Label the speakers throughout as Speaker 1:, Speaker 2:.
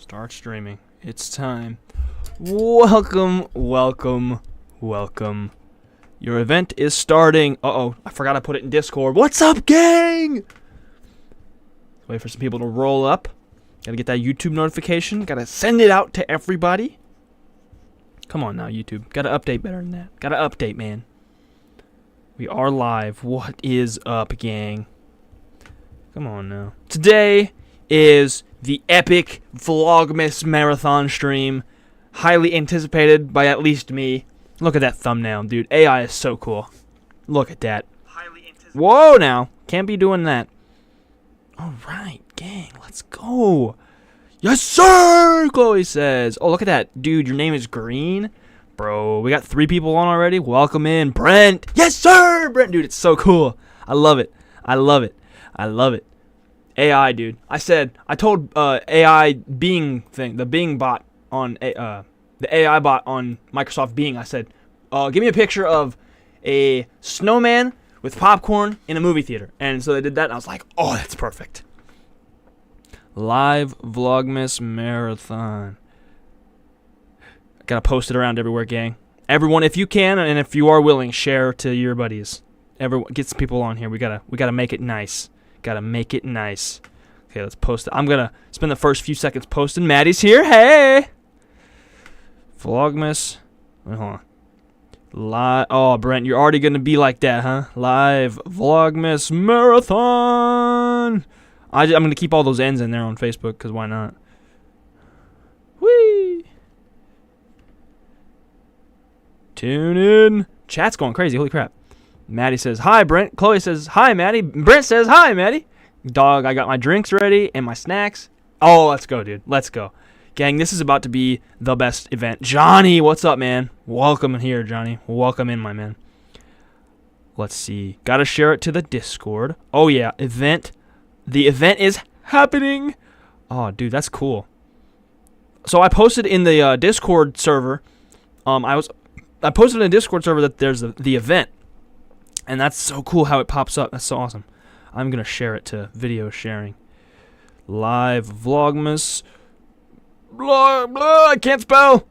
Speaker 1: Start streaming. It's time. Welcome, welcome, welcome. Your event is starting. Uh-oh, I forgot I put it in Discord. What's up, gang? Wait for some people to roll up. Gotta get that YouTube notification. Gotta send it out to everybody. Come on now, YouTube. Gotta update better than that. Gotta update, man. We are live. What is up, gang? Come on now. Today is the epic VLOGMAS marathon stream. Highly anticipated by at least me. Look at that thumbnail, dude. AI is so cool. Look at that. Whoa, now. Can't be doing that. Alright, gang. Let's go. Yes, sir, Chloe says. Oh, look at that. Dude, your name is Green? Bro, we got 3 people on already. Welcome in. Brent. Yes, sir, Brent. Dude, it's so cool. I love it. I love it. I love it. AI, dude. I told AI Bing thing, the Bing bot on the AI bot on Microsoft Bing. I said, give me a picture of a snowman with popcorn in a movie theater. And so they did that, and I was like, oh, that's perfect. Live Vlogmas marathon. Gotta post it around everywhere, gang. Everyone, if you can, and if you are willing, share to your buddies. Everyone, get some people on here. We gotta make it nice. Gotta make it nice. Okay, let's post it. I'm gonna spend the first few seconds posting. Maddie's here. Hey! Vlogmas. Wait, hold on. Live. Oh, Brent, you're already gonna be like that, huh? Live Vlogmas marathon. I'm gonna keep all those ends in there on Facebook, because why not? Whee! Tune in. Chat's going crazy. Holy crap. Maddie says, hi, Brent. Chloe says, hi, Maddie. Brent says, hi, Maddie. Dog, I got my drinks ready and my snacks. Oh, let's go, dude. Let's go. Gang, this is about to be the best event. Johnny, what's up, man? Welcome in here, Johnny. Welcome in, my man. Let's see. Gotta share it to the Discord. Oh, yeah. Event. The event is happening. Oh, dude, that's cool. So I posted in the Discord server. I posted in the Discord server that there's the event. And that's so cool how it pops up. That's so awesome. I'm going to share it to video sharing. Live Vlogmas. Blah, blah, I can't spell.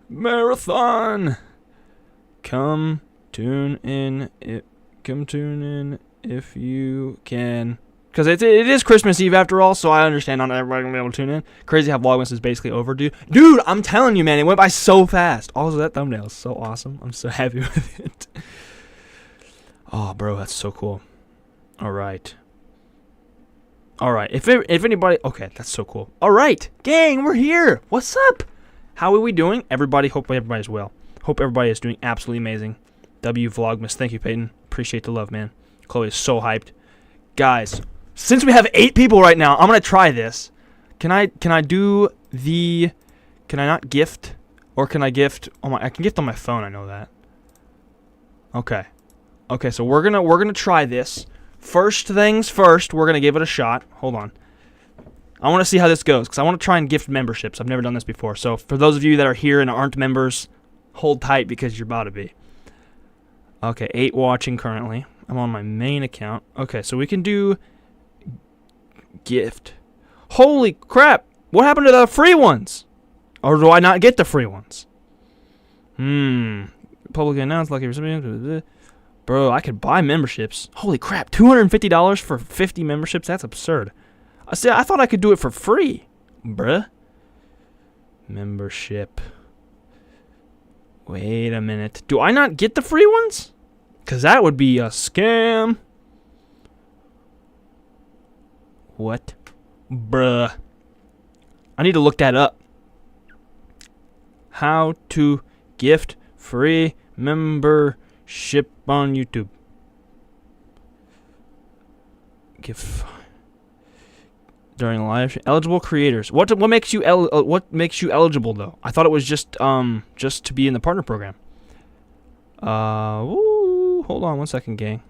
Speaker 1: Marathon. Come tune in if you can. Because it is Christmas Eve after all, so I understand not everybody going to be able to tune in. Crazy how Vlogmas is basically overdue. Dude, I'm telling you, man, it went by so fast. Also, that thumbnail is so awesome. I'm so happy with it. Oh, bro, that's so cool. All right. All right. If anybody... Okay, that's so cool. All right. Gang, we're here. What's up? How are we doing? Everybody, hope everybody's well. Hope everybody is doing absolutely amazing. W Vlogmas. Thank you, Peyton. Appreciate the love, man. Chloe is so hyped. Guys, since we have 8 people right now, I'm going to try this. Can I do the... Can I not gift? Or can I gift... I can gift on my phone, I know that. Okay. Okay, so we're gonna try this. First things first, we're gonna give it a shot. Hold on. I want to see how this goes because I want to try and gift memberships. I've never done this before. So for those of you that are here and aren't members, hold tight because you're about to be. Okay, 8 watching currently. I'm on my main account. Okay, so we can do gift. Holy crap! What happened to the free ones? Or do I not get the free ones? Publicly announced lucky recipient. Bro, I could buy memberships. Holy crap, $250 for 50 memberships? That's absurd. I thought I could do it for free. Bruh. Membership. Wait a minute. Do I not get the free ones? Because that would be a scam. What? Bruh. I need to look that up. How to gift free membership on YouTube. Give during live eligible creators. What makes you eligible though? I thought it was just to be in the partner program. Hold on one second, gang.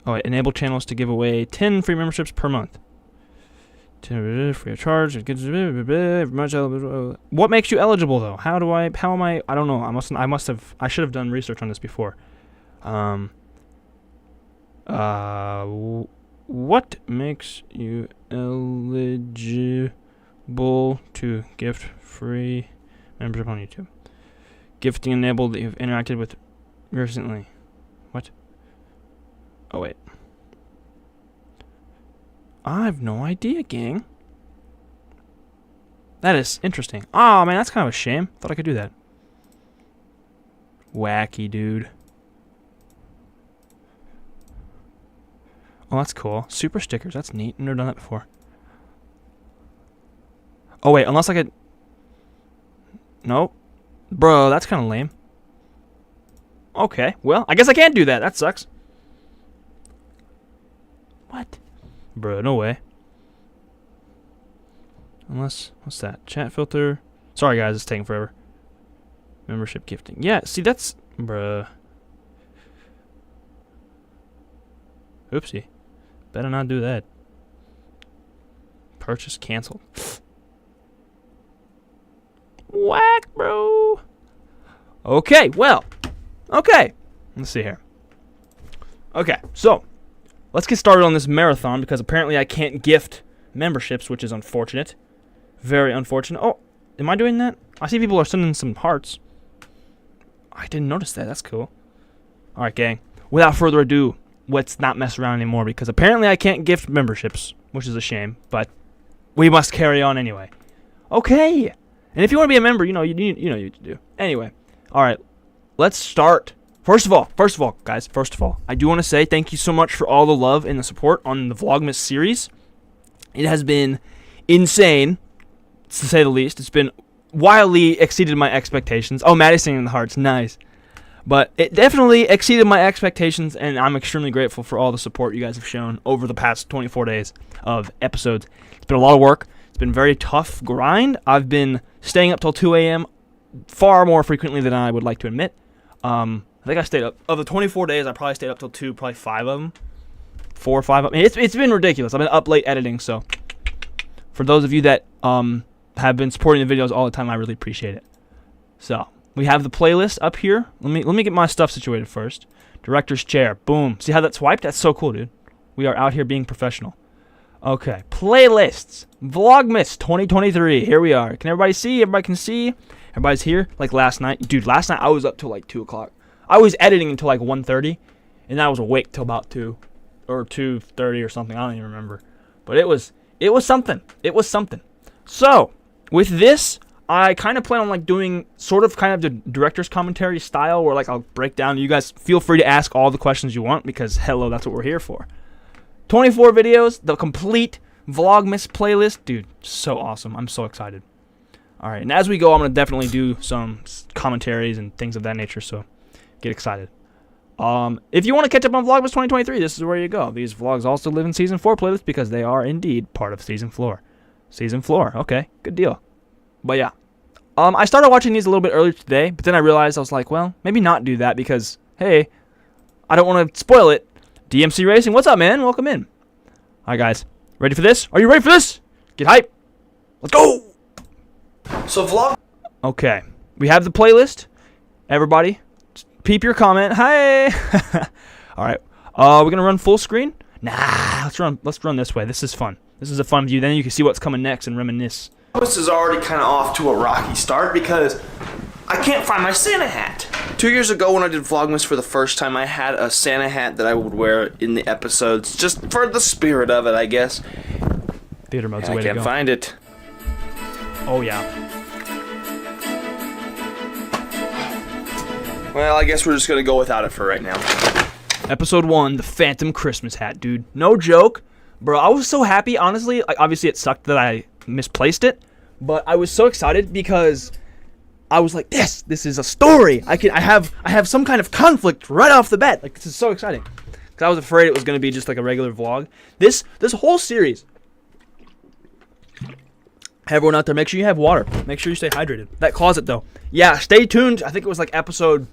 Speaker 1: Oh, enable channels to give away 10 free memberships per month. Free of charge. What makes you eligible though? How am I? I don't know. I should have done research on this before. What makes you eligible? to gift free membership on YouTube. Gifting enabled that you've interacted with recently. What? Oh, wait. I have no idea, gang. That is interesting. Oh, man, that's kind of a shame. Thought I could do that. Wacky, dude. Oh, that's cool. Super stickers. That's neat. Never done that before. Oh, wait. Unless I could... Nope. Bro, that's kind of lame. Okay. Well, I guess I can't do that. That sucks. What? Bro, no way. Unless... What's that? Chat filter. Sorry, guys. It's taking forever. Membership gifting. Yeah, see, that's... Bruh. Oopsie. Better not do that. Purchase canceled. Whack, bro. Okay, well. Okay. Let's see here. Okay, so. Let's get started on this marathon because apparently I can't gift memberships, which is unfortunate. Very unfortunate. Oh, am I doing that? I see people are sending some hearts. I didn't notice that. That's cool. Alright, gang. Without further ado, let's not mess around anymore because apparently I can't gift memberships, which is a shame, but we must carry on anyway. Okay. And if you want to be a member, you know what you do. Anyway. Alright. Let's start. First of all, guys, I do want to say thank you so much for all the love and the support on the VLOGMAS series. It has been insane, to say the least. It's been wildly exceeded my expectations. Oh, Maddie's singing the hearts. Nice. But it definitely exceeded my expectations, and I'm extremely grateful for all the support you guys have shown over the past 24 days of episodes. It's been a lot of work. It's been a very tough grind. I've been staying up till 2 a.m. far more frequently than I would like to admit. I think I stayed up. Of the 24 days, I probably stayed up till 2, probably 5 of them. 4 or 5 of them. It's been ridiculous. I've been up late editing, so for those of you that have been supporting the videos all the time, I really appreciate it. So, we have the playlist up here. Let me get my stuff situated first. Director's chair. Boom. See how that's wiped? That's so cool, dude. We are out here being professional. Okay. Playlists. VLOGMAS 2023. Here we are. Can everybody see? Everybody can see? Everybody's here? Like last night. Dude, last night I was up till like 2 o'clock. I was editing until like 1:30, and I was awake till about 2 or 2:30 or something. I don't even remember. But it was something. It was something. So, with this, I kind of plan on like doing sort of kind of the director's commentary style where like I'll break down. You guys feel free to ask all the questions you want because hello, that's what we're here for. 24 videos, the complete VLOGMAS playlist. Dude, so awesome. I'm so excited. All right, and as we go, I'm going to definitely do some commentaries and things of that nature, so get excited. If you want to catch up on VLOGMAS 2023, this is where you go. These vlogs also live in Season 4 playlist because they are indeed part of Season 4. Season 4, okay, good deal. But yeah, I started watching these a little bit earlier today, but then I realized I was like, well, maybe not do that because, hey, I don't want to spoil it. DMC Racing, what's up, man? Welcome in. All right, guys, ready for this? Are you ready for this? Get hype. Let's go. So vlog. Okay, we have the playlist. Everybody, peep your comment. Hi. All right, we're gonna run full screen. Nah, let's run this way. This is fun. This is a fun view. Then you can see what's coming next and reminisce.
Speaker 2: This is already kind of off to a rocky start because I can't find my Santa hat. 2 years ago when I did VLOGMAS for the first time, I had a Santa hat that I would wear in the episodes just for the spirit of it, I guess.
Speaker 1: Theater mode's the way
Speaker 2: I
Speaker 1: to go.
Speaker 2: can't find it.
Speaker 1: Oh, yeah.
Speaker 2: Well, I guess we're just going to go without it for right now.
Speaker 1: Episode 1, the Phantom Christmas hat, dude. No joke. Bro, I was so happy, honestly. Like, obviously, it sucked that I misplaced it, but I was so excited because I was like, this is a story. I have some kind of conflict right off the bat. Like, this is so exciting. Because I was afraid it was going to be just like a regular vlog. This whole series. Hey, everyone out there, make sure you have water. Make sure you stay hydrated. That closet, though. Yeah, stay tuned. I think it was like episode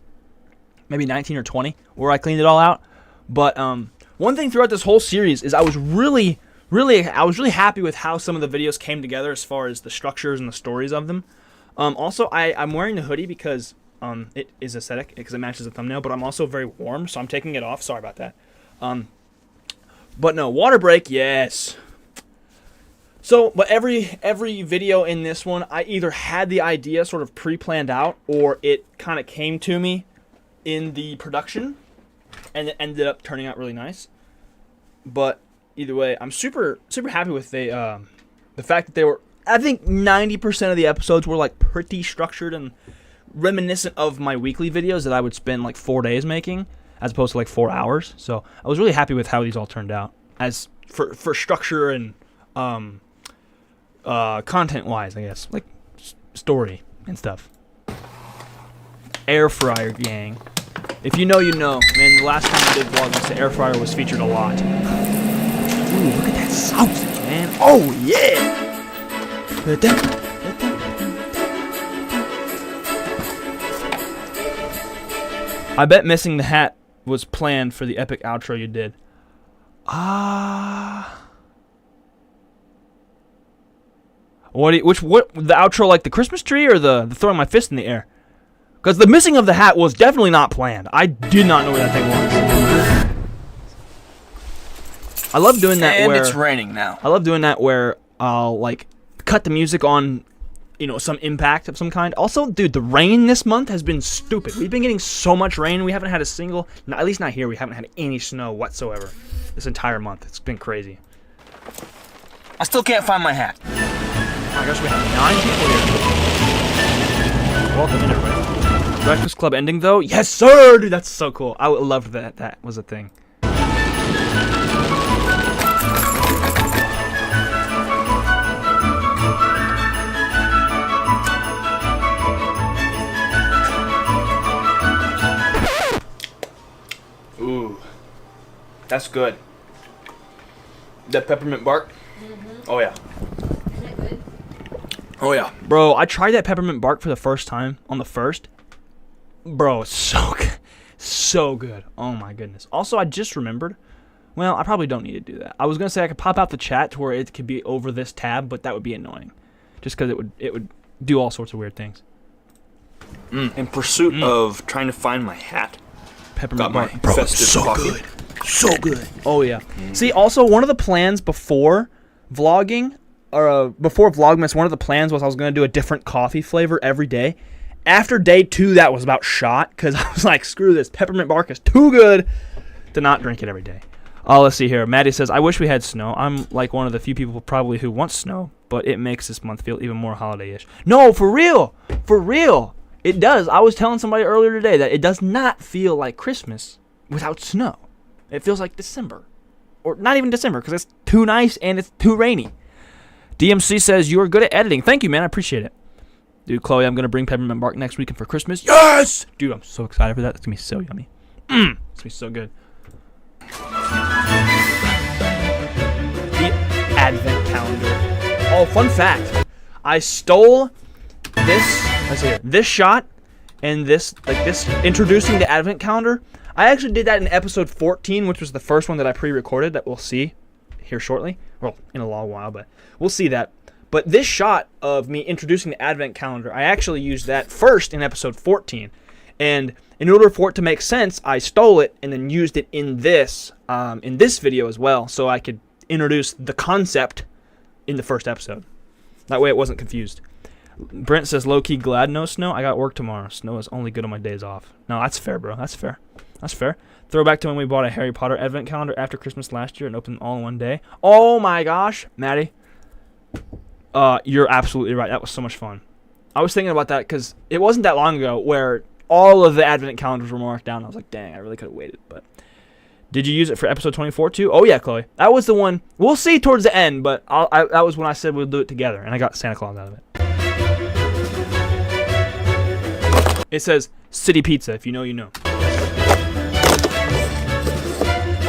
Speaker 1: maybe 19 or 20 where I cleaned it all out. But one thing throughout this whole series is I was really happy with how some of the videos came together as far as the structures and the stories of them. Also, I'm wearing the hoodie because it is aesthetic because it matches the thumbnail, but I'm also very warm, so I'm taking it off. Sorry about that. But no, water break, yes. So, but every video in this one, I either had the idea sort of pre-planned out, or it kind of came to me in the production, and it ended up turning out really nice. But either way, I'm super happy with the fact that they were. I think 90% of the episodes were like pretty structured and reminiscent of my weekly videos that I would spend like 4 days making, as opposed to like 4 hours. So I was really happy with how these all turned out, as for structure and content wise, I guess, like story and stuff. Air fryer gang. If you know, you know. Man, the last time I did vlogs, the air fryer was featured a lot. Ooh, look at that sausage, man. Oh yeah. I bet missing the hat was planned for the epic outro you did. What the outro, like the Christmas tree or the throwing my fist in the air? Because the missing of the hat was definitely not planned. I did not know where that thing was. I love doing that.
Speaker 2: And it's raining now.
Speaker 1: I love doing that where I'll like cut the music on, some impact of some kind. Also, dude, the rain this month has been stupid. We've been getting so much rain. We haven't had a single, at least not here, we haven't had any snow whatsoever this entire month. It's been crazy.
Speaker 2: I still can't find my hat.
Speaker 1: Oh my gosh, we have 9 people here. Welcome in, everybody. Breakfast Club ending, though? Yes, sir! Dude, that's so cool. I loved that. That was a thing. Ooh. That's good. That peppermint bark? Mm-hmm. Oh, yeah.
Speaker 3: Isn't it good?
Speaker 1: Oh, yeah. Bro, I tried that peppermint bark for the first time on the 1st. Bro, it's so good. So good. Oh, my goodness. Also, I just remembered. Well, I probably don't need to do that. I was going to say I could pop out the chat to where it could be over this tab, but that would be annoying. Just because it would do all sorts of weird things.
Speaker 2: In pursuit of trying to find my hat.
Speaker 1: Peppermint
Speaker 2: Got my
Speaker 1: bark. Bro,
Speaker 2: festive
Speaker 1: so
Speaker 2: coffee.
Speaker 1: good. So good. Oh, yeah. See, also, one of the plans before vlogging, or before Vlogmas, one of the plans was I was going to do a different coffee flavor every day. After day 2, that was about shot, because I was like, screw this. Peppermint bark is too good to not drink it every day. Let's see here. Maddie says, I wish we had snow. I'm like one of the few people probably who wants snow, but it makes this month feel even more holiday-ish. No, for real. For real. It does. I was telling somebody earlier today that it does not feel like Christmas without snow. It feels like December. Or not even December, because it's too nice and it's too rainy. DMC says, you are good at editing. Thank you, man. I appreciate it. Dude, Chloe, I'm going to bring peppermint bark next weekend for Christmas. Yes! Dude, I'm so excited for that. It's going to be so yummy. It's going to be so good. The Advent calendar. Oh, fun fact. I stole this, let's see here, this shot and this, introducing the Advent calendar. I actually did that in episode 14, which was the first one that I pre-recorded that we'll see here shortly. Well, in a long while, but we'll see that. But this shot of me introducing the Advent calendar, I actually used that first in episode 14. And in order for it to make sense, I stole it and then used it in this video as well, so I could introduce the concept in the first episode. That way it wasn't confused. Brent says, low-key glad no snow. I got work tomorrow. Snow is only good on my days off. No, that's fair, bro. That's fair. That's fair. Throwback to when we bought a Harry Potter Advent calendar after Christmas last year and opened them all in one day. Oh my gosh, Maddie. You're absolutely right. That was so much fun. I was thinking about that because it wasn't that long ago where all of the Advent calendars were marked down. I was like, dang, I really could have waited. But did you use it for episode 24 too? Oh yeah, Chloe. That was the one. We'll see towards the end, but that was when I said we'll do it together, and I got Santa Claus out of it. It says City Pizza. If you know, you know.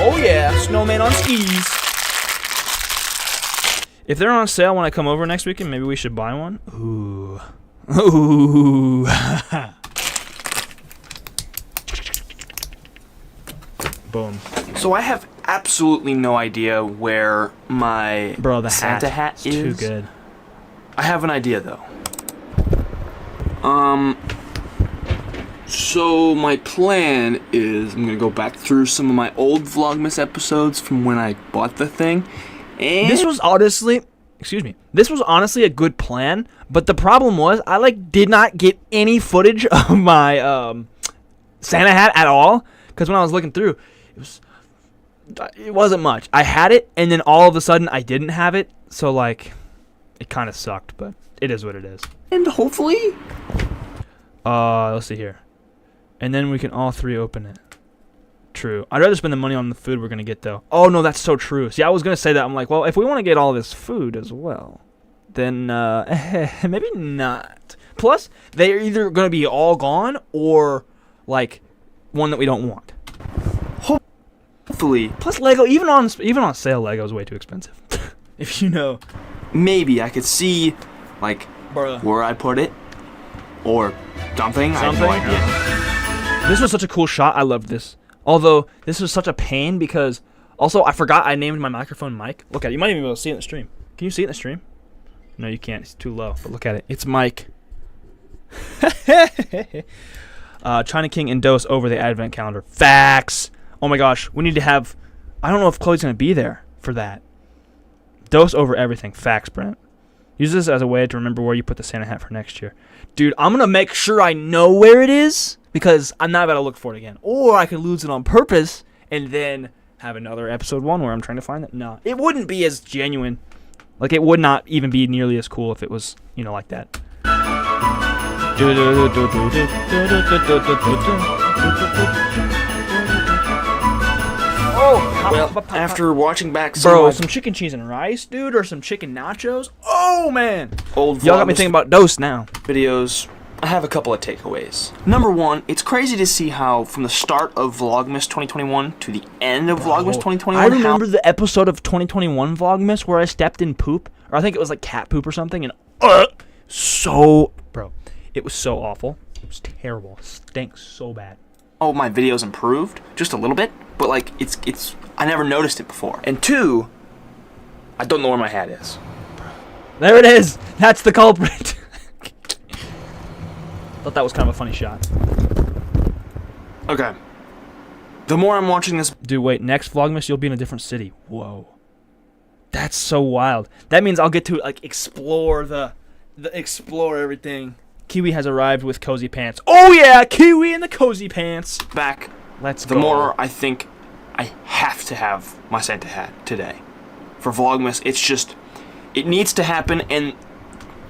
Speaker 1: Oh yeah, snowman on skis. If they're on sale when I come over next weekend, maybe we should buy one. Ooh. Ooh. Boom.
Speaker 2: So I have absolutely no idea where my Santa hat is.
Speaker 1: Too good.
Speaker 2: I have an idea though. So my plan is I'm gonna go back through some of my old Vlogmas episodes from when I bought the thing. And
Speaker 1: this was honestly, excuse me. This was honestly a good plan, but the problem was I like did not get any footage of my Santa hat at all, because when I was looking through, it wasn't much. I had it, and then all of a sudden I didn't have it, so like it kind of sucked, but it is what it is.
Speaker 2: And hopefully,
Speaker 1: let's see here, and then we can all three open it. True. I'd rather spend the money on the food we're gonna get though. Oh no, that's so true. See, I was gonna say that. I'm like, well, if we want to get all this food as well, then maybe not. Plus, they're either gonna be all gone or like one that we don't want.
Speaker 2: Hopefully.
Speaker 1: Plus, Lego, even on sale, Lego is way too expensive. If you know.
Speaker 2: Maybe I could see like where I put it or something. I have no idea.
Speaker 1: This was such a cool shot. I loved this. Although, this was such a pain because... Also, I forgot I named my microphone Mike. Look at it. You might even be able to see it in the stream. Can you see it in the stream? No, you can't. It's too low. But look at it. It's Mike. China King and Dose over the advent calendar. Facts! Oh my gosh. We need to have... I don't know if Chloe's going to be there for that. Dose over everything. Facts, Brent. Use this as a way to remember where you put the Santa hat for next year. Dude, I'm going to make sure I know where it is, because I'm not about to look for it again. Or I could lose it on purpose and then have another episode 1 where I'm trying to find it. No, it wouldn't be as genuine. Like, it would not even be nearly as cool if it was, you know, like that. Oh,
Speaker 2: well, after watching back
Speaker 1: some chicken cheese and rice, dude, or some chicken nachos. Oh, man.
Speaker 2: Old
Speaker 1: Y'all got me thinking about Dose now.
Speaker 2: Videos. I have a couple of takeaways. Number one, it's crazy to see how from the start of Vlogmas 2021 to the end of Vlogmas 2021.
Speaker 1: I remember the episode of 2021 Vlogmas where I stepped in poop, or I think it was like cat poop or something, and bro, it was so awful. It was terrible. It stank so bad.
Speaker 2: Oh, my videos improved just a little bit, but like it's I never noticed it before. And two, I don't know where my hat is.
Speaker 1: There it is. That's the culprit. Thought that was kind of a funny shot.
Speaker 2: Okay. The more I'm watching this...
Speaker 1: Dude, wait. Next Vlogmas, you'll be in a different city. Whoa. That's so wild. That means I'll get to, like, explore explore everything. Kiwi has arrived with cozy pants. Oh, yeah! Kiwi in the cozy pants.
Speaker 2: Back.
Speaker 1: Let's go.
Speaker 2: The more I think I have to have my Santa hat today. For Vlogmas, it's just... It needs to happen, and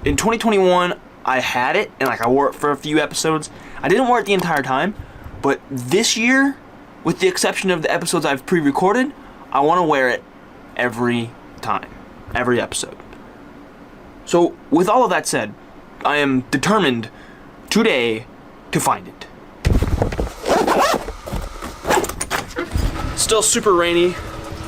Speaker 2: in 2021... I had it, and like I wore it for a few episodes. I didn't wear it the entire time, but this year, with the exception of the episodes I've pre-recorded, I want to wear it every time, every episode. So, with all of that said, I am determined today to find it. Still super rainy,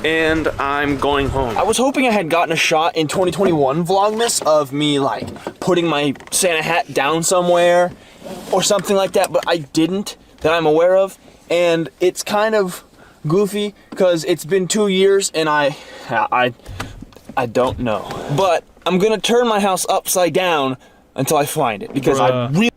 Speaker 2: and I'm going home. I was hoping I had gotten a shot in 2021 Vlogmas of me, like, putting my Santa hat down somewhere or something like that, but I didn't, that I'm aware of, and it's kind of goofy because it's been 2 years and I don't know. But I'm gonna turn my house upside down until I find it because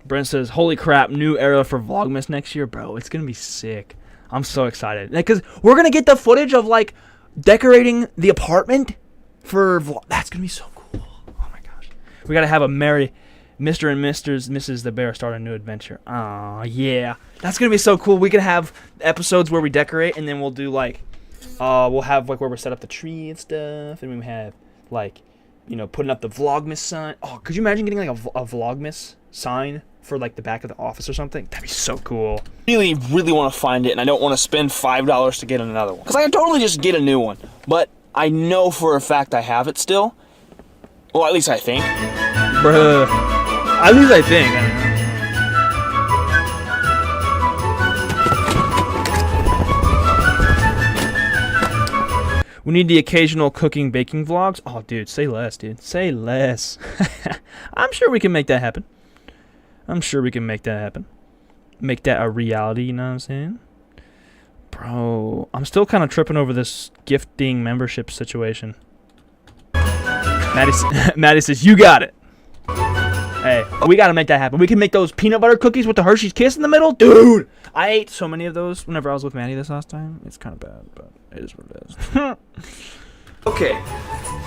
Speaker 1: Brent says, holy crap, new era for Vlogmas next year. Bro, it's gonna be sick. I'm so excited because we're gonna get the footage of like decorating the apartment for vlog. That's gonna be so cool. Oh my gosh, we gotta have a merry Mr. and Mrs. the Bear start a new adventure. Oh yeah, that's gonna be so cool. We can have episodes where we decorate, and then we'll do like we'll have like where we set up the tree and stuff, and we have like, you know, putting up the Vlogmas sign. Oh, could you imagine getting like a Vlogmas sign for like the back of the office or something? That'd be so cool.
Speaker 2: Really want to find it, and I don't want to spend $5 to get another one. Because I can totally just get a new one. But I know for a fact I have it still. Well, at least I think.
Speaker 1: Bruh. At least I think. We need the occasional cooking, baking vlogs. Oh, dude, say less, dude. Say less. I'm sure we can make that happen. Make that a reality, you know what I'm saying? Bro, I'm still kind of tripping over this gifting membership situation. Maddie says, you got it. Hey, we got to make that happen. We can make those peanut butter cookies with the Hershey's Kiss in the middle. Dude, I ate so many of those whenever I was with Maddie this last time. It's kind of bad, but it is what it is.
Speaker 2: Okay,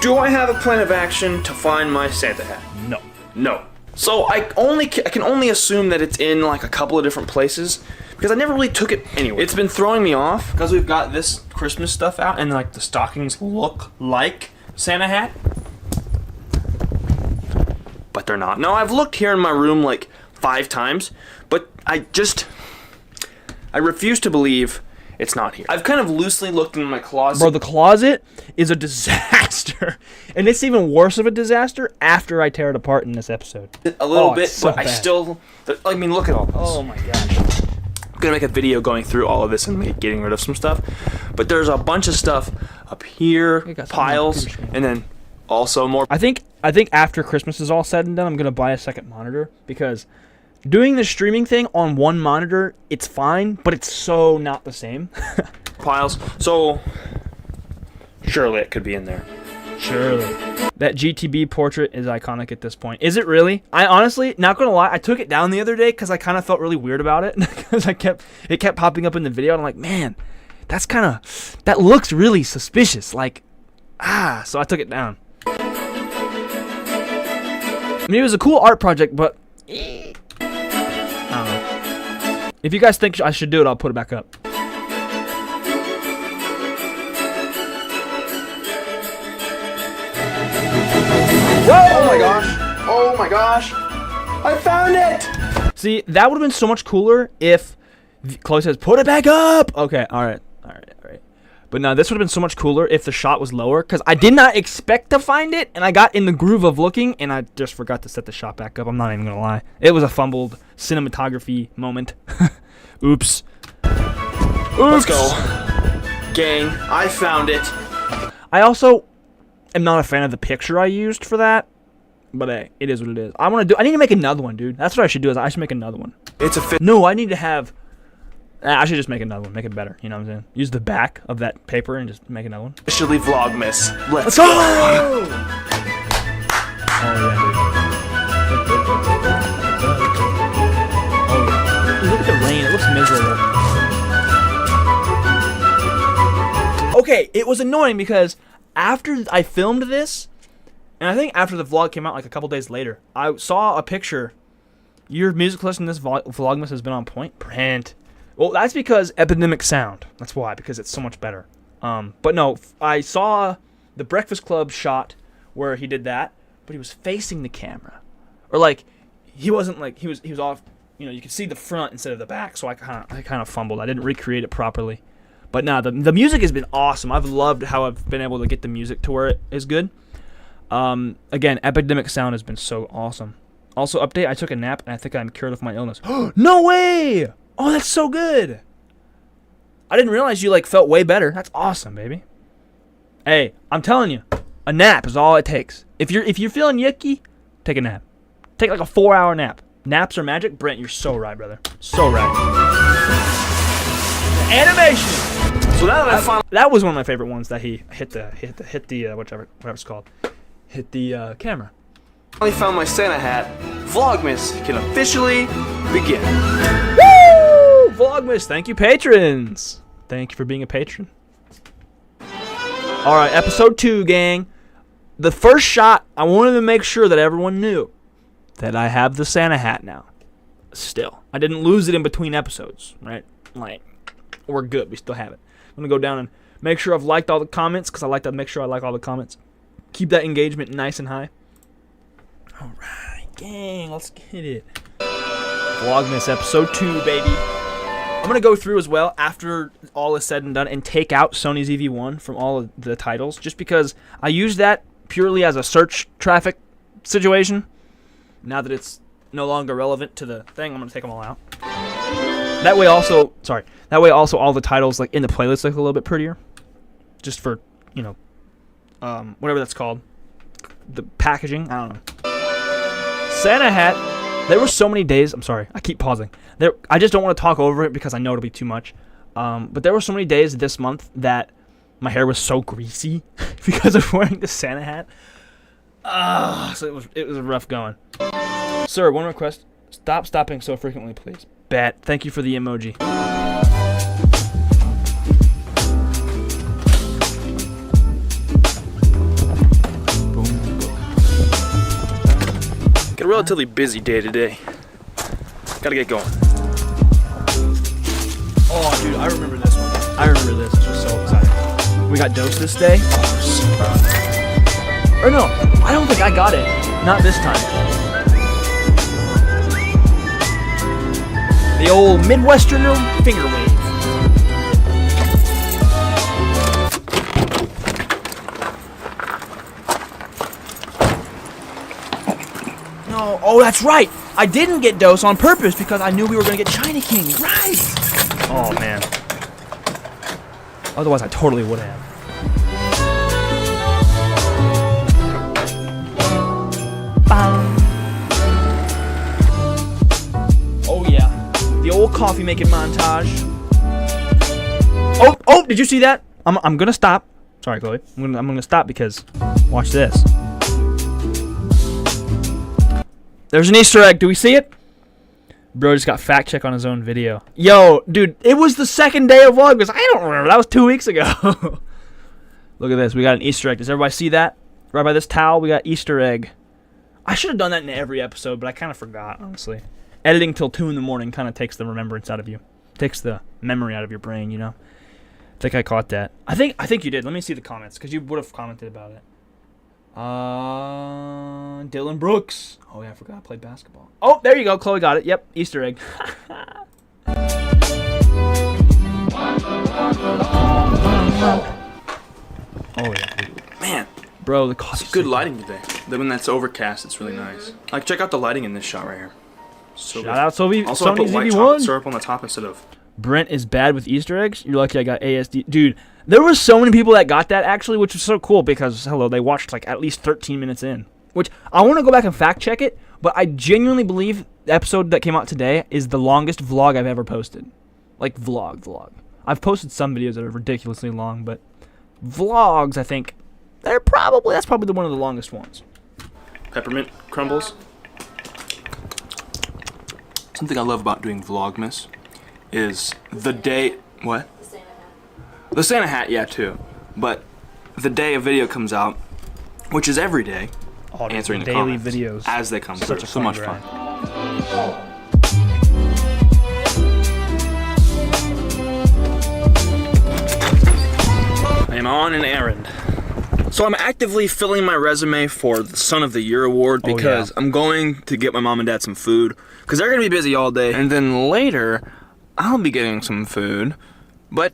Speaker 2: do I have a plan of action to find my Santa hat?
Speaker 1: No.
Speaker 2: No. So I can only assume that it's in like a couple of different places because I never really took it anywhere. It's been throwing me off because we've got this Christmas stuff out and like the stockings look like Santa hat, but they're not. No, I've looked here in my room like 5 times, but I refuse to believe it's not here. I've kind of loosely looked in my closet.
Speaker 1: Bro, the closet is a disaster. And it's even worse of a disaster after I tear it apart in this episode.
Speaker 2: A little bit,
Speaker 1: so
Speaker 2: but I
Speaker 1: bad.
Speaker 2: still... I mean, look at all this.
Speaker 1: Oh my gosh.
Speaker 2: I'm going to make a video going through all of this and getting rid of some stuff. But there's a bunch of stuff up here, piles, and then also more...
Speaker 1: I think after Christmas is all said and done, I'm going to buy a second monitor because... doing the streaming thing on one monitor, it's fine, but it's so not the same.
Speaker 2: piles. So, surely it could be in there.
Speaker 1: Surely. That GTB portrait is iconic at this point. Is it really? I honestly, not gonna lie, I took it down the other day because I kind of felt really weird about it. Because it kept popping up in the video, and I'm like, man, that looks really suspicious. Like, so I took it down. I mean, it was a cool art project, but... I don't know. If you guys think I should do it, I'll put it back up.
Speaker 2: Oh my gosh! Oh my gosh! I found it!
Speaker 1: See, that would have been so much cooler if Chloe says, put it back up! Okay, alright. But no, this would have been so much cooler if the shot was lower, because I did not expect to find it, and I got in the groove of looking, and I just forgot to set the shot back up. I'm not even going to lie. It was a fumbled cinematography moment. Oops.
Speaker 2: Let's go. Gang, I found it.
Speaker 1: I also am not a fan of the picture I used for that, but hey, it is what it is. I need to make another one, dude. That's what I should do, is I should make another one.
Speaker 2: It's a fit.
Speaker 1: No, I need to have... I should just make another one, make it better, you know what I'm saying? Use the back of that paper and just make another one.
Speaker 2: Officially Vlogmas. Let's
Speaker 1: go!
Speaker 2: go!
Speaker 1: Oh, yeah, dude. Oh, look at the rain, it looks miserable. Okay, it was annoying because after I filmed this, and I think after the vlog came out like a couple days later, I saw a picture. Your music list in this Vlogmas has been on point. Print. Well, that's because Epidemic Sound. That's why, because it's so much better. But no, I saw the Breakfast Club shot where he did that, but he was facing the camera, or like he wasn't like he was off. You know, you could see the front instead of the back, so I kind of fumbled. I didn't recreate it properly. But nah, the music has been awesome. I've loved how I've been able to get the music to where it is good. Again, Epidemic Sound has been so awesome. Also, update: I took a nap and I think I'm cured of my illness. No way! Oh, that's so good. I didn't realize you like felt way better. That's awesome, baby. Hey, I'm telling you, a nap is all it takes. If you're feeling yucky, take a nap. Take like a 4-hour nap. Naps are magic. Brent, you're so right, brother. So right. Animation.
Speaker 2: So now that
Speaker 1: that was one of my favorite ones that he hit the whatever it's called. Hit the camera.
Speaker 2: I found my Santa hat, Vlogmas can officially begin.
Speaker 1: Woo! Vlogmas, thank you, patrons. Thank you for being a patron. All right, episode 2, gang. The first shot, I wanted to make sure that everyone knew that I have the Santa hat now. Still, I didn't lose it in between episodes, right? Like, we're good. We still have it. I'm gonna go down and make sure I've liked all the comments, because I like to make sure I like all the comments. Keep that engagement nice and high. All right, gang, let's get it. Vlogmas episode 2, baby. I'm going to go through as well after all is said and done and take out Sony's EV1 from all of the titles, just because I use that purely as a search traffic situation. Now that it's no longer relevant to the thing, I'm going to take them all out. That way also all the titles like in the playlist look a little bit prettier. Just for, you know, whatever that's called. The packaging, I don't know. Santa hat. There were so many days. I'm sorry. I keep pausing. I just don't want to talk over it because I know it'll be too much. But there were so many days this month that my hair was so greasy because of wearing the Santa hat. So it was rough going. Sir, one request. Stop stopping so frequently, please. Bet. Thank you for the emoji.
Speaker 2: relatively busy day today. Gotta get going.
Speaker 1: Oh, dude, I remember this one. I remember this. This was so exciting. We got dosed this day. Or no, I don't think I got it. Not this time. The old Midwesterner finger wave. No, oh, that's right. I didn't get dosed on purpose because I knew we were gonna get China King. Right. Oh man. Otherwise, I totally would have. Oh yeah, the old coffee making montage. Oh! Did you see that? I'm gonna stop. Sorry, Chloe. I'm gonna stop because watch this. There's an Easter egg. Do we see it? Bro just got fact check on his own video. Yo, dude, it was the second day of Vlogmas. I don't remember. That was 2 weeks ago. Look at this. We got an Easter egg. Does everybody see that? Right by this towel, we got Easter egg. I should have done that in every episode, but I kind of forgot, honestly. Editing till 2 in the morning kind of takes the remembrance out of you. Takes the memory out of your brain, you know? I think I caught that. I think you did. Let me see the comments, because you would have commented about it. Dylan Brooks. Oh yeah, I forgot I played basketball. Oh, there you go. Chloe got it. Yep, Easter egg. Oh yeah.
Speaker 2: Man,
Speaker 1: bro, the coffee.
Speaker 2: It's good lighting today. Then when that's overcast, it's really nice. Like, check out the lighting in this shot right here. So
Speaker 1: shout out Sony
Speaker 2: also, I put white
Speaker 1: ZV1.
Speaker 2: chocolate syrup on the top instead of.
Speaker 1: Brent is bad with Easter eggs. You're lucky I got ASD. Dude, there were so many people that got that, actually, which was so cool because, hello, they watched like at least 13 minutes in. Which, I want to go back and fact check it, but I genuinely believe the episode that came out today is the longest vlog I've ever posted. Like, vlog. I've posted some videos that are ridiculously long, but vlogs, I think, that's probably one of the longest ones.
Speaker 2: Peppermint crumbles. Something I love about doing Vlogmas is the day. What?
Speaker 3: The Santa hat.
Speaker 2: The Santa hat, yeah, too. But the day a video comes out, which is every day, answering the
Speaker 1: daily
Speaker 2: comments
Speaker 1: videos
Speaker 2: as they come through. So much fun. I am on an errand. So I'm actively filling my resume for the Son of the Year award because I'm going to get my mom and dad some food because they're going to be busy all day. And then later, I'll be getting some food, but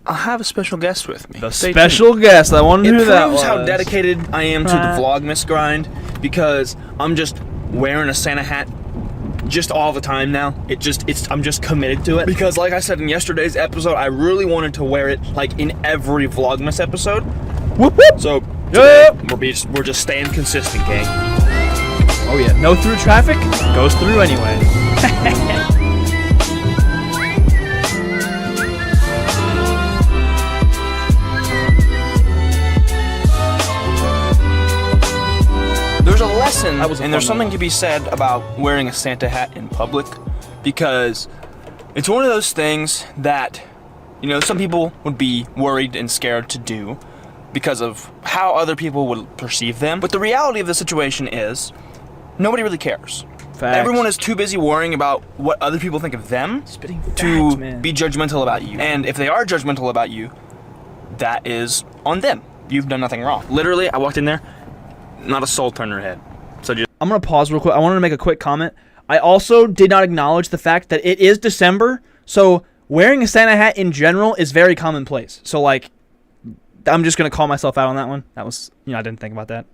Speaker 2: I'll have a special guest with me.
Speaker 1: The special guest. I wonder who that was.
Speaker 2: It proves how dedicated I am to the Vlogmas grind because I'm just wearing a Santa hat just all the time now. I'm just committed to it because, like I said in yesterday's episode, I really wanted to wear it like in every Vlogmas episode.
Speaker 1: Whoop whoop.
Speaker 2: So today, we're just staying consistent, gang.
Speaker 1: Oh yeah, no through traffic goes through anyway.
Speaker 2: There's a lesson,
Speaker 1: and
Speaker 2: there's something to be said about wearing a Santa hat in public because it's one of those things that, you know, some people would be worried and scared to do because of how other people would perceive them. But the reality of the situation is, nobody really cares.
Speaker 1: Facts.
Speaker 2: Everyone is too busy worrying about what other people think of them to be judgmental about you. And if they are judgmental about you, that is on them. You've done nothing wrong. Literally, I walked in there, not a soul turned their head. So just
Speaker 1: I'm going to pause real quick. I wanted to make a quick comment. I also did not acknowledge the fact that it is December, so wearing a Santa hat in general is very commonplace. So, like, I'm just going to call myself out on that one. That was, I didn't think about that.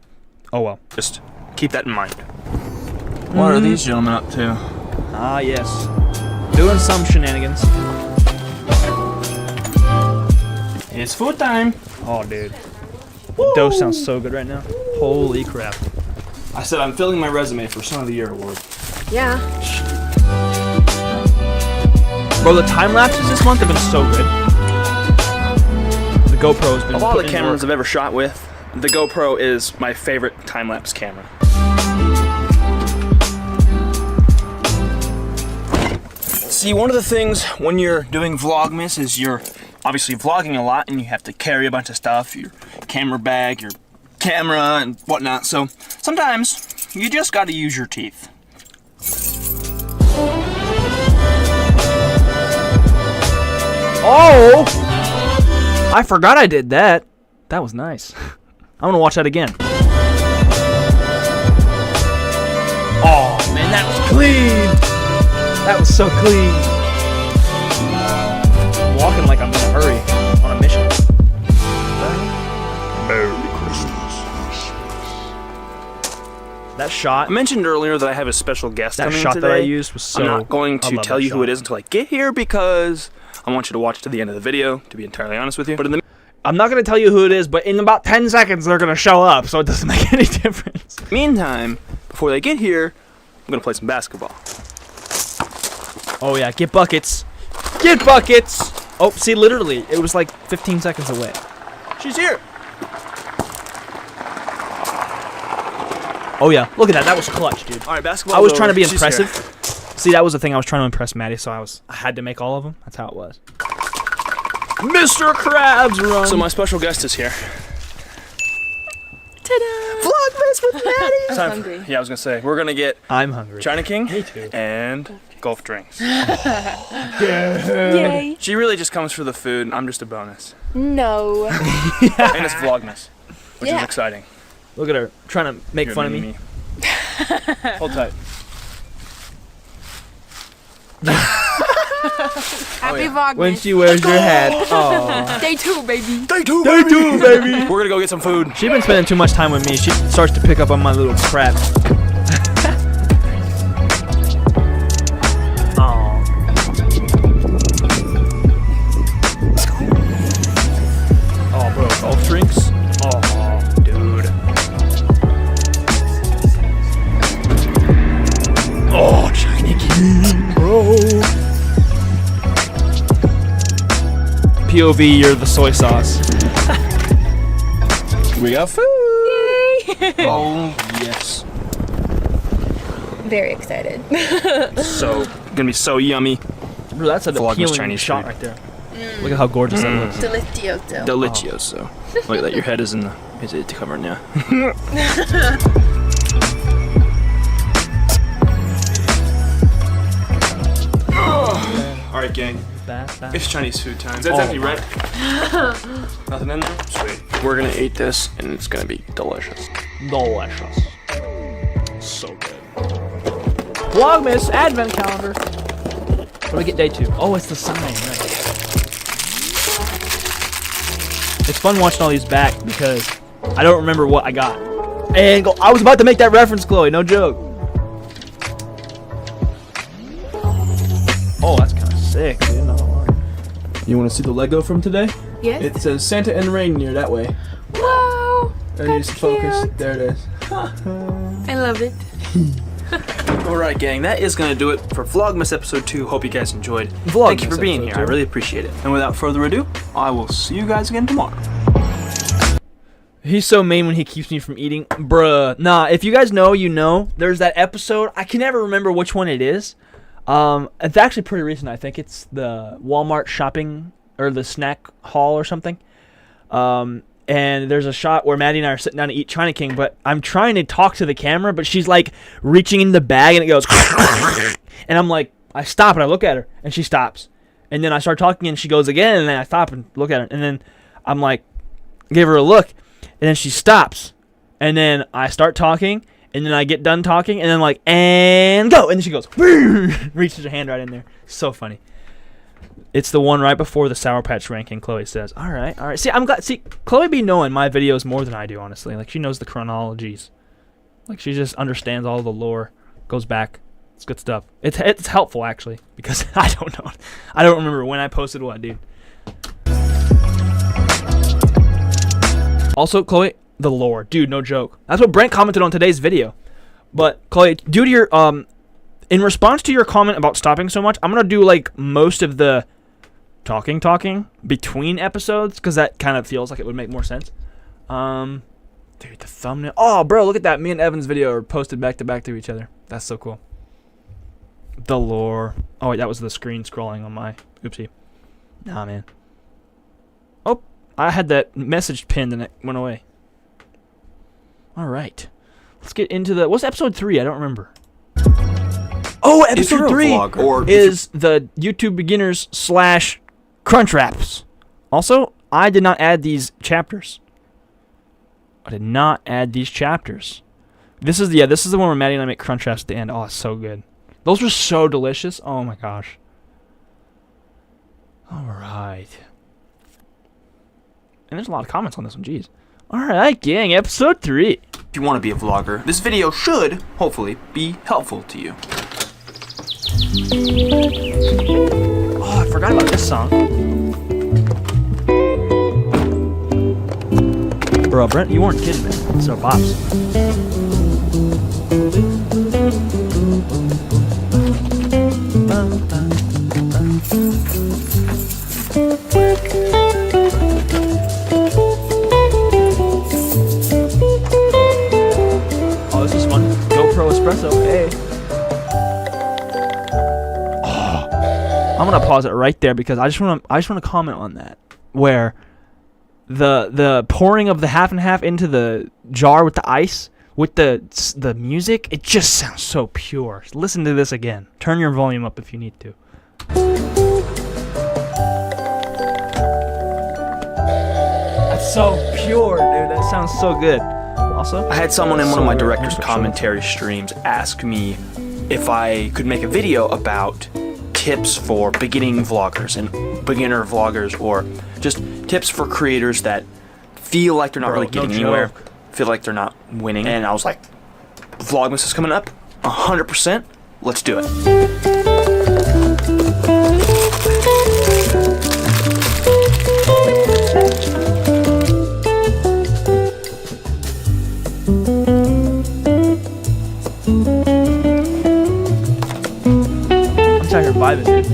Speaker 1: Oh, well.
Speaker 2: Just keep that in mind. What are these gentlemen up to?
Speaker 1: Ah, yes. Doing some shenanigans.
Speaker 2: It's food time.
Speaker 1: Oh, dude. The dough sounds so good right now. Holy crap.
Speaker 2: I said I'm filling my resume for Son of the Year award.
Speaker 3: Yeah.
Speaker 1: Bro, the time lapses this month have been so good. The GoPro has been
Speaker 2: Of all the cameras I've ever shot with, the GoPro is my favorite time-lapse camera. See, one of the things when you're doing Vlogmas is you're obviously vlogging a lot and you have to carry a bunch of stuff, your camera bag, your camera, and whatnot. So sometimes You just gotta use your teeth.
Speaker 1: Oh! I forgot I did that. That was nice. I'm gonna watch that again. Oh, man, that was clean. That was so clean. I'm walking like I'm in a hurry on a mission. Merry Christmas. That shot.
Speaker 2: I mentioned earlier that I have a special guest
Speaker 1: That
Speaker 2: coming
Speaker 1: shot
Speaker 2: today.
Speaker 1: that I used was so.
Speaker 2: I'm not going
Speaker 1: I
Speaker 2: to
Speaker 1: love
Speaker 2: tell
Speaker 1: that
Speaker 2: you who
Speaker 1: shot.
Speaker 2: it is until I get here because I want you to watch to the end of the video, to be entirely honest with you. But in the
Speaker 1: I'm not gonna tell you who it is, but in about 10 seconds they're gonna show up, so it doesn't make any difference.
Speaker 2: meantime, before they get here, I'm gonna play some basketball.
Speaker 1: Oh yeah, get buckets. Get buckets! Oh, see, literally, it was like 15 seconds away.
Speaker 2: She's here.
Speaker 1: Oh yeah, look at that. That was clutch, dude.
Speaker 2: All right, basketball.
Speaker 1: I was trying to be
Speaker 2: She's
Speaker 1: impressive.
Speaker 2: here.
Speaker 1: See, that was the thing. I was trying to impress Maddie, so I had to make all of them. That's how it was. Mr. Krabs run.
Speaker 2: So my special guest is here.
Speaker 3: Ta-da!
Speaker 2: Vlogmas with Maddie.
Speaker 3: I'm
Speaker 2: Time
Speaker 3: hungry.
Speaker 2: Yeah, I was gonna say we're gonna get
Speaker 1: I'm hungry.
Speaker 2: China King.
Speaker 1: Me too.
Speaker 2: And golf drinks.
Speaker 3: Yay!
Speaker 2: She really just comes for the food. I'm just a bonus.
Speaker 3: No.
Speaker 2: And it's Vlogmas, which is
Speaker 3: Yeah.
Speaker 2: exciting.
Speaker 1: Look at her trying to make
Speaker 2: You're
Speaker 1: fun of
Speaker 2: mean
Speaker 1: me.
Speaker 2: Hold tight.
Speaker 3: Happy
Speaker 2: yeah.
Speaker 3: Vlogmas.
Speaker 1: When she wears your hat. Aww.
Speaker 3: Day 2, baby.
Speaker 2: Day two,
Speaker 1: Day two, baby.
Speaker 2: We're gonna go get some food.
Speaker 1: She's been spending too much time with me. She starts to pick up on my little crap. Aww. Oh, bro, golf drinks? Oh, dude. Oh, China King, bro. POV, you're the soy sauce.
Speaker 2: We got food.
Speaker 3: Yay!
Speaker 2: Oh yes.
Speaker 3: Very excited.
Speaker 2: So gonna be so yummy.
Speaker 1: Bro, that's an
Speaker 2: Vlogmas
Speaker 1: appealing
Speaker 2: Chinese
Speaker 1: shot
Speaker 2: food.
Speaker 1: right there. Look at how gorgeous that looks.
Speaker 3: Delicioso.
Speaker 2: Delicioso. Look at that. Your head is in the. Is it covered now? All right, gang. It's Chinese food time. That's
Speaker 1: Oh
Speaker 2: empty,
Speaker 1: my.
Speaker 2: right? Nothing in there? Sweet. We're gonna eat this, and it's gonna be delicious.
Speaker 1: Delicious. So good. Vlogmas Advent Calendar. What do we get day 2? Oh, it's the sign. Right. It's fun watching all these back because I don't remember what I got. And I was about to make that reference, Chloe. No joke. Oh, that's kind of sick, dude. Not gonna lie.
Speaker 4: You want to see the Lego from today?
Speaker 3: Yes.
Speaker 4: It says Santa and reindeer that way.
Speaker 3: Wow.
Speaker 4: And you just focus.
Speaker 3: cute.
Speaker 4: There it is.
Speaker 3: I love it.
Speaker 2: Alright, gang, that is going to do it for Vlogmas Episode 2. Hope you guys enjoyed.
Speaker 1: Vlogmas
Speaker 2: Thank you for being
Speaker 4: Episode
Speaker 2: here. I
Speaker 4: 2.
Speaker 2: really appreciate it. And without further ado, I will see you guys again tomorrow.
Speaker 1: He's so mean when he keeps me from eating. Bruh. Nah, if you guys know, you know. There's that episode. I can never remember which one it is. It's actually pretty recent. I think it's the Walmart shopping or the snack haul or something. And there's a shot where Maddie and I are sitting down to eat China King, but I'm trying to talk to the camera, but she's like reaching in the bag and it goes, and I'm like, I stop and I look at her and she stops. And then I start talking and she goes again and then I stop and look at her. And then I'm like, give her a look. And then she stops. And then I start talking. And then I get done talking. And then like, and go. And then she goes, reaches her hand right in there. So funny. It's the one right before the Sour Patch ranking. Chloe says, all right. See, I'm glad. See, Chloe be knowing my videos more than I do, honestly. Like, she knows the chronologies. Like, she just understands all the lore. Goes back. It's good stuff. It's helpful, actually. Because I don't know. I don't remember when I posted what, dude. Also, Chloe, the lore. Dude, no joke. That's what Brent commented on today's video. But, Chloe, due to your, in response to your comment about stopping so much, I'm going to do, like, most of the talking between episodes, because that kind of feels like it would make more sense. Dude, the thumbnail. Oh, bro, look at that. Me and Evan's video are posted back to back to each other. That's so cool. The lore. Oh, wait, that was the screen scrolling on my. Oopsie. Nah, man. Oh, I had that message pinned and it went away. All right. let's get into the. What's episode 3? I don't remember. Oh,
Speaker 2: If you're
Speaker 1: episode
Speaker 2: a
Speaker 1: 3
Speaker 2: vlogger, or if
Speaker 1: is the YouTube beginners / crunch wraps. Also, I did not add these chapters. This is the one where Maddie and I make crunch wraps at the end. Oh, it's so good. Those were so delicious. Oh my gosh. All right. And there's a lot of comments on this one. Jeez. All right, gang. Episode 3.
Speaker 2: If you want to be a vlogger, this video should, hopefully, be helpful to you.
Speaker 1: Oh, I forgot about this song. Bro, Brent, you weren't kidding, man. It's our pops. Oh, this is fun. GoPro espresso. Hey. I'm gonna pause it right there because I just wanna comment on that, where the pouring of the half and half into the jar with the ice with the music, it just sounds so pure. Listen to this again. Turn your volume up if you need to. That's so pure, dude. That sounds so good. Also,
Speaker 2: I had someone in one of my director's commentary streams ask me if I could make a video about tips for beginning vloggers and beginner vloggers, or just tips for creators that feel like they're not really getting anywhere, feel like they're not winning. And I was like, Vlogmas is coming up, 100%. Let's do it.
Speaker 1: I'm just out here vibing, dude.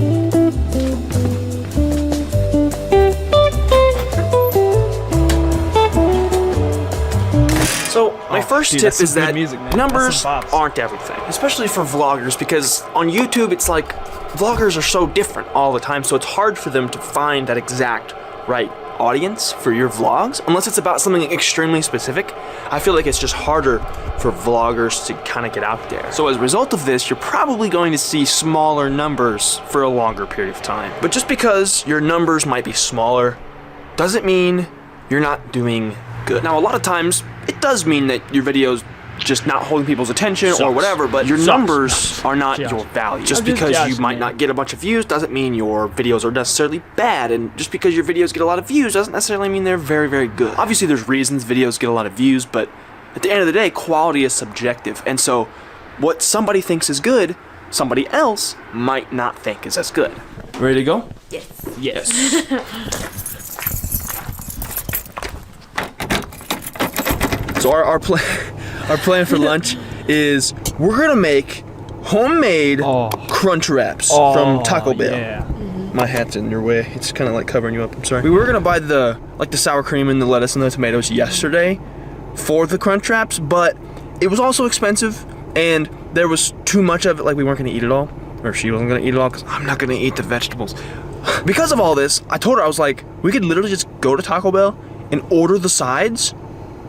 Speaker 2: So my first
Speaker 1: dude,
Speaker 2: tip
Speaker 1: that's
Speaker 2: is
Speaker 1: some good
Speaker 2: that
Speaker 1: music, man.
Speaker 2: numbers
Speaker 1: That's some bops.
Speaker 2: aren't everything, especially for vloggers, because on YouTube it's like vloggers are so different all the time, so it's hard for them to find that exact right audience for your vlogs unless it's about something extremely specific. I feel like it's just harder for vloggers to kind of get out there. So as a result of this, you're probably going to see smaller numbers for a longer period of time. But just because your numbers might be smaller doesn't mean you're not doing good. Now, a lot of times it does mean that your video's just not holding people's attention or whatever, but your numbers are not your value. Just because you might not get a bunch of views doesn't mean your videos are necessarily bad, and just because your videos get a lot of views doesn't necessarily mean they're very, very good. Obviously, there's reasons videos get a lot of views, but at the end of the day, quality is subjective, and so what somebody thinks is good, somebody else might not think is as good. Ready to go? Yes. So our plan for lunch is we're gonna make homemade crunch wraps from Taco Bell.
Speaker 1: Yeah.
Speaker 2: My hat's in your way. It's kind of like covering you up. I'm sorry. We were gonna buy the sour cream and the lettuce and the tomatoes yesterday for the crunch wraps, but it was also expensive and there was too much of it. Like, we weren't gonna eat it all, or she wasn't gonna eat it all, because I'm not gonna eat the vegetables. Because of all this, I told her, I was like, we could literally just go to Taco Bell and order the sides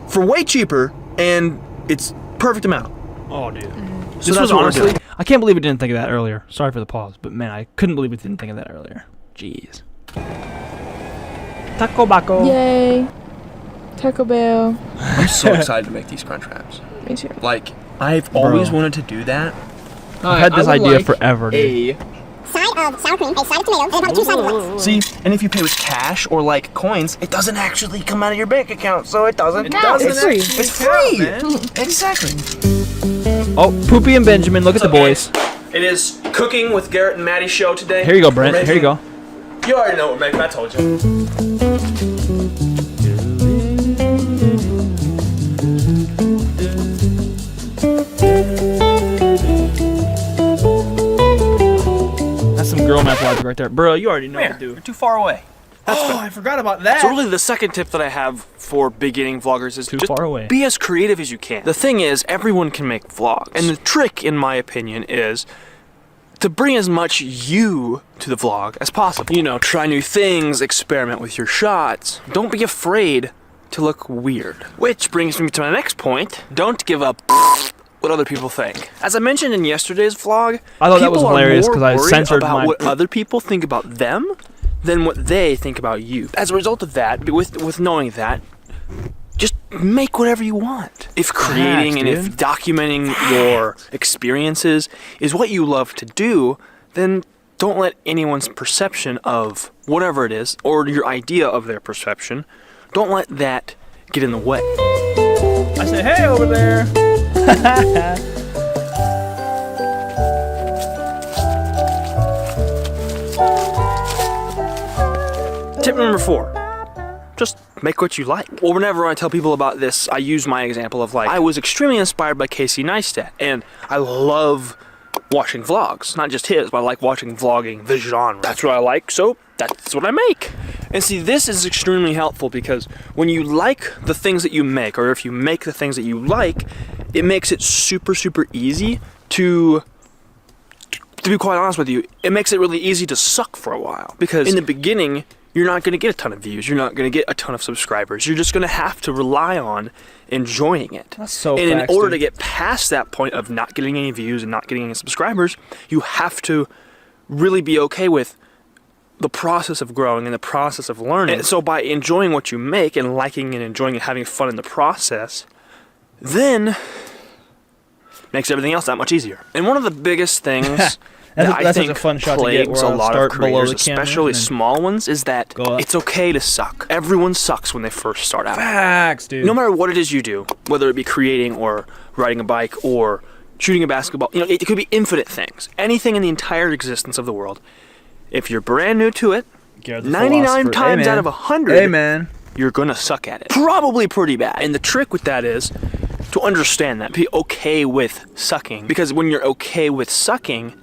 Speaker 2: for way cheaper, and it's perfect amount.
Speaker 1: Oh, dude.
Speaker 2: So
Speaker 1: This was
Speaker 2: that's what we're
Speaker 1: honestly,
Speaker 2: doing.
Speaker 1: I can't believe we didn't think of that earlier. Sorry for the pause, but man, I couldn't believe we didn't think of that earlier. Jeez. Taco Baco.
Speaker 3: Yay. Taco Bell.
Speaker 2: I'm so excited to make these crunch wraps.
Speaker 3: Me too.
Speaker 2: Like, I've always wanted to do that.
Speaker 1: I've had this idea forever, dude.
Speaker 5: Side of sour cream, a side of tomato, and probably 2 sides of rice.
Speaker 2: See, and if you pay with cash or like coins, it doesn't actually come out of your bank account, so it doesn't.
Speaker 3: It's free.
Speaker 2: It's free. Exactly.
Speaker 1: Oh, Poopy and Benjamin, look at the boys.
Speaker 2: It is Cooking with Garrett and Maddie show today.
Speaker 1: Here you go, Brent. Here you go.
Speaker 2: You already know what we're making. I told you.
Speaker 1: That's some girl math logic right there. Bro, you already know what to do.
Speaker 2: You're too far away.
Speaker 1: I forgot about that.
Speaker 2: So really, the second tip that I have for beginning vloggers is just
Speaker 1: far away.
Speaker 2: be as creative as you can. The thing is, everyone can make vlogs. And the trick, in my opinion, is to bring as much you to the vlog as possible. You know, try new things, experiment with your shots. Don't be afraid to look weird. Which brings me to my next point. Don't give up what other people think. As I mentioned in yesterday's vlog,
Speaker 1: I thought that was
Speaker 2: people are
Speaker 1: hilarious
Speaker 2: more
Speaker 1: because I
Speaker 2: worried
Speaker 1: censored
Speaker 2: about
Speaker 1: my.
Speaker 2: what other people think about them than what they think about you. As a result of that, with knowing that, just make whatever you want. If creating and if documenting your experiences is what you love to do, then don't let anyone's perception of whatever it is, or your idea of their perception, don't let that get in the way.
Speaker 1: I said, hey, over there.
Speaker 2: Tip number 4. Just make what you like. Well, whenever I tell people about this, I use my example of I was extremely inspired by Neistat, and I love watching vlogs. Not just his, but I like watching vlogging, the genre. That's what I like, so that's what I make. And see, this is extremely helpful because when you like the things that you make, or if you make the things that you like, it makes it super, super easy to be quite honest with you, it makes it really easy to suck for a while. Because in the beginning, you're not going to get a ton of views. You're not going to get a ton of subscribers. You're just going to have to rely on enjoying it.
Speaker 1: That's so
Speaker 2: And
Speaker 1: facts,
Speaker 2: in order
Speaker 1: dude.
Speaker 2: to get past that point of not getting any views and not getting any subscribers, you have to really be okay with the process of growing and the process of learning. And so by enjoying what you make and liking and enjoying and having fun in the process, then makes everything else that much easier. And one of the biggest things that I
Speaker 1: That's
Speaker 2: think
Speaker 1: such a fun shot to get,
Speaker 2: plagues
Speaker 1: where
Speaker 2: a
Speaker 1: I'll
Speaker 2: lot of
Speaker 1: start below
Speaker 2: creators,
Speaker 1: the camera
Speaker 2: especially
Speaker 1: and then
Speaker 2: small ones, is that
Speaker 1: go up.
Speaker 2: it's okay to suck. Everyone sucks when they first start out.
Speaker 1: Facts, dude.
Speaker 2: No matter what it is you do, whether it be creating or riding a bike or shooting a basketball, it could be infinite things. Anything in the entire existence of the world. If you're brand new to it,
Speaker 1: Garrett the
Speaker 2: 99
Speaker 1: philosopher.
Speaker 2: times
Speaker 1: Hey,
Speaker 2: out of
Speaker 1: man.
Speaker 2: 100,
Speaker 1: Hey, man.
Speaker 2: you're gonna suck at it. Probably pretty bad. And the trick with that is to understand that. Be okay with sucking. Because when you're okay with sucking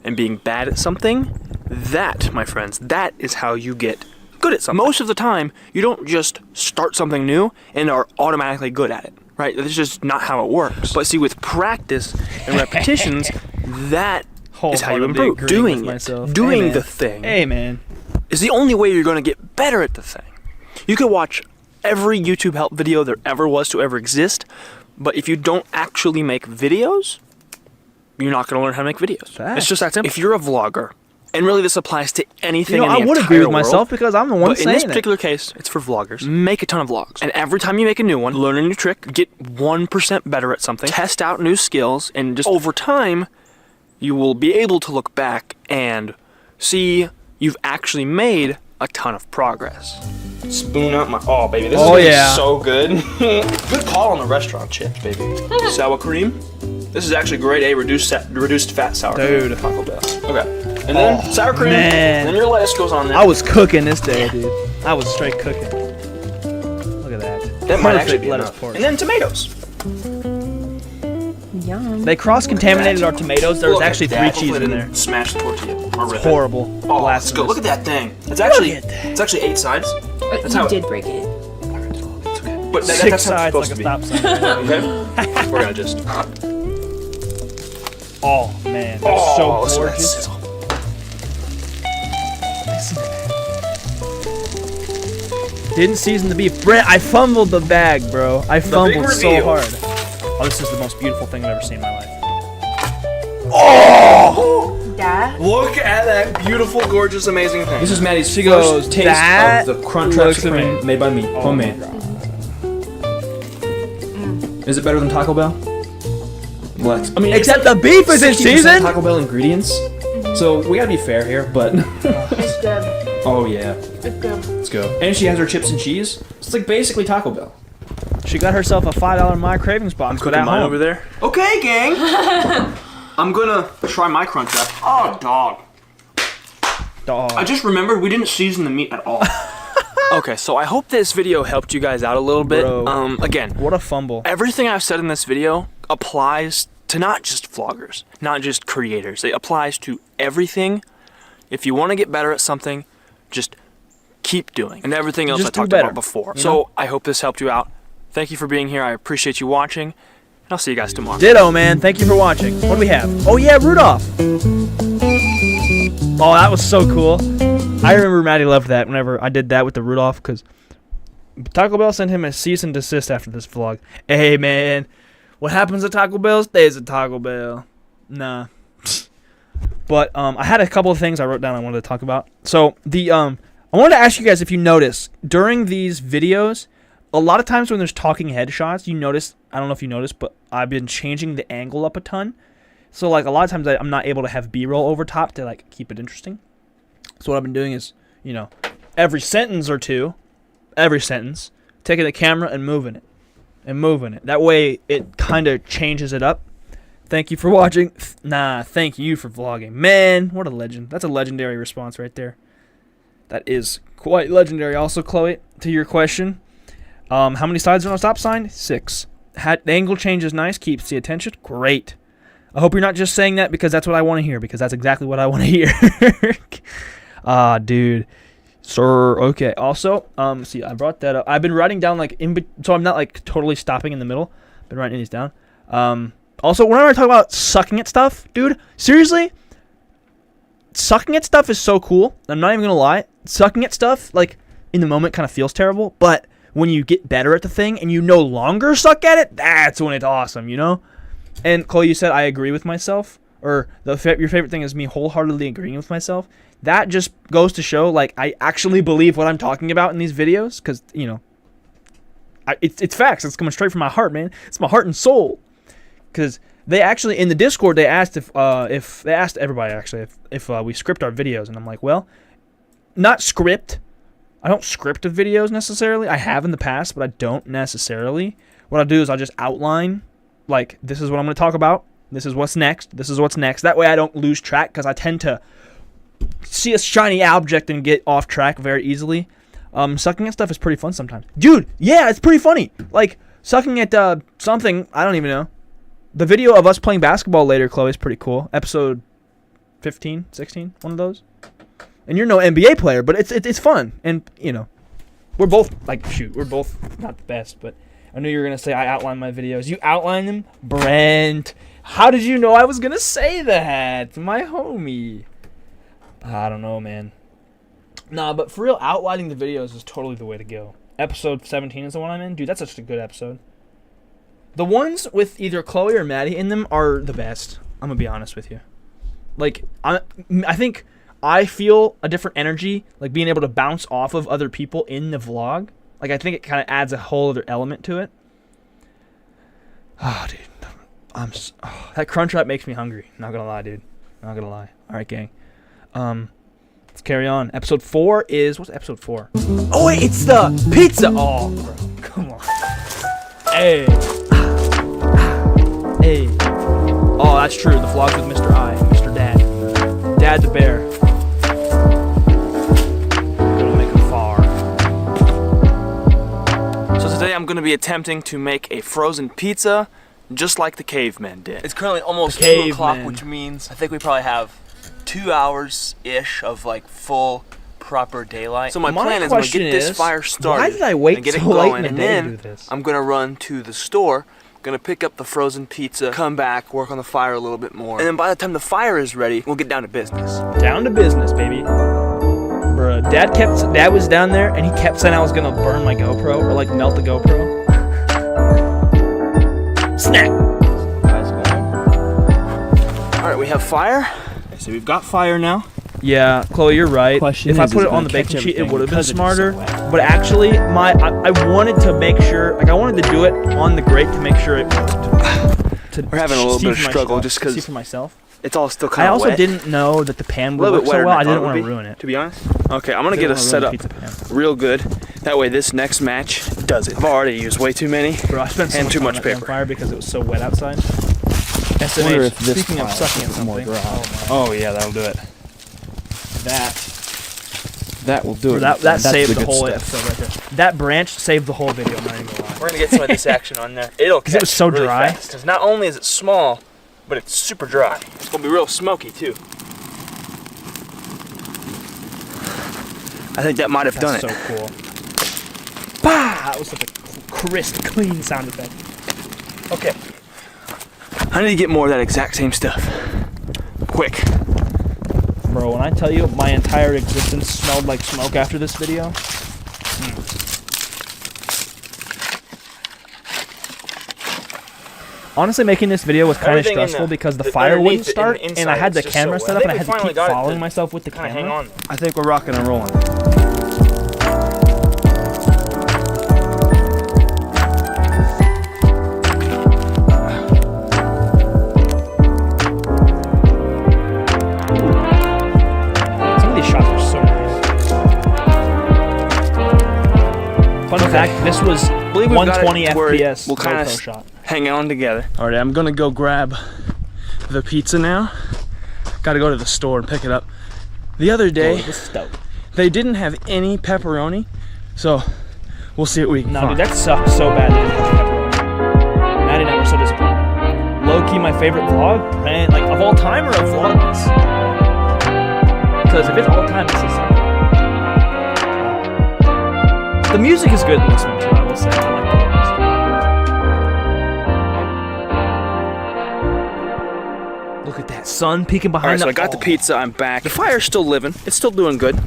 Speaker 2: and being bad at something, that, my friends, that is how you get good at something. Most of the time, you don't just start something new and are automatically good at it, right? That's just not how it works. But see, with practice and repetitions, that is how you
Speaker 1: Wholeheartedly
Speaker 2: improve.
Speaker 1: agreeing
Speaker 2: Doing
Speaker 1: with
Speaker 2: it,
Speaker 1: myself.
Speaker 2: doing
Speaker 1: Hey, man.
Speaker 2: the thing
Speaker 1: Hey, man.
Speaker 2: is the only way you're going to get better at the thing. You could watch every YouTube help video there ever was to ever exist, but if you don't actually make videos, you're not going to learn how to make videos.
Speaker 1: Facts.
Speaker 2: It's just that simple. If you're a vlogger, and really this applies to anything in the
Speaker 1: I would
Speaker 2: entire
Speaker 1: agree with
Speaker 2: world,
Speaker 1: myself because I'm the one
Speaker 2: but in
Speaker 1: saying
Speaker 2: this
Speaker 1: it.
Speaker 2: particular case, it's for vloggers. Make a ton of vlogs. And every time you make a new one, learn a new trick, get 1% better at something, test out new skills, and just over time, you will be able to look back and see you've actually made a ton of progress. Spoon out my... Oh, baby, this
Speaker 1: Oh,
Speaker 2: is
Speaker 1: yeah.
Speaker 2: so good. Good call on the restaurant chips, baby. Sour cream. This is actually grade A reduced fat sour cream.
Speaker 1: Dude.
Speaker 2: Taco Bell. Okay. And then sour cream.
Speaker 1: man.
Speaker 2: And then your lettuce goes on there.
Speaker 1: I was cooking this day, dude. I was straight cooking. Look at that.
Speaker 2: That might actually be
Speaker 1: lettuce
Speaker 2: enough.
Speaker 1: pork.
Speaker 2: And then tomatoes.
Speaker 3: Yum.
Speaker 1: They cross-contaminated our tomatoes. There was
Speaker 2: Look at
Speaker 1: actually 3
Speaker 2: that.
Speaker 1: cheese
Speaker 2: Hopefully
Speaker 1: in
Speaker 2: I
Speaker 1: there.
Speaker 2: didn't smash the tortilla. Or rip it.
Speaker 1: Horrible.
Speaker 2: Oh, let's go. Look at that thing. It's actually
Speaker 1: at that.
Speaker 2: it's actually 8 sides. That's how
Speaker 3: You
Speaker 2: it-
Speaker 3: did break it.
Speaker 2: It's okay. But
Speaker 1: 6
Speaker 2: that's how it's
Speaker 1: sides like
Speaker 2: supposed
Speaker 1: a
Speaker 2: to be.
Speaker 1: stop sign.
Speaker 2: Okay. We're gonna just.
Speaker 1: Oh, man. That's
Speaker 2: Oh,
Speaker 1: so
Speaker 2: listen to that
Speaker 1: gorgeous.
Speaker 2: sizzle.
Speaker 1: Didn't season the beef. Brent, I fumbled the bag, bro. I fumbled so
Speaker 2: reveal.
Speaker 1: hard. Oh, this is the most beautiful thing I've ever seen in my life.
Speaker 3: That?
Speaker 2: Look at that beautiful, gorgeous, amazing thing.
Speaker 4: This is Maddie's
Speaker 1: She
Speaker 4: first
Speaker 1: goes,
Speaker 4: taste
Speaker 1: "That
Speaker 4: of the Crunchwrap
Speaker 1: looks
Speaker 4: Supreme
Speaker 1: amazing."
Speaker 4: made by me, homemade. Is it better than Taco Bell? What? I mean,
Speaker 1: Except the beef is in
Speaker 4: 60%
Speaker 1: season.
Speaker 4: Taco Bell ingredients. So we gotta be fair here, but
Speaker 3: It's good.
Speaker 4: oh yeah,
Speaker 3: It's good.
Speaker 4: let's go. And she has her chips and cheese. It's like basically Taco Bell.
Speaker 1: She got herself a $5 My Cravings box.
Speaker 2: Put mine over there. Okay, gang. I'm gonna try my Crunchwrap. Oh, dog.
Speaker 1: Dog.
Speaker 2: I just remembered we didn't season the meat at all. Okay, so I hope this video helped you guys out a little bit.
Speaker 1: Bro.
Speaker 2: Again,
Speaker 1: What a fumble.
Speaker 2: everything I've said in this video applies to not just vloggers, not just creators. It applies to everything. If you want to get better at something, just keep doing. And everything else
Speaker 1: Just
Speaker 2: I
Speaker 1: do
Speaker 2: talked
Speaker 1: better,
Speaker 2: about before.
Speaker 1: you
Speaker 2: So
Speaker 1: know?
Speaker 2: I hope this helped you out. Thank you for being here. I appreciate you watching. And I'll see you guys tomorrow.
Speaker 1: Ditto, man. Thank you for watching. What do we have? Oh, yeah, Rudolph. Oh, that was so cool. I remember Maddie loved that whenever I did that with the Rudolph because Taco Bell sent him a cease and desist after this vlog. Hey, man. What happens at Taco Bell stays at Taco Bell. Nah. But I had a couple of things I wrote down I wanted to talk about. So, I wanted to ask you guys if you notice, during these videos, a lot of times when there's talking head shots, you notice, I don't know if you noticed, but I've been changing the angle up a ton. So, like, a lot of times I'm not able to have B-roll over top to, like, keep it interesting. So what I've been doing is, you know, every sentence or two, taking the camera and moving it. That way it kind of changes it up. Thank you for watching. Thank you for vlogging. Man, what a legend. That's a legendary response right there. That is quite legendary. Also, Chloe, to your question, how many sides are on a stop sign? 6. The angle change is nice, keeps the attention. Great. I hope you're not just saying that because that's what I want to hear, because that's exactly what I want to hear. Dude. Sir, okay. Also, see, I brought that up. I've been writing down, like, so I'm not, like, totally stopping in the middle. I've been writing these down. Also, whenever I talk about sucking at stuff, dude, seriously, sucking at stuff is so cool. I'm not even gonna lie. Sucking at stuff, like, in the moment kind of feels terrible, but when you get better at the thing and you no longer suck at it, that's when it's awesome, you know? And, Chloe, you said I agree with myself, or your favorite thing is me wholeheartedly agreeing with myself. That just goes to show, like, I actually believe what I'm talking about in these videos, because, you know, it's facts. It's coming straight from my heart, man. It's my heart and soul. Because they actually, in the Discord, they asked if they asked everybody, actually, if we script our videos, and I'm like, well, not script. I don't script the videos necessarily. I have in the past, but I don't necessarily. What I do is I'll just outline, like, this is what I'm going to talk about. This is what's next. This is what's next. That way I don't lose track, because I tend to see a shiny object and get off track very easily. Sucking at stuff is pretty fun sometimes. Dude, yeah, it's pretty funny. Like, sucking at something, I don't even know. The video of us playing basketball later, Chloe, is pretty cool. Episode 15, 16, one of those. And you're no NBA player, but it's fun. And, you know, we're both, like, we're both not the best, but I knew you were going to say I outline my videos. You outline them? Brent, how did you know I was going to say that? My homie. I don't know, man. Nah, but for real, outlining the videos is totally the way to go. Episode 17 is the one I'm in. Dude, that's such a good episode. The ones with either Chloe or Maddie in them are the best. I'm going to be honest with you. Like, I think I feel a different energy, like being able to bounce off of other people in the vlog. Like, I think it kind of adds a whole other element to it. Oh, dude. That Crunchwrap makes me hungry. Not going to lie, dude. Not going to lie. All right, gang. Let's carry on. Episode 4 is... What's episode 4? Oh, wait, it's the pizza! Oh, bro. Come on. Hey. Hey. Oh, that's true. The vlogs with Mr. I. Mr. Dad. Dad the Bear. Gonna make him far.
Speaker 2: So today I'm gonna be attempting to make a frozen pizza just like the cavemen did. It's currently almost 2 o'clock, which means I think we probably have 2 hours-ish of, like, full, proper daylight. So my plan is I'm going to get this fire started.
Speaker 1: Why did I wait
Speaker 2: and get
Speaker 1: so
Speaker 2: it going,
Speaker 1: late in the
Speaker 2: and
Speaker 1: day
Speaker 2: then
Speaker 1: to do this?
Speaker 2: I'm going to run to the store, going to pick up the frozen pizza, come back, work on the fire a little bit more, and then by the time the fire is ready, we'll get down to business.
Speaker 1: Down to business, baby. Bruh, Dad was down there, and he kept saying I was going to burn my GoPro, or, like, melt the GoPro. Snap!
Speaker 2: Alright, we have fire. So we've got fire now.
Speaker 1: Yeah, Chloe, you're right. If I put it on the baking sheet, it would have been smarter. But actually, I wanted to make sure, like, I wanted to do it on the grate to make sure it worked.
Speaker 2: We're having a little bit of struggle just because
Speaker 1: see for myself.
Speaker 2: It's all still kind
Speaker 1: I
Speaker 2: of wet.
Speaker 1: also didn't know that the pan would work so well. I didn't want to ruin it.
Speaker 2: To be honest. Okay, I'm gonna get us set up real good. That way, this next match does it. I've already used way too many.
Speaker 1: Bro, I spent so much paper on fire because it was so wet outside. SMH, speaking of sucking at something.
Speaker 4: Oh yeah, that'll do it. That will do it.
Speaker 1: That saved the whole episode right there. That branch saved the whole video. I'm not even gonna lie.
Speaker 2: We're gonna get some of this action on there. It'll catch
Speaker 1: it was so
Speaker 2: really
Speaker 1: dry.
Speaker 2: Because not only is it small, but it's super dry. It's gonna be real smoky too. I think that might have done it.
Speaker 1: That's so cool. Bah! That was such a crisp, clean sound effect.
Speaker 2: Okay. I need to get more of that exact same stuff. Quick.
Speaker 1: Bro, when I tell you my entire existence smelled like smoke after this video. Honestly, making this video was kind of
Speaker 2: Everything in
Speaker 1: stressful
Speaker 2: the-
Speaker 1: because the
Speaker 2: the-
Speaker 1: fire
Speaker 2: underneath
Speaker 1: wouldn't
Speaker 2: it
Speaker 1: start,
Speaker 2: and
Speaker 1: and I had the
Speaker 2: inside, it's just
Speaker 1: camera
Speaker 2: so
Speaker 1: set
Speaker 2: wet.
Speaker 1: up, and
Speaker 2: I
Speaker 1: I
Speaker 2: think
Speaker 1: had
Speaker 2: we
Speaker 1: to
Speaker 2: finally
Speaker 1: keep
Speaker 2: got it
Speaker 1: following
Speaker 2: to
Speaker 1: myself with the
Speaker 2: kinda
Speaker 1: camera.
Speaker 2: hang on.
Speaker 4: I think we're rocking and rolling.
Speaker 1: Some of these shots are so nice. Fun fact: this was
Speaker 2: believe we've got it
Speaker 1: 120
Speaker 2: where
Speaker 1: FPS
Speaker 2: we'll kinda
Speaker 1: GoPro shot.
Speaker 2: Hang on together.
Speaker 4: All right, I'm gonna go grab the pizza now. Gotta go to the store and pick it up. The other day, they didn't have any pepperoni, so we'll see what we can
Speaker 1: No,
Speaker 4: find.
Speaker 1: dude, that sucked so bad. They didn't have pepperoni. Maddie and I were so disappointed. Low key, my favorite vlog, man, like of all time or of Vlogmas. Because if it's all time, this is something. The music is good in this one too. I will say. I like the music. Look at that sun peeking behind.
Speaker 2: All right, so
Speaker 1: the
Speaker 2: I got the pizza. I'm back. The fire's still living. It's still doing good.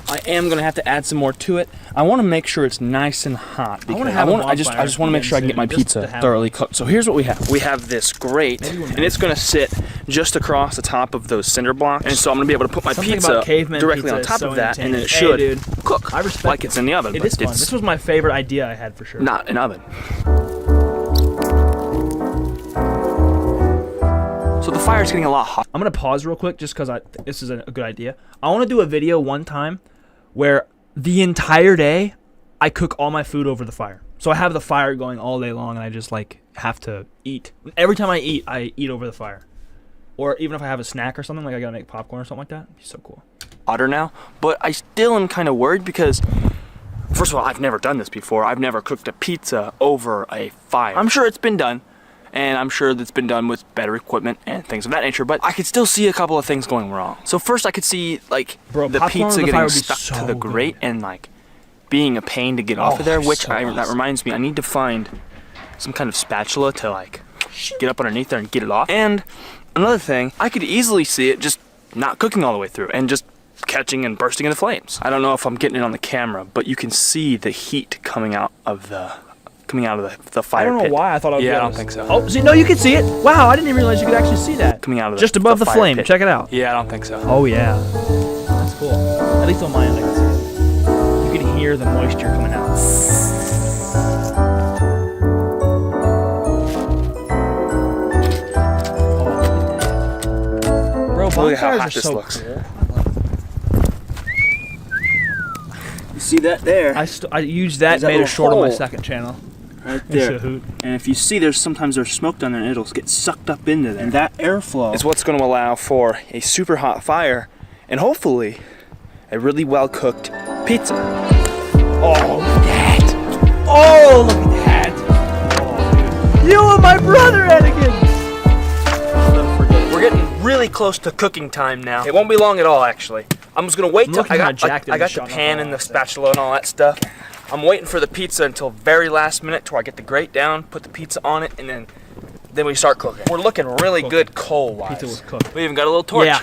Speaker 2: I am gonna have to add some more to it. I want to make sure it's nice and hot. Because
Speaker 1: wanna have a
Speaker 2: I just
Speaker 1: bonfire
Speaker 2: want to make sure I can get my
Speaker 1: again soon, just
Speaker 2: pizza
Speaker 1: to have
Speaker 2: thoroughly cooked. So here's what we have. We have this grate,
Speaker 1: Maybe
Speaker 2: and it's gonna sit just across the top of those cinder blocks. And so I'm gonna be able to put my
Speaker 1: Something
Speaker 2: pizza
Speaker 1: about caveman
Speaker 2: directly
Speaker 1: pizza
Speaker 2: on
Speaker 1: is
Speaker 2: top
Speaker 1: so
Speaker 2: of that, and then it
Speaker 1: entertaining.
Speaker 2: should
Speaker 1: Hey, dude.
Speaker 2: cook
Speaker 1: I respect
Speaker 2: like it's in the oven.
Speaker 1: It
Speaker 2: but
Speaker 1: is fun.
Speaker 2: it's
Speaker 1: This was my favorite idea I had for sure.
Speaker 2: not an oven. So the fire's getting a lot hot.
Speaker 1: I'm gonna pause real quick just because this is a good idea. I want to do a video one time where the entire day I cook all my food over the fire. So I have the fire going all day long, and I just like have to eat. Every time I eat over the fire. Or even if I have a snack or something, like I gotta make popcorn or something like that. It'd be so cool.
Speaker 2: Hotter now, but I still am kind of worried because, first of all, I've never done this before. I've never cooked a pizza over a fire. I'm sure it's been done, and I'm sure that's been done with better equipment and things of that nature, but I could still see a couple of things going wrong. So first I could see like
Speaker 1: Bro,
Speaker 2: the
Speaker 1: popcorn
Speaker 2: pizza
Speaker 1: on the fire
Speaker 2: getting
Speaker 1: would be
Speaker 2: stuck
Speaker 1: so
Speaker 2: to the
Speaker 1: good.
Speaker 2: grate and like being a pain to get off of there, which
Speaker 1: so
Speaker 2: that
Speaker 1: awesome.
Speaker 2: reminds me, I need to find some kind of spatula to like get up underneath there and get it off. And another thing, I could easily see it just not cooking all the way through and just catching and bursting into flames. I don't know if I'm getting it on the camera, but you can see the heat coming out of the fire
Speaker 1: I don't know
Speaker 2: pit.
Speaker 1: why I thought I would.
Speaker 2: Yeah,
Speaker 1: be
Speaker 2: I
Speaker 1: able
Speaker 2: don't
Speaker 1: to
Speaker 2: think
Speaker 1: see
Speaker 2: so.
Speaker 1: it. Oh, see, no, you can see it. Wow, I didn't even realize you could actually see that.
Speaker 2: Coming out of
Speaker 1: Just above the
Speaker 2: fire
Speaker 1: flame.
Speaker 2: pit.
Speaker 1: Check it out.
Speaker 2: Yeah, I don't think so.
Speaker 1: Oh yeah, that's cool. At least on my end, I can see it. You can hear the moisture coming out. Bro,
Speaker 2: Look at how
Speaker 1: bonfires
Speaker 2: hot
Speaker 1: are
Speaker 2: this
Speaker 1: so
Speaker 2: looks.
Speaker 1: cool.
Speaker 2: You see that there?
Speaker 1: I used that,
Speaker 2: There's that
Speaker 1: made a
Speaker 2: little
Speaker 1: short on my
Speaker 2: hole.
Speaker 1: second channel.
Speaker 2: Right
Speaker 1: It's a
Speaker 2: there.
Speaker 1: hoot.
Speaker 2: And if you see, sometimes there's smoke down there, and it'll get sucked up into there. And that airflow is what's going to allow for a super hot fire, and hopefully, a really well cooked pizza.
Speaker 1: Oh, look at that! Oh, look at that! Oh, dude. You and my brother, Anakin!
Speaker 2: We're getting really close to cooking time now. It won't be long at all, actually. I'm just gonna wait till
Speaker 1: looking
Speaker 2: I
Speaker 1: kinda
Speaker 2: got
Speaker 1: jacked in
Speaker 2: I
Speaker 1: the
Speaker 2: got the
Speaker 1: shot, not
Speaker 2: pan
Speaker 1: gonna
Speaker 2: and
Speaker 1: lie.
Speaker 2: the spatula and all that stuff. I'm waiting for the pizza until very last minute, till I get the grate down, put the pizza on it, and then we start cooking. We're looking really good coal-wise.
Speaker 1: Pizza was cooked.
Speaker 2: We even got a little torch.
Speaker 1: Yeah.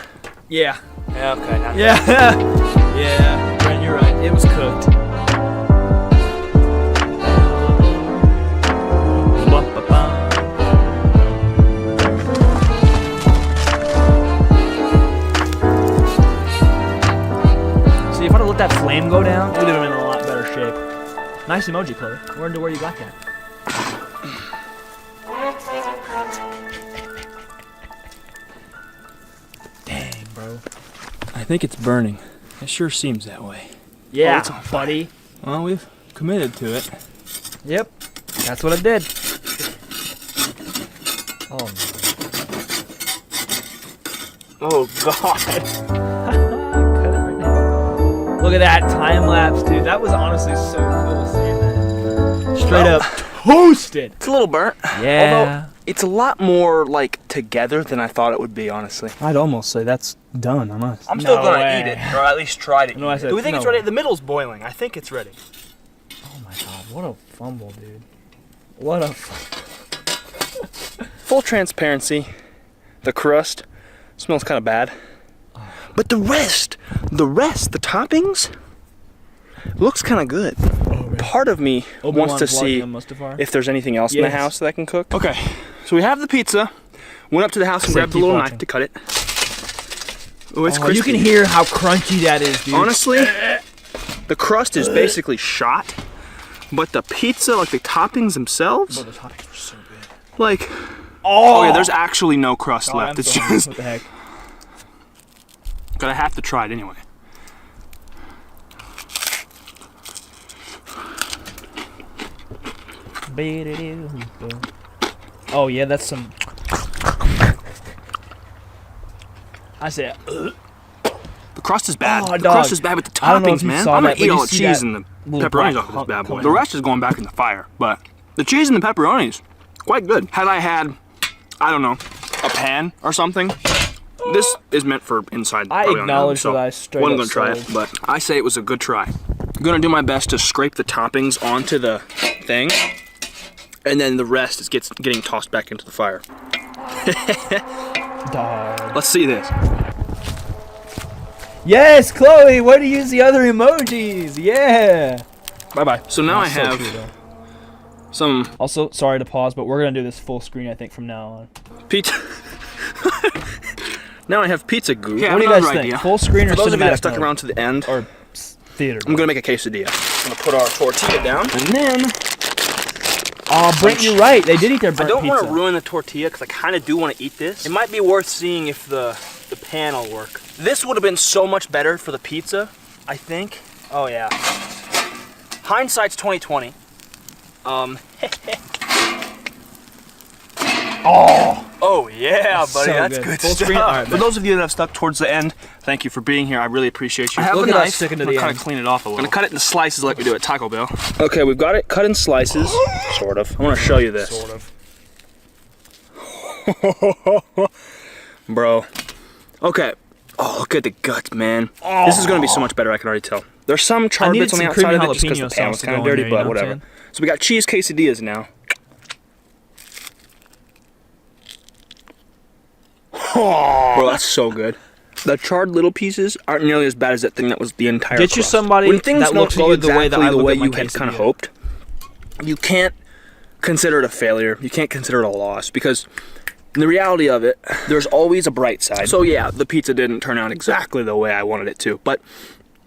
Speaker 1: Yeah.
Speaker 2: Yeah. Okay. Now.
Speaker 1: Yeah. Yeah. Brent, you're right. It was cooked. See, if I'd have let that flame go down, it would have been in a lot better shape. Nice emoji, Chloe. I wonder where you got that. Dang, bro.
Speaker 4: I think it's burning. It sure seems that way.
Speaker 1: Yeah,
Speaker 2: it's on fire.
Speaker 1: buddy.
Speaker 4: Well, we've committed to it.
Speaker 1: Yep. That's what I did. Oh, no.
Speaker 2: Oh God.
Speaker 1: Cut it right now. Look at that time lapse, dude. That was honestly so cool seeing that. Straight up toasted.
Speaker 2: It's a little burnt.
Speaker 1: Yeah.
Speaker 2: Although it's a lot more like together than I thought it would be, honestly.
Speaker 4: I'd almost say that's done, honest.
Speaker 2: I'm still
Speaker 1: No
Speaker 2: gonna
Speaker 1: way.
Speaker 2: eat it, or at least try to.
Speaker 1: No, I said
Speaker 2: Do we think
Speaker 1: no
Speaker 2: it's ready?
Speaker 1: way.
Speaker 2: The middle's boiling. I think it's ready.
Speaker 1: Oh my god, what a fumble, dude. What a
Speaker 2: Full transparency, the crust smells kind of bad, but the rest, the toppings, looks kind of good.
Speaker 1: Oh man,
Speaker 2: part of me wants to see if there's anything else in the house that I can cook. Okay, so we have the pizza. Went up to the house and grabbed the little knife to cut it. Oh, it's crispy.
Speaker 1: You can hear how crunchy that is, dude.
Speaker 2: Honestly, the crust is basically shot, but the pizza, like the toppings themselves,
Speaker 1: the toppings were so good.
Speaker 2: like, oh yeah, there's actually no crust left. It's just,
Speaker 1: what the heck?
Speaker 2: but I have to try it anyway.
Speaker 1: Oh yeah, that's some. I said.
Speaker 2: The crust is bad.
Speaker 1: Oh,
Speaker 2: the crust is bad with the toppings, man. I'm gonna eat all the cheese and the pepperonis off of this bad boy. The rest is going back in the fire, but the cheese and the pepperonis, quite good. Had I had, I don't know, a pan or something, this is meant for inside.
Speaker 1: I acknowledge that I straight
Speaker 2: wasn't
Speaker 1: up
Speaker 2: gonna try it, but I say it was a good try. I'm gonna do my best to scrape the toppings onto the thing, and then the rest is getting tossed back into the fire.
Speaker 1: Dog.
Speaker 2: Let's see this.
Speaker 1: Yes, Chloe, way to use the other emojis. Yeah. Bye-bye.
Speaker 2: So now I have some...
Speaker 1: Also, sorry to pause, but we're going to do this full screen, I think, from now on.
Speaker 2: Pizza. Now I have pizza goo.
Speaker 1: Yeah, what do you guys think? Full screen or
Speaker 2: For those of you that
Speaker 1: cinematic
Speaker 2: stuck
Speaker 1: mode?
Speaker 2: around to the end,
Speaker 1: Or theater
Speaker 2: I'm going to make a quesadilla. I'm going to put our tortilla down, and then...
Speaker 1: Oh, Brent, you're right. They did eat their burnt
Speaker 2: I don't
Speaker 1: pizza.
Speaker 2: want to ruin the tortilla because I kind of do want to eat this. It might be worth seeing if the pan will work. This would have been so much better for the pizza, I think. Oh yeah. Hindsight's 2020. Oh yeah, buddy,
Speaker 1: So
Speaker 2: that's
Speaker 1: good.
Speaker 2: good
Speaker 1: Full
Speaker 2: stuff.
Speaker 1: screen? All right,
Speaker 2: For
Speaker 1: man.
Speaker 2: those of you that have stuck towards the end, thank you for being here. I really appreciate you. I have
Speaker 1: Look
Speaker 2: a
Speaker 1: at us
Speaker 2: knife.
Speaker 1: sticking to
Speaker 2: I'm
Speaker 1: the
Speaker 2: gonna kind
Speaker 1: end.
Speaker 2: of clean it off a little. I'm gonna cut it into slices like we do at Taco Bell. Okay, we've got it cut in slices, sort of. I want to show you this.
Speaker 1: Sort of.
Speaker 2: Bro. Okay. Oh, look at the guts, man. This is gonna be so much better, I can already tell. There's some charred bits on the outside of it just because the pan was kind of dirty, but whatever. So we got cheese quesadillas now. Bro, that's so good. The charred little pieces aren't nearly as bad as that thing that was the entire
Speaker 1: Get you
Speaker 2: crust.
Speaker 1: somebody
Speaker 2: When things
Speaker 1: that
Speaker 2: don't
Speaker 1: looks at
Speaker 2: go
Speaker 1: you the way that I
Speaker 2: exactly the
Speaker 1: look
Speaker 2: way
Speaker 1: at my
Speaker 2: you had kind of
Speaker 1: quesadilla.
Speaker 2: hoped, you can't consider it a failure. You can't consider it a loss because in the reality of it, there's always a bright side. So yeah, the pizza didn't turn out exactly the way I wanted it to, but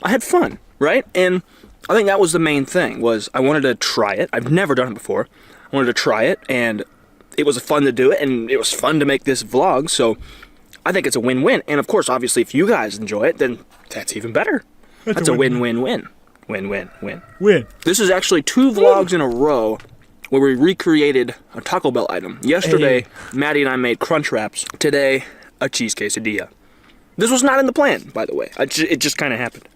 Speaker 2: I had fun, right? And I think that was the main thing, was I wanted to try it. I've never done it before. I wanted to try it, and it was fun to do it, and it was fun to make this vlog, so I think it's a win-win. And of course, obviously, if you guys enjoy it, then that's even better. That's a win-win-win. Win-win-win.
Speaker 1: Win.
Speaker 2: This is actually 2 vlogs in a row where we recreated a Taco Bell item. Yesterday, Maddie and I made crunch wraps. Today, a cheese quesadilla. This was not in the plan, by the way. It just kind of happened.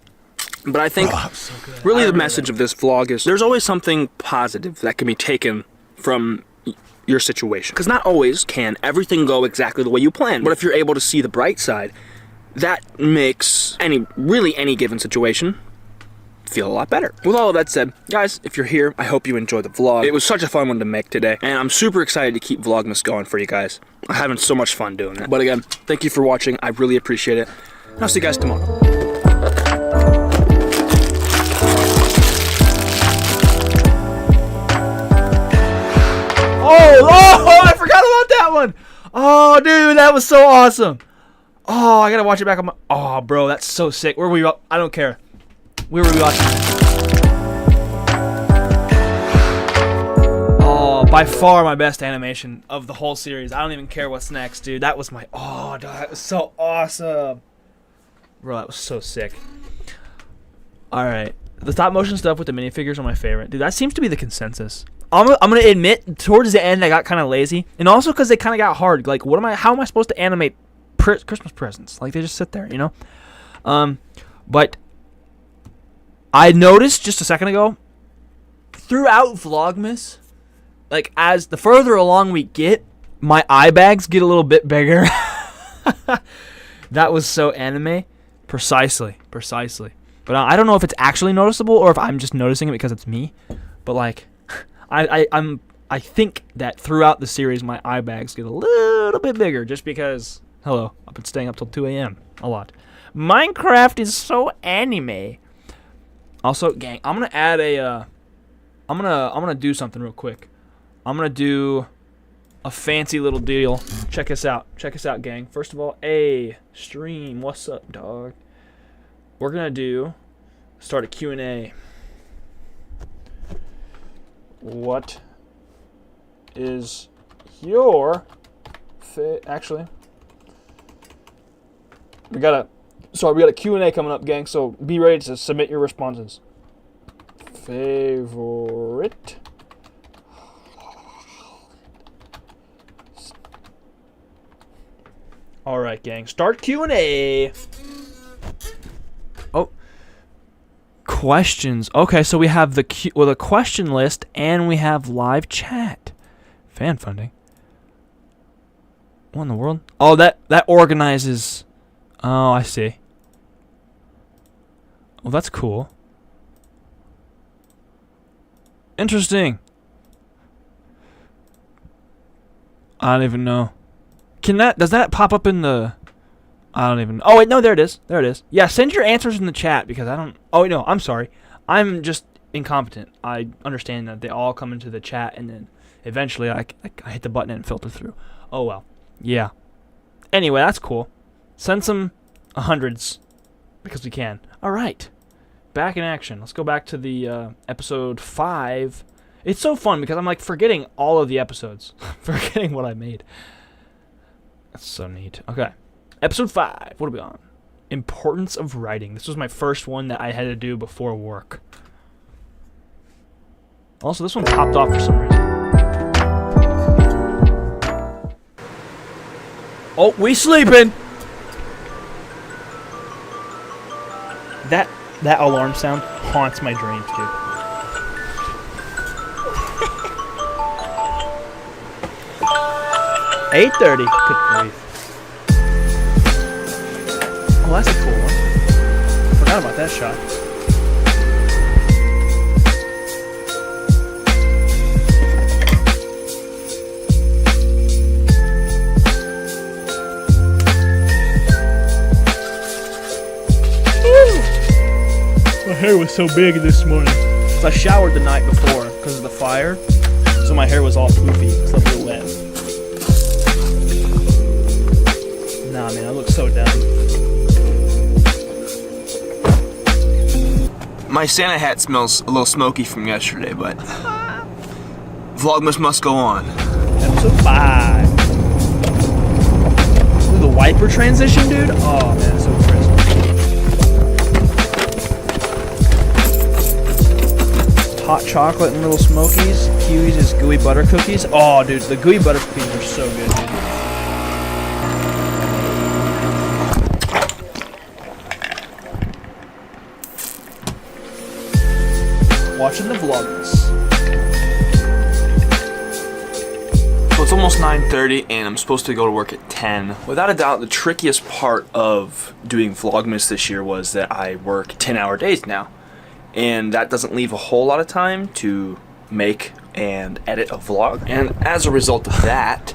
Speaker 2: But I think really the message of this vlog is there's always something positive that can be taken from your situation. Because not always can everything go exactly the way you planned. But if you're able to see the bright side, that makes any given situation feel a lot better. With all of that said, guys, if you're here, I hope you enjoyed the vlog. It was such a fun one to make today, and I'm super excited to keep VLOGMAS going for you guys. I'm having so much fun doing it. But again, thank you for watching. I really appreciate it. And I'll see you guys tomorrow.
Speaker 1: Oh, I forgot about that one. Oh, dude, that was so awesome. Oh, I gotta watch it back on my. Oh, bro, that's so sick. Where were we? I don't care. Where were we watching that? Oh, by far my best animation of the whole series. I don't even care what's next, dude. That was my. Oh, dude, that was so awesome. Bro, that was so sick. All right, the stop motion stuff with the minifigures are my favorite, dude. That seems to be the consensus. I'm gonna admit, towards the end I got kind of lazy, and also because they kind of got hard. Like, how am I supposed to animate Christmas presents? Like, they just sit there, you know. But I noticed just a second ago, throughout VLOGMAS, like as the further along we get, my eye bags get a little bit bigger. That was so anime, precisely. But I don't know if it's actually noticeable or if I'm just noticing it because it's me. But like. I think that throughout the series my eye bags get a little bit bigger just because, hello, I've been staying up till 2 a.m. a lot. Minecraft is so anime. Also, gang, I'm going to add I'm gonna do something real quick. I'm gonna do a fancy little deal. Check us out. Check us out, gang. First of all, stream. What's up, dog? We're gonna start a Q&A. What is your actually, we got a Q&A coming up, gang, so be ready to submit your responses. Favorite all right, gang, start Q&A. Oh, questions. Okay, so we have the question list and we have live chat. Fan funding. What in the world? Oh, that organizes. Oh, I see. Well, that's cool. Interesting. I don't even know. Does that pop up in the... I don't even... Oh, wait, no, there it is. There it is. Yeah, send your answers in the chat because I don't... Oh, wait, no, I'm sorry. I'm just incompetent. I understand that they all come into the chat and then eventually I hit the button and filter through. Oh, well. Yeah. Anyway, that's cool. Send some hundreds because we can. All right. Back in action. Let's go back to the episode 5. It's so fun because I'm like forgetting all of the episodes. Forgetting what I made. That's so neat. Okay. Episode 5. What are we on? Importance of writing. This was my first one that I had to do before work. Also, this one popped off for some reason. Oh, we sleeping. That alarm sound haunts my dreams, dude. $8:30. Good grief. Oh, that's a cool one. Forgot about that shot. My hair was so big this morning. So I showered the night before because of the fire. So my hair was all poofy. It's a little wet. Nah, man, I look so dumb.
Speaker 2: My Santa hat smells a little smoky from yesterday, but Vlogmas must go on.
Speaker 1: Episode 5. Ooh, the wiper transition, dude? Oh, man, so crisp. Hot chocolate and little smokies. Kiwis is gooey butter cookies. Oh, dude, the gooey butter cookies are so good, dude. Watching the Vlogmas.
Speaker 2: So it's almost 9:30 and I'm supposed to go to work at 10. Without a doubt, the trickiest part of doing Vlogmas this year was that I work 10-hour days now. And that doesn't leave a whole lot of time to make and edit a vlog. And as a result of that,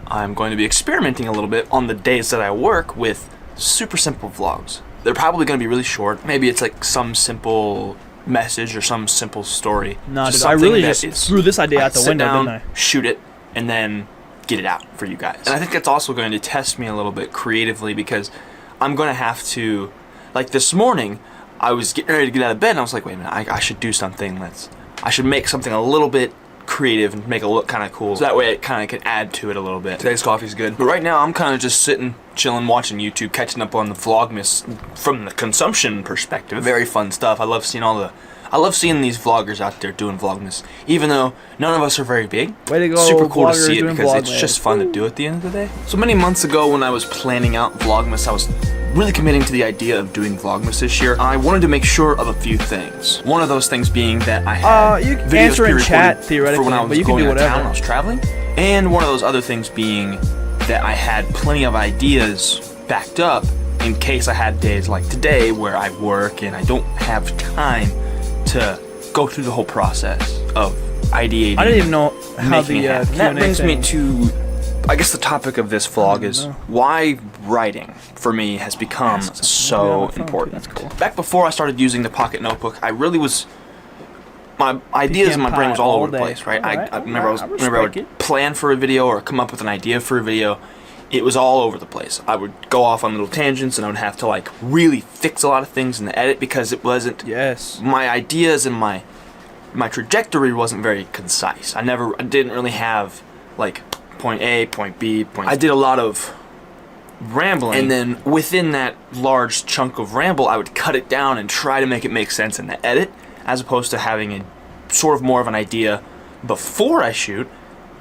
Speaker 2: I'm going to be experimenting a little bit on the days that I work with super simple vlogs. They're probably going to be really short. Maybe it's like some simple message or some simple story.
Speaker 1: Nah, dude, I really just threw this idea out the window, didn't I?
Speaker 2: Shoot it, and then get it out for you guys. And I think that's also going to test me a little bit creatively because I'm going to have to, like this morning, I was getting ready to get out of bed and I was like, wait a minute, I should do something. I should make something a little bit creative and make it look kind of cool. So that way it kind of can add to it a little bit. Today's coffee's good. But right now I'm kind of just sitting, chilling, watching YouTube, catching up on the Vlogmas from the consumption perspective. Very fun stuff. I love seeing these vloggers out there doing Vlogmas. Even though none of us are very big.
Speaker 1: Way to go,
Speaker 2: super cool to see it because
Speaker 1: Vlogmas.
Speaker 2: it's just fun to do at the end of the day. So many months ago when I was planning out Vlogmas, I was really committing to the idea of doing Vlogmas this year. I wanted to make sure of a few things. One of those things being that I had
Speaker 1: you can
Speaker 2: videos
Speaker 1: answer in
Speaker 2: pre-recorded
Speaker 1: chat theoretically,
Speaker 2: for when I was
Speaker 1: but you can
Speaker 2: going
Speaker 1: do
Speaker 2: out of town,
Speaker 1: whatever.
Speaker 2: I was traveling. And one of those other things being that I had plenty of ideas backed up in case I had days like today where I work and I don't have time to go through the whole process of ideating.
Speaker 1: I didn't even know how the
Speaker 2: Q&A that brings me to, I guess the topic of this vlog is why writing for me has become so important.
Speaker 1: That's cool.
Speaker 2: Back before I started using the pocket notebook, I really was my ideas in my brain was all over the
Speaker 1: day.
Speaker 2: place, right?
Speaker 1: Alright,
Speaker 2: I remember
Speaker 1: alright,
Speaker 2: I
Speaker 1: I
Speaker 2: whenever I would
Speaker 1: respect it.
Speaker 2: plan for a video or come up with an idea for a video, it was all over the place. I would go off on little tangents, and I would have to like really fix a lot of things in the edit because it wasn't
Speaker 1: Yes.
Speaker 2: my ideas and my trajectory wasn't very concise. I didn't really have like point A, point B, point. I did a lot of rambling, and then within that large chunk of ramble, I would cut it down and try to make it make sense in the edit, as opposed to having a sort of more of an idea before I shoot,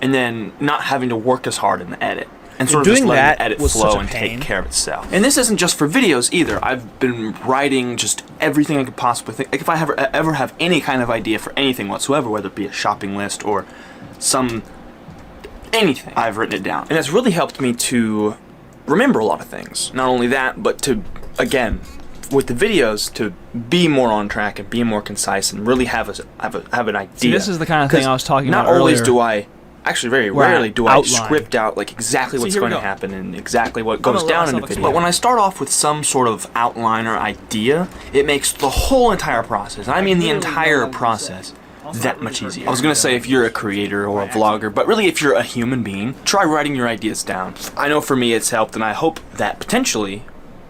Speaker 2: and then not having to work as hard in the edit. And sort of just
Speaker 1: Doing
Speaker 2: letting
Speaker 1: that
Speaker 2: the edit
Speaker 1: was
Speaker 2: flow
Speaker 1: such a
Speaker 2: and
Speaker 1: pain.
Speaker 2: take care of itself. And this isn't just for videos either. I've been writing just everything I could possibly think. Like if I ever have any kind of idea for anything whatsoever, whether it be a shopping list or anything, I've written it down. And it's really helped me to remember a lot of things. Not only that, but to, again, with the videos, to be more on track and be more concise and really have an idea.
Speaker 1: See, this is the kind of thing I was talking about
Speaker 2: Not always
Speaker 1: earlier.
Speaker 2: do I, actually very
Speaker 1: Where I
Speaker 2: rarely do I
Speaker 1: outline.
Speaker 2: script out like exactly what's
Speaker 1: here we
Speaker 2: going to
Speaker 1: go.
Speaker 2: happen and exactly what
Speaker 1: I'm
Speaker 2: goes
Speaker 1: gonna let
Speaker 2: down in the
Speaker 1: myself
Speaker 2: video.
Speaker 1: explain.
Speaker 2: But when I start off with some sort of outline or idea, it makes the whole entire process, and I mean the entire process, that much easier. I was going to say if you're a creator or a vlogger, but really if you're a human being, try writing your ideas down. I know for me it's helped, and I hope that potentially,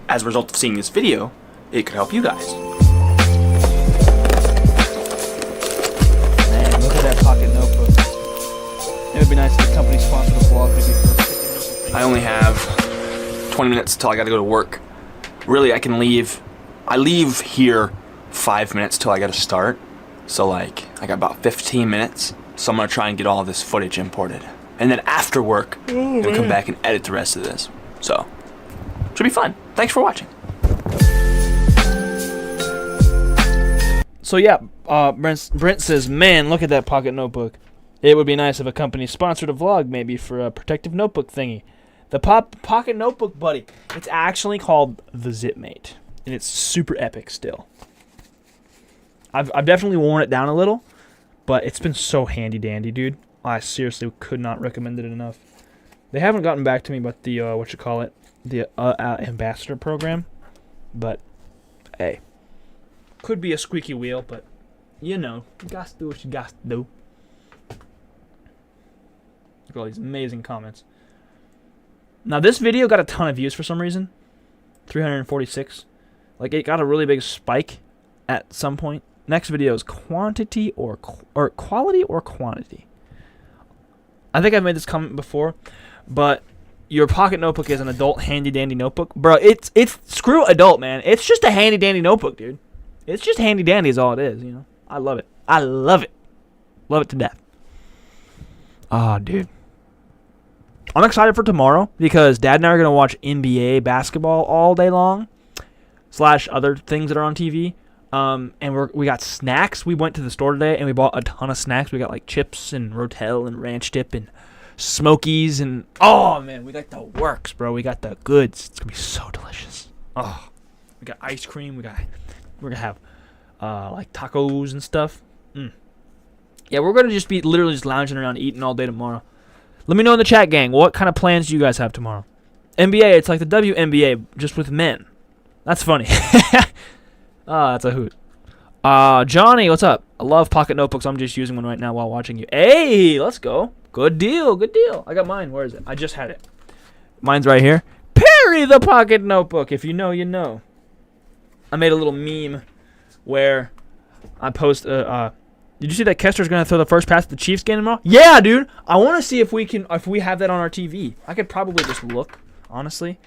Speaker 2: as a result of seeing this video, it could help you guys.
Speaker 1: Man, look at that pocket notebook. It would be nice if the company sponsored a vlog maybe for
Speaker 2: I only have 20 minutes till I gotta go to work. Really, I leave here 5 minutes till I gotta start. So like, I got about 15 minutes. So I'm gonna try and get all of this footage imported. And then after work, I'm gonna come back and edit the rest of this. So, should be fun. Thanks for watching.
Speaker 1: So yeah, Brent says, man, look at that pocket notebook. It would be nice if a company sponsored a vlog, maybe for a protective notebook thingy. The pocket notebook, buddy. It's actually called the Zipmate, and it's super epic still. I've definitely worn it down a little, but it's been so handy dandy, dude. I seriously could not recommend it enough. They haven't gotten back to me about the the ambassador program, but hey, could be a squeaky wheel, but you know, you got to do what you got to do. Look at all these amazing comments. Now this video got a ton of views for some reason, 346. Like it got a really big spike at some point. Next video is quantity or quality or quantity. I think I've made this comment before, but your pocket notebook is an adult handy dandy notebook, bro. It's screw adult, man. It's just a handy dandy notebook, dude. It's just handy dandy is all it is, you know. I love it. I love it. Love it to death. Ah, dude. I'm excited for tomorrow because Dad and I are gonna watch NBA basketball all day long, / other things that are on TV. And we got snacks. We went to the store today and we bought a ton of snacks. We got like chips and Rotel and ranch dip and Smokies and oh man, we got the works, bro. We got the goods. It's gonna be so delicious. Oh, we got ice cream. We're gonna have like tacos and stuff. Yeah, we're gonna just be literally just lounging around eating all day tomorrow. Let me know in the chat, gang. What kind of plans do you guys have tomorrow? NBA, it's like the WNBA just with men. That's funny. That's a hoot. Johnny, what's up? I love pocket notebooks. I'm just using one right now while watching you. Hey, let's go. Good deal, good deal. I got mine. Where is it? I just had it. Mine's right here. Perry the pocket notebook. If you know, you know. I made a little meme where I post. Did you see that Kester's gonna throw the first pass at the Chiefs game tomorrow? Yeah, dude. I want to see if we have that on our TV. I could probably just look. Honestly,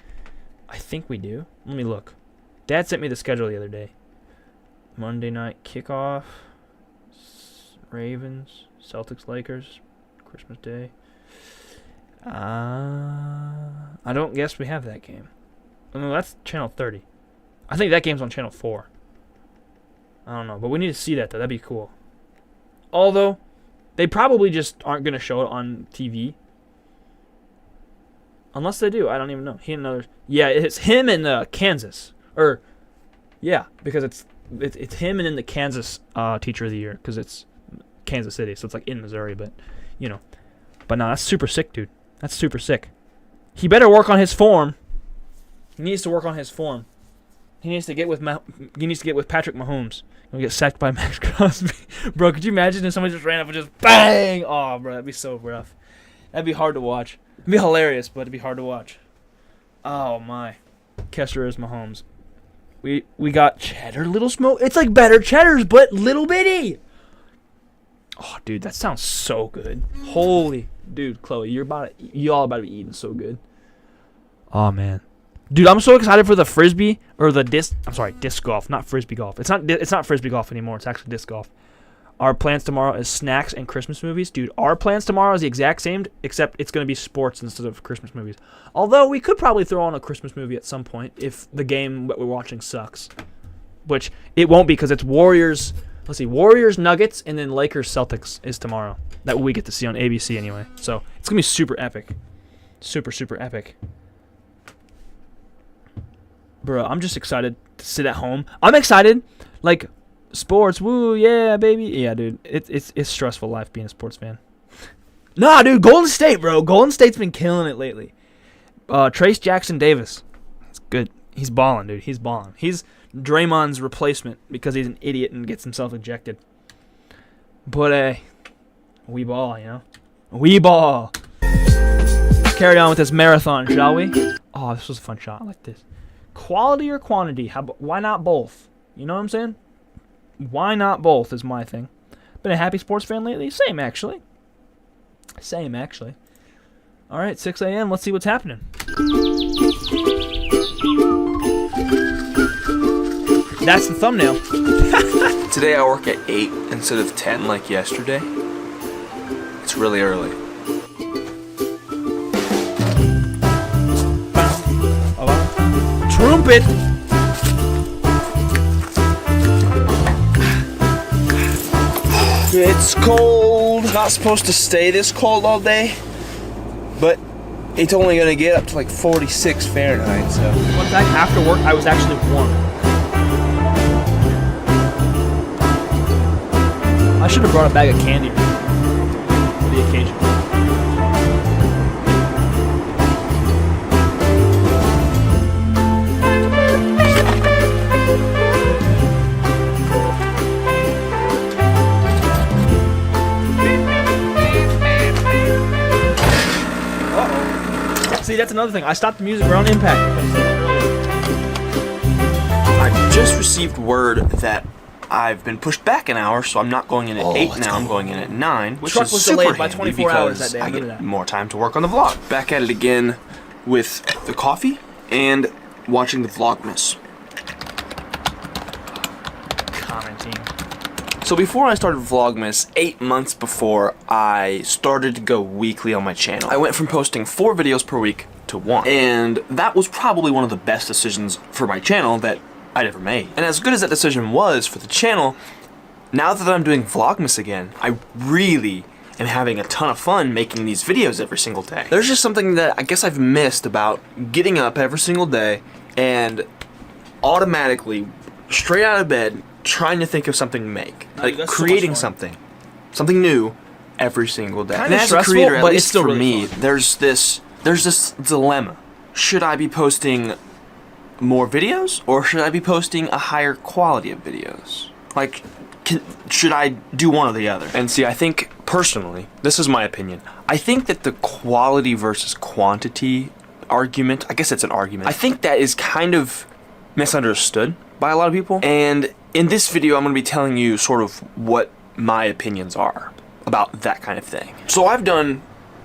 Speaker 1: I think we do. Let me look. Dad sent me the schedule the other day. Monday night kickoff. Ravens, Celtics, Lakers, Christmas Day. I don't guess we have that game. Oh, no, that's channel 30. I think that game's on channel 4. I don't know, but we need to see that though. That'd be cool. Although, they probably just aren't gonna show it on TV. Unless they do, I don't even know. Yeah, it's him and Kansas. Yeah, because it's him and then the Kansas Teacher of the Year, because it's Kansas City, so it's like in Missouri, but you know. But no, that's super sick, dude. That's super sick. He better work on his form. He needs to work on his form.
Speaker 4: He needs to get with Patrick Mahomes. He'll get sacked by Max Crosby. Bro, could you imagine if somebody just ran up and just bang? Oh, bro, that'd be so rough. That'd be hard to watch. It'd be hilarious, but it'd be hard to watch. Oh my. Kester is Mahomes. We got cheddar little smoke. It's like better cheddars, but little bitty. Oh, dude, that sounds so good. Holy, dude, Chloe, you all about to be eating so good. Oh man, dude, I'm so excited for the frisbee or the disc. I'm sorry, disc golf, not frisbee golf. It's not frisbee golf anymore. It's actually disc golf. Our plans tomorrow is snacks and Christmas movies. Dude, our plans tomorrow is the exact same, except it's going to be sports instead of Christmas movies. Although, we could probably throw on a Christmas movie at some point if the game that we're watching sucks. Which, it won't be because it's Warriors, Warriors, Nuggets, and then Lakers, Celtics is tomorrow. That we get to see on ABC anyway. So, it's going to be super epic. Super, super epic. Bro, I'm just excited to sit at home. I'm excited, like... Sports, woo, yeah, baby. Yeah, dude, it's stressful life being a sports fan. Nah, dude, Golden State, bro. Golden State's been killing it lately. Trace Jackson Davis. He's good. He's balling, dude. He's balling. He's Draymond's replacement because he's an idiot and gets himself ejected. But, we ball, you know? We ball. Let's carry on with this marathon, shall we? Oh, this was a fun shot. I like this. Quality or quantity? Why not both? You know what I'm saying? Why not both is my thing. Been a happy sports fan lately? Same, actually. All right, 6 a.m. Let's see what's happening. That's the thumbnail.
Speaker 2: Today I work at 8 instead of 10 like yesterday. It's really early.
Speaker 4: Trumpet.
Speaker 2: It's cold. It's not supposed to stay this cold all day, but it's only gonna get up to like 46 Fahrenheit. So
Speaker 4: One fact, after work, I was actually warm. I should have brought a bag of candy for the occasion. See, that's another thing. I stopped the music around impact.
Speaker 2: I just received word that I've been pushed back an hour, so I'm not going in at 8 now. I'm going in at 9, which
Speaker 4: Truck
Speaker 2: is
Speaker 4: was
Speaker 2: super
Speaker 4: delayed by
Speaker 2: handy
Speaker 4: 24 hours
Speaker 2: because
Speaker 4: that day.
Speaker 2: I
Speaker 4: Look at
Speaker 2: get
Speaker 4: that.
Speaker 2: more time to work on the vlog. Back at it again with the coffee and watching the VLOGMAS.
Speaker 4: Commenting.
Speaker 2: So before I started Vlogmas, 8 months before, I started to go weekly on my channel. I went from posting 4 videos per week to 1. And that was probably one of the best decisions for my channel that I'd ever made. And as good as that decision was for the channel, now that I'm doing Vlogmas again, I really am having a ton of fun making these videos every single day. There's just something that I guess I've missed about getting up every single day and automatically, straight out of bed, trying to think of something to make. Like
Speaker 4: that's so
Speaker 2: creating
Speaker 4: much fun.
Speaker 2: something new every single day.
Speaker 4: Kinda
Speaker 2: And as a
Speaker 4: stressful,
Speaker 2: creator, at
Speaker 4: but
Speaker 2: least
Speaker 4: it's still
Speaker 2: for
Speaker 4: really
Speaker 2: me,
Speaker 4: fun.
Speaker 2: there's this dilemma. Should I be posting more videos or should I be posting a higher quality of videos? Like, should I do one or the other? And see, I think personally, this is my opinion, I think that the quality versus quantity argument, I guess it's an argument, I think that is kind of misunderstood by a lot of people. And in this video, I'm going to be telling you sort of what my opinions are about that kind of thing. So I've done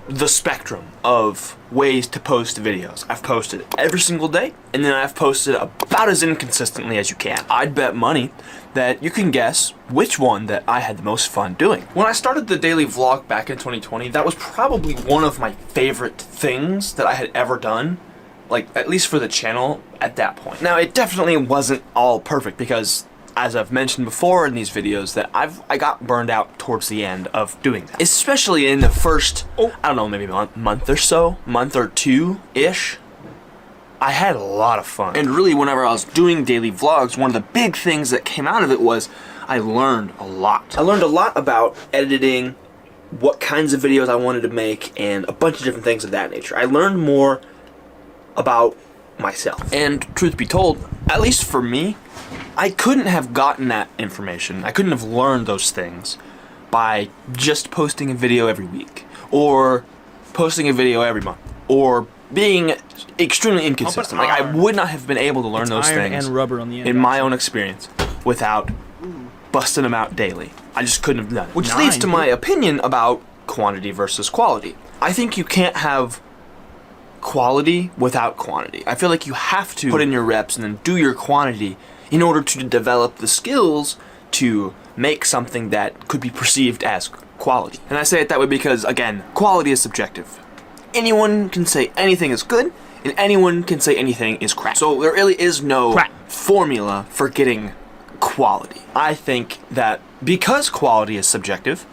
Speaker 2: the spectrum of ways to post videos. I've posted every single day, and then I've posted about as inconsistently as you can. I'd bet money that you can guess which one that I had the most fun doing. When I started the daily vlog back in 2020, that was probably one of my favorite things that I had ever done, like at least for the channel at that point. Now, it definitely wasn't all perfect because, as I've mentioned before in these videos, that I got burned out towards the end of doing that. Especially in the first, I don't know, maybe month or so, month or two-ish, I had a lot of fun. And really, whenever I was doing daily vlogs, one of the big things that came out of it was I learned a lot. I learned a lot about editing, what kinds of videos I wanted to make, and a bunch of different things of that nature. I learned more about myself. And truth be told, at least for me, I couldn't have gotten that information. I couldn't have learned those things by just posting a video every week, or posting a video every month, or being extremely inconsistent. Like, I would not have been able to learn those things
Speaker 1: and rubber on the end,
Speaker 2: in my own experience without busting them out daily. I just couldn't have done it. Which leads to my opinion about quantity versus quality. I think you can't have quality without quantity. I feel like you have to put in your reps and then do your quantity in order to develop the skills to make something that could be perceived as quality. And I say it that way because, again, quality is subjective. Anyone can say anything is good, and anyone can say anything is crap. So there really is no formula for getting quality. I think that because quality is subjective,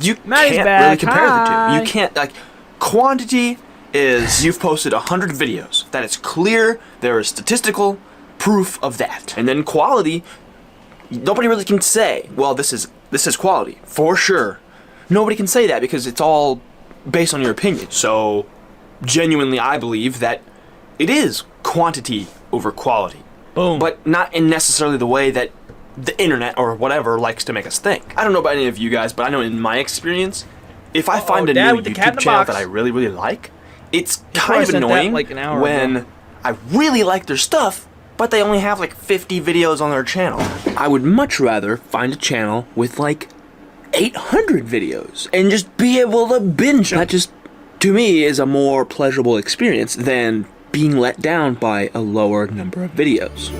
Speaker 2: you can't really compare the two. You can't, like, quantity is you've posted 100 videos. That is clear. There is statistical proof of that. And then quality, nobody really can say, well, this is quality for sure. Nobody can say that because it's all based on your opinion. So genuinely, I believe that it is quantity over quality.
Speaker 1: Boom.
Speaker 2: But not in necessarily the way that the internet or whatever likes to make us think. I don't know about any of you guys, but I know in my experience, if I find a new YouTube channel that I really, really like, it's kind of annoying when I really like their stuff, but they only have like 50 videos on their channel. I would much rather find a channel with like 800 videos and just be able to binge them. That just, to me, is a more pleasurable experience than being let down by a lower number of videos.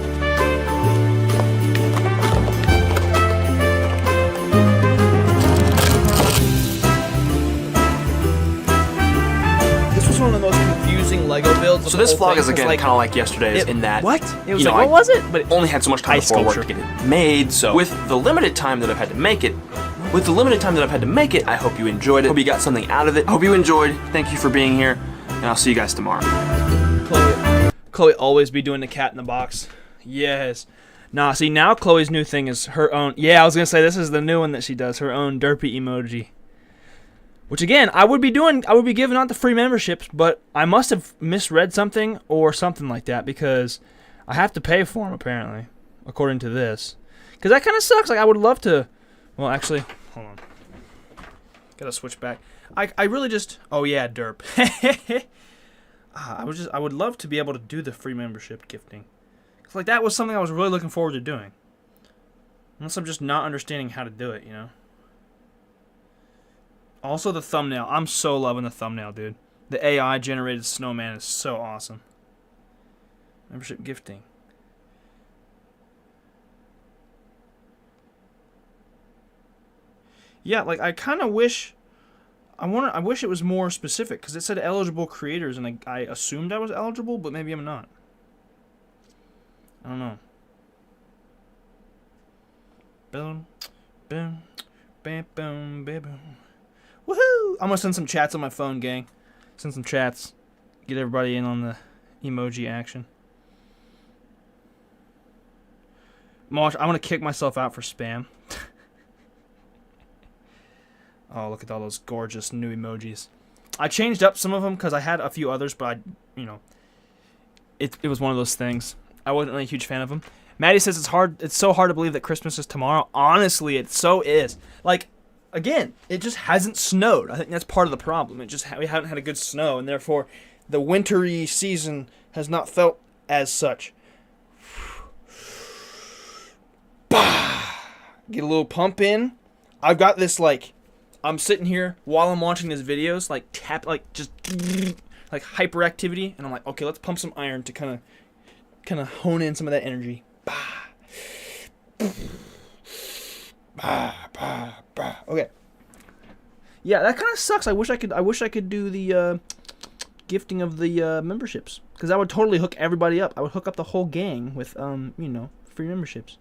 Speaker 1: One of the most confusing Lego builds.
Speaker 2: So this vlog is again kind of like yesterday's in that
Speaker 1: it was what was it?
Speaker 2: But it only had so much time before work to get it made. So with the limited time that I've had to make it, I hope you enjoyed it. Hope you got something out of it. Hope you enjoyed. Thank you for being here, and I'll see you guys tomorrow.
Speaker 1: Chloe always be doing the cat in the box. Yes. Nah, see, now Chloe's new thing is her own. Yeah, I was gonna say this is the new one that she does. Her own derpy emoji. Which again, I would be giving out the free memberships, but I must have misread something or something like that because I have to pay for them apparently, according to this. Because that kind of sucks. Like I would love to. Well, actually, hold on. Gotta switch back. I really just. Oh yeah, derp. I would love to be able to do the free membership gifting. Cause like that was something I was really looking forward to doing. Unless I'm just not understanding how to do it, you know. Also the thumbnail. I'm so loving the thumbnail, dude. The AI generated snowman is so awesome. Membership gifting. Yeah, like I kind of wish I wish it was more specific cuz it said eligible creators and I assumed I was eligible, but maybe I'm not. I don't know. Boom. Boom. Bam boom boom. Woohoo! I'm gonna send some chats on my phone, gang. Send some chats. Get everybody in on the emoji action. Mosh, I'm gonna kick myself out for spam. Oh, look at all those gorgeous new emojis. I changed up some of them because I had a few others, but it was one of those things. I wasn't really a huge fan of them. Maddie says it's so hard to believe that Christmas is tomorrow. Honestly, it so is. Like, again, it just hasn't snowed. I think that's part of the problem. We haven't had a good snow, and therefore the wintry season has not felt as such. Get a little pump in. I've got this, like, I'm sitting here while I'm watching these videos, like, just like hyperactivity, and I'm like, okay, let's pump some iron to kind of hone in some of that energy. Okay. Yeah, that kind of sucks. I wish I could do the gifting of the memberships, because I would totally hook everybody up. I would hook up the whole gang with free memberships.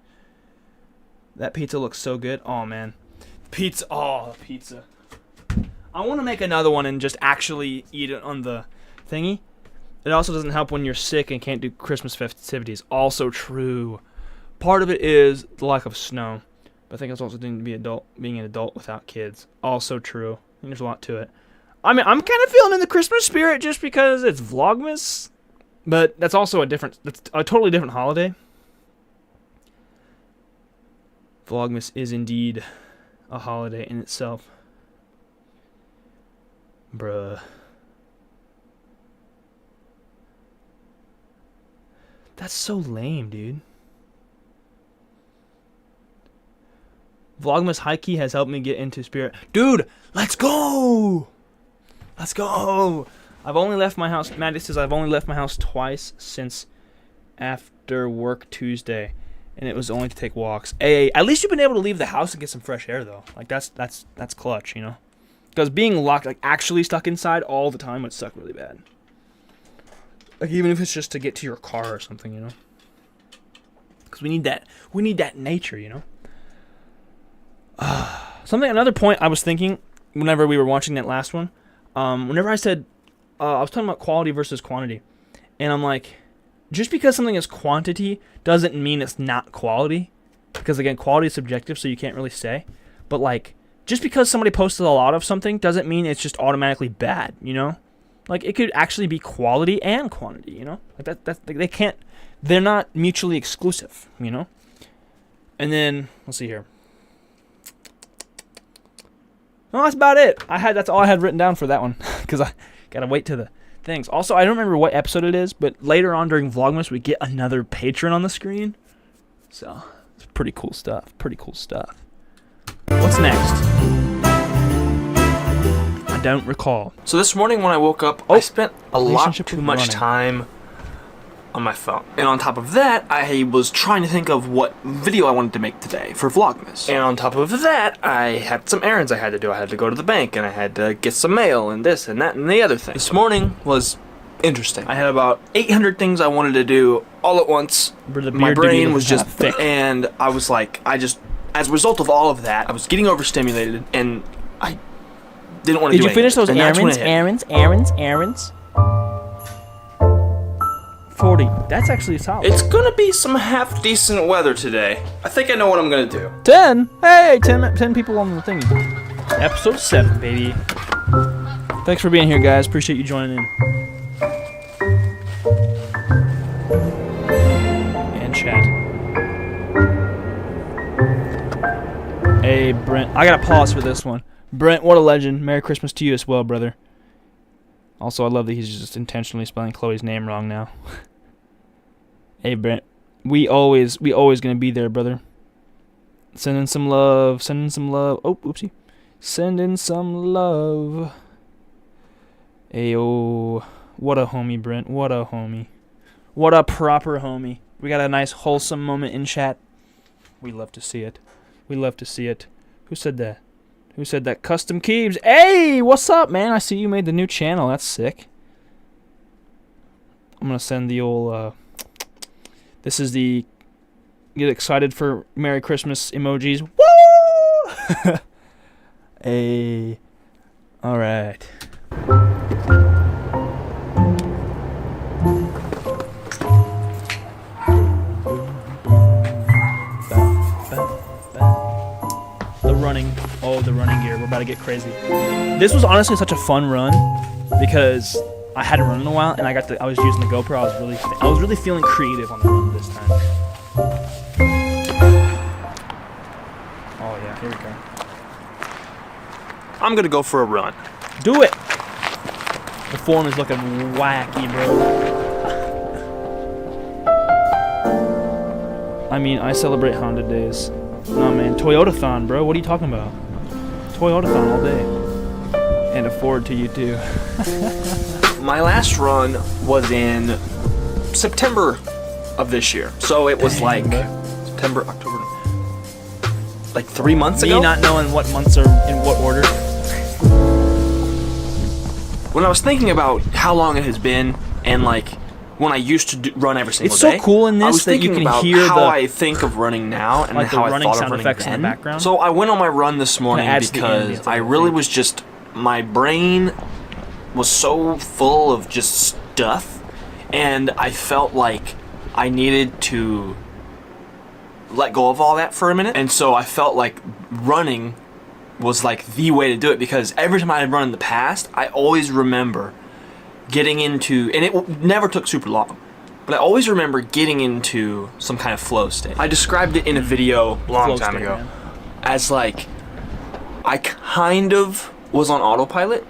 Speaker 1: That pizza looks so good. Oh man, pizza. Oh, pizza. I want to make another one and just actually eat it on the thingy. It also doesn't help when you're sick and can't do Christmas festivities. Also true. Part of it is the lack of snow. But I think it's also being an adult without kids. Also true. I think there's a lot to it. I mean, I'm kind of feeling in the Christmas spirit just because it's Vlogmas. But that's also that's a totally different holiday. Vlogmas is indeed a holiday in itself. Bruh. That's so lame, dude. Vlogmas high key has helped me get into spirit. Dude, let's go! Let's go! I've only left my house, Maddie says I've only left my house twice since after work Tuesday. And it was only to take walks. Hey, at least you've been able to leave the house and get some fresh air though. Like that's clutch, you know? Because being locked, like actually stuck inside all the time would suck really bad. Like even if it's just to get to your car or something, you know? Because we need that nature, you know? Another point I was thinking whenever we were watching that last one, whenever I said, I was talking about quality versus quantity, and I'm like, just because something is quantity doesn't mean it's not quality, because again, quality is subjective, so you can't really say, but like, just because somebody posted a lot of something doesn't mean it's just automatically bad, you know? Like, it could actually be quality and quantity, you know? Like like, they're not mutually exclusive, you know? And then, let's see here. No, that's about it. That's all I had written down for that one, because I gotta wait to the things. Also, I don't remember what episode it is, but later on during Vlogmas, we get another patron on the screen. So, it's pretty cool stuff. Pretty cool stuff. What's next? I don't recall.
Speaker 2: So this morning when I woke up, I spent a lot too much
Speaker 1: running.
Speaker 2: time on my phone. And on top of that, I was trying to think of what video I wanted to make today for Vlogmas. And on top of that, I had some errands I had to do. I had to go to the bank, and I had to get some mail, and this, and that, and the other thing. This morning was interesting. I had about 800 things I wanted to do all at once. My brain was just thick. And I was like, as a result of all of that, I was getting overstimulated, and I didn't want to do anything.
Speaker 1: Did you finish those errands? 40. That's actually solid.
Speaker 2: It's gonna be some half-decent weather today. I think I know what I'm gonna do.
Speaker 1: 10? Hey, 10 people on the thing. Episode 7, baby. Thanks for being here, guys. Appreciate you joining in. And chat. Hey, Brent. I gotta pause for this one. Brent, what a legend. Merry Christmas to you as well, brother. Also, I love that he's just intentionally spelling Chloe's name wrong now. Hey, Brent. We always gonna be there, brother. Sending some love. Oh, oopsie. Sending some love. Ayo. What a homie, Brent. What a homie. What a proper homie. We got a nice wholesome moment in chat. We love to see it. Who said that? Custom Keebs. Hey, what's up, man? I see you made the new channel. That's sick. I'm gonna send the old, this is the get excited for Merry Christmas emojis. Woo! Hey. Alright. The running gear. We're about to get crazy. This was honestly such a fun run because I hadn't run in a while, and I was using the GoPro. I was really feeling creative on the run this time. Oh yeah, here we go.
Speaker 2: I'm gonna go for a run.
Speaker 1: Do it. The phone is looking wacky, bro. I mean, I celebrate Honda days. No man, Toyotathon, bro. What are you talking about? Toyotathon all day. And a Ford to you too.
Speaker 2: My last run was in September of this year. So it was like September, October, like 3 months ago.
Speaker 1: Me not knowing what months are in what order.
Speaker 2: When I was thinking about how long it has been and like when I used to run every single day.
Speaker 1: It's so cool in this that you can hear
Speaker 2: how I think of running now and
Speaker 1: like
Speaker 2: how I
Speaker 1: running
Speaker 2: thought
Speaker 1: sound
Speaker 2: of running
Speaker 1: effects
Speaker 2: then.
Speaker 1: in the background.
Speaker 2: So I went on my run this morning because I really was just, my brain was so full of just stuff, and I felt like I needed to let go of all that for a minute. And so I felt like running was like the way to do it, because every time I had run in the past, I always remember getting into, and it never took super long, but I always remember getting into some kind of flow state. I described it in a video a long time ago as like, I kind of was on autopilot.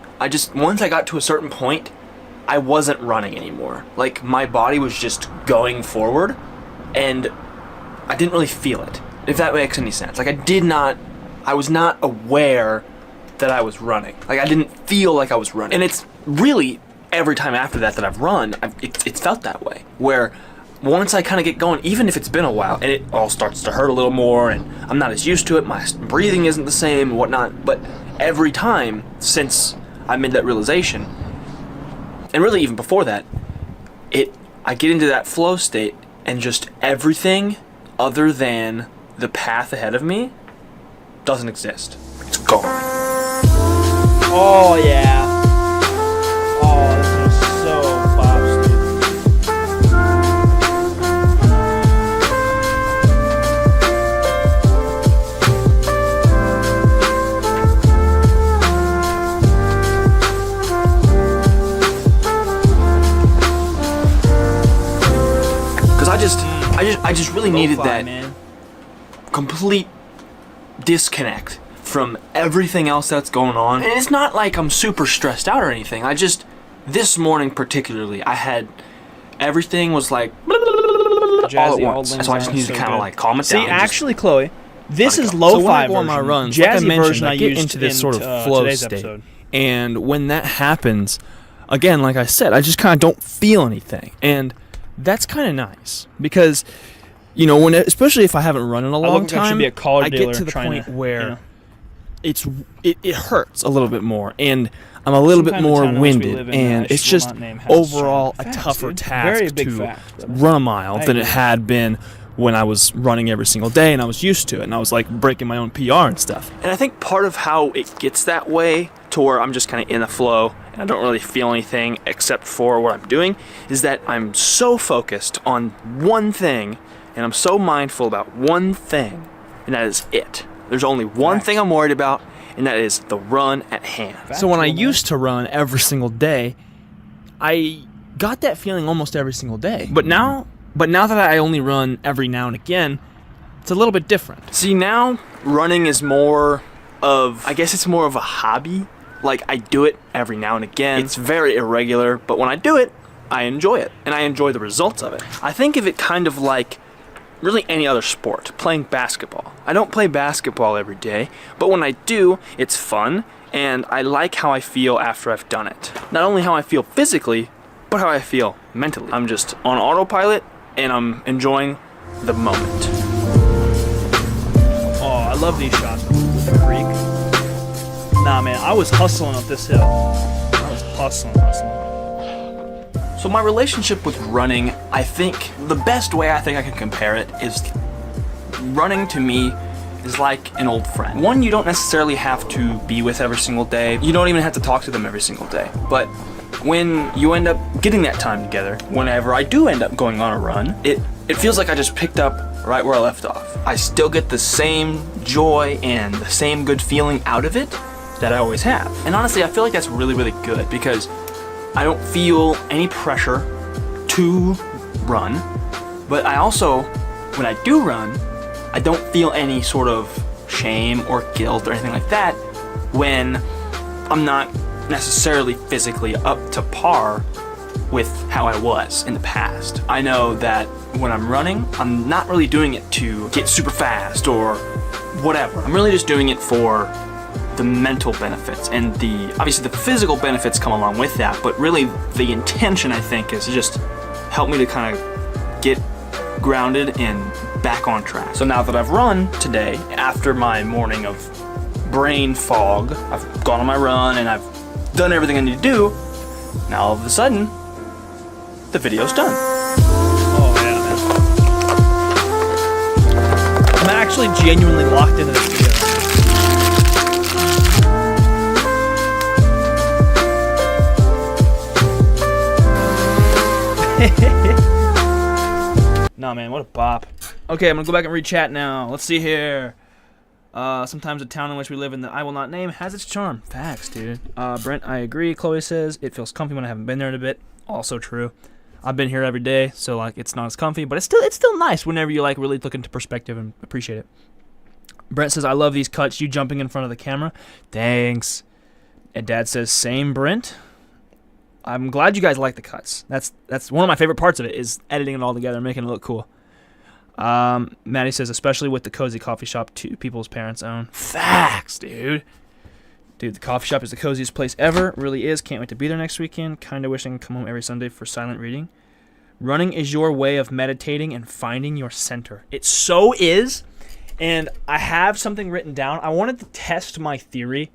Speaker 2: Once I got to a certain point, I wasn't running anymore. Like, my body was just going forward, and I didn't really feel it, if that makes any sense. Like, I was not aware that I was running. Like, I didn't feel like I was running. And it's really, every time after that I've run, it's felt that way. Where once I kind of get going, even if it's been a while, and it all starts to hurt a little more, and I'm not as used to it, my breathing isn't the same and whatnot, but every time since I made that realization, and really even before that, I get into that flow state, and just everything other than the path ahead of me doesn't exist. It's gone.
Speaker 4: Oh yeah. Oh, this is so bops, dude.
Speaker 2: I just really needed that
Speaker 4: man.
Speaker 2: complete disconnect from everything else that's going on. And it's not like I'm super stressed out or anything. This morning particularly, everything was like all at once. So I just needed to kind of like calm it down.
Speaker 4: See, actually, Chloe, this is lo-fi version.
Speaker 1: My runs,
Speaker 4: Jazzy
Speaker 1: like I mentioned,
Speaker 4: version
Speaker 1: I get
Speaker 4: used
Speaker 1: into this sort of flow
Speaker 4: today's
Speaker 1: state.
Speaker 4: episode.
Speaker 1: And when that happens, again, like I said, I just kind of don't feel anything. And that's kind of nice because, you know, especially if I haven't run in a long time, I get to the point where it hurts a little bit more, and I'm a little bit more winded, and it's just overall a tougher task to run a mile than it had been when I was running every single day and I was used to it, and I was like breaking my own PR and stuff.
Speaker 2: And I think part of how it gets that way to where I'm just kind of in the flow and I don't really feel anything except for what I'm doing is that I'm so focused on one thing and I'm so mindful about one thing, and that is it. There's only one thing I'm worried about, and that is the run at hand.
Speaker 1: So when I used to run every single day, I got that feeling almost every single day. But now that I only run every now and again, it's a little bit different.
Speaker 2: See, now running is more of, I guess it's more of a hobby. Like, I do it every now and again. It's very irregular, but when I do it, I enjoy it, and I enjoy the results of it. I think of it kind of like really any other sport, playing basketball. I don't play basketball every day, but when I do, it's fun, and I like how I feel after I've done it. Not only how I feel physically, but how I feel mentally. I'm just on autopilot, and I'm enjoying the moment.
Speaker 4: Oh, I love these shots with the creek. Nah, man, I was hustling up this hill. I was hustling.
Speaker 2: So my relationship with running, I think the best way I think I can compare it is running to me is like an old friend. One you don't necessarily have to be with every single day. You don't even have to talk to them every single day. But when you end up getting that time together, whenever I do end up going on a run, it feels like I just picked up right where I left off. I still get the same joy and the same good feeling out of it that I always have. And honestly, I feel like that's really, really good because I don't feel any pressure to run, but I also, when I do run, I don't feel any sort of shame or guilt or anything like that when I'm not necessarily physically up to par with how I was in the past. I know that when I'm running, I'm not really doing it to get super fast or whatever. I'm really just doing it for the mental benefits, and obviously the physical benefits come along with that, but really the intention, I think, is to just help me to kind of get grounded and back on track. So now that I've run today, after my morning of brain fog, I've gone on my run and I've done everything I need to do, now all of a sudden, the video's done.
Speaker 4: Oh, yeah, man. I'm actually genuinely locked into this video. Nah, man, what a bop. Okay, I'm gonna go back and read chat now. Let's see here.
Speaker 1: Sometimes the town in which we live in that I will not name has its charm. Facts, dude. Brent, I agree. Chloe says it feels comfy when I haven't been there in a bit. Also true. I've been here every day, so like it's not as comfy, but it's still nice whenever you like really look into perspective and appreciate it. Brent says I love these cuts. You jumping in front of the camera. Thanks. And Dad says same, Brent. I'm glad you guys like the cuts. That's one of my favorite parts of it is editing it all together and making it look cool. Maddie says, especially with the cozy coffee shop two people's parents own. Facts, dude. Dude, the coffee shop is the coziest place ever. It really is. Can't wait to be there next weekend. Kind of wishing I could come home every Sunday for silent reading. Running is your way of meditating and finding your center. It so is. And I have something written down. I wanted to test my theory.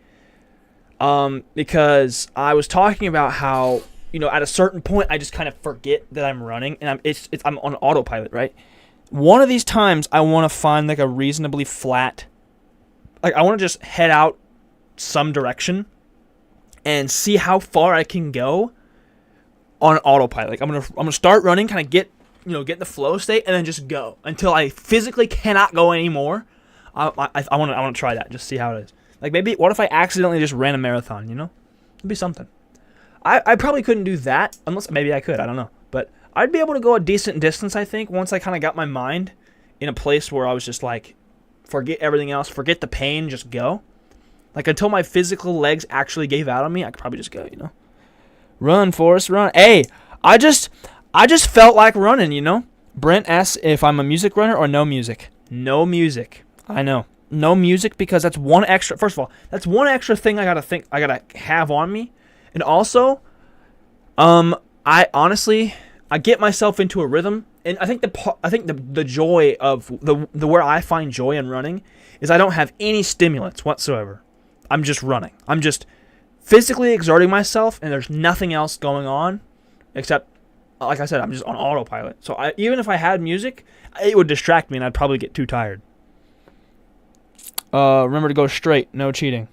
Speaker 1: Because I was talking about how, at a certain point, I just kind of forget that I'm running. And I'm on autopilot, right? One of these times, I want to find like a reasonably flat, like I want to just head out some direction and see how far I can go on autopilot. Like I'm gonna start running, kind of get in the flow state, and then just go until I physically cannot go anymore. I want to try that, just see how it is. Like maybe what if I accidentally just ran a marathon? It'd be something. I probably couldn't do that unless maybe I could. I don't know, but I'd be able to go a decent distance, I think, once I kind of got my mind in a place where I was just like, forget everything else, forget the pain, just go. Like until my physical legs actually gave out on me, I could probably just go, Run, Forrest, run. Hey, I just felt like running, Brent asks if I'm a music runner or no music. No music. I know. No music because that's one extra, first of all, that's one extra thing I gotta have on me. And also, I get myself into a rhythm, and I think the joy of the where I find joy in running is I don't have any stimulants whatsoever. I'm just running. I'm just physically exerting myself, and there's nothing else going on except, like I said, I'm just on autopilot. So even if I had music, it would distract me, and I'd probably get too tired. Remember to go straight. No cheating.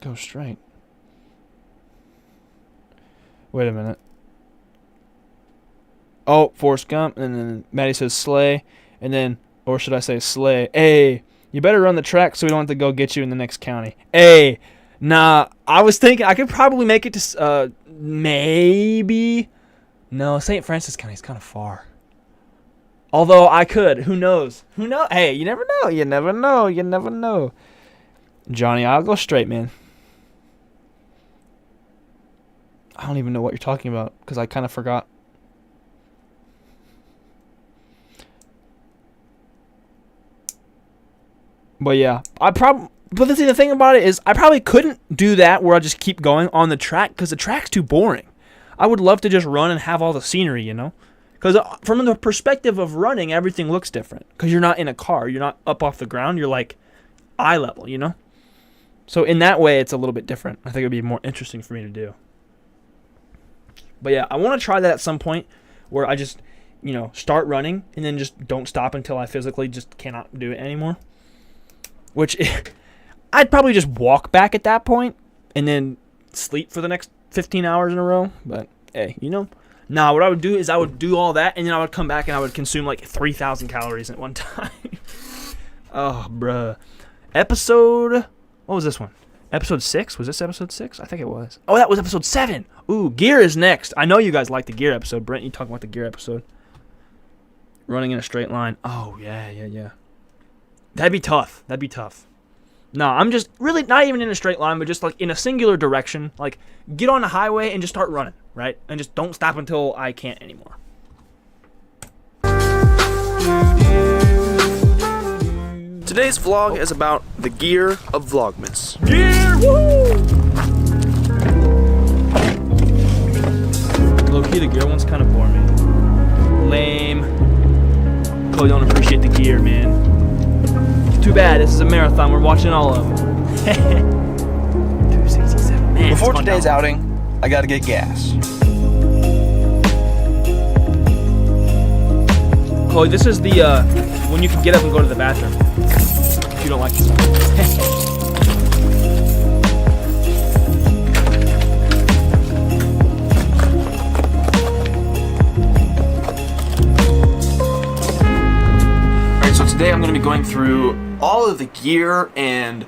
Speaker 1: Go straight. Wait a minute. Oh, Forrest Gump, and then Maddie says slay, and then, or should I say slay? Hey, you better run the track so we don't have to go get you in the next county. Hey, nah, I was thinking I could probably make it to, maybe. No, St. Francis County is kind of far. Although I could. Who knows? Hey, you never know. You never know. Johnny, I'll go straight, man. I don't even know what you're talking about because I kind of forgot. But yeah, but the thing about it is I probably couldn't do that where I just keep going on the track because the track's too boring. I would love to just run and have all the scenery, Because from the perspective of running, everything looks different. Because you're not in a car. You're not up off the ground. You're like eye level, So in that way, it's a little bit different. I think it would be more interesting for me to do. But yeah, I want to try that at some point where I just, start running and then just don't stop until I physically just cannot do it anymore. Which I'd probably just walk back at that point and then sleep for the next 15 hours in a row. But hey, Nah, what I would do is I would do all that, and then I would come back and I would consume like 3,000 calories at one time. Oh, bruh. What was this one? Episode 6? Was this episode 6? I think it was. Oh, that was episode 7. Ooh, gear is next. I know you guys like the gear episode. Brent, you talking about the gear episode. Running in a straight line. Oh, yeah. That'd be tough. No, I'm just really not even in a straight line, but just like in a singular direction. Like, get on the highway and just start running, right? And just don't stop until I can't anymore.
Speaker 2: Today's vlog is about the gear of VLOGMAS.
Speaker 1: Gear! Woo! Low-key, the gear one's kind of boring me. Lame. Probably don't appreciate the gear, man. Too bad, this is a marathon, we're watching all of them. 267, man.
Speaker 2: Before today's outing, I gotta get gas.
Speaker 1: Chloe, this is the, when you can get up and go to the bathroom. If you don't like this one.
Speaker 2: Today I'm going to be going through all of the gear and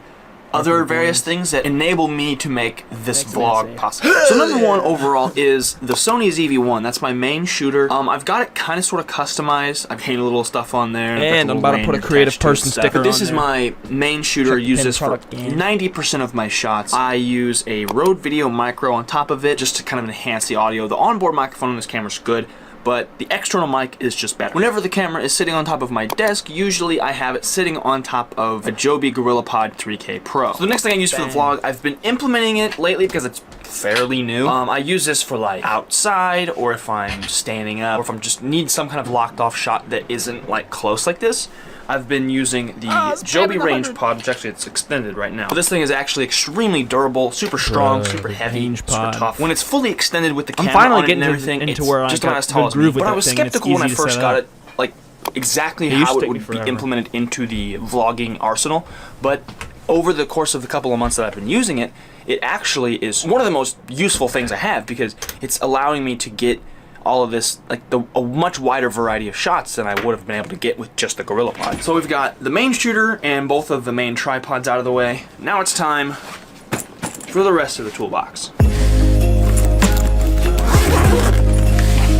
Speaker 2: other various things that enable me to make this vlog possible. So number one overall is the Sony ZV-1. That's my main shooter. I've got it kind of sort of customized. I've painted a little stuff on there.
Speaker 1: And I'm about to put a creative person sticker on there.
Speaker 2: This is my main shooter. I use this for 90% of my shots. I use a Rode Video Micro on top of it just to kind of enhance the audio. The onboard microphone on this camera is good, but the external mic is just better. Whenever the camera is sitting on top of my desk, usually I have it sitting on top of a Joby GorillaPod 3K Pro. So the next thing I use for the vlog, I've been implementing it lately because it's fairly new. I use this for like outside, or if I'm standing up, or if I'm just need some kind of locked off shot that isn't like close like this. I've been using the Joby Range Pod, which actually it's extended right now. So this thing is actually extremely durable, super strong, super heavy, super tough. When it's fully extended with the camera on it and everything, it's just about as tall as me. But I was skeptical when I first got it, like exactly how it would be implemented into the vlogging arsenal. But over the course of the couple of months that I've been using it, it actually is one of the most useful things I have, because it's allowing me to get all of this, like a much wider variety of shots than I would have been able to get with just the GorillaPod. So we've got the main shooter and both of the main tripods out of the way. Now it's time for the rest of the toolbox.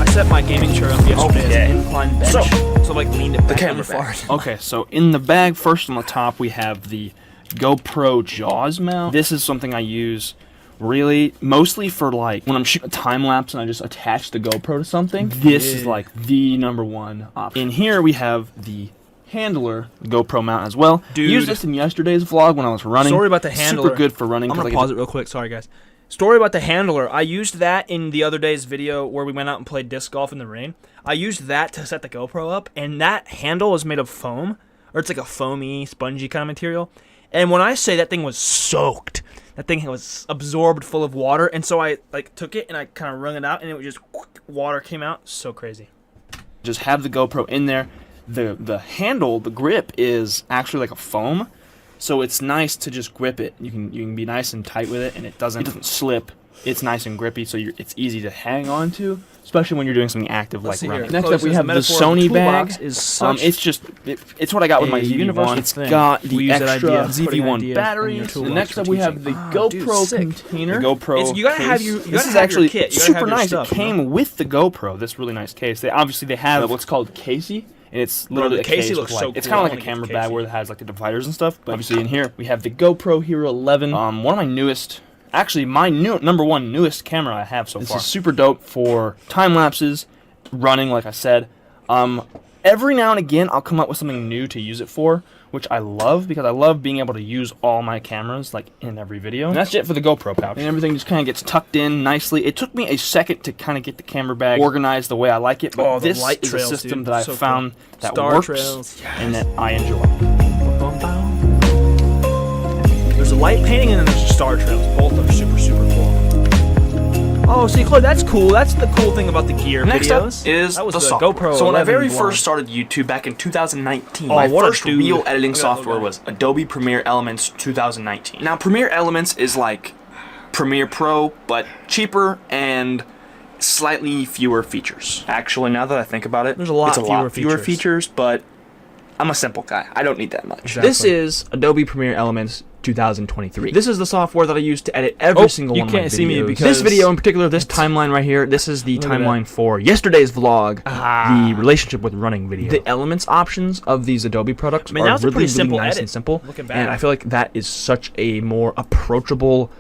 Speaker 4: I set my gaming chair up yesterday as an incline bench, so like leaned it back
Speaker 2: camera
Speaker 4: forward. Okay, so in the bag, first on the top, we have the GoPro Jaws mount. This is something I use really mostly for like when I'm shooting a time lapse and I just attach the GoPro to something. This is like the #1 option. In here we have the handler GoPro mount as well.
Speaker 1: Dude,
Speaker 4: used this in yesterday's vlog when I was running.
Speaker 1: Sorry about the handler.
Speaker 4: Super good for running.
Speaker 1: I'm gonna pause it real quick. Sorry guys. Story about the handler. I used that in the other day's video where we went out and played disc golf in the rain. I used that to set the GoPro up, and that handle is made of foam, or it's like a foamy, spongy kind of material. And when I say that thing was soaked, that thing was absorbed full of water, and so I like took it and I kind of wrung it out, and it was just water came out. So crazy.
Speaker 4: Just have the GoPro in there. The handle, the grip is actually like a foam, so it's nice to just grip it. You can be nice and tight with it, and it doesn't slip. It's nice and grippy, so it's easy to hang on to, especially when you're doing something active like running. Next up, we have the Sony bag. It's what I got with my ZV-1. It's got the extra ZV-1 battery. Next up, we have the GoPro container. The GoPro case. This is actually super nice. It came with the GoPro. This really nice case. They have what's called Casey. And it's literally a case with like, it's kind of like a camera bag where it has like the dividers and stuff. But obviously in here, we have the GoPro Hero 11. One of my newest... Actually, my #1 newest camera I have so far. This is super dope for time lapses, running, like I said. Every now and again, I'll come up with something new to use it for, which I love, because I love being able to use all my cameras like in every video. And that's it for the GoPro pouch. And everything just kind of gets tucked in nicely. It took me a second to kind of get the camera bag organized the way I like it, but this is a system that I've found that works and that I enjoy.
Speaker 1: There's a light painting and then there's star trails. Both are super, super cool. Oh, see, Chloe, that's cool. That's the cool thing about the gear
Speaker 2: Next
Speaker 1: videos.
Speaker 2: Up is the software.
Speaker 1: GoPro.
Speaker 2: So when I very first started YouTube back in 2019, my first real editing software was Adobe Premiere Elements 2019. Now, Premiere Elements is like Premiere Pro, but cheaper and slightly fewer features. Actually, now that I think about it,
Speaker 1: there's a lot
Speaker 2: fewer features, but I'm a simple guy. I don't need that much.
Speaker 1: Exactly. This is Adobe Premiere Elements 2023. This is the software that I use to edit every single one of my videos. You can't see me because... This video in particular, this timeline right here, this is the timeline for yesterday's vlog, the relationship with running video. The elements options of these Adobe products are really, really nice and simple. And I feel like that is such a more approachable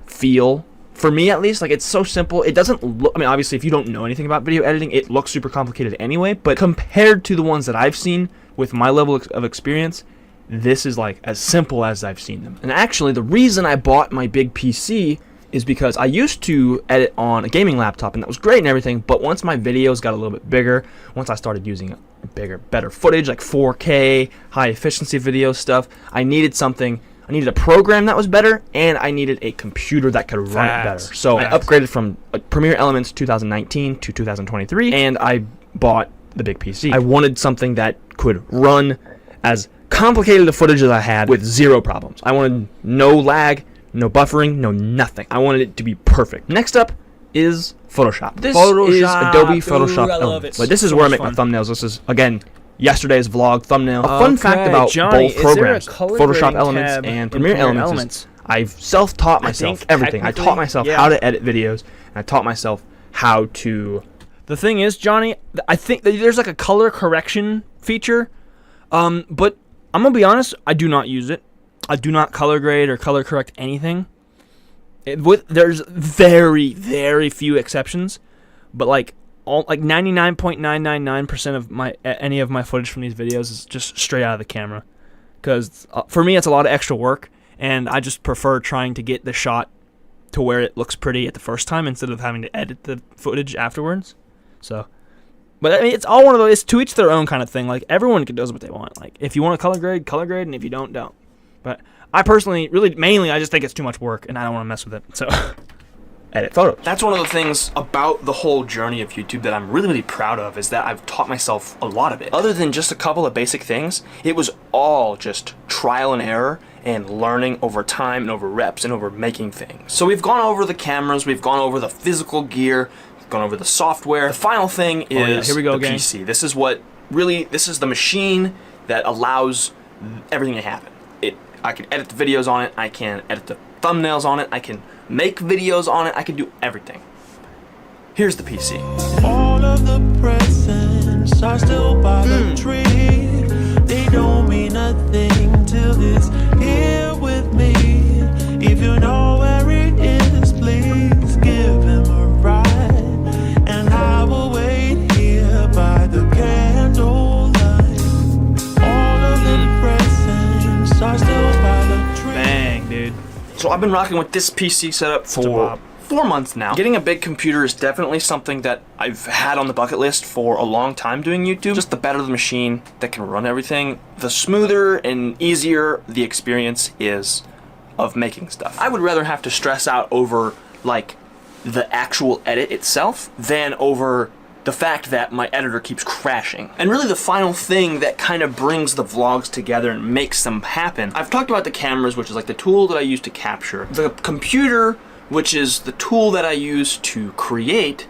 Speaker 1: feel. For me, at least, like, it's so simple. It doesn't look... I mean, obviously, if you don't know anything about video editing, it looks super complicated anyway. But compared to the ones that I've seen with my level of experience, this is like as simple as I've seen them. And actually, the reason I bought my big PC is because I used to edit on a gaming laptop, and that was great and everything, but once my videos got a little bit bigger, once I started using better footage, like 4K, high efficiency video stuff, I needed a program that was better, and I needed a computer that could run it better. So I upgraded from Premiere Elements 2019 to 2023, and I bought the big PC. I wanted something that could run as complicated a footage as I had with zero problems. I wanted no lag, no buffering, no nothing. I wanted it to be perfect. Next up is Photoshop. This is Adobe Photoshop Elements. But this is where I make my thumbnails. This is, again, yesterday's vlog thumbnail. A fun fact about
Speaker 4: Johnny,
Speaker 1: both programs,
Speaker 4: is there a color
Speaker 1: Photoshop
Speaker 4: grading
Speaker 1: Elements
Speaker 4: tab
Speaker 1: and
Speaker 4: in
Speaker 1: Premiere Elements. I've self-taught myself
Speaker 4: think
Speaker 1: everything. I taught
Speaker 4: technically,
Speaker 1: myself
Speaker 4: yeah.
Speaker 1: how to edit videos, and I taught myself how to...
Speaker 4: The thing is, Johnny, I think that there's like a color correction feature, but I'm gonna be honest, I do not use it. I do not color grade or color correct anything. There's very, very few exceptions, but like 99.999% of any of my footage from these videos is just straight out of the camera. Because for me, it's a lot of extra work, and I just prefer trying to get the shot to where it looks pretty at the first time instead of having to edit the footage afterwards. So, but I mean, it's all one of those. It's to each their own kind of thing. Like everyone does what they want. Like if you want to color grade, and if you don't, don't. But I personally, really, mainly, I just think it's too much work, and I don't want to mess with it. So, edit photos.
Speaker 2: That's one of the things about the whole journey of YouTube that I'm really, really proud of, is that I've taught myself a lot of it. Other than just a couple of basic things, it was all just trial and error and learning over time and over reps and over making things. So we've gone over the cameras, we've gone over the physical gear, we've gone over the software. The final thing is
Speaker 1: here we go,
Speaker 2: the
Speaker 1: gang.
Speaker 2: PC. This is the machine that allows everything to happen. I can edit the videos on it, I can edit the thumbnails on it, I can make videos on it, I can do everything. Here's the PC.
Speaker 6: All of the presents are still by the tree. They don't mean nothing till it's here with me. If you know where it is, please give him a ride. And I will wait here by the candlelight. All of the presents are still by the tree.
Speaker 4: Bang, dude.
Speaker 2: So I've been rocking with this PC setup for 4 months now. Getting a big computer is definitely something that I've had on the bucket list for a long time doing YouTube. Just the better the machine that can run everything, the smoother and easier the experience is of making stuff. I would rather have to stress out over like the actual edit itself than over the fact that my editor keeps crashing. And really the final thing that kind of brings the vlogs together and makes them happen, I've talked about the cameras, which is like the tool that I use to capture, the computer, which is the tool that I use to create,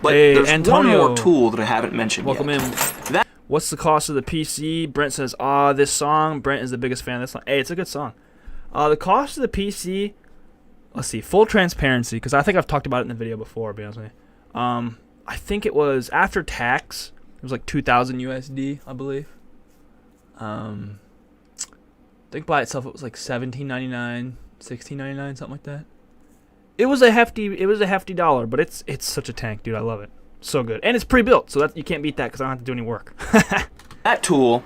Speaker 2: but there's
Speaker 4: Antonio.
Speaker 2: one more tool that I haven't mentioned
Speaker 4: Welcome
Speaker 2: yet.
Speaker 4: in. What's the cost of the PC? Brent says, this song. Brent is the biggest fan of this song. Hey, it's a good song. The cost of the PC, let's see, full transparency, because I think I've talked about it in the video before, to be honest with you. I think it was, after tax, it was like 2,000 USD, I believe. I think by itself it was like $17.99, $16.99, something like that. It was a hefty dollar, but it's such a tank, dude. I love it. So good. And it's pre-built, so that you can't beat that because I don't have to do any work.
Speaker 2: That tool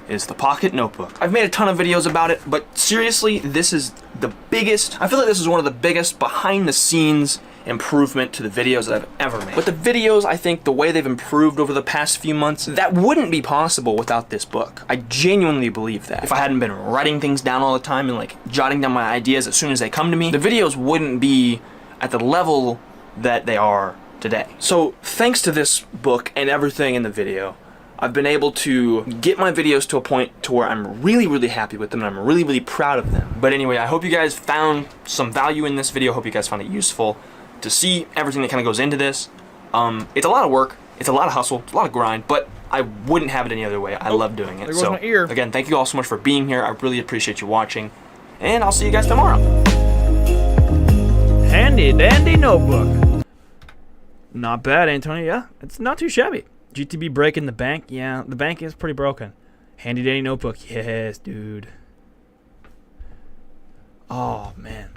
Speaker 2: is the Pocket Notebook. I've made a ton of videos about it, but seriously, this is the biggest, I feel like this is one of the biggest behind the scenes improvement to the videos that I've ever made. But the videos, I think the way they've improved over the past few months, that wouldn't be possible without this book. I genuinely believe that. If I hadn't been writing things down all the time and like jotting down my ideas as soon as they come to me, the videos wouldn't be at the level that they are today. So thanks to this book and everything in the video, I've been able to get my videos to a point to where I'm really, really happy with them and I'm really, really proud of them. But anyway, I hope you guys found some value in this video. I hope you guys found it useful to see everything that kind of goes into this. It's a lot of work, it's a lot of hustle, it's a lot of grind, but I wouldn't have it any other way. I love doing it.
Speaker 4: there goes
Speaker 2: So
Speaker 4: my ear.
Speaker 2: again, thank you all so much for being here. I really appreciate you watching, and I'll see you guys tomorrow.
Speaker 4: Handy dandy notebook. Not bad, Antonio. Yeah, it's not too shabby. GTB breaking the bank. Yeah, the bank is pretty broken. Handy dandy notebook. Yes, dude. Oh man.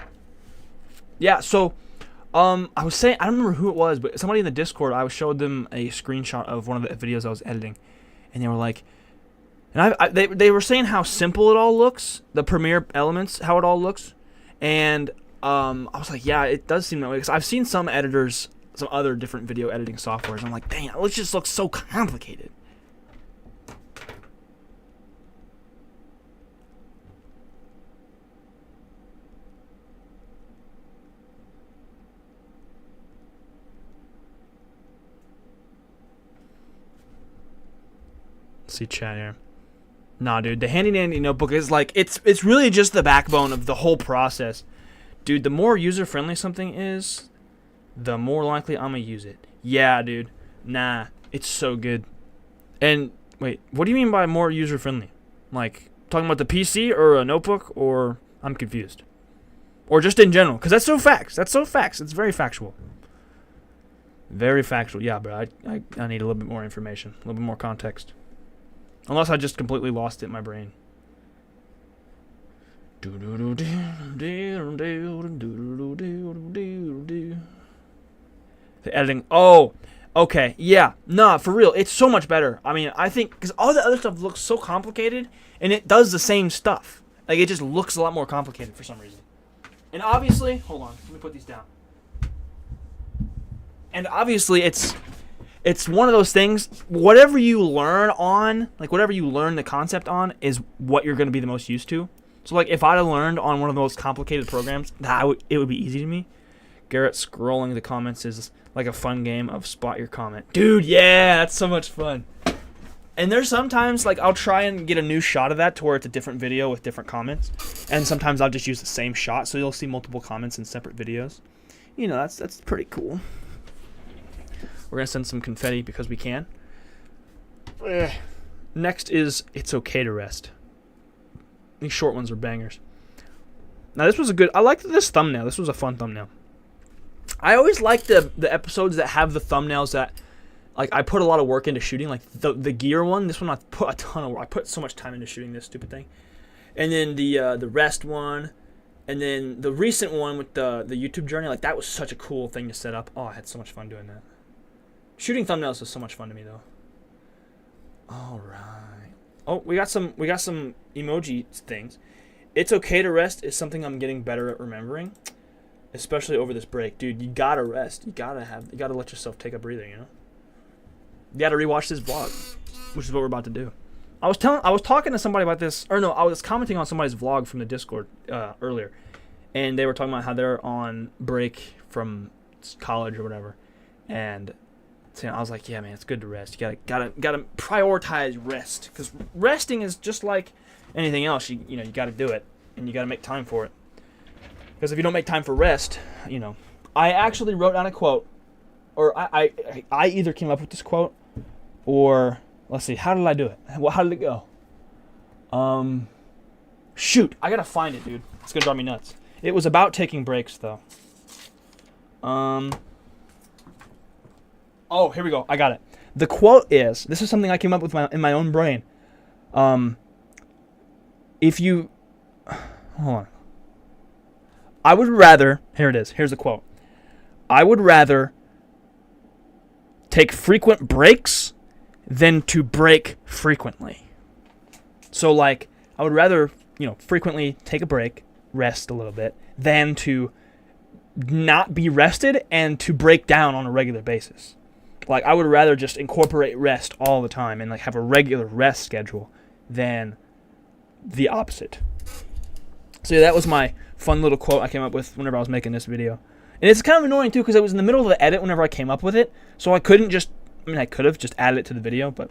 Speaker 4: Yeah. So, I was saying, I don't remember who it was, but somebody in the Discord, I showed them a screenshot of one of the videos I was editing, and they were like, and they were saying how simple it all looks, the Premiere Elements, how it all looks, and I was like, yeah, it does seem that way, because I've seen some editors, some other different video editing softwares, and I'm like, dang, it just looks so complicated. See chat here. Nah, dude, the handy dandy notebook is like, it's really just the backbone of the whole process. Dude, the more user-friendly something is, the more likely I'm gonna use it. Yeah, dude. Nah, it's so good. And
Speaker 1: Wait, what do you mean by more user-friendly? Like, talking about the PC or a notebook, or I'm confused. Or just in general, because that's so facts. That's so facts. It's very factual. Very factual. Yeah, bro, I need a little bit more information, a little bit more context. Unless I just completely lost it in my brain. The editing. Oh, okay. Yeah. Nah, for real. It's so much better. I mean, I think because all the other stuff looks so complicated, and it does the same stuff. Like, it just looks a lot more complicated for some reason. And obviously, hold on. Let me put these down. And obviously, it's one of those things. Whatever you learn on, like whatever you learn the concept on, is what you're going to be the most used to. So, like, if I'd have learned on one of the most complicated programs, it would be easy to me. Garrett scrolling the comments is like a fun game of spot your comment. Dude, yeah, that's so much fun. And there's sometimes, like, I'll try and get a new shot of that to where it's a different video with different comments. And sometimes I'll just use the same shot, so you'll see multiple comments in separate videos. You know, that's pretty cool. We're going to send some confetti because we can. Next is It's Okay to Rest. These short ones are bangers. Now, this was a good... I liked this thumbnail. This was a fun thumbnail. I always like the episodes that have the thumbnails that... Like, I put a lot of work into shooting. Like, the gear one. This one, I put a ton of work. I put so much time into shooting this stupid thing. And then the rest one. And then the recent one with the YouTube journey. Like, that was such a cool thing to set up. Oh, I had so much fun doing that. Shooting thumbnails is so much fun to me, though. All right. Oh, we got some emoji things. It's okay to rest is something I'm getting better at remembering, especially over this break, dude. You gotta rest. You gotta let yourself take a breather. You know. You gotta rewatch this vlog, which is what we're about to do. I was talking to somebody about this, or no, I was commenting on somebody's vlog from the Discord earlier, and they were talking about how they're on break from college or whatever, and. So I was like, yeah, man, it's good to rest. You gotta prioritize rest, because resting is just like anything else. You gotta do it, and you gotta make time for it. Because if you don't make time for rest, you know, I actually wrote down a quote, or I either came up with this quote, or let's see, how did I do it? How did it go? Shoot, I gotta find it, dude. It's gonna drive me nuts. It was about taking breaks, though. Oh, here we go. I got it. The quote is, this is something I came up with in my own brain. If you... Hold on. I would rather... Here it is. Here's the quote. I would rather take frequent breaks than to break frequently. So, like, I would rather, frequently take a break, rest a little bit, than to not be rested and to break down on a regular basis. Like, I would rather just incorporate rest all the time and, like, have a regular rest schedule than the opposite. So, yeah, that was my fun little quote I came up with whenever I was making this video. And it's kind of annoying, too, because it was in the middle of the edit whenever I came up with it. So I couldn't just... I could have just added it to the video, but...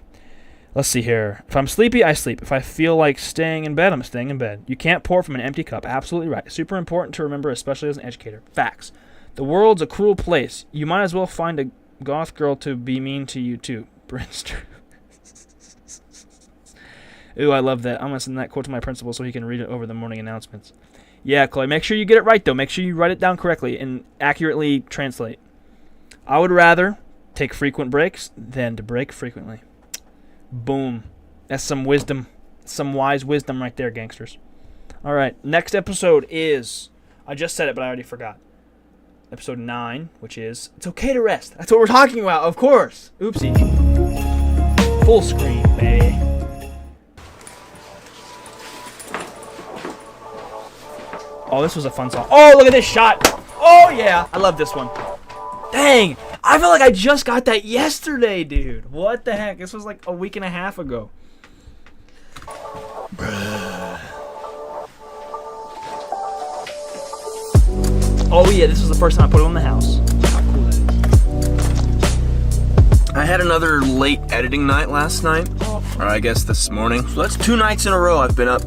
Speaker 1: Let's see here. If I'm sleepy, I sleep. If I feel like staying in bed, I'm staying in bed. You can't pour from an empty cup. Absolutely right. Super important to remember, especially as an educator. Facts. The world's a cruel place. You might as well find a goth girl to be mean to you too. Brinster. Ooh, I love that. I'm going to send that quote to my principal so he can read it over the morning announcements. Yeah, Chloe, make sure you get it right, though. Make sure you write it down correctly and accurately translate. I would rather take frequent breaks than to break frequently. Boom. That's some wisdom. Some wise wisdom right there, gangsters. All right, next episode is... I just said it, but I already forgot. Episode 9, which is It's Okay to Rest. That's what we're talking about, of course. Oopsie. Full screen, baby. Oh, this was a fun song. Oh, look at this shot. Oh, yeah. I love this one. Dang. I feel like I just got that yesterday, dude. What the heck? This was like a week and a half ago. Oh yeah, this was the first time I put it on the house. How cool that is.
Speaker 2: I had another late editing night last night, or I guess this morning. So that's 2 nights in a row I've been up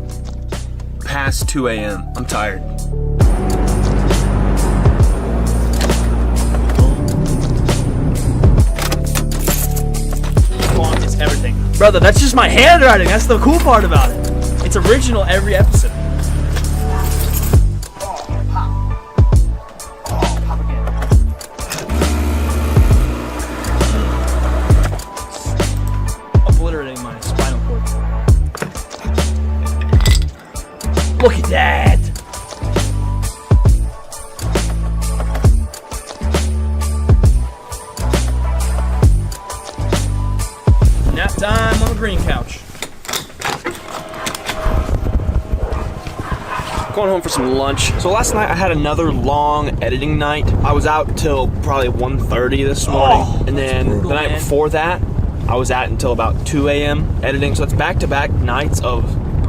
Speaker 2: past 2 a.m. I'm tired.
Speaker 1: Font is everything. Brother, that's just my handwriting. That's the cool part about it. It's original every episode. Obliterating my spinal cord. Look at that. Nap time on the green couch.
Speaker 2: Going home for some lunch. So last night I had another long editing night. I was out till probably 1:30 this morning. And then
Speaker 1: brutal,
Speaker 2: the night
Speaker 1: man.
Speaker 2: before that, I was out until about 2 a.m. editing. So it's back-to-back nights of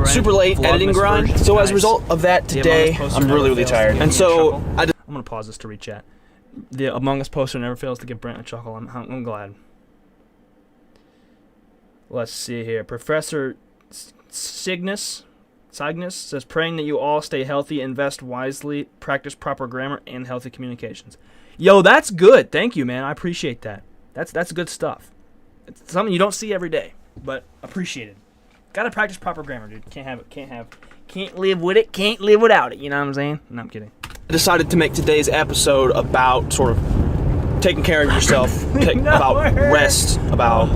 Speaker 2: super late editing
Speaker 1: Vlogmas
Speaker 2: grind.
Speaker 1: version.
Speaker 2: So as a
Speaker 1: Nice.
Speaker 2: result of that
Speaker 1: The Among
Speaker 2: today,
Speaker 1: Us poster
Speaker 2: I'm
Speaker 1: never
Speaker 2: really, really
Speaker 1: fails to
Speaker 2: tired.
Speaker 1: give
Speaker 2: And
Speaker 1: me a
Speaker 2: so
Speaker 1: chuckle.
Speaker 2: I
Speaker 1: I'm gonna pause this to read chat. The Among Us poster never fails to give Brent a chuckle. I'm glad. Let's see here. Professor Cygnus says, praying that you all stay healthy, invest wisely, practice proper grammar, and healthy communications. Yo, that's good. Thank you, man. I appreciate that. That's good stuff. It's something you don't see every day, but appreciated. Gotta practice proper grammar, dude. Can't live with it, can't live without it. You know what I'm saying? No, I'm kidding.
Speaker 2: I decided to make today's episode about sort of taking care of yourself, about rest, about...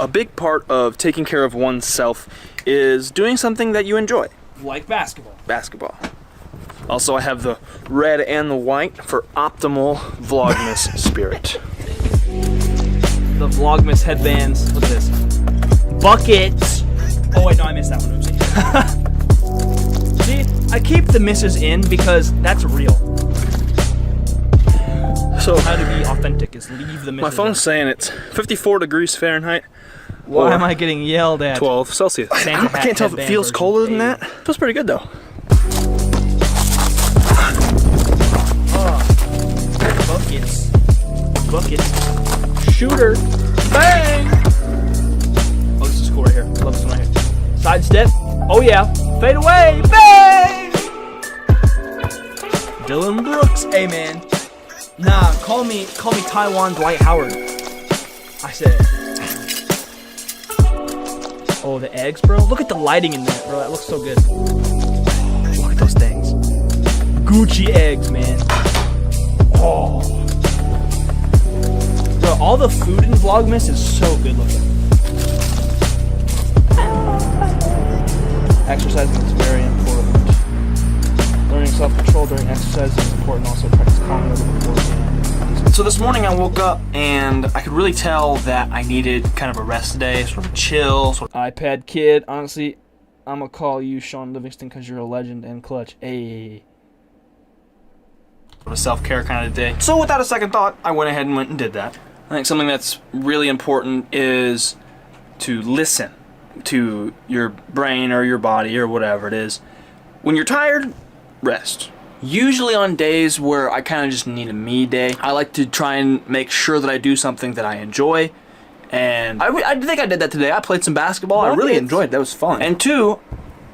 Speaker 2: A big part of taking care of oneself is doing something that you enjoy.
Speaker 1: Like basketball.
Speaker 2: Basketball. Also, I have the red and the white for optimal Vlogmas spirit.
Speaker 1: The Vlogmas headbands. Look at this. Buckets. Oh wait, no, I missed that one. Oopsie. See, I keep the misses in because that's real.
Speaker 2: So,
Speaker 1: How to be authentic is leave the misses
Speaker 2: my phone's
Speaker 1: in.
Speaker 2: saying it's 54 degrees Fahrenheit.
Speaker 1: Why
Speaker 2: or
Speaker 1: am I getting yelled at?
Speaker 2: 12 Celsius.
Speaker 1: Santa
Speaker 2: I can't tell if it
Speaker 1: headband
Speaker 2: feels
Speaker 1: version.
Speaker 2: colder than
Speaker 1: Hey.
Speaker 2: that. Feels pretty good though.
Speaker 1: Buckets. Buckets. Shooter. Bang! Oh, this is cool right here. I love this one right here. Side step. Oh yeah. Fade away. Bang! Dylan Brooks. Hey man. Nah, call me Taiwan Dwight Howard. I said it. Oh, the eggs, bro. Look at the lighting in there, bro. That looks so good. Look at those things. Gucci eggs, man. Oh. Bro, all the food in Vlogmas is so good looking. Exercising is very important. Learning self-control during exercise is important. Also, practice calm before.
Speaker 2: So this morning I woke up and I could really tell that I needed kind of a rest day, sort of a chill.
Speaker 1: iPad kid, honestly, I'm gonna call you Sean Livingston because you're a legend and clutch. Ayy.
Speaker 2: A self-care kind of day. So without a second thought, I went ahead and went and did that. I think something that's really important is to listen to your brain or your body or whatever it is. When you're tired, rest. Usually on days where I kind of just need a me day, I like to try and make sure that I do something that I enjoy. And I think I did that today. I played some basketball. I really enjoyed it. That was fun. And two,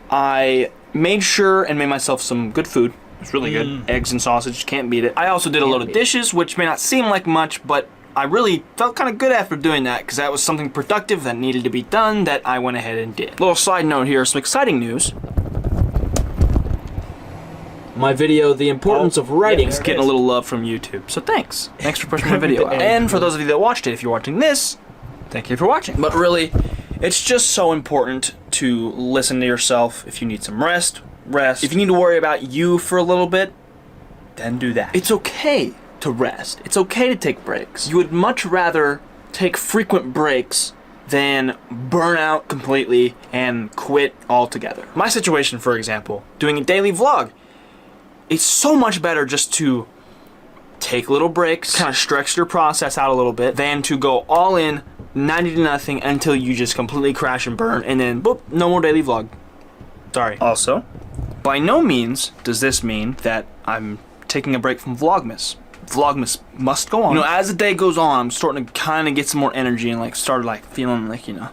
Speaker 2: I made sure and made myself some good food. It was really good. Eggs and sausage, can't beat it. I also did a load of dishes, which may not seem like much, but I really felt kind of good after doing that because that was something productive that needed to be done that I went ahead and did. Little side note here, some exciting news. My video, The Importance of Writing, is getting a little love from YouTube. So thanks. Thanks for pushing my video out. And for those of you that watched it, if you're watching this, thank you for watching. But really, it's just so important to listen to yourself. If you need some rest, rest. If you need to worry about you for a little bit, then do that. It's okay to rest. It's okay to take breaks. You would much rather take frequent breaks than burn out completely and quit altogether. My situation, for example, doing a daily vlog, it's so much better just to take little breaks, kind of stretch your process out a little bit, than to go all in, 90 to nothing, until you just completely crash and burn, and then, boop, no more daily vlog. Sorry. Also, by no means does this mean that I'm taking a break from Vlogmas. Vlogmas must go on. You know, as the day goes on, I'm starting to kind of get some more energy and, like, start, like, feeling like, you know,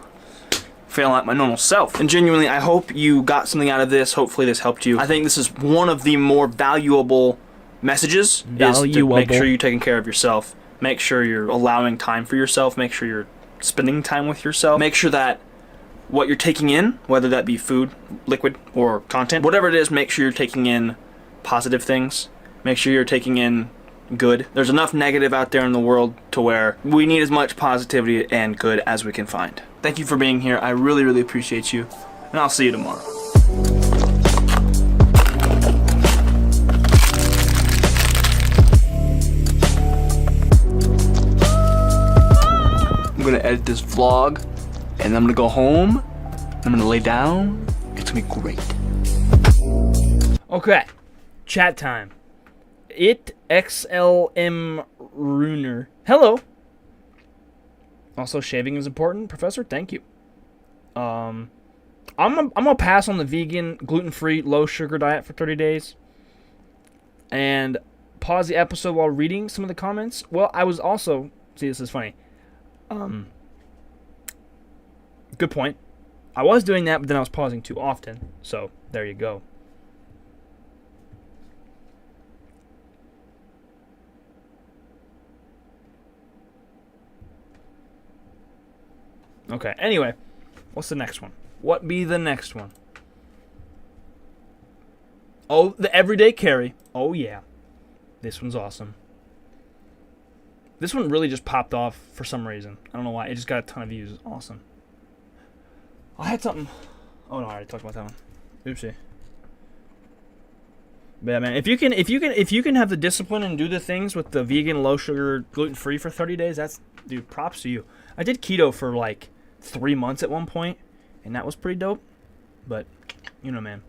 Speaker 2: feeling like my normal self. And genuinely, I hope you got something out of this. Hopefully this helped you. I think this is one of the more valuable messages, is to make sure you're taking care of yourself
Speaker 1: Make sure you're allowing time for yourself. Make sure you're spending time with yourself. Make sure that what you're taking in, whether that be food, liquid, or content, whatever it is, make sure you're taking in positive things. Make sure you're taking in good. There's enough negative out there in the world to where we need as much positivity and good as we can find. Thank you for being here. I really, really appreciate you. And I'll see you tomorrow. I'm gonna edit this vlog, and I'm gonna go home. I'm gonna lay down. It's gonna be great. Okay, chat time. XLM Runer. Hello. Also, shaving is important, Professor. Thank you. I'm gonna pass on the vegan, gluten-free, low-sugar diet for 30 days, and pause the episode while reading some of the comments. Well, I was also this is funny. Good point. I was doing that, but then I was pausing too often. So there you go. Okay, anyway, what's the next one? What be the next one? Oh, the everyday carry. Oh, yeah. This one's awesome. This one really just popped off for some reason. I don't know why. It just got a ton of views. Awesome. I had something. Oh, no, I already talked about that one. Oopsie. But yeah, man, if you can have the discipline and do the things with the vegan, low sugar, gluten free for 30 days, that's, dude, props to you. I did keto for like 3 months at one point, and that was pretty dope. But you know, man,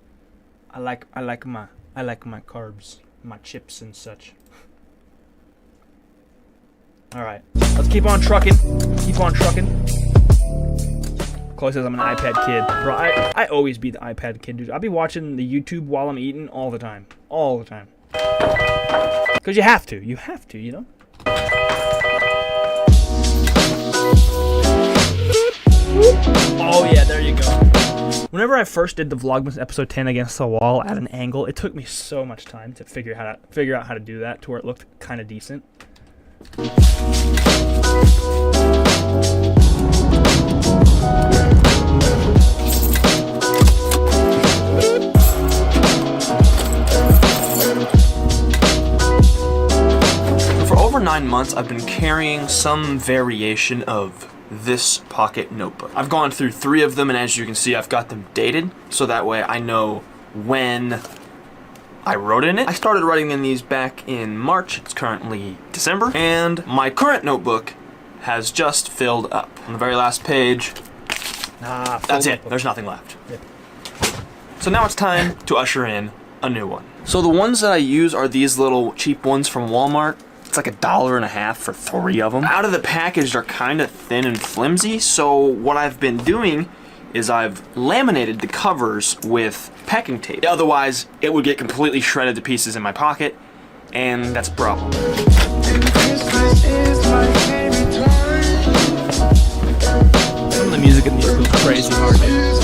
Speaker 1: I like my carbs, my chips and such. All right, let's keep on trucking. Keep on trucking. Chloe says I'm an iPad kid. Bro, I always be the iPad kid, dude. I'll be watching the YouTube while I'm eating all the time. All the time. Because you have to. You have to, you know? Oh, yeah, there you go. Whenever I first did the Vlogmas episode 10 against the wall at an angle, it took me so much time to figure out how to do that to where it looked kind of decent.
Speaker 2: For over 9 months, I've been carrying some variation of this pocket notebook. I've gone through 3 of them, and as you can see, I've got them dated, so that way I know when I wrote in it. I started writing in these back in March. It's currently December, and my current notebook has just filled up. On the very last page, that's it. There's nothing left.
Speaker 1: Yep.
Speaker 2: So now it's time to usher in a new one. So the ones that I use are these little cheap ones from Walmart. It's like $1.50 for 3 of them. Out of the package, they're kind of thin and flimsy, so what I've been doing is I've laminated the covers with packing tape. Otherwise, it would get completely shredded to pieces in my pocket, and that's a problem.
Speaker 1: Some of the music in these goes crazy hard, dude.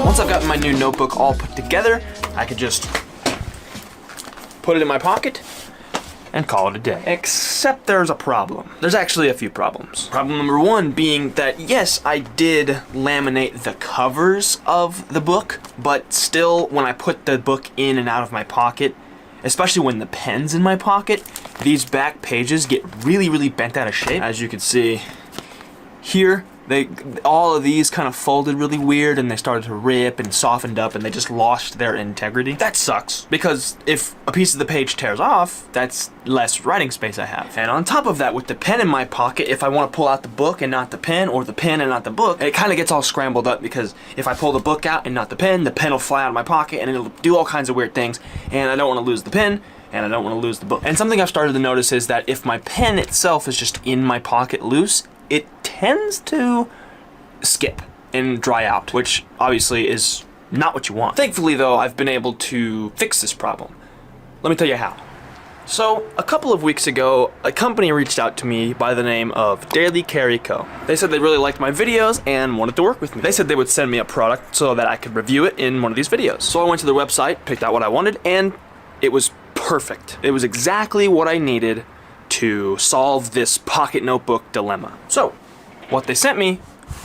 Speaker 2: Once I've gotten my new notebook all put together, I could just put it in my pocket and call it a day. Except there's a problem. There's actually a few problems. Problem number 1 being that, yes, I did laminate the covers of the book, but still, when I put the book in and out of my pocket, especially when the pen's in my pocket, these back pages get really, really bent out of shape. As you can see here, all of these kind of folded really weird, and they started to rip and softened up, and they just lost their integrity. That sucks, because if a piece of the page tears off, that's less writing space I have. And on top of that, with the pen in my pocket, if I want to pull out the book and not the pen, or the pen and not the book, it kind of gets all scrambled up, because if I pull the book out and not the pen will fly out of my pocket, and it'll do all kinds of weird things, and I don't want to lose the pen, and I don't want to lose the book. And something I've started to notice is that if my pen itself is just in my pocket loose, it tends to skip and dry out, which obviously is not what you want. Thankfully though, I've been able to fix this problem. Let me tell you how. So, a couple of weeks ago, a company reached out to me by the name of Daily Carry Co. They said they really liked my videos and wanted to work with me. They said they would send me a product so that I could review it in one of these videos. So I went to their website, picked out what I wanted, and it was perfect. It was exactly what I needed to solve this pocket notebook dilemma. So, what they sent me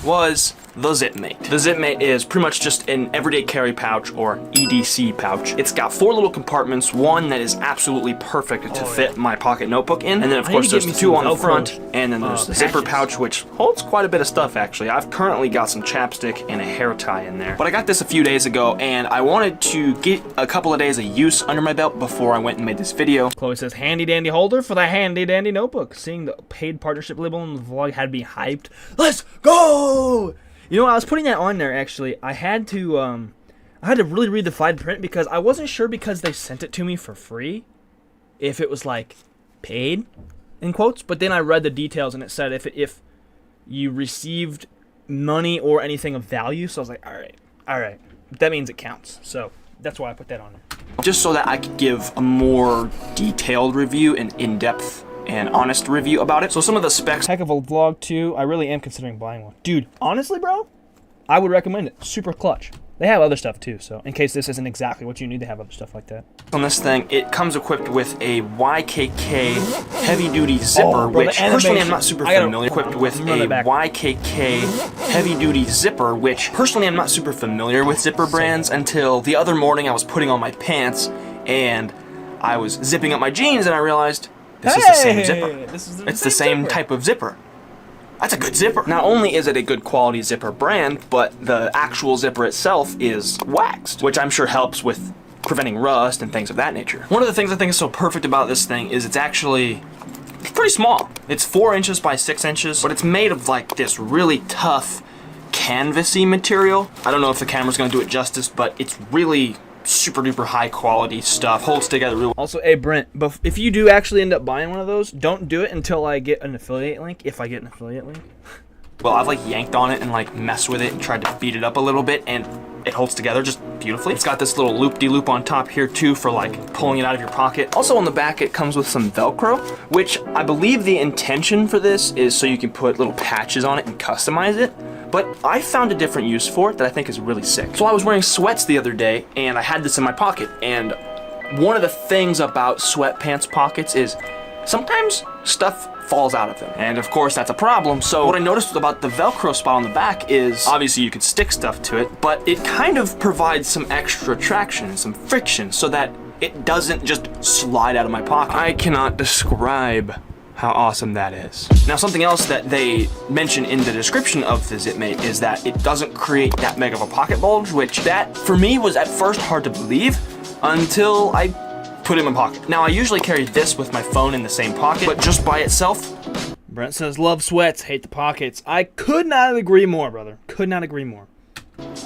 Speaker 2: was the ZipMate. The ZipMate is pretty much just an everyday carry pouch, or EDC pouch. It's got 4 little compartments, one that is absolutely perfect to fit my pocket notebook in, and then of course there's the 2 on the front, and then there's the zipper pouch, which holds quite a bit of stuff actually. I've currently got some chapstick and a hair tie in there. But I got this a few days ago, and I wanted to get a couple of days of use under my belt before I went and made this video.
Speaker 1: Chloe says, handy dandy holder for the handy dandy notebook. Seeing the paid partnership label in the vlog had me hyped. Let's go! You know, I was putting that on there actually. I had to really read the fine print because I wasn't sure, because they sent it to me for free, if it was like paid in quotes. But then I read the details and it said if you received money or anything of value. So I was like, all right, that means it counts. So that's why I put that on there.
Speaker 2: Just so that I could give a more detailed review and in-depth and honest review about it. So some of the specs.
Speaker 1: Heck of a vlog too. I really am considering buying one. Dude, honestly, bro, I would recommend it. Super clutch. They have other stuff too, so in case this isn't exactly what you need, they have other stuff like that.
Speaker 2: On this thing, it comes equipped with a YKK heavy-duty zipper, which personally I'm not super familiar. Equipped with a YKK heavy-duty zipper, which personally I'm not super familiar with zipper brands until the other morning I was putting on my pants and I was zipping up my jeans and I realized this is the same zipper. It's the same type of zipper. That's a good zipper. Not only is it a good quality zipper brand, but the actual zipper itself is waxed, which I'm sure helps with preventing rust and things of that nature. One of the things I think is so perfect about this thing is it's pretty small. It's 4 inches by 6 inches, but it's made of like this really tough canvasy material. I don't know if the camera's gonna do it justice, but it's really super duper high quality stuff. Holds together real well.
Speaker 1: Also, hey Brent, but if you do actually end up buying one of those, don't do it until I get an affiliate link, if I get an affiliate link.
Speaker 2: Well, I've like yanked on it and like messed with it and tried to beat it up a little bit, and it holds together just beautifully. It's got this little loop-de-loop on top here too for like pulling it out of your pocket. Also on the back it comes with some Velcro, which I believe the intention for this is so you can put little patches on it and customize it. But I found a different use for it that I think is really sick. So I was wearing sweats the other day and I had this in my pocket, and one of the things about sweatpants pockets is sometimes stuff falls out of them, and of course that's a problem. So what I noticed about the Velcro spot on the back is obviously you could stick stuff to it, but it kind of provides some extra traction and some friction so that it doesn't just slide out of my pocket. I cannot describe how awesome that is. Now something else that they mention in the description of the ZipMate is that it doesn't create that big of a pocket bulge, which that for me was at first hard to believe until I put it in my pocket. Now I usually carry this with my phone in the same pocket, but just by itself.
Speaker 1: Brent says, love sweats, hate the pockets. I could not agree more, brother. Could not agree more.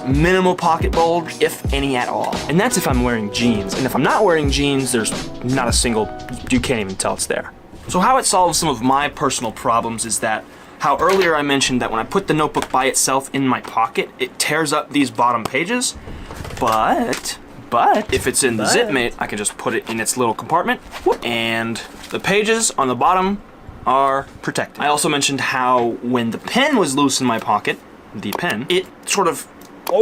Speaker 2: Minimal pocket bulge, if any at all. And that's if I'm wearing jeans. And if I'm not wearing jeans, there's not a single, you can't even tell it's there. So how it solves some of my personal problems is that how earlier I mentioned that when I put the notebook by itself in my pocket, it tears up these bottom pages, but if it's in the ZipMate, I can just put it in its little compartment, and the pages on the bottom are protected. I also mentioned how when the pen was loose in my pocket, the pen, it sort of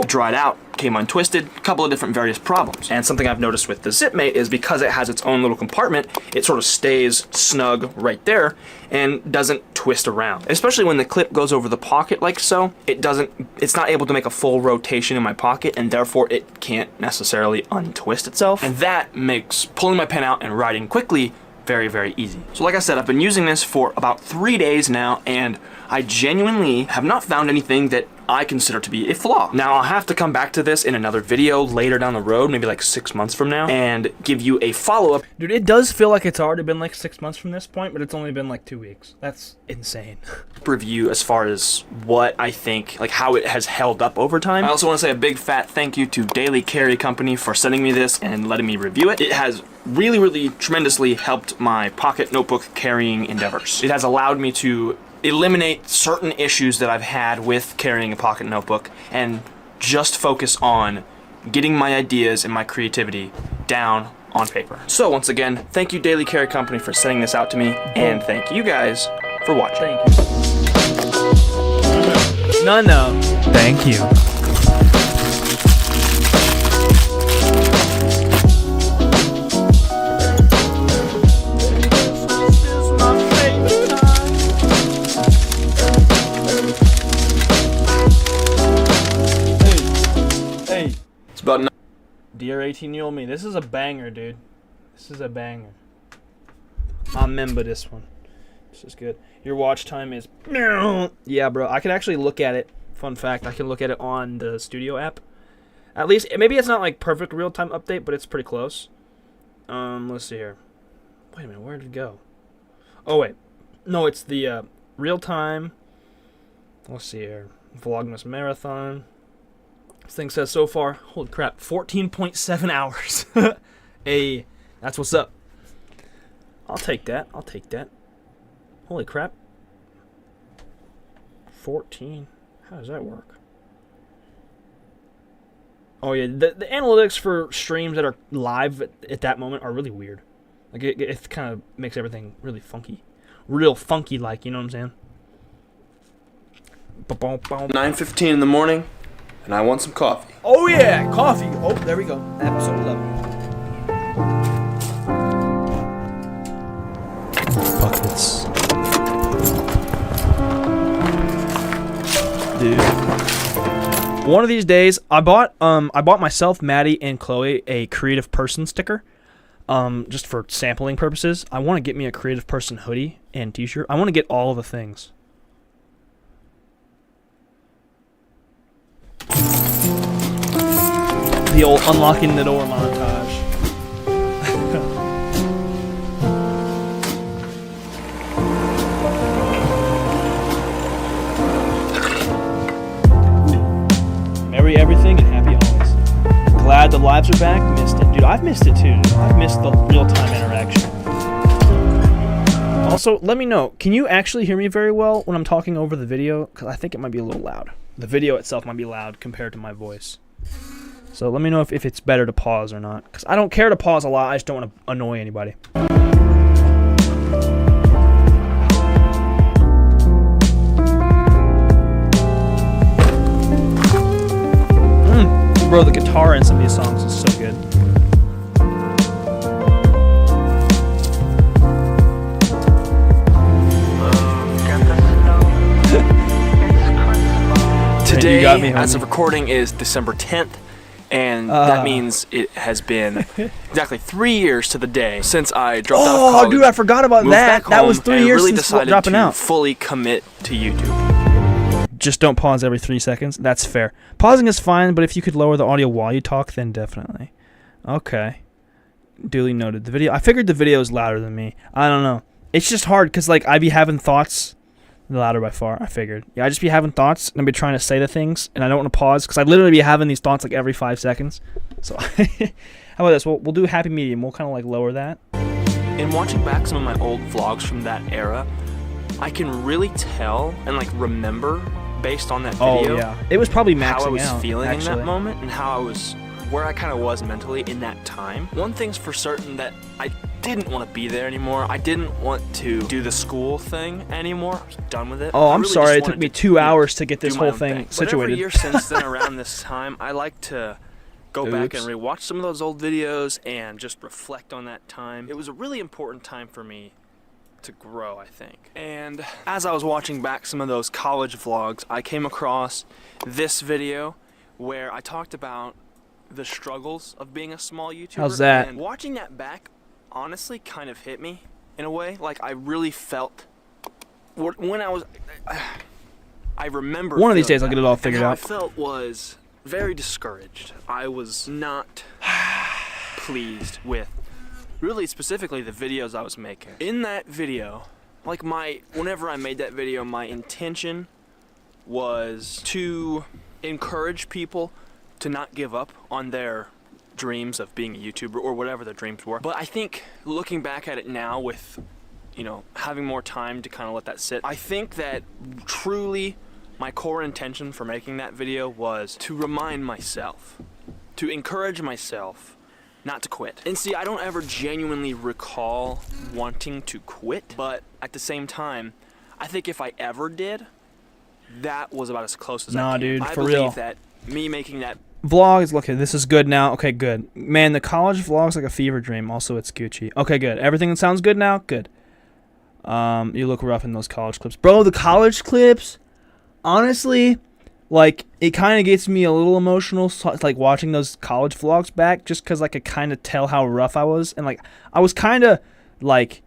Speaker 2: dried out, came untwisted, a couple of different various problems. And something I've noticed with the ZipMate is because it has its own little compartment, it sort of stays snug right there and doesn't twist around. Especially when the clip goes over the pocket like so, it's not able to make a full rotation in my pocket, and therefore it can't necessarily untwist itself. And that makes pulling my pen out and writing quickly very, very easy. So like I said, I've been using this for about 3 days now, and I genuinely have not found anything that I consider to be a flaw. Now, I'll have to come back to this in another video later down the road, maybe like 6 months from now, and give you a follow-up.
Speaker 1: Dude, it does feel like it's already been like 6 months from this point, but it's only been like 2 weeks. That's insane.
Speaker 2: Review as far as what I think, like how it has held up over time. I also want to say a big fat thank you to Daily Carry Company for sending me this and letting me review it. It has really, really tremendously helped my pocket notebook carrying endeavors. It has allowed me to eliminate certain issues that I've had with carrying a pocket notebook and just focus on getting my ideas and my creativity down on paper. So once again, thank you Daily Carry Company for sending this out to me, and thank you guys for watching.
Speaker 1: Thank you. No.
Speaker 4: Thank you.
Speaker 1: Hey.
Speaker 2: It's about
Speaker 1: Dear 18-year-old me, this is a banger, dude. This is a banger. I remember this one. This is good. Your watch time is... Yeah, bro. I can actually look at it. Fun fact, I can look at it on the Studio app. At least, maybe it's not like perfect real-time update, but it's pretty close. Let's see here. Wait a minute, where did it go? Oh, wait. No, it's the real-time... Let's see here. VLOGMAS Marathon. This thing says so far, holy crap, 14.7 hours. Hey, that's what's up. I'll take that. Holy crap. 14. How does that work? Oh yeah, the analytics for streams that are live at that moment are really weird. Like it kind of makes everything really funky. Real funky like, you know what I'm saying?
Speaker 2: 9:15 in the morning, and I want some coffee.
Speaker 1: Oh yeah, coffee. Oh, there we go. Episode 11.
Speaker 4: Buckets. Dude.
Speaker 1: One of these days, I bought myself, Maddie, and Chloe a creative person sticker. Just for sampling purposes. I want to get me a creative person hoodie and t-shirt. I want to get all of the things. The old unlocking the door montage. Merry everything and happy always. Glad the lives are back. Missed it. Dude, I've missed it too. I've missed the real-time interaction. Also, let me know. Can you actually hear me very well when I'm talking over the video? Because I think it might be a little loud. The video itself might be loud compared to my voice. So let me know if it's better to pause or not. Because I don't care to pause a lot. I just don't want to annoy anybody. Bro, the guitar in some of these songs is so good.
Speaker 2: Today,
Speaker 1: you got me,
Speaker 2: as
Speaker 1: homie.
Speaker 2: of recording, is December 10th, and that means it has been exactly 3 years to the day since I dropped out of college.
Speaker 1: Oh, dude, I forgot about
Speaker 2: moved
Speaker 1: that.
Speaker 2: back
Speaker 1: That was
Speaker 2: home,
Speaker 1: 3
Speaker 2: and
Speaker 1: years
Speaker 2: really
Speaker 1: since
Speaker 2: decided
Speaker 1: dropping
Speaker 2: to
Speaker 1: out.
Speaker 2: fully commit to YouTube.
Speaker 1: Just don't pause every 3 seconds. That's fair. Pausing is fine, but if you could lower the audio while you talk, then definitely. Okay. Duly noted. I figured the video is louder than me. I don't know. It's just hard because, like, I be having thoughts. Louder by far, I figured. Yeah, I just be having thoughts, and I be trying to say the things, and I don't want to pause, because I literally be having these thoughts, like, every 5 seconds. So, how about this? We'll do a happy medium. We'll kind of, like, lower that.
Speaker 2: In watching back some of my old vlogs from that era, I can really tell and, like, remember, based on that video,
Speaker 1: Oh, yeah. It was probably maxing out,
Speaker 2: how I was feeling
Speaker 1: actually.
Speaker 2: in that moment, and how I was, where I kind of was mentally in that time. One thing's for certain, that I didn't want to be there anymore. I didn't want to do the school thing anymore. I was done with it.
Speaker 1: Oh,
Speaker 2: I
Speaker 1: I'm
Speaker 2: really
Speaker 1: sorry.
Speaker 2: just
Speaker 1: It took
Speaker 2: wanted
Speaker 1: me
Speaker 2: to
Speaker 1: 2 hours to get this
Speaker 2: do my
Speaker 1: whole
Speaker 2: own
Speaker 1: thing
Speaker 2: But
Speaker 1: situated.
Speaker 2: every year since then, around this time, I like to go back and
Speaker 1: Oops.
Speaker 2: rewatch some of those old videos and just reflect on that time. It was a really important time for me to grow, I think. And as I was watching back some of those college vlogs, I came across this video where I talked about the struggles of being a small YouTuber.
Speaker 1: How's that?
Speaker 2: And watching that back honestly kind of hit me in a way. Like, I really felt when I was, I remember
Speaker 1: One of these
Speaker 2: feeling
Speaker 1: days I'll
Speaker 2: that.
Speaker 1: get it all figured
Speaker 2: And how
Speaker 1: out.
Speaker 2: I felt was very discouraged. I was not pleased with, really specifically, the videos I was making. In that video, like, whenever I made that video, my intention was to encourage people to not give up on their dreams of being a YouTuber or whatever their dreams were. But I think looking back at it now with, you know, having more time to kind of let that sit, I think that truly my core intention for making that video was to remind myself, to encourage myself not to quit. And see, I don't ever genuinely recall wanting to quit, but at the same time, I think if I ever did, that was about as close as I
Speaker 1: Nah,
Speaker 2: came.
Speaker 1: dude,
Speaker 2: I
Speaker 1: for
Speaker 2: believe
Speaker 1: real.
Speaker 2: that me making that
Speaker 1: Vlogs, okay, this is good now. Okay, good. Man, the college vlog's like a fever dream. Also, it's Gucci. Okay, good. Everything sounds good now? Good. You look rough in those college clips. Bro, the college clips, honestly, like, it kind of gets me a little emotional, so, like, watching those college vlogs back, just because, like, I kind of tell how rough I was. And, like, I was kind of, like,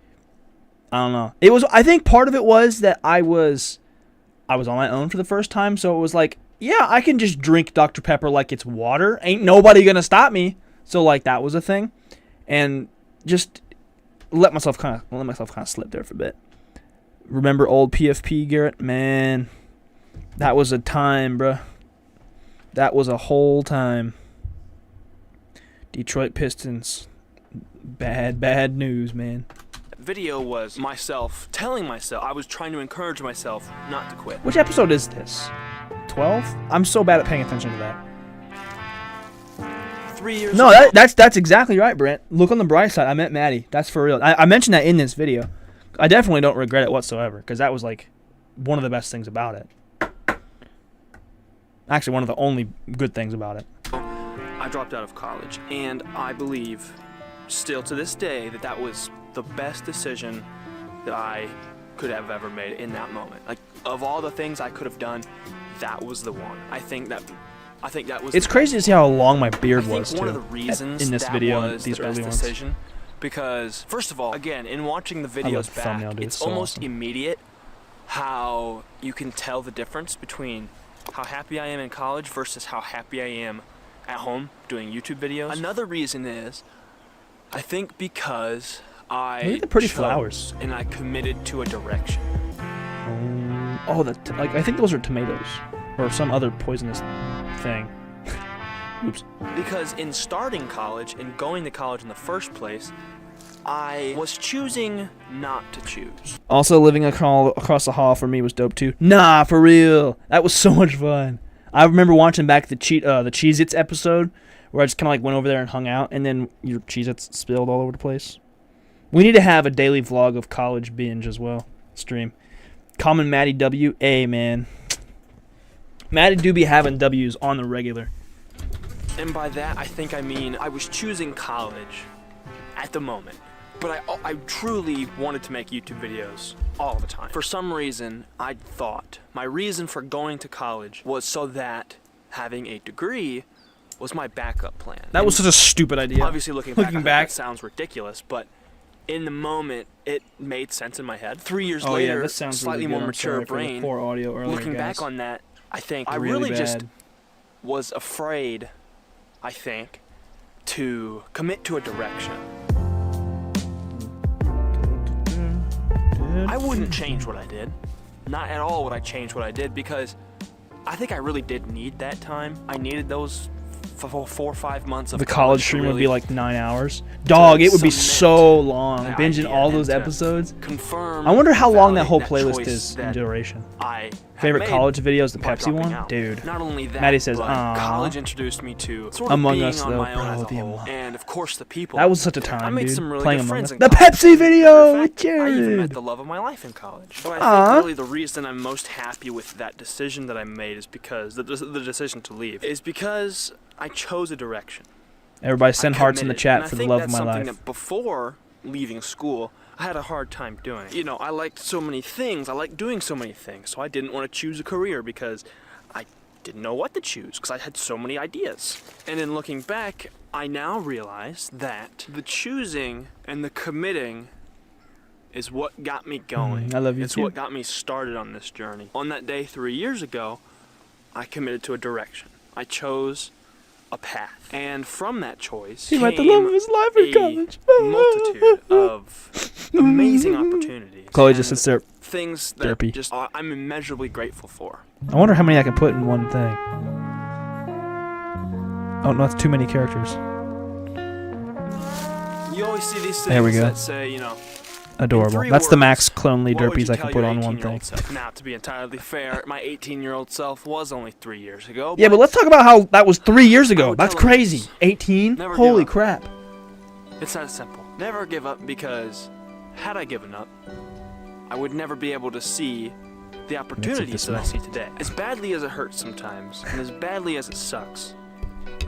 Speaker 1: I don't know. It was, I think part of it was that I was on my own for the first time, so it was like, yeah, I can just drink Dr. Pepper like it's water. Ain't nobody gonna stop me. So like that was a thing, and just let myself kind of slip there for a bit. Remember old PFP, Garrett? Man, that was a time, bruh. That was a whole time. Detroit Pistons, bad news, man.
Speaker 2: video was myself telling myself, I was trying to encourage myself not to quit.
Speaker 1: Which episode is this? 12? I'm so bad at paying attention to that.
Speaker 2: 3 years
Speaker 1: No,
Speaker 2: ago,
Speaker 1: that's exactly right, Brent. Look on the bright side. I met Maddie. That's for real. I mentioned that in this video. I definitely don't regret it whatsoever, because that was like one of the best things about it. Actually, one of the only good things about it.
Speaker 2: I dropped out of college, and I believe still to this day that that was the best decision that I could have ever made in that moment. Like, of all the things I could have done, that was the one. I think that was.
Speaker 1: It's crazy to see how long my beard
Speaker 2: I think
Speaker 1: was
Speaker 2: one
Speaker 1: too.
Speaker 2: of the reasons
Speaker 1: in this
Speaker 2: that
Speaker 1: video,
Speaker 2: was
Speaker 1: these
Speaker 2: the best
Speaker 1: early ones.
Speaker 2: decision, because first of all, again, in watching the
Speaker 1: love
Speaker 2: videos
Speaker 1: the thumbnail,
Speaker 2: back,
Speaker 1: dude.
Speaker 2: it's
Speaker 1: It's so
Speaker 2: almost
Speaker 1: awesome.
Speaker 2: immediate how you can tell the difference between how happy I am in college versus how happy I am at home doing YouTube videos. Another reason is, I think because I
Speaker 1: Look at the pretty
Speaker 2: chose
Speaker 1: flowers.
Speaker 2: and I committed to a direction.
Speaker 1: Oh, like I think those are tomatoes or some other poisonous thing. Oops.
Speaker 2: Because in starting college and going to college in the first place, I was choosing not to choose.
Speaker 1: Also, living across the hall for me was dope too. Nah, for real. That was so much fun. I remember watching back the Cheez-Its episode where I just kind of like went over there and hung out, and then your Cheez-Its spilled all over the place. We need to have a daily vlog of college binge as well. Stream. Common Maddie W. A, man. Maddie do be having W's on the regular.
Speaker 2: And by that, I think I mean I was choosing college at the moment. But I truly wanted to make YouTube videos all the time. For some reason, I thought my reason for going to college was so that having a degree was my backup plan.
Speaker 1: That was such a stupid idea.
Speaker 2: Obviously, looking back, that sounds ridiculous, but in the moment, it made sense in my head. 3 years
Speaker 1: Oh,
Speaker 2: later,
Speaker 1: yeah, this sounds
Speaker 2: slightly
Speaker 1: really good.
Speaker 2: more
Speaker 1: I'm
Speaker 2: mature
Speaker 1: sorry for the
Speaker 2: brain.
Speaker 1: poor audio earlier,
Speaker 2: Looking
Speaker 1: guys.
Speaker 2: back on that, I think I
Speaker 1: Really
Speaker 2: really just
Speaker 1: bad.
Speaker 2: was afraid, I think, to commit to a direction. I wouldn't change what I did. Not at all would I change what I did, because I think I really did need that time. I needed those 4 or 5 months of
Speaker 1: The college
Speaker 2: to
Speaker 1: stream would
Speaker 2: really
Speaker 1: be like 9 hours. Dog, it would be
Speaker 2: cement
Speaker 1: so long.
Speaker 2: the
Speaker 1: Binging
Speaker 2: idea
Speaker 1: all those
Speaker 2: and to
Speaker 1: episodes.
Speaker 2: confirm,
Speaker 1: I wonder how long that whole
Speaker 2: validate
Speaker 1: playlist
Speaker 2: choice
Speaker 1: is in
Speaker 2: that
Speaker 1: duration.
Speaker 2: I
Speaker 1: Favorite
Speaker 2: made
Speaker 1: college videos, the
Speaker 2: by
Speaker 1: Pepsi
Speaker 2: dropping
Speaker 1: one?
Speaker 2: out.
Speaker 1: Dude.
Speaker 2: Not only that,
Speaker 1: Maddie says,
Speaker 2: but
Speaker 1: "Aw."
Speaker 2: college introduced me to sort of
Speaker 1: Among
Speaker 2: being
Speaker 1: Us,
Speaker 2: on
Speaker 1: though,
Speaker 2: my own
Speaker 1: bro,
Speaker 2: as a
Speaker 1: the
Speaker 2: whole,
Speaker 1: Among-
Speaker 2: and of course the people.
Speaker 1: That was such a
Speaker 2: I
Speaker 1: time,
Speaker 2: made
Speaker 1: dude.
Speaker 2: some really
Speaker 1: Playing
Speaker 2: good
Speaker 1: Among
Speaker 2: friends
Speaker 1: Us.
Speaker 2: in
Speaker 1: The
Speaker 2: college.
Speaker 1: Pepsi video
Speaker 2: In
Speaker 1: with
Speaker 2: fact, I even met
Speaker 1: Jared.
Speaker 2: the love of my life in college. But I
Speaker 1: Aw.
Speaker 2: think really the reason I'm most happy with that decision that I made is because the decision to leave is because I chose a direction.
Speaker 1: Everybody send
Speaker 2: I
Speaker 1: hearts in the
Speaker 2: committed.
Speaker 1: chat
Speaker 2: And
Speaker 1: for
Speaker 2: I
Speaker 1: the
Speaker 2: think
Speaker 1: love
Speaker 2: that's
Speaker 1: of my
Speaker 2: something
Speaker 1: life.
Speaker 2: That before leaving school, I had a hard time doing. You know, I liked so many things. I liked doing so many things. So I didn't want to choose a career because I didn't know what to choose, because I had so many ideas. And in looking back, I now realize that the choosing and the committing is what got me going.
Speaker 1: I love you
Speaker 2: It's
Speaker 1: too.
Speaker 2: what got me started on this journey. On that day 3 years ago, I committed to a direction. I chose a path. And from that choice
Speaker 1: He met the
Speaker 2: came
Speaker 1: love of his life in
Speaker 2: a
Speaker 1: college.
Speaker 2: multitude of amazing opportunities.
Speaker 1: Chloe just
Speaker 2: and
Speaker 1: sits there.
Speaker 2: things that
Speaker 1: derpy.
Speaker 2: just I'm immeasurably grateful for.
Speaker 1: I wonder how many I can put in one thing. Oh, no, that's too many characters.
Speaker 2: You always see these things
Speaker 1: There we go.
Speaker 2: that say, you know,
Speaker 1: Adorable.
Speaker 2: three
Speaker 1: That's the
Speaker 2: words,
Speaker 1: max clonely
Speaker 2: what would
Speaker 1: derpies
Speaker 2: you
Speaker 1: I can
Speaker 2: tell
Speaker 1: put
Speaker 2: your
Speaker 1: on one
Speaker 2: 18-year-old
Speaker 1: thing.
Speaker 2: self? Now, to be entirely fair, my 18-year-old self was only 3 years ago.
Speaker 1: Yeah, but let's talk about how that was 3 years
Speaker 2: I
Speaker 1: ago.
Speaker 2: would
Speaker 1: That's
Speaker 2: tell him
Speaker 1: crazy. 18?
Speaker 2: never give
Speaker 1: Holy
Speaker 2: up.
Speaker 1: crap. It's that simple. Never give up, because had I given up, I would never be able to see the opportunities that I see today. As badly as it hurts sometimes, and as badly as it sucks,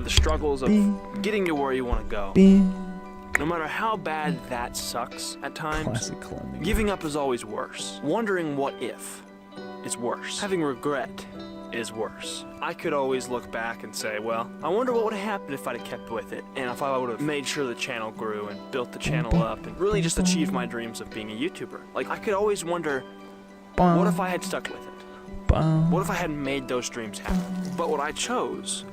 Speaker 1: the struggles of getting to where you want to go, no matter how bad that sucks at times, giving up is always worse. Wondering what if is worse. Having regret is worse. I could always look back and say, well, I wonder what would have happened if I'd have kept with it, and if I would have made sure the channel grew and built the channel up and really just achieved my dreams of being a YouTuber. Like, I could always wonder, what if I had stuck with it? What if I hadn't made those dreams happen? But what I chose...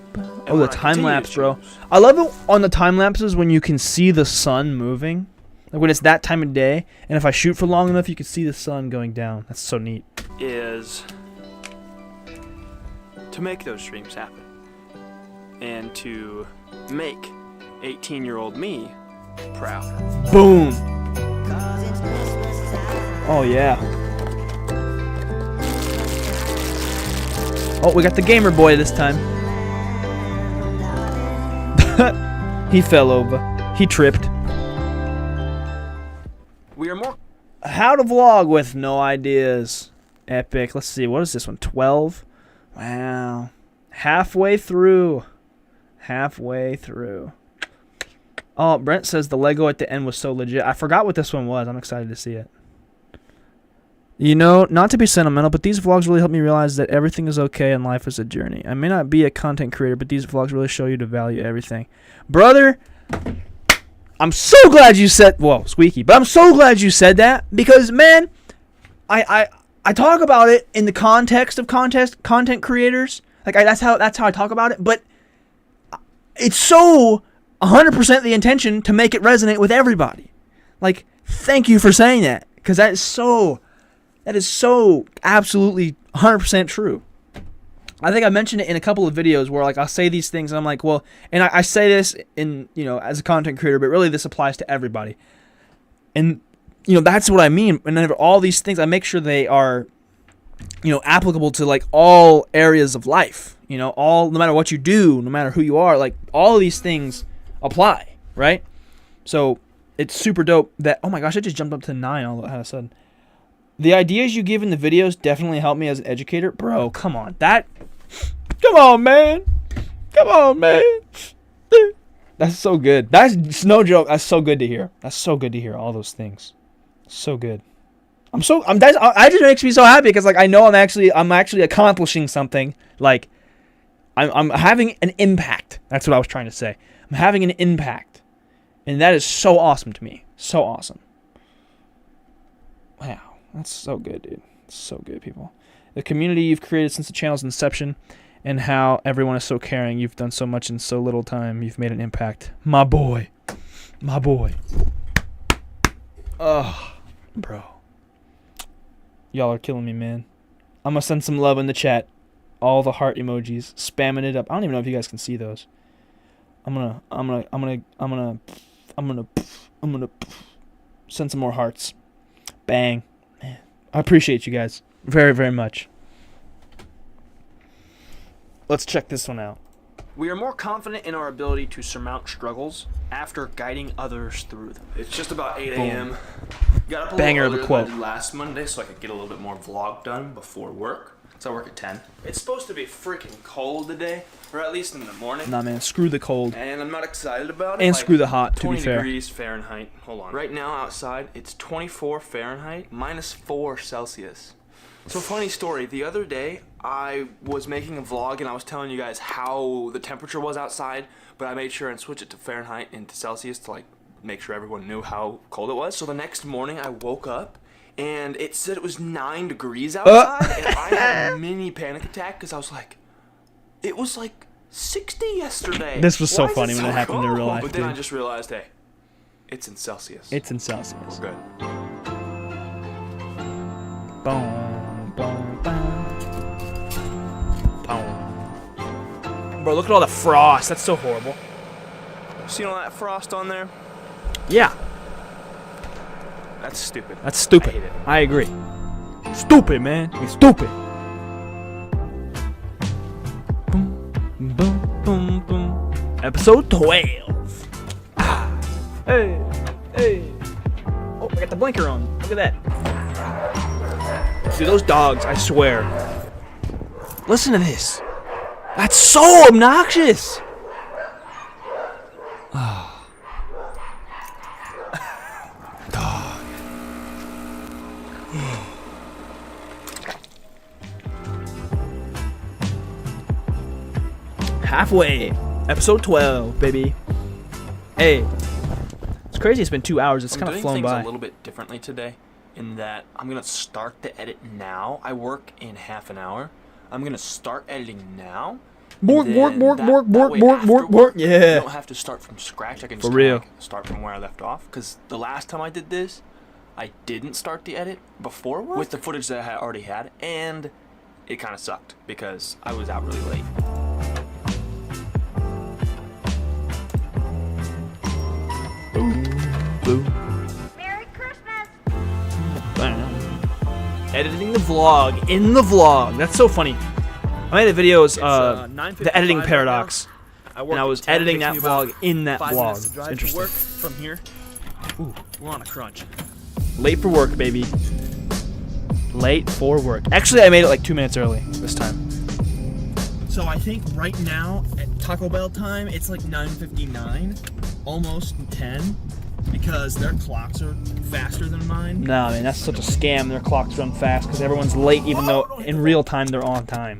Speaker 4: Oh, the time lapse, bro. I love it on the time lapses when you can see the sun moving. Like when it's that time of day, and if I shoot for long enough, you can see the sun going down. That's so neat.
Speaker 1: Is to make those dreams happen. And to make 18-year-old me proud.
Speaker 4: Boom. Oh, yeah. Oh, we got the gamer boy this time. He fell over. He tripped.
Speaker 1: We are more...
Speaker 4: How to vlog with no ideas. Epic. Let's see. What is this one? 12? Wow. Halfway through. Halfway through. Oh, Brent says the Lego at the end was so legit. I forgot what this one was. I'm excited to see it. You know, not to be sentimental, but these vlogs really help me realize that everything is okay and life is a journey. I may not be a content creator, but these vlogs really show you to value everything. Brother, I'm so glad you said, whoa, squeaky, but I'm so glad you said that, because, man, I talk about it in the context of content creators. Like, that's how I talk about it, but it's so 100% the intention to make it resonate with everybody. Like, thank you for saying that, because that is so absolutely 100% true. I think I mentioned it in a couple of videos where, like, I'll say these things and I'm like, well, and I say this in, you know, as a content creator, but really this applies to everybody. And, you know, that's what I mean. And then all these things, I make sure they are, you know, applicable to, like, all areas of life. You know, no matter what you do, no matter who you are, like, all of these things apply, right? So it's super dope that, oh my gosh, I just jumped up to 9 all of a sudden. The ideas you give in the videos definitely help me as an educator. Bro, come on. Come on, man. Come on, man. That's so good. That's no joke. That's so good to hear. That's so good to hear, all those things. So good. That just makes me so happy, because, like, I know I'm actually accomplishing something. Like, I'm having an impact. That's what I was trying to say. I'm having an impact. And that is so awesome to me. So awesome. Wow. That's so good, dude. So good, people. The community you've created since the channel's inception, and how everyone is so caring. You've done so much in so little time. You've made an impact. My boy. My boy. Oh, bro. Y'all are killing me, man. I'm gonna send some love in the chat. All the heart emojis, spamming it up. I don't even know if you guys can see those. I'm gonna send some more hearts. Bang. Man, I appreciate you guys very, very much. Let's check this one out.
Speaker 1: We are more confident in our ability to surmount struggles after guiding others through them.
Speaker 2: It's just about 8 a.m. Got up a
Speaker 4: Banger of
Speaker 2: little
Speaker 4: a
Speaker 2: earlier than I
Speaker 4: quote.
Speaker 2: did last Monday so I could get a little bit more vlog done before work. So I work at 10.
Speaker 1: It's supposed to be freaking cold today, or at least in the morning.
Speaker 4: Nah, man, screw the cold.
Speaker 2: And I'm not excited about it.
Speaker 4: And screw the hot, to be
Speaker 1: 20
Speaker 4: fair.
Speaker 1: degrees Fahrenheit. Hold on. Right now outside, it's 24 Fahrenheit, -4 Celsius. So funny story, the other day I was making a vlog and I was telling you guys how the temperature was outside, but I made sure and switch it to Fahrenheit and to Celsius to, like, make sure everyone knew how cold it was. So the next morning I woke up and it said it was 9 degrees outside, and I had a mini panic attack because I was like, it was like 60 yesterday.
Speaker 4: This was so
Speaker 1: Why is
Speaker 4: funny when
Speaker 1: so
Speaker 4: it happened in real
Speaker 1: cold?
Speaker 4: life,
Speaker 1: But then I
Speaker 4: dude.
Speaker 1: just realized, hey, it's in Celsius.
Speaker 4: It's in Celsius.
Speaker 1: We're good.
Speaker 4: Boom, boom, boom. Boom. Bro, look at all the frost. That's so horrible.
Speaker 1: See all that frost on there?
Speaker 4: Yeah,
Speaker 1: That's stupid.
Speaker 4: that's stupid.
Speaker 1: I hate it.
Speaker 4: I agree. Stupid, man. It's stupid. Boom, boom, boom, boom. Episode 12.
Speaker 1: Hey, hey. Oh, I got the blinker on. Look at that. See those dogs, I swear. Listen to this. That's so obnoxious. Dog. Halfway. Episode 12, baby. Hey. It's crazy it's been 2 hours. It's kind of flown by.
Speaker 2: I'm doing things a little bit differently today in that I'm going to start the edit now. I work in half an hour. I'm going to start editing now.
Speaker 1: Bork. Yeah.
Speaker 2: I don't have to start from scratch. I can just start from where I left off. Because the last time I did this, I didn't start the edit before work with the footage that I had already had. And it kind of sucked because I was out really late.
Speaker 5: Merry Christmas!
Speaker 1: Editing the vlog in the vlog. That's so funny. I made a video, the editing paradox, and I was editing that vlog in that vlog. It's interesting.
Speaker 4: From here. Ooh, we're on a crunch.
Speaker 1: Late for work, baby. Late for work. Actually, I made it like 2 minutes early this time.
Speaker 4: So I think right now at Taco Bell time, it's like 9:59, almost 10, because their clocks are faster than mine.
Speaker 1: Nah, man, that's such a scam. Their clocks run fast because everyone's late, even though in real time they're on time.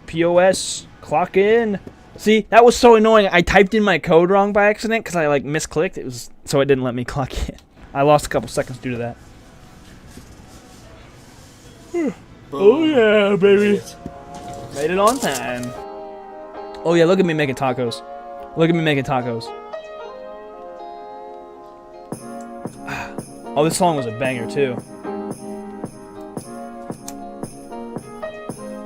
Speaker 1: POS, clock in. See, that was so annoying. I typed in my code wrong by accident because I like misclicked. It was so it didn't let me clock in. I lost a couple seconds due to that. Oh yeah, baby. Made it on time. Oh yeah, look at me making tacos. Look at me making tacos. Oh, this song was a banger too.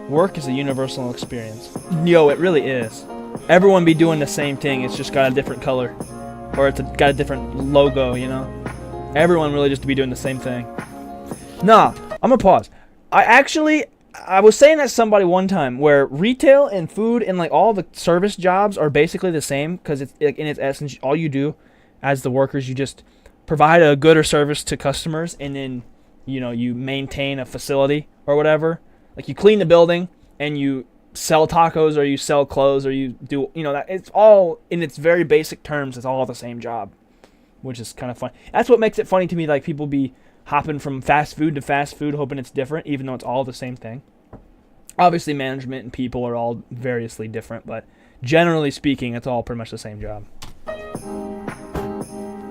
Speaker 1: Work is a universal experience. Yo, it really is. Everyone be doing the same thing. It's just got a different color, or it's got a different logo. You know, everyone really just be doing the same thing. Nah, I'm gonna pause. I was saying that to somebody one time where retail and food and like all the service jobs are basically the same because it's like in its essence, all you do as the workers, you just provide a good or service to customers, and then you maintain a facility or whatever. Like you clean the building and you sell tacos or you sell clothes or you do, that it's all in its very basic terms. It's all the same job, which is kind of fun. That's what makes it funny to me. Like people be hopping from fast food to fast food, hoping it's different, even though it's all the same thing. Obviously, management and people are all variously different, but generally speaking, it's all pretty much the same job.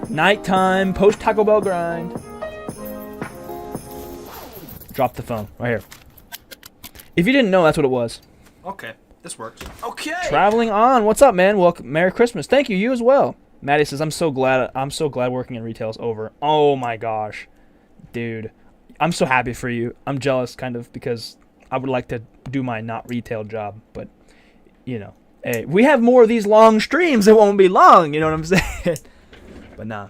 Speaker 1: Nighttime, post Taco Bell grind. Drop the phone right here. If you didn't know, that's what it was.
Speaker 2: Okay, this works. Okay.
Speaker 1: Traveling on. What's up, man? Welcome. Merry Christmas. Thank you. You as well. Maddie says, I'm so glad working in retail is over. Oh my gosh. Dude. I'm so happy for you. I'm jealous kind of because I would like to do my not retail job, but hey, we have more of these long streams. It won't be long, you know what I'm saying? But nah.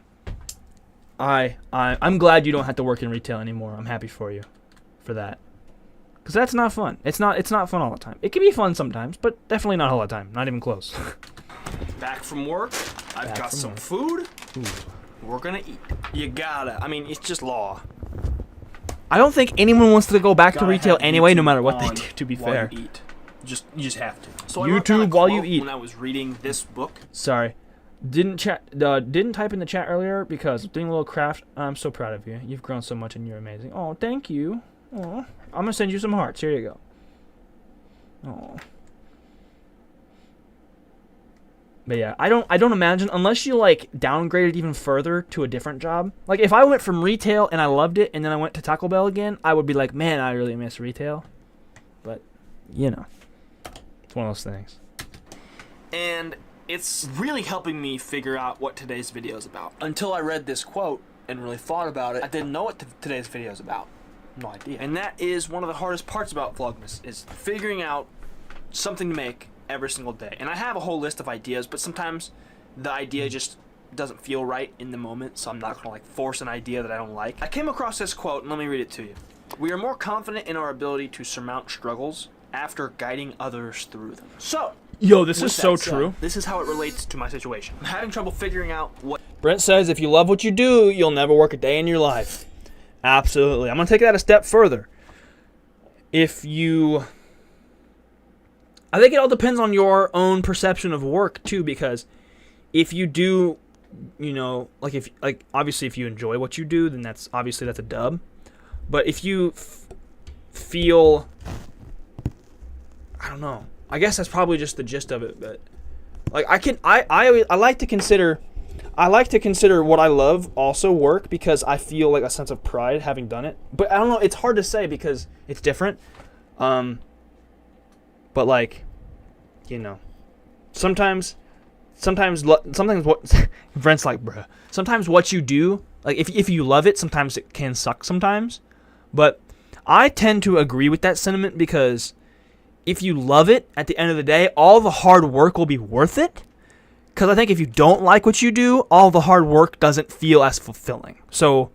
Speaker 1: I'm glad you don't have to work in retail anymore. I'm happy for you for that. Because that's not fun. It's not fun all the time. It can be fun sometimes, but definitely not all the time. Not even close.
Speaker 2: Back from work. I've got some food.
Speaker 1: Ooh.
Speaker 2: We're going to eat. You gotta. I mean, it's just law.
Speaker 1: I don't think anyone wants to go back to retail anyway, no matter what they do, to be
Speaker 2: while
Speaker 1: fair.
Speaker 2: You eat. You just have to. So
Speaker 1: YouTube while you eat.
Speaker 2: When I was reading this book.
Speaker 1: Sorry. Didn't type in the chat earlier because doing a little craft. I'm so proud of you. You've grown so much and you're amazing. Oh, thank you. Oh. I'm gonna send you some hearts. Here you go. Oh. But yeah, I don't imagine unless you like downgraded even further to a different job. Like if I went from retail and I loved it and then I went to Taco Bell again, I would be like, man, I really miss retail. But it's one of those things.
Speaker 2: And it's really helping me figure out what today's video is about. Until I read this quote and really thought about it, I didn't know what today's video is about. No idea. And that is one of the hardest parts about Vlogmas, is figuring out something to make every single day. And I have a whole list of ideas, but sometimes the idea just doesn't feel right in the moment, so I'm not gonna like force an idea that I don't like. I came across this quote, and let me read it to you. We are more confident in our ability to surmount struggles after guiding others through them. So,
Speaker 1: Yo, this
Speaker 2: with
Speaker 1: is so
Speaker 2: that said,
Speaker 1: true.
Speaker 2: This is how it relates to my situation. I'm having trouble figuring out what.
Speaker 1: Brent says, if you love what you do, you'll never work a day in your life. Absolutely. I'm going to take that a step further. I think it all depends on your own perception of work, too, because if you do, obviously if you enjoy what you do, then that's a dub. But if you feel, I don't know, I guess that's probably just the gist of it, but like I like to consider what I love also work because I feel like a sense of pride having done it. But I don't know, it's hard to say because it's different. But like, sometimes what Brent's like, bruh. Sometimes what you do, like if you love it, sometimes it can suck sometimes. But I tend to agree with that sentiment because if you love it, at the end of the day, all the hard work will be worth it. Because I think if you don't like what you do, all the hard work doesn't feel as fulfilling. So,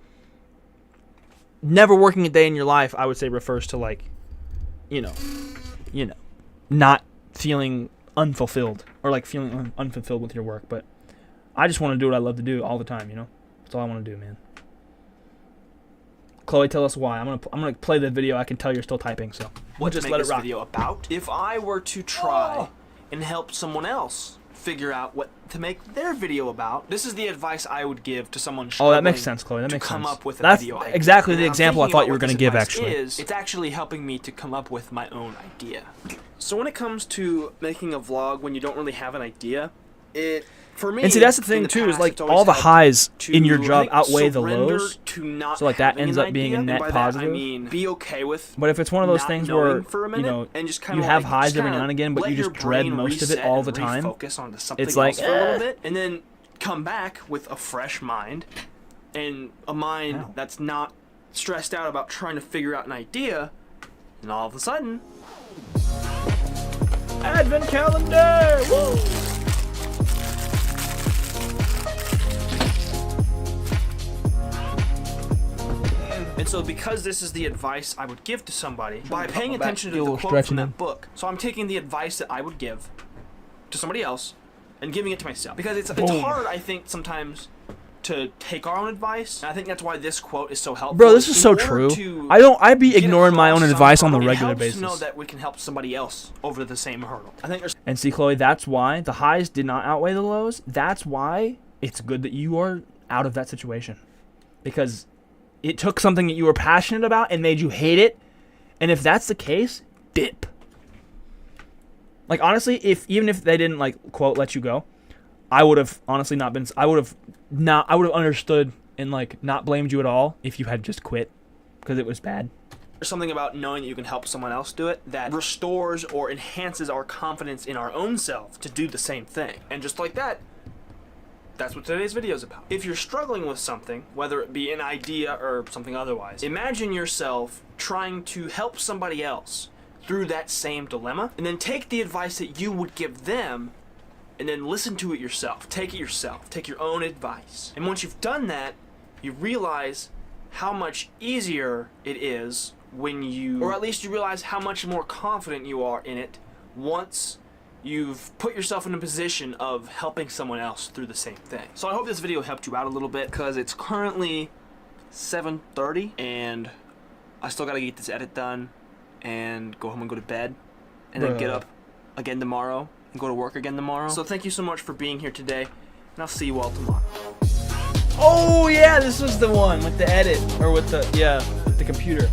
Speaker 1: never working a day in your life, I would say, refers to like, not feeling unfulfilled or like feeling unfulfilled with your work. But I just want to do what I love to do all the time. That's all I want to do, man. Chloe, tell us why. I'm gonna play the video. I can tell you're still typing, so
Speaker 2: What
Speaker 1: just
Speaker 2: to make
Speaker 1: let it
Speaker 2: this
Speaker 1: rock.
Speaker 2: video about? If I were to try and help someone else figure out what to make their video about, this is the advice I would give to someone struggling.
Speaker 1: Oh, that makes sense, Chloe. That makes
Speaker 2: come
Speaker 1: sense.
Speaker 2: up with a
Speaker 1: That's
Speaker 2: video idea.
Speaker 1: exactly the
Speaker 2: And I'm
Speaker 1: example I
Speaker 2: thinking
Speaker 1: thought
Speaker 2: about
Speaker 1: you were
Speaker 2: what
Speaker 1: going to
Speaker 2: this
Speaker 1: give,
Speaker 2: advice
Speaker 1: actually.
Speaker 2: it's actually helping me to come up with my own idea. So when it comes to making a vlog when you don't really have an idea, for me,
Speaker 1: And see, that's the thing
Speaker 2: in
Speaker 1: too, is
Speaker 2: past,
Speaker 1: like
Speaker 2: it's always
Speaker 1: all the
Speaker 2: helped
Speaker 1: highs
Speaker 2: to,
Speaker 1: in your job
Speaker 2: I think,
Speaker 1: outweigh the
Speaker 2: surrender
Speaker 1: lows.
Speaker 2: to not
Speaker 1: So like that
Speaker 2: having
Speaker 1: ends
Speaker 2: an
Speaker 1: up being a
Speaker 2: idea,
Speaker 1: net
Speaker 2: and by
Speaker 1: positive.
Speaker 2: That, I mean, be okay with.
Speaker 1: But if it's one of those
Speaker 2: not
Speaker 1: things
Speaker 2: knowing
Speaker 1: where
Speaker 2: for a minute and just kinda
Speaker 1: you have
Speaker 2: like,
Speaker 1: highs
Speaker 2: just
Speaker 1: every
Speaker 2: kinda
Speaker 1: now and again, but
Speaker 2: let
Speaker 1: you
Speaker 2: your
Speaker 1: just dread
Speaker 2: brain
Speaker 1: most of it
Speaker 2: reset
Speaker 1: all
Speaker 2: and
Speaker 1: the time,
Speaker 2: refocus onto something
Speaker 1: it's like,
Speaker 2: else for a little bit, and then come back with a fresh mind and a mind that's not stressed out about trying to figure out an idea, and all of a sudden,
Speaker 1: Advent calendar! Woo!
Speaker 2: And so because this is the advice I would give to somebody, by paying attention to
Speaker 1: Get a
Speaker 2: the
Speaker 1: little
Speaker 2: quote
Speaker 1: stretching
Speaker 2: from
Speaker 1: in.
Speaker 2: that book, so I'm taking the advice that I would give to somebody else and giving it to myself. Because it's hard, I think, sometimes to take our own advice. And I think that's why this quote is so helpful.
Speaker 1: Bro, this is
Speaker 2: In
Speaker 1: so
Speaker 2: order
Speaker 1: true.
Speaker 2: to
Speaker 1: I'd be
Speaker 2: get
Speaker 1: ignoring my own
Speaker 2: across
Speaker 1: advice on the
Speaker 2: something,
Speaker 1: regular
Speaker 2: it helps to know
Speaker 1: basis.
Speaker 2: that we can help somebody else over the same hurdle. I think there's
Speaker 1: And see, Chloe, that's why the highs did not outweigh the lows. That's why it's good that you are out of that situation. Because it took something that you were passionate about and made you hate it. And if that's the case, dip. Like, honestly, even if they didn't, like, quote, let you go, I would have honestly not been, I would have understood and, like, not blamed you at all if you had just quit because it was bad.
Speaker 2: There's something about knowing that you can help someone else do it that restores or enhances our confidence in our own self to do the same thing. And just like that, that's what today's video is about. If you're struggling with something, whether it be an idea or something otherwise, imagine yourself trying to help somebody else through that same dilemma, and then take the advice that you would give them and then listen to it yourself. Take it yourself. Take your own advice. And once you've done that, you realize how much easier it is when you, or at least you realize how much more confident you are in it once you've put yourself in a position of helping someone else through the same thing. So I hope this video helped you out a little bit because it's currently 7:30 and I still gotta get this edit done and go home and go to bed and then get up again tomorrow and go to work again tomorrow. So thank you so much for being here today, and I'll see you all tomorrow.
Speaker 1: Oh, yeah, this was the one with the edit, or with the computer.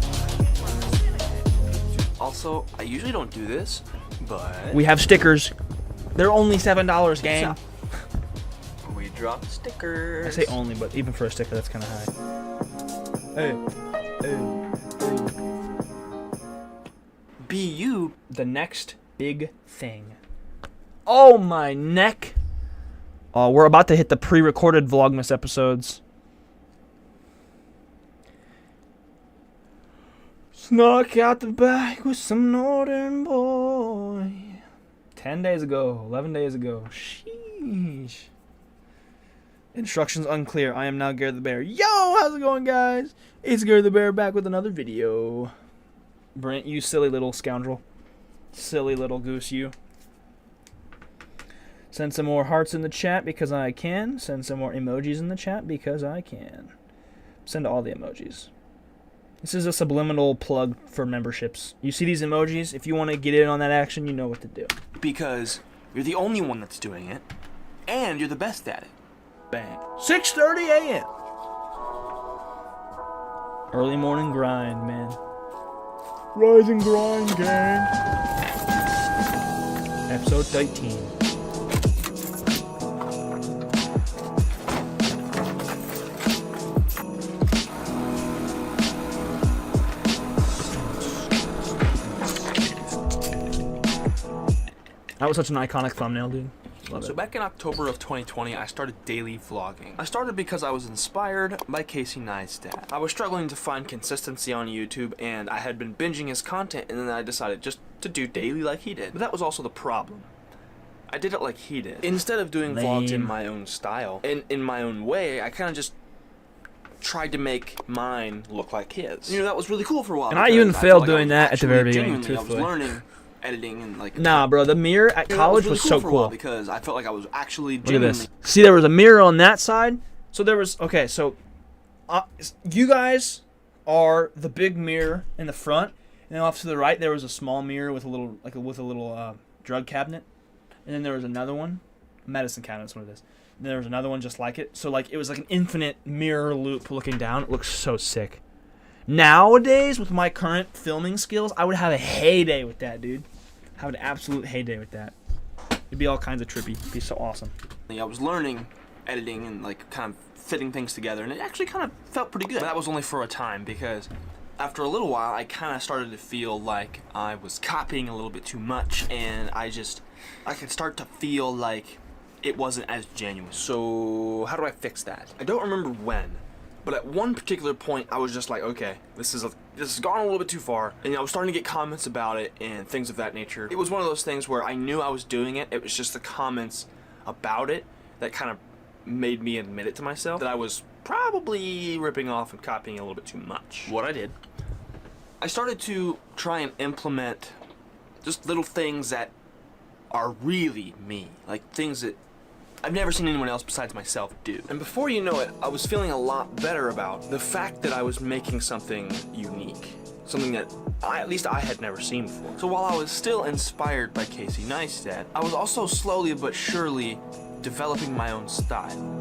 Speaker 2: Also, I usually don't do this, but
Speaker 1: We have stickers. They're only $7, gang.
Speaker 2: we dropped stickers.
Speaker 1: I say only, but even for a sticker, that's kind of high. Hey.
Speaker 2: Be you.
Speaker 1: The next big thing. Oh, my neck. Oh, we're about to hit the pre-recorded Vlogmas episodes. Snuck out the back with some northern boy. 10 days ago, 11 days ago. Sheesh. Instructions unclear. I am now GareTheBear. Yo, how's it going, guys? It's GareTheBear back with another video. Brent, you silly little scoundrel. Silly little goose, you. Send some more hearts in the chat because I can. Send some more emojis in the chat because I can. Send all the emojis. This is a subliminal plug for memberships. You see these emojis? If you want to get in on that action, you know what to do.
Speaker 2: Because you're the only one that's doing it, and you're the best at it.
Speaker 1: Bang. 6:30 a.m. Early morning grind, man. Rise and grind, gang. Episode 13. That was such an iconic thumbnail, dude. Love
Speaker 2: So
Speaker 1: it.
Speaker 2: back in October of 2020, I started daily vlogging. I started because I was inspired by Neistat. I was struggling to find consistency on YouTube, and I had been binging his content, and then I decided just to do daily like he did. But that was also the problem. I did it like he did. Instead of doing vlogs in my own style, in my own way, I kind of just tried to make mine look like his. You know, that was really cool for a while.
Speaker 1: And I even failed doing that at the very beginning,
Speaker 2: I was
Speaker 1: truthfully.
Speaker 2: learning editing and like.
Speaker 1: Nah, bro, the mirror at college was so
Speaker 2: for a while
Speaker 1: cool.
Speaker 2: because I felt like I was actually
Speaker 1: Look at
Speaker 2: genuinely.
Speaker 1: this. See, there was a mirror on that side. So there was, okay, so you guys are the big mirror in the front, and then off to the right there was a small mirror with a little, drug cabinet, and then there was another one, medicine cabinet. That's what it is. And there was another one just like it. So like it was like an infinite mirror loop looking down. It looks so sick. Nowadays, with my current filming skills, I would have a heyday with that, dude. Have an absolute heyday with that. It'd be all kinds of trippy. It'd be so awesome.
Speaker 2: I was learning editing and like kind of fitting things together, and it actually kind of felt pretty good. But that was only for a time because after a little while, I kind of started to feel like I was copying a little bit too much, and I could start to feel like it wasn't as genuine. So how do I fix that? I don't remember when. But at one particular point, I was just like, okay, this has gone a little bit too far. And I was starting to get comments about it and things of that nature. It was one of those things where I knew I was doing it. It was just the comments about it that kind of made me admit it to myself that I was probably ripping off and copying a little bit too much. What I did, I started to try and implement just little things that are really me. Like things that I've never seen anyone else besides myself do. And before you know it, I was feeling a lot better about the fact that I was making something unique. Something that at least I had never seen before. So while I was still inspired by Neistat, I was also slowly but surely developing my own style.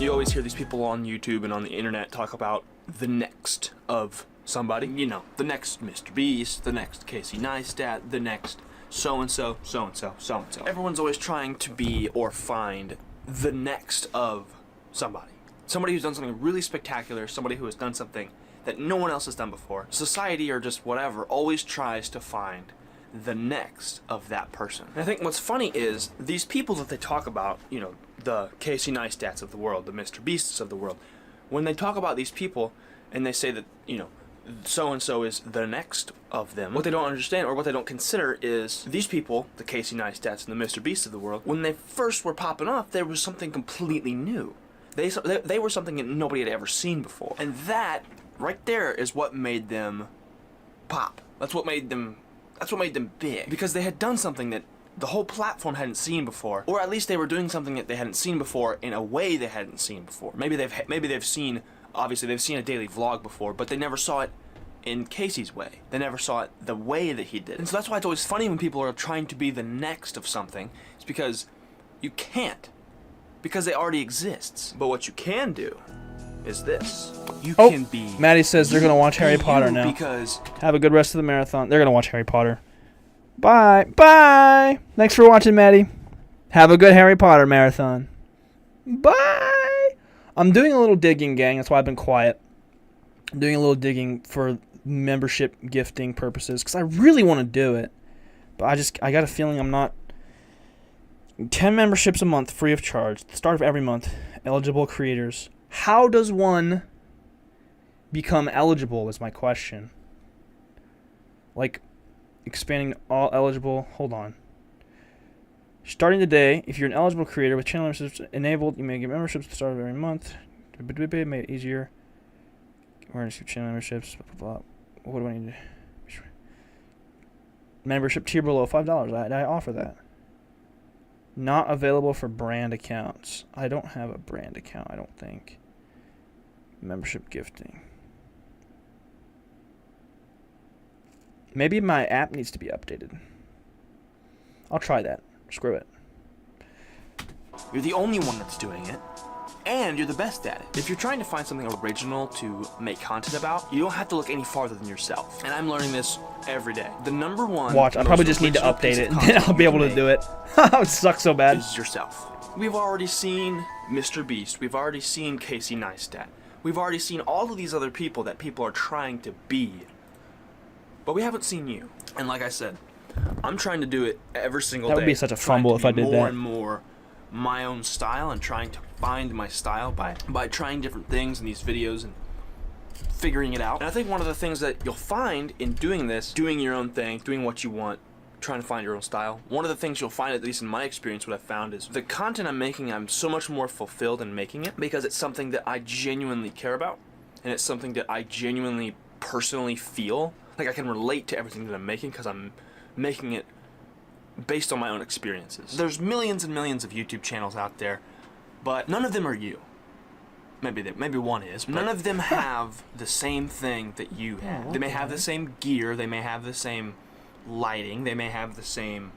Speaker 2: You always hear these people on YouTube and on the internet talk about the next of somebody. You know, the next Mr. Beast, the next Neistat, the next so-and-so, so-and-so, so-and-so. Everyone's always trying to be or find the next of somebody. Somebody who's done something really spectacular, somebody who has done something that no one else has done before. Society or just whatever always tries to find the next of that person. And I think what's funny is these people that they talk about, you know, the Neistats of the world, the Mr. Beasts of the world, when they talk about these people and they say that, you know, so-and-so is the next of them, what they don't understand or what they don't consider is these people, the Neistats and the Mr. Beasts of the world, when they first were popping off, there was something completely new. They were something that nobody had ever seen before. And that, right there, is what made them pop. That's what made them big. Because they had done something that the whole platform hadn't seen before, or at least they were doing something that they hadn't seen before in a way they hadn't seen before. Maybe they've seen, obviously they've seen a daily vlog before, but they never saw it in Casey's way. They never saw it the way that he did. And so that's why it's always funny when people are trying to be the next of something. It's because you can't, because it already exists. But what you can do is this. You can be.
Speaker 1: Maddie says they're gonna watch Harry Potter now.
Speaker 2: Because
Speaker 1: Have a good rest of the marathon. They're gonna watch Harry Potter. Bye. Bye. Thanks for watching, Maddie. Have a good Harry Potter marathon. Bye. I'm doing a little digging, gang. That's why I've been quiet. I'm doing a little digging for membership gifting purposes because I really want to do it. But I got a feeling I'm not. 10 memberships a month, free of charge. At the start of every month. Eligible creators. How does one become eligible is my question. Like expanding to all eligible. Hold on. Starting today, if you're an eligible creator with channel memberships enabled, you may get memberships at the start of every month. Make it easier. Awareness of channel memberships. Blah, blah, blah. What do I need to... Membership tier below $5. I offer that. Not available for brand accounts. I don't have a brand account, I don't think. Membership gifting. Maybe my app needs to be updated. I'll try that. Screw it.
Speaker 2: You're the only one that's doing it, and you're the best at it. If you're trying to find something original to make content about, you don't have to look any farther than yourself. And I'm learning this every day. The number one...
Speaker 1: Watch, I probably just need to update it, and then I'll be able to do it. It sucks so bad.
Speaker 2: Is yourself. We've already seen Mr. Beast. We've already seen Casey Neistat. We've already seen all of these other people that people are trying to be. But we haven't seen you. And like I said, I'm trying to do it every single day.
Speaker 1: That would be such a fumble if I did that.
Speaker 2: More and more my own style, and trying to find my style by trying different things in these videos and figuring it out. And I think one of the things that you'll find in doing this, doing your own thing, doing what you want, trying to find your own style, one of the things you'll find, at least in my experience, what I've found is the content I'm making, I'm so much more fulfilled in making it because it's something that I genuinely care about, and it's something that I genuinely personally feel like I can relate to everything that I'm making because I'm making it based on my own experiences. There's millions and millions of YouTube channels out there, but none of them are you. Maybe one is, but none of them have the same thing that you have. They may have the same gear, they may have the same lighting, they may have the same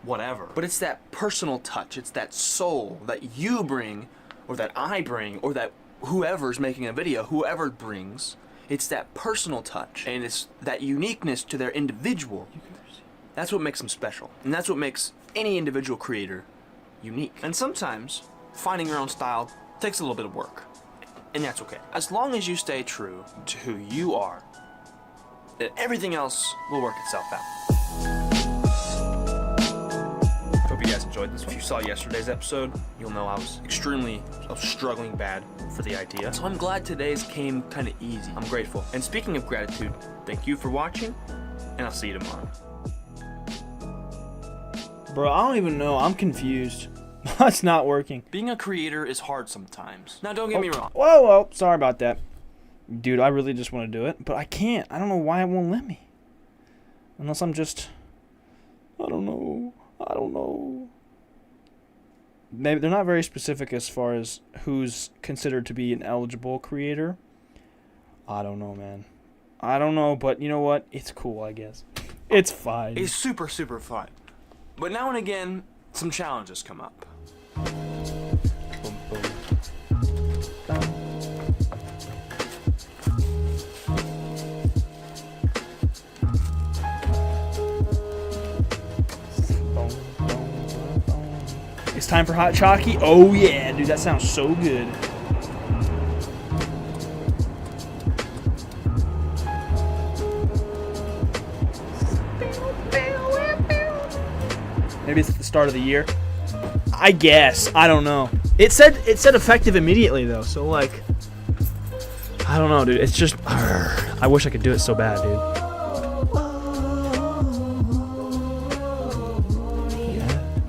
Speaker 2: whatever, but it's that personal touch, it's that soul that you bring, or that I bring, or that whoever's making a video, whoever brings. It's that personal touch, and it's that uniqueness to their individual. That's what makes them special, and that's what makes any individual creator unique. And sometimes finding your own style takes a little bit of work, and that's okay. As long as you stay true to who you are, then everything else will work itself out. Hope you guys enjoyed this one. If you saw yesterday's episode, you'll know I was struggling bad for the idea. So I'm glad today's came kind of easy. I'm grateful. And speaking of gratitude, thank you for watching, and I'll see you tomorrow.
Speaker 1: Bro, I don't even know. I'm confused. It's not working.
Speaker 2: Being a creator is hard sometimes. Now, don't get me wrong.
Speaker 1: Whoa. Sorry about that. Dude, I really just want to do it, but I can't. I don't know why it won't let me. Unless I'm just... I don't know. Maybe they're not very specific as far as who's considered to be an eligible creator. I don't know, man. I don't know, but you know what? It's cool, I guess. It's fine.
Speaker 2: It's super, super fun. But now and again, some challenges come up.
Speaker 1: Boom, boom. It's time for hot chalky. Oh yeah, dude, that sounds so good. Maybe it's at the start of the year. I guess. I don't know. It said effective immediately though, so like, I don't know, dude. It's just, I wish I could do it so bad, dude.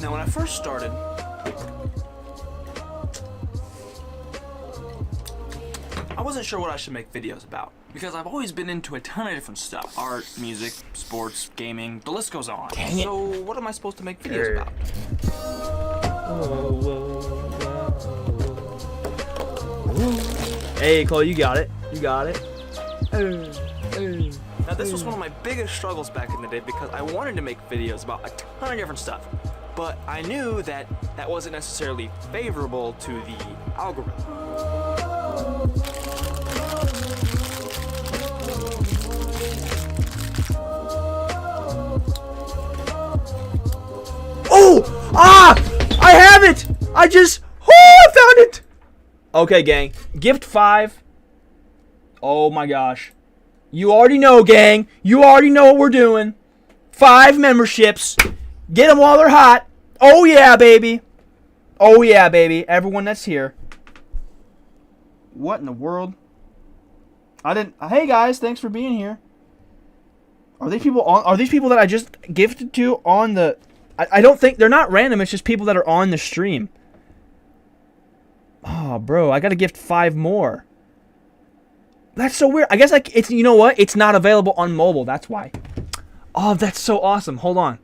Speaker 2: Now, when I first started, I wasn't sure what I should make videos about, because I've always been into a ton of different stuff. Art, music, sports, gaming, the list goes on.
Speaker 1: Dang it.
Speaker 2: So what am I supposed to make videos about?
Speaker 1: Hey, Cole, you got it.
Speaker 2: Now, this was one of my biggest struggles back in the day because I wanted to make videos about a ton of different stuff, but I knew that that wasn't necessarily favorable to the algorithm.
Speaker 1: Oh! Ah! I have it! I found it! Okay, gang. Gift 5. Oh my gosh. You already know, gang. You already know what we're doing. 5 memberships. Get them while they're hot. Oh yeah, baby. Oh yeah, baby. Everyone that's here. What in the world? Hey guys, thanks for being here. Are these people on? Are these people that I just gifted to on the? I don't think they're not random. It's just people that are on the stream. Oh, bro, I gotta gift 5 more. That's so weird. I guess like it's, you know what? It's not available on mobile. That's why. Oh, that's so awesome. Hold on.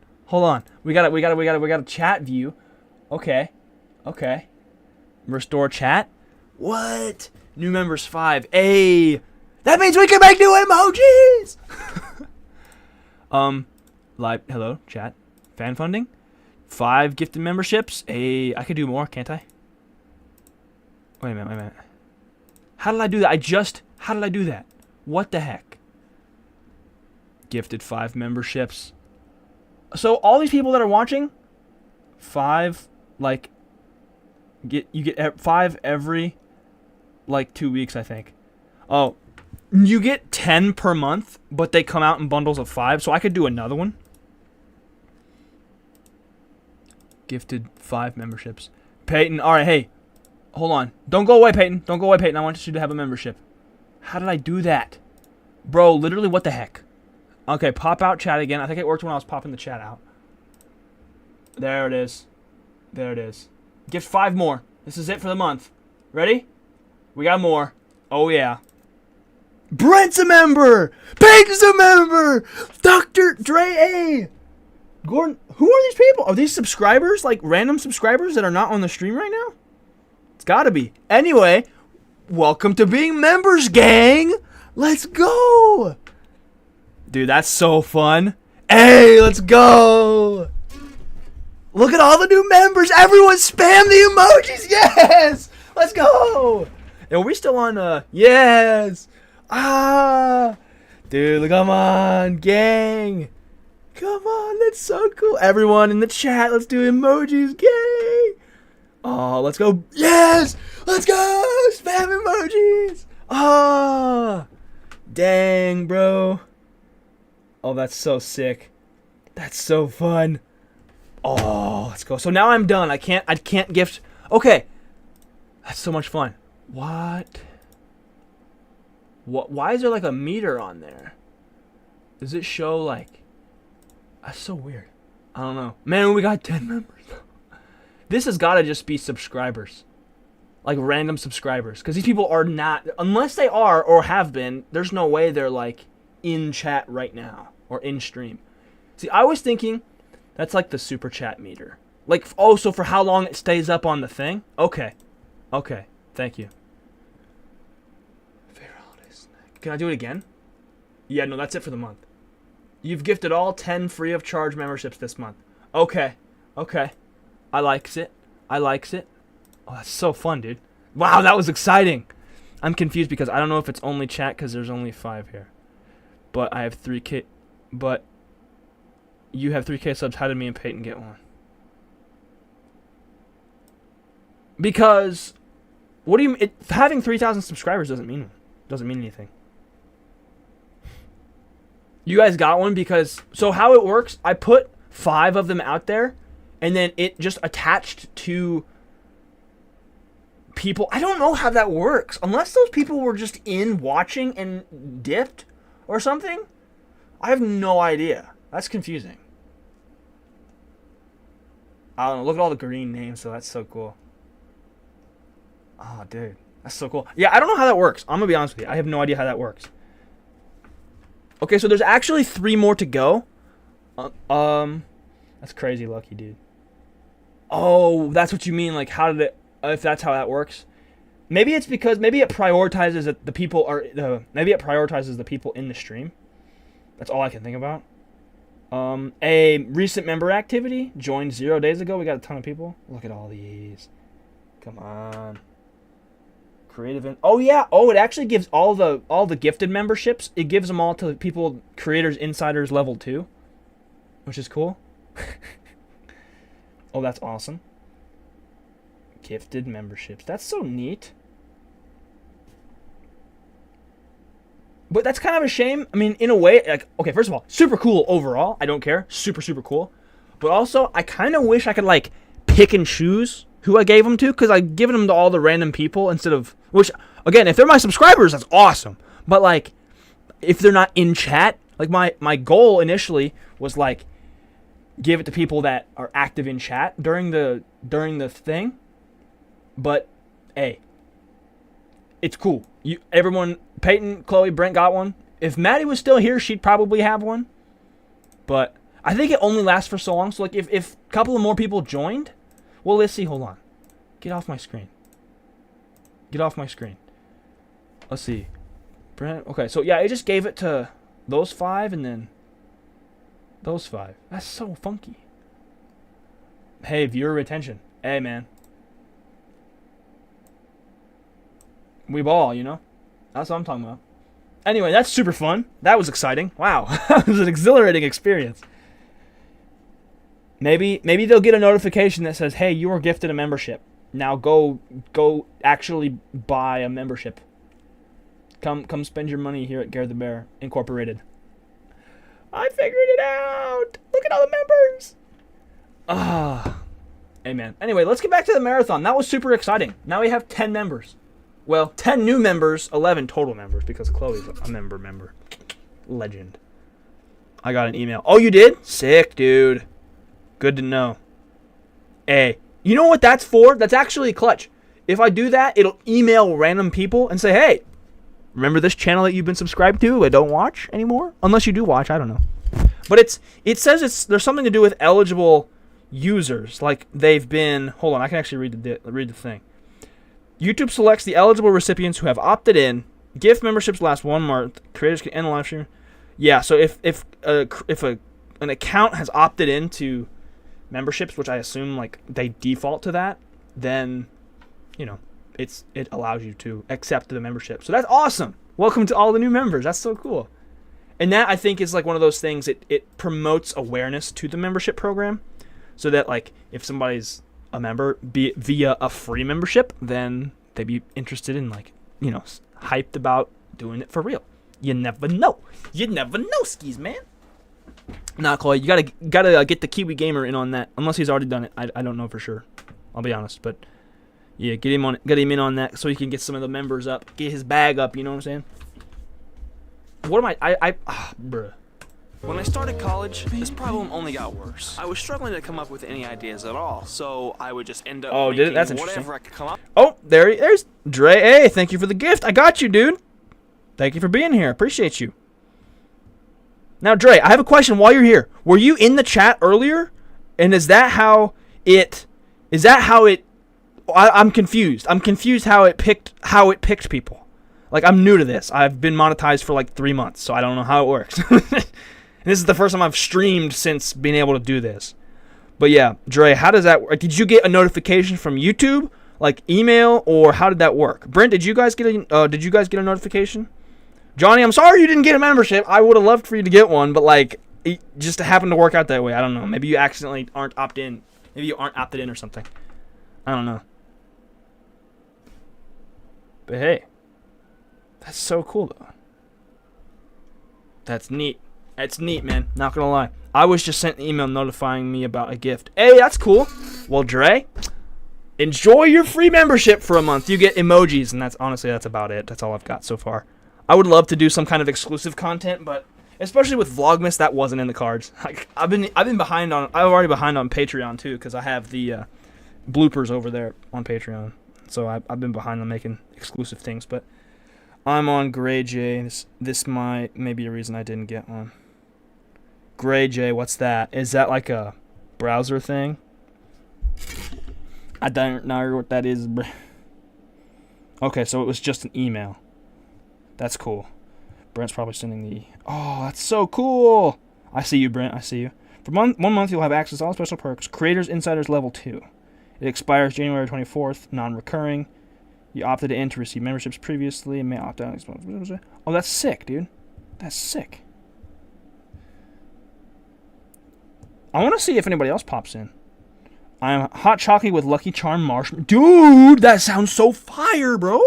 Speaker 1: We got a chat view. Okay. Restore chat. What? New members 5. Hey, that means we can make new emojis. Live. Hello, chat. Fan funding. 5 gifted memberships. Hey, I could do more, can't I? Wait a minute. How did I do that? How did I do that? What the heck? Gifted 5 memberships. So all these people that are watching, 5, like, you get 5 every, like, 2 weeks, I think. Oh, you get 10 per month, but they come out in bundles of 5, so I could do another one. Gifted 5 memberships. Peyton, all right, hey, hold on. Don't go away, Peyton. I want you to have a membership. How did I do that? Bro, literally, what the heck? Okay, pop out chat again. I think it worked when I was popping the chat out. There it is. Gift 5 more. This is it for the month. Ready? We got more. Oh, yeah. Brent's a member! Peyton's a member! Dr. Dre A! Gordon, who are these people? Are these subscribers? Like, random subscribers that are not on the stream right now? It's gotta be. Anyway, welcome to being members, gang! Let's go! Dude, that's so fun. Hey, let's go! Look at all the new members! Everyone spam the emojis! Yes! Let's go! And are we still on, yes! Ah! Dude, come on, gang! Come on, that's so cool. Everyone in the chat, let's do emojis, gang! Oh, let's go. Yes! Let's go! Spam emojis! Ah! Dang, bro. Oh, that's so sick. That's so fun. Oh, let's go. So now I'm done. I can't gift. Okay. That's so much fun. What? Why is there like a meter on there? Does it show like... That's so weird. I don't know. Man, we got 10 members. This has got to just be subscribers. Like random subscribers. Because these people are not... Unless they are or have been, there's no way they're like in chat right now. Or in stream. See, I was thinking that's like the super chat meter. Like, oh, so for how long it stays up on the thing? Okay. Thank you. Can I do it again? Yeah, no, that's it for the month. You've gifted all 10 free of charge memberships this month. Okay. I likes it. Oh, that's so fun, dude. Wow, that was exciting. I'm confused because I don't know if it's only chat because there's only 5 here. But I have 3K. But you have 3K subs. How did me and Peyton get one? Because what do you mean? Having 3,000 subscribers doesn't mean anything. You guys got one because... So how it works, I put 5 of them out there, and then it just attached to people. I don't know how that works. Unless those people were just in watching and dipped or something. I have no idea. That's confusing. I don't know. Look at all the green names, so that's so cool. Oh, dude. That's so cool. Yeah, I don't know how that works. I'm going to be honest with you. I have no idea how that works. Okay, so there's actually 3 more to go. That's crazy lucky, dude. Oh, that's what you mean. Like, how did it... If that's how that works. Maybe it's because... Maybe it prioritizes that the people are... maybe it prioritizes the people in the stream. That's all I can think about. A recent member activity. Joined 0 days ago. We got a ton of people. Look at all these. Come on. Creative. Oh yeah. Oh, it actually gives all the gifted memberships. It gives them all to people, creators, insiders level 2, which is cool. Oh, that's awesome. Gifted memberships. That's so neat. But that's kind of a shame. I mean, in a way, like, okay, first of all, super cool overall. I don't care. Super, super cool. But also, I kind of wish I could, like, pick and choose who I gave them to, because I've given them to all the random people instead of... Which, again, if they're my subscribers, that's awesome. But, like, if they're not in chat, Like my goal initially was like give it to people that are active in chat during the thing. But hey, it's cool. Everyone, Peyton, Chloe, Brent got one. If Maddie was still here, she'd probably have one. But I think it only lasts for so long. So like if a couple of more people joined, well, let's see. Hold on. Get off my screen. Get off my screen. Let's see. Brent. Okay, so yeah, I just gave it to those 5 and then those 5. That's so funky. Hey, viewer retention. Hey, man. We ball, you know? That's what I'm talking about. Anyway, that's super fun. That was exciting. Wow. That was an exhilarating experience. Maybe they'll get a notification that says, hey, you were gifted a membership. Now go actually buy a membership. Come spend your money here at GareTheBear Incorporated. I figured it out. Look at all the members. Amen. Anyway, let's get back to the marathon. That was super exciting. Now we have 10 members. Well, 10 new members, 11 total members because Chloe's a member. Legend. I got an email. Oh, you did? Sick, dude. Good to know. Hey, you know what that's for? That's actually clutch. If I do that, it'll email random people and say, hey, remember this channel that you've been subscribed to but don't watch anymore? Unless you do watch, I don't know. But it says there's something to do with eligible users. Like they've been, hold on, I can actually read the thing. YouTube selects the eligible recipients who have opted in. Gift memberships last 1 month. Creators can end live stream. Yeah, so if an account has opted into memberships, which I assume like they default to that, then you know it allows you to accept the membership. So that's awesome. Welcome to all the new members. That's so cool. And that I think is like one of those things. It promotes awareness to the membership program, so that like if somebody's a member via a free membership, then they'd be interested in like hyped about doing it for real. You never know. You never know, skis, man. Nah, Chloe, you gotta get the Kiwi Gamer in on that. Unless he's already done it, I don't know for sure. I'll be honest, but yeah, get him in on that so he can get some of the members up, get his bag up. You know what I'm saying? What am bruh.
Speaker 2: When I started college, this problem only got worse. I was struggling to come up with any ideas at all, so I would just end up making
Speaker 1: That's interesting.
Speaker 2: whatever I could come up.
Speaker 1: Oh, there's Dre. Hey, thank you for the gift. I got you, dude. Thank you for being here. Appreciate you. Now, Dre, I have a question while you're here. Were you in the chat earlier? And is that how it... I'm confused. I'm confused how it picked people. Like, I'm new to this. I've been monetized for like 3 months, so I don't know how it works. And this is the first time I've streamed since being able to do this. But yeah, Dre, how does that work? Did you get a notification from YouTube, like email, or how did that work? Brent, did you guys get a notification? Johnny, I'm sorry you didn't get a membership. I would have loved for you to get one, but like it just happened to work out that way. I don't know. Maybe you accidentally aren't opted in. Maybe you aren't opted in or something. I don't know. But hey, that's so cool though. That's neat. That's neat, man. Not gonna lie. I was just sent an email notifying me about a gift. Hey, that's cool. Well, Dre, enjoy your free membership for a month. You get emojis, and that's about it. That's all I've got so far. I would love to do some kind of exclusive content, but especially with Vlogmas, that wasn't in the cards. Like, I've been behind on. I'm already behind on Patreon too, because I have the bloopers over there on Patreon. So I've been behind on making exclusive things, but I'm on Gray J. This might be a reason I didn't get one. Gray J, what's that? Is that like a browser thing? I don't know what that is, bro. Okay, so it was just an email. That's cool. Brent's probably sending the... Oh, that's so cool! I see you, Brent. I see you. For 1 month, you'll have access to all special perks. Creators Insiders Level 2. It expires January 24th. Non-recurring. You opted in to receive memberships previously and may opt out. Oh, that's sick, dude. That's sick. I want to see if anybody else pops in. I'm hot chocolate with Lucky Charm marshmallow. Dude, that sounds so fire, bro.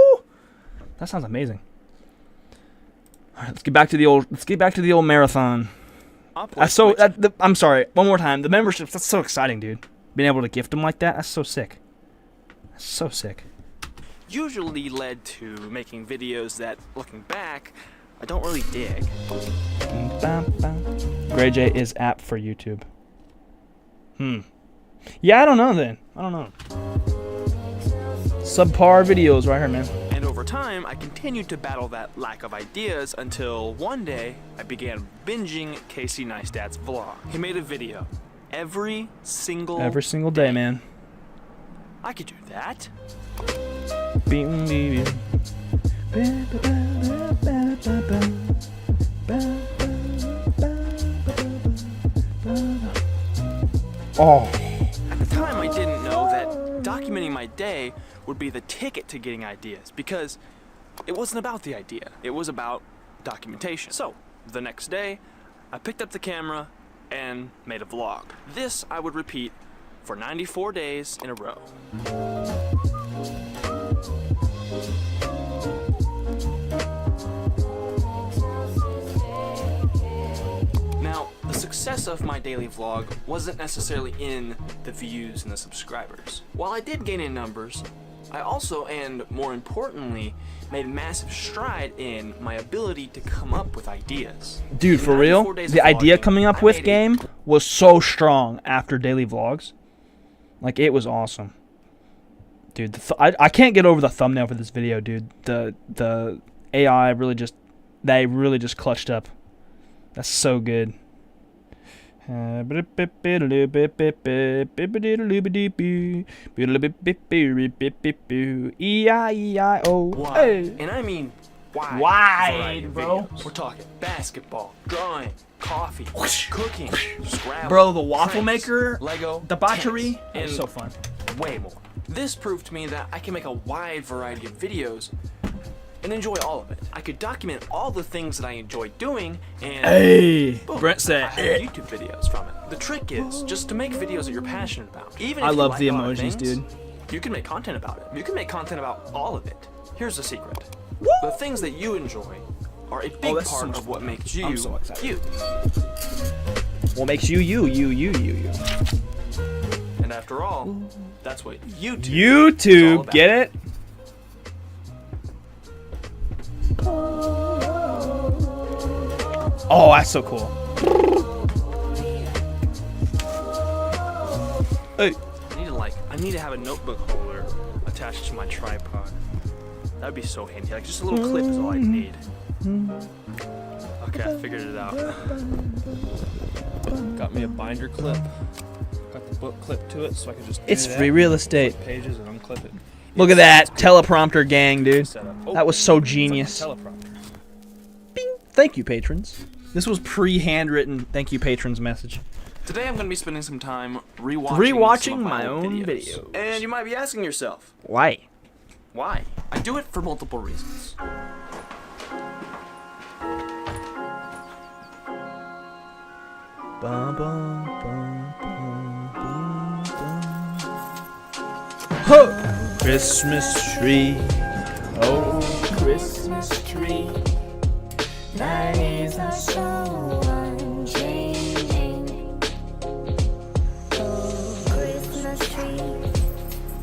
Speaker 1: That sounds amazing. All right, let's get back to the old marathon. I'm sorry. One more time. The memberships. That's so exciting, dude. Being able to gift them like that. That's so sick. That's so sick.
Speaker 2: Usually led to making videos that, looking back, I don't really dig.
Speaker 1: Gray J is app for YouTube. Yeah, I don't know then. I don't know. Subpar videos right here, man.
Speaker 2: And over time, I continued to battle that lack of ideas until one day I began binging Casey Neistat's vlog. He made a video every single
Speaker 1: day, man.
Speaker 2: I could do that.
Speaker 1: Oh.
Speaker 2: At the time, I didn't know that documenting my day would be the ticket to getting ideas, because it wasn't about the idea. It was about documentation. So, the next day, I picked up the camera and made a vlog. This I would repeat for 94 days in a row. Now, the success of my daily vlog wasn't necessarily in the views and the subscribers. While I did gain in numbers, I also, and more importantly, made massive stride in my ability to come up with ideas.
Speaker 1: Dude, for real, the idea coming up with game was so strong after daily vlogs. Like, it was awesome. Dude, I can't get over the thumbnail for this video, dude. The AI really just clutched up. That's so good. E-I-E-I-O.
Speaker 2: Wide, and I mean
Speaker 1: wide, bro.
Speaker 2: Videos. We're talking basketball, drawing, coffee, cooking, Scrabble,
Speaker 1: Bro, the waffle
Speaker 2: pranks,
Speaker 1: maker,
Speaker 2: Lego,
Speaker 1: debauchery,
Speaker 2: tennis,
Speaker 1: and
Speaker 2: and
Speaker 1: so fun.
Speaker 2: way more. This proved to me that I can make a wide variety of videos and enjoy all of it. I could document all the things that I enjoy doing, and boom,
Speaker 1: Brent said,
Speaker 2: I have YouTube videos from it. The trick is just to make videos that you're passionate about. Even if
Speaker 1: I
Speaker 2: you
Speaker 1: love
Speaker 2: like
Speaker 1: the
Speaker 2: a lot of
Speaker 1: emojis,
Speaker 2: things,
Speaker 1: dude.
Speaker 2: You can make content about it. You can make content about all of it. Here's the secret. The things that you enjoy are a big
Speaker 1: that's so
Speaker 2: part
Speaker 1: much
Speaker 2: of what
Speaker 1: fun.
Speaker 2: makes you
Speaker 1: I'm so excited.
Speaker 2: you.
Speaker 1: What makes you?
Speaker 2: And after all, that's what YouTube is all
Speaker 1: YouTube,
Speaker 2: about.
Speaker 1: get it? Oh, that's so cool. Hey.
Speaker 2: I need to have a notebook holder attached to my tripod. That'd be so handy. Like, just a little clip is all I need. Okay, I figured it out. Got me a binder clip. Got the book clip to it, so I can just.
Speaker 1: It's free real estate.
Speaker 2: Pages and unclip it.
Speaker 1: Look at that teleprompter gang, dude.
Speaker 2: Oh,
Speaker 1: That was so genius.
Speaker 2: teleprompter.
Speaker 1: Bing. Thank you, patrons. This was pre-handwritten thank you, patrons message.
Speaker 2: Today I'm going to be spending some time rewatching some of
Speaker 1: my
Speaker 2: old
Speaker 1: own
Speaker 2: videos.
Speaker 1: videos.
Speaker 2: And you might be asking yourself,
Speaker 1: Why?
Speaker 2: why? I do it for multiple reasons.
Speaker 1: Bum, bum, bum, bum, bum, bum. Ho! Christmas tree, oh Christmas tree.
Speaker 5: Days are so unchanging. Oh, Christmas tree.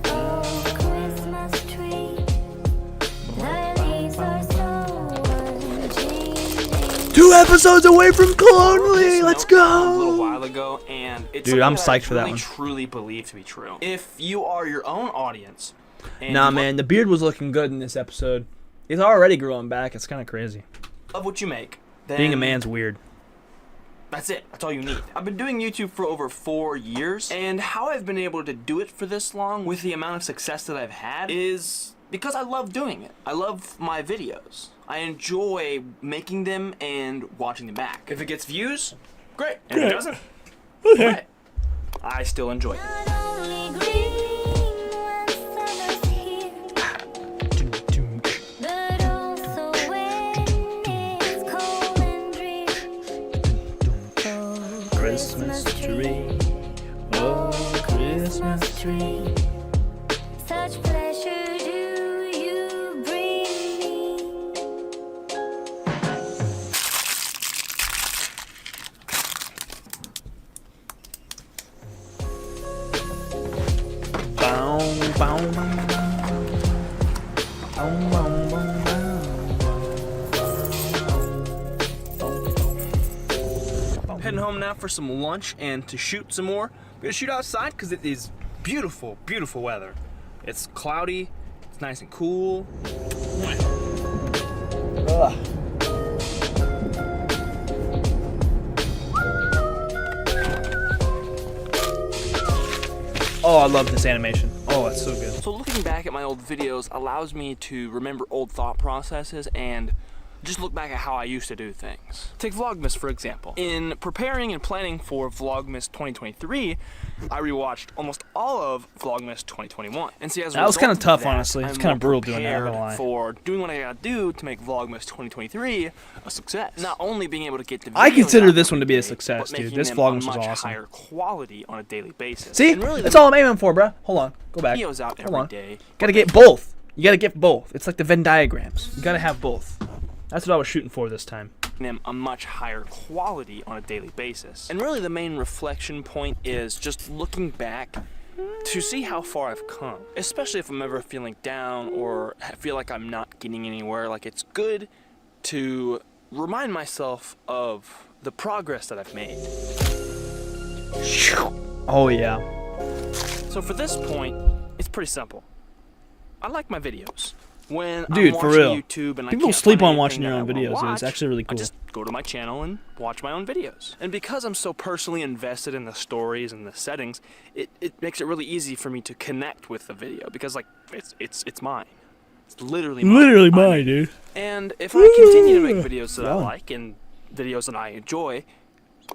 Speaker 5: Oh, Christmas tree. Days are so unchanging.
Speaker 1: 2 episodes away from Clonely. Let's
Speaker 2: A little
Speaker 1: go.
Speaker 2: while ago, and it's
Speaker 1: Dude, I'm
Speaker 2: something
Speaker 1: psyched for that
Speaker 2: I really,
Speaker 1: one.
Speaker 2: truly believe to be true. If you are your own audience, and
Speaker 1: Nah,
Speaker 2: you
Speaker 1: man, the beard was looking good in this episode. It's already growing back. It's kind of crazy.
Speaker 2: love what you make, then
Speaker 1: Being a man's weird.
Speaker 2: that's it. That's all you need. I've been doing YouTube for over 4 years, and how I've been able to do it for this long with the amount of success that I've had is because I love doing it. I love my videos. I enjoy making them and watching them back. If it gets views, great. And if it doesn't, great. I still enjoy it.
Speaker 5: Not only green when summer's here, but also when it's cold and dreary. Oh,
Speaker 1: Christmas tree, oh Christmas tree.
Speaker 5: such pleasure do you bring me.
Speaker 1: Bow, bow, bow, bow, bow, bow. Heading home now for some lunch and to shoot some more. We're gonna shoot outside because it is beautiful, beautiful weather. It's cloudy, it's nice and cool. Ugh. Oh, I love this animation. Oh, it's so good.
Speaker 2: So looking back at my old videos allows me to remember old thought processes and just look back at how I used to do things. Take Vlogmas, for example. In preparing and planning for Vlogmas 2023, I rewatched almost all of Vlogmas 2021. And see, as a
Speaker 1: That was
Speaker 2: result
Speaker 1: kind of tough,
Speaker 2: that,
Speaker 1: honestly. It's
Speaker 2: I'm
Speaker 1: kind of
Speaker 2: more
Speaker 1: brutal doing that, I'm not gonna
Speaker 2: prepared
Speaker 1: lie.
Speaker 2: for doing what I gotta do to make Vlogmas 2023 a success. Not only being able to get the videos
Speaker 1: I consider
Speaker 2: out
Speaker 1: this one to be a
Speaker 2: every day,
Speaker 1: success,
Speaker 2: but
Speaker 1: dude.
Speaker 2: making
Speaker 1: This
Speaker 2: them
Speaker 1: Vlogmas
Speaker 2: of
Speaker 1: was
Speaker 2: much
Speaker 1: awesome.
Speaker 2: higher quality on a daily basis.
Speaker 1: See?
Speaker 2: And really,
Speaker 1: That's all I'm aiming for, bruh. Hold on. Go back.
Speaker 2: videos out
Speaker 1: Hold
Speaker 2: every
Speaker 1: on.
Speaker 2: day.
Speaker 1: Gotta get both. You gotta get both. It's like the Venn diagrams. You gotta have both. That's what I was shooting for this time.
Speaker 2: Them a much higher quality on a daily basis. And really the main reflection point is just looking back to see how far I've come. Especially if I'm ever feeling down or feel like I'm not getting anywhere. Like, it's good to remind myself of the progress that I've made.
Speaker 1: Oh, yeah.
Speaker 2: So for this point, it's pretty simple. I like my videos. When
Speaker 1: Dude,
Speaker 2: I'm
Speaker 1: for
Speaker 2: watching
Speaker 1: real.
Speaker 2: YouTube and
Speaker 1: People
Speaker 2: I can't
Speaker 1: sleep
Speaker 2: find
Speaker 1: on watching
Speaker 2: anything
Speaker 1: their own
Speaker 2: that I wanna
Speaker 1: videos, dude. It's
Speaker 2: watch,
Speaker 1: actually really
Speaker 2: I
Speaker 1: cool.
Speaker 2: just go to my channel and watch my own videos. And because I'm so personally invested in the stories and the settings, it makes it really easy for me to connect with the video because, like, it's mine. It's literally mine.
Speaker 1: Literally mine, dude.
Speaker 2: And if I continue to make videos that I like and videos that I enjoy,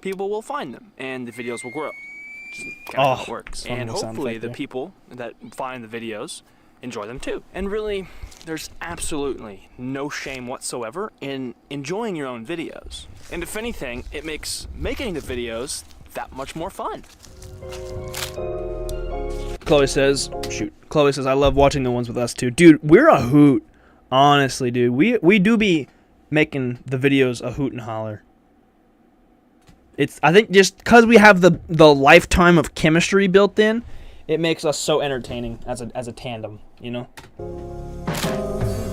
Speaker 2: people will find them and the videos will grow. Just kind of how it works.
Speaker 1: fun
Speaker 2: And
Speaker 1: little sound
Speaker 2: hopefully
Speaker 1: effect
Speaker 2: the
Speaker 1: there.
Speaker 2: people that find the videos enjoy them too. And really, there's absolutely no shame whatsoever in enjoying your own videos. And if anything, it makes making the videos that much more fun.
Speaker 1: Chloe says, Chloe says, I love watching the ones with us too. Dude, we're a hoot. Honestly, dude. We do be making the videos a hoot and holler. I think just because we have the lifetime of chemistry built in, it makes us so entertaining as a tandem, you know?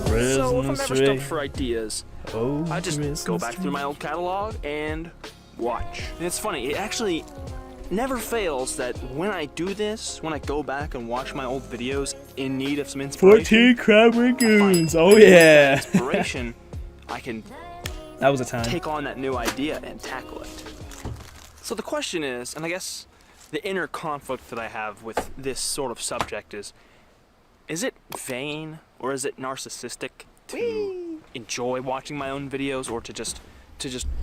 Speaker 2: So if I'm ever stuck for ideas, I just go back through my old catalog and watch. And it's funny, it actually never fails that when I do this, when I go back and watch my old videos in need of some inspiration,
Speaker 1: 14 crab rangoons.
Speaker 2: I
Speaker 1: Oh,
Speaker 2: find
Speaker 1: yeah.
Speaker 2: inspiration, I can
Speaker 1: That was a time.
Speaker 2: take on that new idea and tackle it. So the question is, and I guess the inner conflict that I have with this sort of subject is it vain or is it narcissistic to enjoy watching my own videos or to just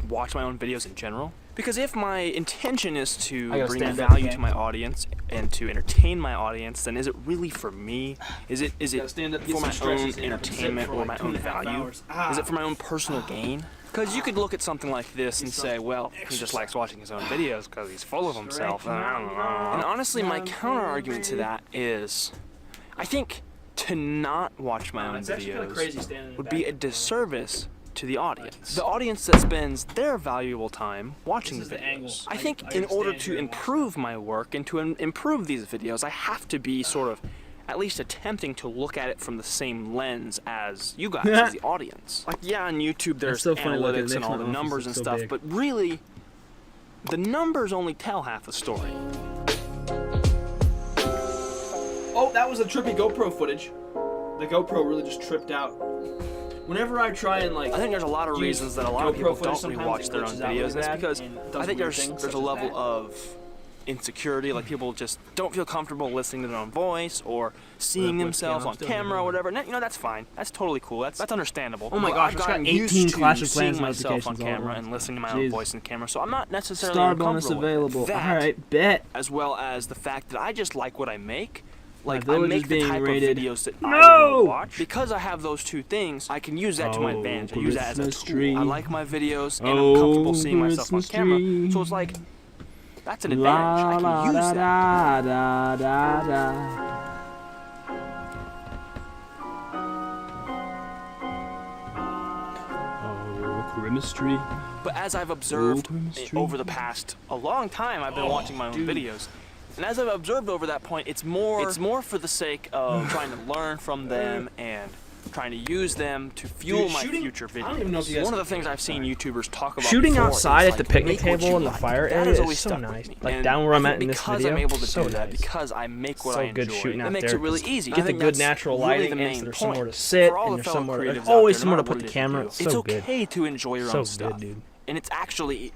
Speaker 2: watch my own videos in general? Because if my intention is to bring value to my audience and to entertain my audience, then is it really for me? Is it for my own entertainment or my own value? Is it for my own personal gain? Because you could look at something like this and say, well, he just likes watching his own videos because he's full of himself. And I don't know. And honestly, my counter argument to that is, I think to not watch my own videos would be a disservice to the audience. The audience that spends their valuable time watching the videos. I think in order to improve my work and to improve these videos, I have to be sort of at least attempting to look at it from the same lens as you guys, as the audience. Like, yeah, on YouTube there's
Speaker 1: so funny looking. It
Speaker 2: analytics
Speaker 1: makes
Speaker 2: and all
Speaker 1: my
Speaker 2: the
Speaker 1: office
Speaker 2: numbers
Speaker 1: look
Speaker 2: and
Speaker 1: so
Speaker 2: stuff,
Speaker 1: big.
Speaker 2: but really, the numbers only tell half the story.
Speaker 1: Oh, that was a trippy GoPro footage. The GoPro really just tripped out. Whenever I try and
Speaker 2: I think there's a lot of reasons that a lot of
Speaker 1: GoPro
Speaker 2: people
Speaker 1: footage
Speaker 2: don't
Speaker 1: sometimes
Speaker 2: rewatch their own
Speaker 1: glitches out
Speaker 2: videos,
Speaker 1: really
Speaker 2: and that's
Speaker 1: bad
Speaker 2: because
Speaker 1: and does
Speaker 2: I think
Speaker 1: weird
Speaker 2: there's
Speaker 1: things
Speaker 2: a
Speaker 1: such
Speaker 2: level
Speaker 1: as that.
Speaker 2: of insecurity, like people just don't feel comfortable listening to their own voice or seeing themselves on camera or whatever. And that's fine. That's totally cool. That's understandable.
Speaker 1: Oh my gosh,
Speaker 2: I've
Speaker 1: it's got
Speaker 2: gotten
Speaker 1: 18
Speaker 2: used to
Speaker 1: Clash of
Speaker 2: seeing
Speaker 1: Clans
Speaker 2: myself on
Speaker 1: notifications all at
Speaker 2: camera
Speaker 1: once.
Speaker 2: and listening to my own
Speaker 1: Jeez.
Speaker 2: voice in camera, so I'm not necessarily
Speaker 1: Star bonus
Speaker 2: uncomfortable with
Speaker 1: available.
Speaker 2: that,
Speaker 1: Alright, bet.
Speaker 2: as well as the fact that I just like what I make. Like, I
Speaker 1: village
Speaker 2: make
Speaker 1: is
Speaker 2: the
Speaker 1: being
Speaker 2: type
Speaker 1: raided.
Speaker 2: of videos that
Speaker 1: No!
Speaker 2: I want to watch. Because I have those two things, I can use that to my
Speaker 1: Oh,
Speaker 2: advantage. I use that as a
Speaker 1: Christmas
Speaker 2: tool.
Speaker 1: tree.
Speaker 2: I like my videos, and I'm comfortable seeing myself on
Speaker 1: Christmas
Speaker 2: camera.
Speaker 1: tree.
Speaker 2: So it's like, that's an advantage. I can use that.
Speaker 1: Da, da, da. Oh, Christmas tree.
Speaker 2: But as I've observed
Speaker 1: Christmas tree.
Speaker 2: over the past a long time, I've been watching my own videos. And as I've observed over that point, it's more for the sake of trying to learn from them and
Speaker 1: trying to use them to fuel
Speaker 4: Dude,
Speaker 1: my
Speaker 4: shooting-
Speaker 1: future videos.
Speaker 4: I don't even know if you guys
Speaker 1: One of the
Speaker 4: can
Speaker 1: things I've seen YouTubers talk about
Speaker 4: Shooting
Speaker 1: before
Speaker 4: outside
Speaker 1: is,
Speaker 4: at the
Speaker 1: like,
Speaker 4: picnic
Speaker 1: make what
Speaker 4: table
Speaker 1: you
Speaker 4: in the
Speaker 1: like.
Speaker 4: fire
Speaker 1: That
Speaker 4: area
Speaker 1: has
Speaker 4: is
Speaker 1: always
Speaker 4: so
Speaker 1: stuck
Speaker 4: nice.
Speaker 1: with me.
Speaker 4: Like,
Speaker 1: And
Speaker 4: down where I'm
Speaker 1: I
Speaker 4: at
Speaker 1: think
Speaker 4: in this
Speaker 1: because
Speaker 4: video,
Speaker 1: I'm able to
Speaker 4: so
Speaker 1: do that,
Speaker 4: nice.
Speaker 1: because I make what
Speaker 4: So
Speaker 1: I
Speaker 4: good
Speaker 1: enjoy,
Speaker 4: shooting
Speaker 1: that
Speaker 4: out
Speaker 1: makes
Speaker 4: there.
Speaker 1: it really easy.
Speaker 4: Get
Speaker 1: I
Speaker 4: the
Speaker 1: think
Speaker 4: good
Speaker 1: that's
Speaker 4: natural
Speaker 1: really
Speaker 4: lighting,
Speaker 1: the
Speaker 4: and
Speaker 1: main
Speaker 4: there's
Speaker 1: point
Speaker 4: somewhere to sit,
Speaker 1: for all
Speaker 4: and
Speaker 1: the
Speaker 4: there's
Speaker 1: fellow
Speaker 4: somewhere.
Speaker 1: creatives
Speaker 4: There's
Speaker 1: out
Speaker 4: always
Speaker 1: there, no
Speaker 4: somewhere to
Speaker 1: matter
Speaker 4: put
Speaker 1: what
Speaker 4: the
Speaker 1: it is
Speaker 4: camera.
Speaker 1: you
Speaker 4: It's
Speaker 1: do.
Speaker 4: so
Speaker 1: It's
Speaker 4: good.
Speaker 1: okay to enjoy your
Speaker 4: So
Speaker 1: own
Speaker 4: good,
Speaker 1: stuff,
Speaker 4: dude.
Speaker 1: and it's actually,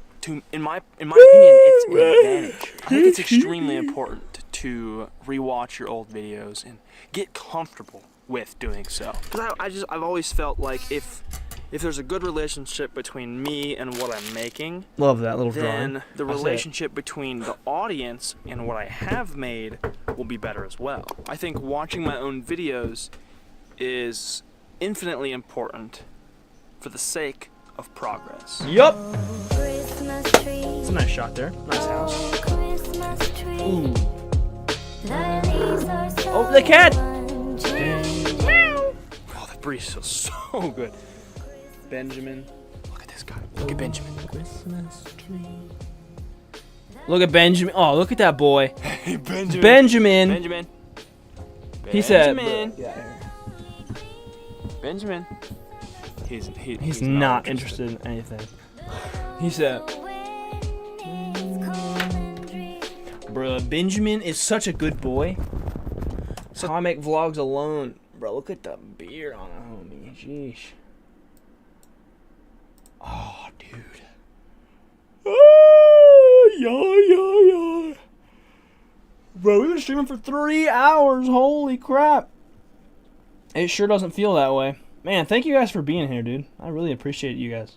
Speaker 1: in my opinion, it's an advantage. I think it's extremely important to rewatch your old videos and get comfortable with doing so. Because I've always felt like if there's a good relationship between me and what I'm making,
Speaker 4: Love that little drawing.
Speaker 1: then the
Speaker 4: That's it.
Speaker 1: relationship between the audience and what I have made will be better as well. I think watching my own videos is infinitely important for the sake of progress.
Speaker 4: Yup.
Speaker 5: Christmas tree.
Speaker 4: It's a nice shot there. Nice house.
Speaker 5: Christmas tree.
Speaker 4: Ooh.
Speaker 5: The leaves are so
Speaker 4: Oh, the cat.
Speaker 5: unchanged.
Speaker 1: Oh, that breeze feels so good. Benjamin, look at this guy. Look at Benjamin.
Speaker 4: Look at Benjamin. Oh, look at that boy.
Speaker 1: Hey, Benjamin.
Speaker 4: Benjamin. He said.
Speaker 1: Benjamin. Benjamin.
Speaker 4: He's not interested in anything. He said, "Bruh, Benjamin is such a good boy. So how I make vlogs alone, bro. Look at the beard on a homie. Sheesh. Oh, dude. Oh, yeah. Bro, we've been streaming for 3 hours. Holy crap. It sure doesn't feel that way. Man, thank you guys for being here, dude. I really appreciate you guys.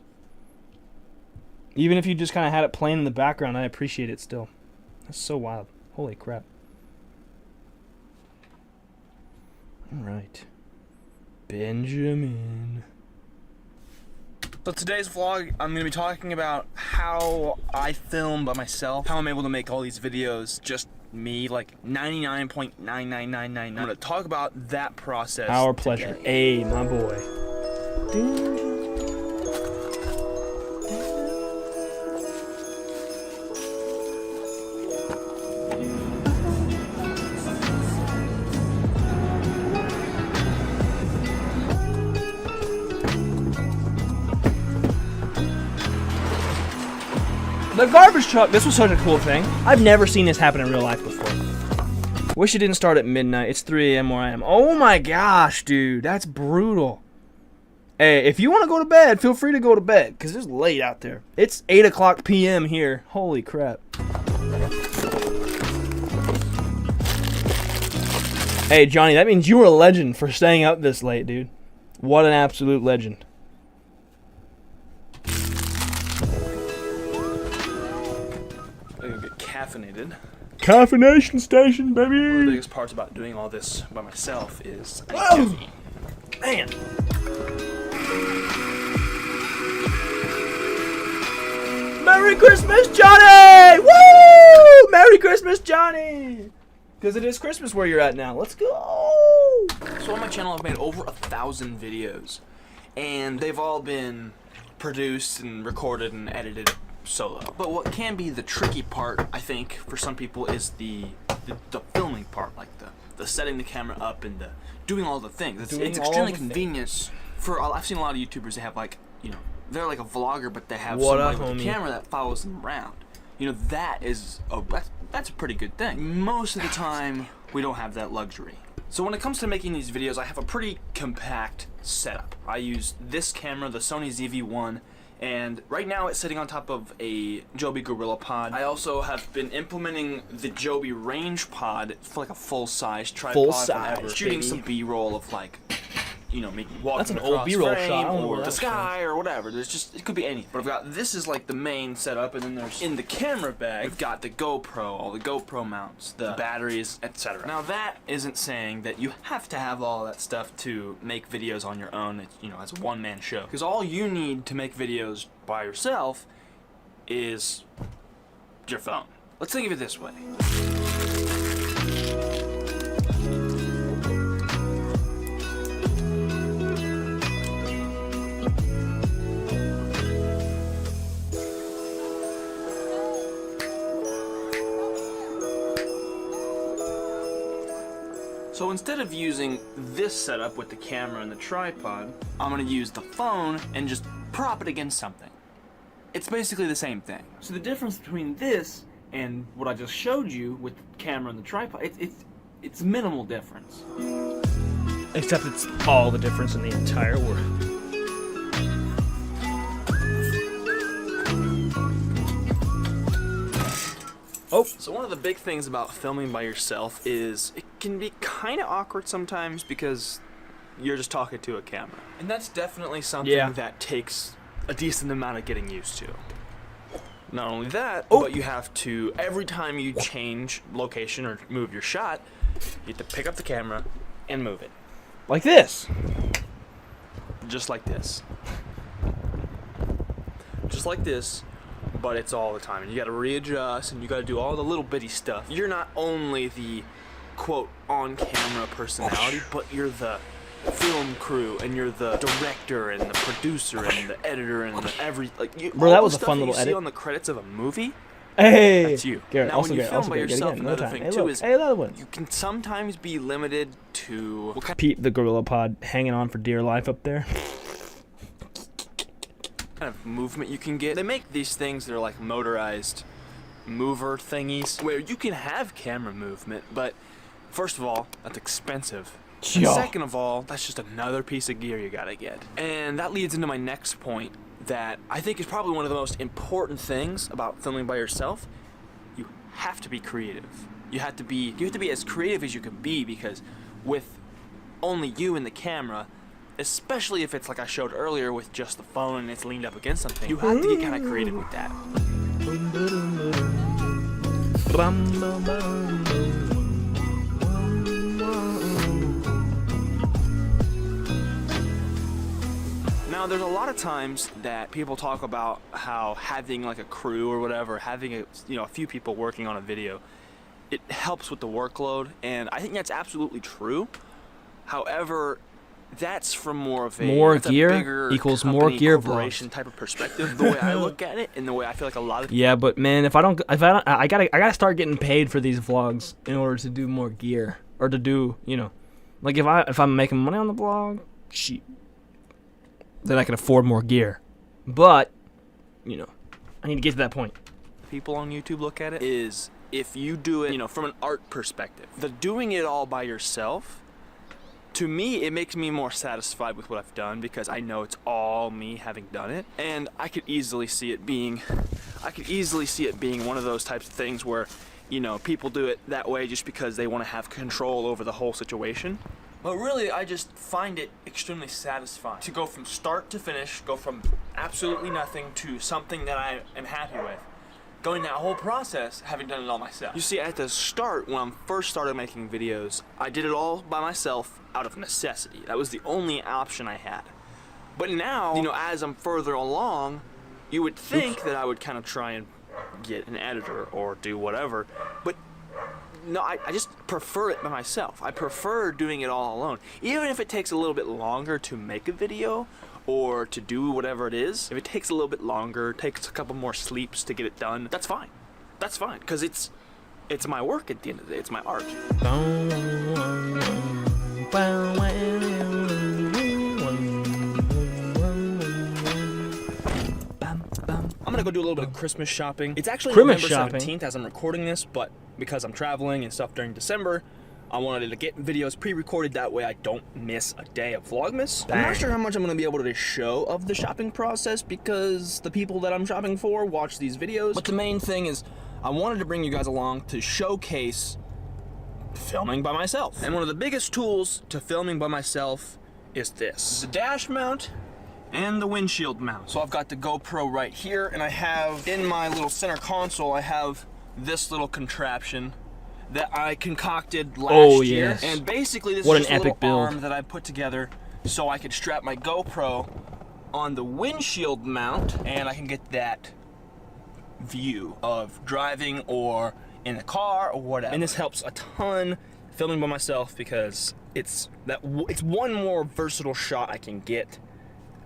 Speaker 4: Even if you just kind of had it playing in the background, I appreciate it still. That's so wild. Holy crap. Alright. Benjamin.
Speaker 1: So today's vlog, I'm going to be talking about how I film by myself, how I'm able to make all these videos just me, like 99.99999. I'm going to talk about that process.
Speaker 4: Our pleasure.
Speaker 1: today.
Speaker 4: Hey, my boy. The garbage truck. This was such a cool thing. I've never seen this happen in real life before. Wish it didn't start at midnight. It's 3 a.m. where I am. Oh my gosh, dude. That's brutal. Hey, if you want to go to bed, feel free to go to bed. Because it's late out there. It's 8 o'clock p.m. here. Holy crap. Hey, Johnny, that means you were a legend for staying up this late, dude. What an absolute legend.
Speaker 1: I gotta get caffeinated.
Speaker 4: Caffeination station,
Speaker 1: One of the
Speaker 4: baby.
Speaker 1: biggest parts about doing all this by myself is I need caffeine.
Speaker 4: Man. Merry Christmas, Johnny! Woo! Merry Christmas, Johnny! Because it is Christmas where you're at now. Let's go!
Speaker 1: So on my channel I've made over 1,000 videos, and they've all been produced and recorded and edited solo. But what can be the tricky part, I think, for some people is the filming part, like the setting the camera up and the doing all the things. It's
Speaker 4: Doing all
Speaker 1: extremely
Speaker 4: the things.
Speaker 1: convenient for. I've seen a lot of YouTubers that have, like, you know, they're like a vlogger, but they have
Speaker 4: What up,
Speaker 1: somebody with a
Speaker 4: homie?
Speaker 1: camera that follows them around. You know, that's a pretty good thing. Most of the time, we don't have that luxury. So when it comes to making these videos, I have a pretty compact setup. I use this camera, the Sony ZV-1, and right now it's sitting on top of a Joby Gorilla Pod. I also have been implementing the Joby Range Pod for like a full-size tripod.
Speaker 4: Full-size,
Speaker 1: whenever, shooting
Speaker 4: baby.
Speaker 1: some B-roll of, like, you know, maybe walking
Speaker 4: That's an
Speaker 1: across
Speaker 4: old B-roll
Speaker 1: frame,
Speaker 4: shot. I don't know
Speaker 1: or
Speaker 4: where
Speaker 1: the
Speaker 4: that's
Speaker 1: sky or whatever. There's just, it could be anything. But I've got, this is like the main setup, and then there's in the camera bag, we've got the GoPro, all the GoPro mounts, the batteries, etc. Now that isn't saying that you have to have all that stuff to make videos on your own, you know, as a one-man show. Because all you need to make videos by yourself is your phone. Let's think of it this way. So
Speaker 2: So instead of using this setup with the camera and the tripod, I'm gonna use the phone and just prop it against something. It's basically the same thing.
Speaker 1: So the difference between this and what I just showed you with the camera and the tripod, it's minimal difference.
Speaker 4: Except it's all the difference in the entire world.
Speaker 2: Oh, so one of the big things about filming by yourself is it can be kind of awkward sometimes because you're just talking to a camera. And that's definitely something that takes a decent amount of getting used to. Not only that, but you have to, every time you change location or move your shot, you have to pick up the camera and move it.
Speaker 4: Like this.
Speaker 2: Just like this. Just like this, but it's all the time. And you gotta readjust and you gotta do all the little bitty stuff. You're not only the, quote, on-camera personality, but you're the film crew, and you're the director and the producer and the editor and the
Speaker 4: Bro, that was a fun little
Speaker 2: you see
Speaker 4: edit
Speaker 2: on the credits of a movie.
Speaker 4: Hey,
Speaker 2: That's you.
Speaker 4: Garrett,
Speaker 2: Now,
Speaker 4: also
Speaker 2: when you
Speaker 4: Garrett,
Speaker 2: film
Speaker 4: also
Speaker 2: by
Speaker 4: Garrett,
Speaker 2: yourself,
Speaker 4: again, no
Speaker 2: another
Speaker 4: time.
Speaker 2: thing
Speaker 4: Hey,
Speaker 2: too
Speaker 4: look,
Speaker 2: is
Speaker 4: hey, another one.
Speaker 2: you can sometimes be limited to what kind
Speaker 4: Peep the gorilla pod hanging on for dear life up there.
Speaker 2: of movement you can get. They make these things that are like motorized mover thingies where you can have camera movement, but first of all, that's expensive. And second of all, that's just another piece of gear you gotta get. And that leads into my next point that I think is probably one of the most important things about filming by yourself. You have to be creative. You have to be as creative as you can be, because with only you and the camera, especially if it's like I showed earlier with just the phone and it's leaned up against something, you have to get kind of creative with that. Now, there's a lot of times that people talk about how having like a crew or whatever, having a few people working on a video, it helps with the workload, and I think that's absolutely true. However, that's from more of
Speaker 4: more gear
Speaker 2: bigger
Speaker 4: equals more gear
Speaker 2: corporation type of perspective. The way I look at it, and the way I feel like a lot of
Speaker 4: Yeah, but man, I gotta start getting paid for these vlogs in order to do more gear, or to do, like if I'm making money on the vlog, shit, then I can afford more gear. But I need to get to that point.
Speaker 2: people on YouTube look at it is if you do it, from an art perspective. The doing it all by yourself, to me, it makes me more satisfied with what I've done because I know it's all me having done it. And I could easily see it being one of those types of things where, people do it that way just because they want to have control over the whole situation. But really, I just find it extremely satisfying to go from start to finish, go from absolutely nothing to something that I am happy with. Going that whole process, having done it all myself. You see, at the start, when I first started making videos, I did it all by myself out of necessity. That was the only option I had. But now, as I'm further along, you would think that I would kind of try and get an editor or do whatever, but no, I just prefer it by myself. I prefer doing it all alone. Even if it takes a little bit longer to make a video or to do whatever it is, if it takes a little bit longer, takes a couple more sleeps to get it done, that's fine. That's fine, because it's my work at the end of the day. It's my art. I'm gonna go do a little bit of Christmas shopping. It's actually November 17th as I'm recording this, but because I'm traveling and stuff during December, I wanted to get videos pre-recorded, that way I don't miss a day of Vlogmas. I'm not sure how much I'm gonna be able to show of the shopping process because the people that I'm shopping for watch these videos. But the main thing is, I wanted to bring you guys along to showcase filming by myself. And one of the biggest tools to filming by myself is this. The dash mount and the windshield mount. So I've got the GoPro right here, and I have, in my little center console, I have this little contraption that I concocted last year. And basically this is just a little arm that I put together so I could strap my GoPro on the windshield mount, and I can get that view of driving or in a car or whatever. And this helps a ton filming by myself because it's one more versatile shot I can get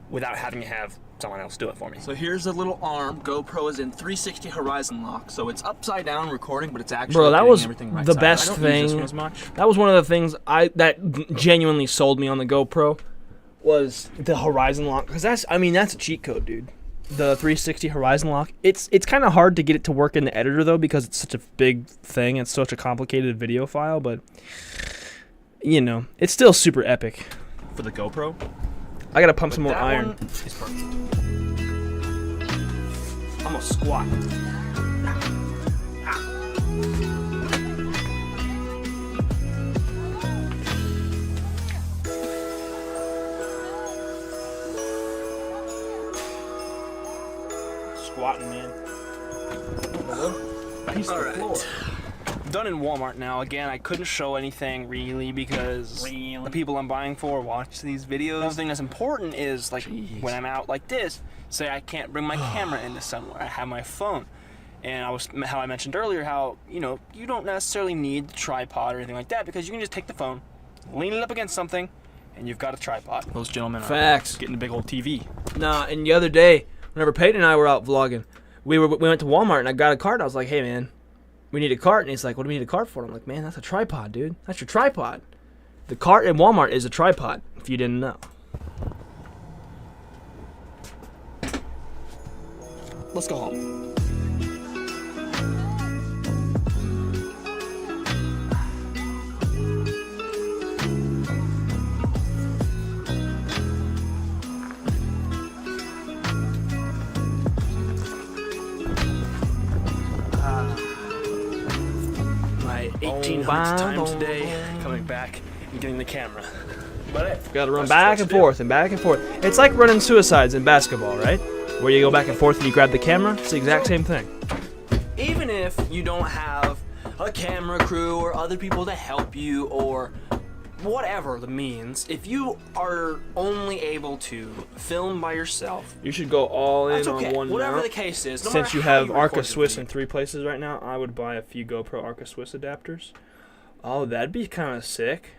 Speaker 2: without having to have
Speaker 1: someone else do it for me.
Speaker 4: So here's a little arm. GoPro is in 360 horizon lock, so it's upside down recording, but it's actually
Speaker 1: Bro, that
Speaker 4: getting
Speaker 1: was
Speaker 4: everything right
Speaker 1: the
Speaker 4: side.
Speaker 1: best
Speaker 4: I don't use this
Speaker 1: thing.
Speaker 4: one as much.
Speaker 1: That was one of the things that genuinely sold me on the GoPro was the horizon lock, because that's a cheat code, dude. The 360 horizon lock. It's kind of hard to get it to work in the editor though, because it's such a big thing. It's such a complicated video file, but you know, it's still super epic.
Speaker 4: For the GoPro,
Speaker 1: I gotta pump some more
Speaker 4: that
Speaker 1: iron.
Speaker 4: one is perfect.
Speaker 1: I'm gonna squat. Squatting, man. Alright. Done in Walmart now. Again, I couldn't show anything really because the people I'm buying for watch these videos. One thing that's important is like when I'm out like this, say I can't bring my camera into somewhere. I have my phone. And how I mentioned earlier how, you know, you don't necessarily need the tripod or anything like that because you can just take the phone, lean it up against something, and you've got a tripod.
Speaker 4: Those gentlemen
Speaker 1: are
Speaker 4: getting a big old TV.
Speaker 1: Nah, and the other day, whenever Peyton and I were out vlogging, we went to Walmart and I got a cart. I was like, hey man, we need a cart. And he's like, what do we need a cart for? I'm like, man, that's a tripod, dude. That's your tripod. The cart at Walmart is a tripod, if you didn't know. Let's go home. My 1800th time today, coming back and getting the camera. But gotta run back and forth and back and forth. It's like running suicides in basketball, right? Where you go back and forth and you grab the camera. It's the exact same thing. Even if you don't have a camera crew or other people to help you or whatever the means, if you are only able to film by yourself, you should go all in on one
Speaker 2: Whatever
Speaker 1: mount.
Speaker 2: the case is, no
Speaker 1: Since
Speaker 2: matter
Speaker 1: you
Speaker 2: how
Speaker 1: have
Speaker 2: record
Speaker 1: Arca
Speaker 2: the
Speaker 1: Swiss
Speaker 2: video.
Speaker 1: in 3 places right now, I would buy a few GoPro Arca Swiss adapters. Oh, that'd be kind of sick.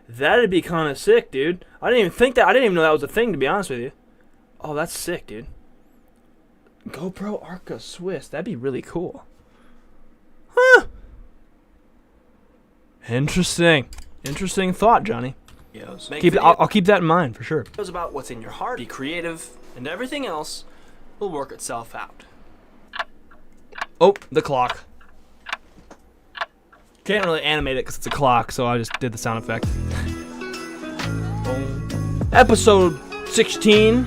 Speaker 1: That'd be kind of sick, dude. I didn't even know that was a thing, to be honest with you. Oh, that's sick, dude. GoPro Arca Swiss. That'd be really cool. Huh. Interesting. Interesting thought, Johnny. I'll keep that in mind for sure. It's about what's in your heart. Be creative, and everything else will work itself out. Oh, the clock. Can't really animate it because it's a clock, so I just did the sound effect. Episode 16.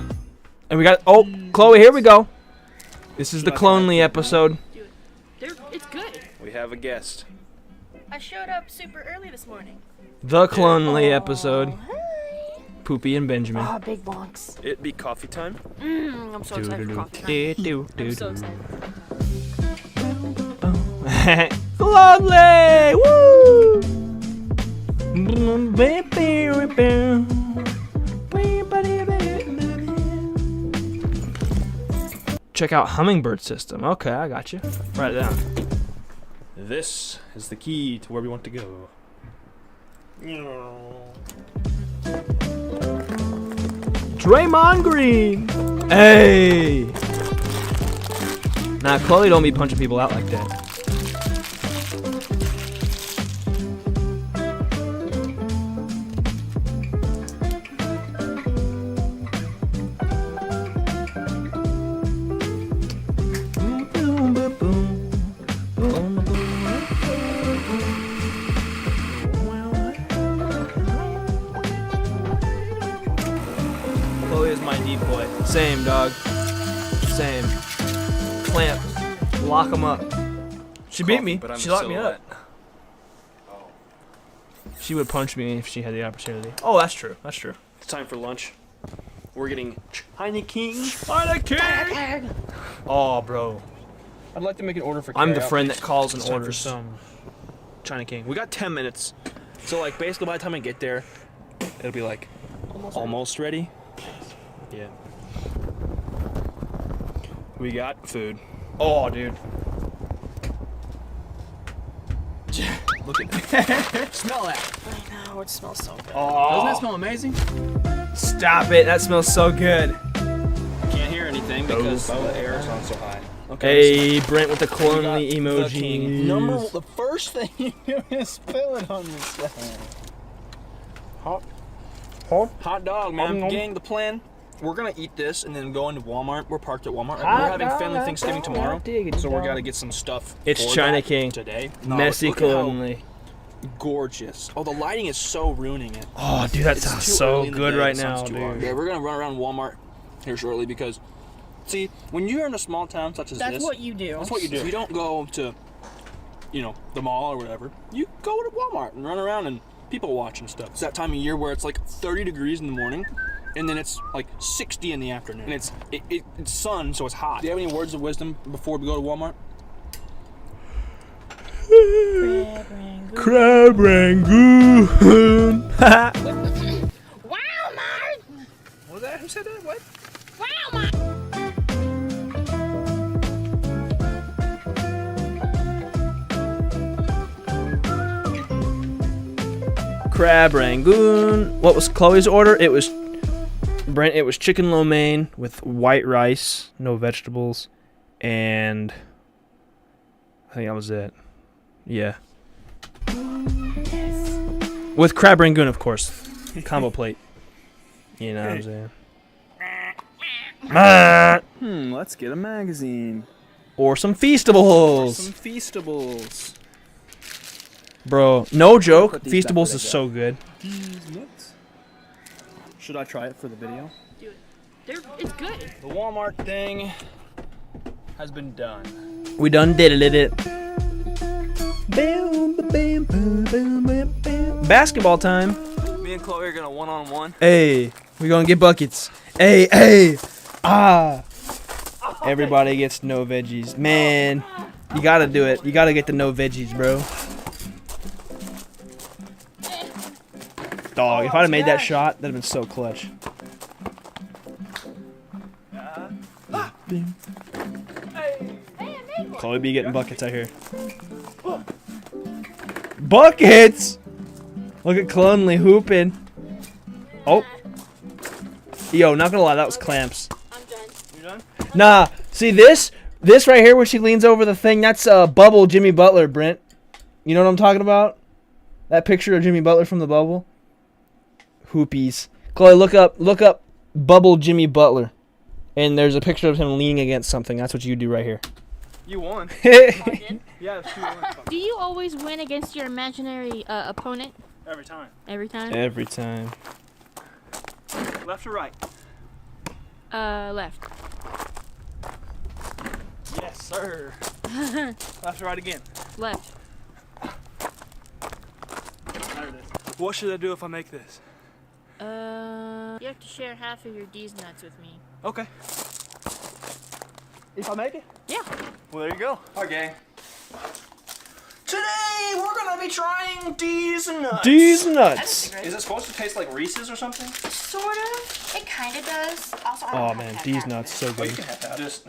Speaker 1: And we got, oh, Chloe, here we go. This is the Clonely episode.
Speaker 3: Dude, it's good.
Speaker 2: We have a guest.
Speaker 3: I showed up super early this morning.
Speaker 1: The Clonely episode.
Speaker 3: Hi.
Speaker 1: Poopy and Benjamin.
Speaker 3: Ah, big bonks.
Speaker 2: It be coffee time.
Speaker 3: I'm so excited for coffee time. I'm so excited.
Speaker 1: Clonely! Woo! Check out Hummingbird System. Okay, I got you. Write it down.
Speaker 4: This is the key to where we want to go.
Speaker 1: Draymond Green. Hey. Nah, Chloe don't be punching people out like that. Chloe is my decoy. Same, dog. Same. Clamp. Lock him up. She beat me.
Speaker 2: But I'm
Speaker 1: She locked me up. She would punch me if she had the opportunity. Oh, that's true. That's true.
Speaker 2: It's time for lunch. We're getting China King.
Speaker 1: Oh, bro.
Speaker 4: I'd like to make an order for
Speaker 1: I'm the
Speaker 4: carryout,
Speaker 1: friend
Speaker 4: please.
Speaker 1: that calls and
Speaker 4: It's time for
Speaker 1: orders.
Speaker 4: some.
Speaker 1: China King. We got 10 minutes. So, like, basically by the time I get there, it'll be like almost ready. Yeah. We got food. Oh, dude. Look at that. Smell that.
Speaker 3: I know, it smells so good.
Speaker 1: Oh.
Speaker 4: Doesn't that smell amazing?
Speaker 1: Stop it. That smells so good.
Speaker 2: thing because the air is on so high. Okay.
Speaker 4: Hey, Brent with the clonely
Speaker 2: The king.
Speaker 4: emoji.
Speaker 7: The first thing you do is spill it on yourself.
Speaker 2: Hot dog, man. Gang, the plan. We're gonna eat this and then go into Walmart. We're parked at Walmart. We're having family Thanksgiving tomorrow, so we're gotta get some stuff.
Speaker 4: It's
Speaker 2: for
Speaker 4: China
Speaker 2: that
Speaker 4: King.
Speaker 2: today.
Speaker 4: Messy
Speaker 2: look at how
Speaker 4: clonely.
Speaker 2: gorgeous. Oh, the lighting is so ruining it.
Speaker 4: Oh, dude, that
Speaker 2: It's
Speaker 4: sounds
Speaker 2: too
Speaker 4: so
Speaker 2: early in the
Speaker 4: good
Speaker 2: day,
Speaker 4: right
Speaker 2: the sun's
Speaker 4: now,
Speaker 2: too hard.
Speaker 4: dude.
Speaker 2: Yeah, we're gonna run around Walmart here shortly because, see, when you're in a small town such as
Speaker 3: That's
Speaker 2: this,
Speaker 3: what you do.
Speaker 2: that's what you do. You don't go to, the mall or whatever. You go to Walmart and run around and people watch and stuff. It's that time of year where it's like 30 degrees in the morning, and then it's like 60 in the afternoon, and it's sun, so it's hot. Do you have any words of wisdom before we go to Walmart?
Speaker 4: Crab Rangoon.
Speaker 3: Walmart!
Speaker 2: What was that? Who said that? What?
Speaker 3: Walmart!
Speaker 4: Crab Rangoon. What was Chloe's order? It was Brent. It was chicken lo mein with white rice, no vegetables, and I think that was it. Yeah. With crab rangoon, of course. Combo plate. You know what I'm saying?
Speaker 7: Let's get a magazine.
Speaker 4: Or some Feastables.
Speaker 7: Some Feastables.
Speaker 4: Bro, no joke.
Speaker 7: Put these back
Speaker 4: Feastables
Speaker 7: where
Speaker 4: is
Speaker 7: they
Speaker 4: so good.
Speaker 7: Nuts. Should I try it for the video?
Speaker 3: It's good.
Speaker 2: The Walmart thing has been done.
Speaker 4: We done did it. Basketball time.
Speaker 2: Me and Chloe are gonna one-on-one.
Speaker 4: Hey, we gonna get buckets. Hey. Ah. Everybody gets no veggies. Man, you gotta do it. You gotta get the no veggies, bro. Dog, if I'd have made that shot, that'd have been so clutch. Chloe be getting buckets out here. Buckets! Look at Clonely hooping. Oh. Yo, not gonna lie, that was clamps.
Speaker 3: I'm done.
Speaker 2: You done?
Speaker 4: Nah, see this right here where she leans over the thing, that's Bubble Jimmy Butler, Brent. You know what I'm talking about? That picture of Jimmy Butler from the bubble? Hoopies. Chloe, look up Bubble Jimmy Butler. And there's a picture of him leaning against something. That's what you do right here.
Speaker 2: You won.
Speaker 3: Did?
Speaker 2: Yeah, it's 2-1.
Speaker 3: Do you always win against your imaginary opponent?
Speaker 2: Every time.
Speaker 3: Every time?
Speaker 4: Every time.
Speaker 2: Left or right?
Speaker 3: Left.
Speaker 2: Yes, sir. Left or right again?
Speaker 3: Left.
Speaker 2: There it is. What should I do if I make this?
Speaker 3: You have to share half of your D's nuts with me.
Speaker 2: Okay. If I make it?
Speaker 3: Yeah.
Speaker 2: Well, there you go. Hi, gang. Today, we're gonna be trying D's nuts.
Speaker 4: D's nuts.
Speaker 2: Is it supposed to taste like Reese's or something?
Speaker 5: Sort of. It kind of does. Also, I don't
Speaker 4: Oh
Speaker 5: have
Speaker 4: man,
Speaker 5: to have
Speaker 4: D's
Speaker 5: that.
Speaker 4: nuts, so good.
Speaker 2: Just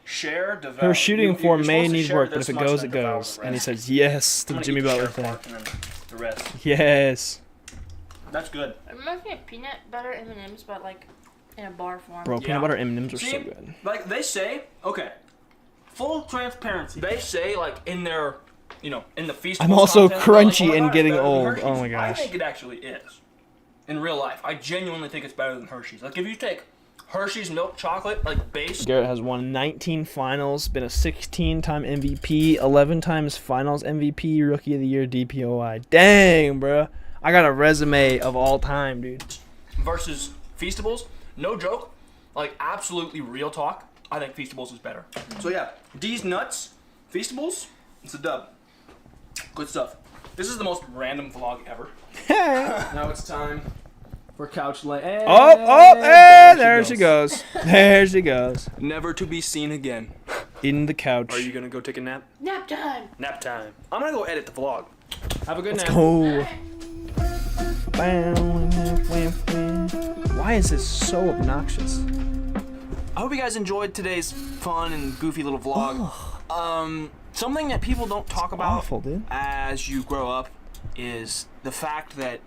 Speaker 2: share, develop.
Speaker 4: Her shooting form may
Speaker 2: supposed to
Speaker 4: need
Speaker 2: share
Speaker 4: work, but
Speaker 2: this
Speaker 4: if it
Speaker 2: much
Speaker 4: goes,
Speaker 2: and
Speaker 4: it
Speaker 2: then devour
Speaker 4: goes.
Speaker 2: the
Speaker 4: And he
Speaker 2: rest.
Speaker 4: says yes to
Speaker 2: I'm
Speaker 4: the
Speaker 2: gonna
Speaker 4: Jimmy
Speaker 2: eat the
Speaker 4: Butler
Speaker 2: share
Speaker 4: thing.
Speaker 2: part and then the rest.
Speaker 4: Yes.
Speaker 2: That's good.
Speaker 3: It reminds me of peanut butter M&M's, but like in a bar form.
Speaker 4: Bro,
Speaker 2: Yeah.
Speaker 4: peanut butter M&Ms are
Speaker 2: See,
Speaker 4: so good.
Speaker 2: like they say, okay, full transparency. They say like in their, in the feast.
Speaker 4: I'm also
Speaker 2: content,
Speaker 4: crunchy
Speaker 2: they're like,
Speaker 4: and
Speaker 2: it's
Speaker 4: getting
Speaker 2: better than
Speaker 4: old.
Speaker 2: Hershey's.
Speaker 4: Oh my
Speaker 2: I
Speaker 4: gosh.
Speaker 2: think it actually is. In real life, I genuinely think it's better than Hershey's. Like if you take Hershey's milk chocolate, like base.
Speaker 4: Garrett has won 19 finals, been a 16-time MVP, 11 times finals MVP, Rookie of the Year, DPOI. Dang, bro. I got a resume of all time, dude.
Speaker 2: Versus Feastables, no joke, like absolutely real talk. I think Feastables is better. So yeah, D's nuts, Feastables, it's a dub. Good stuff. This is the most random vlog ever. Now it's time for couch lay.
Speaker 4: There she goes. There she goes.
Speaker 2: Never to be seen again.
Speaker 4: In the couch.
Speaker 2: Are you gonna go take a nap?
Speaker 3: Nap time.
Speaker 2: Nap time. I'm gonna go edit the vlog. Have a good nap.
Speaker 4: Oh. Why is this so obnoxious?
Speaker 2: I hope you guys enjoyed today's fun and goofy little vlog. Something that people don't talk about
Speaker 4: Awful, dude.
Speaker 2: as you grow up is the fact that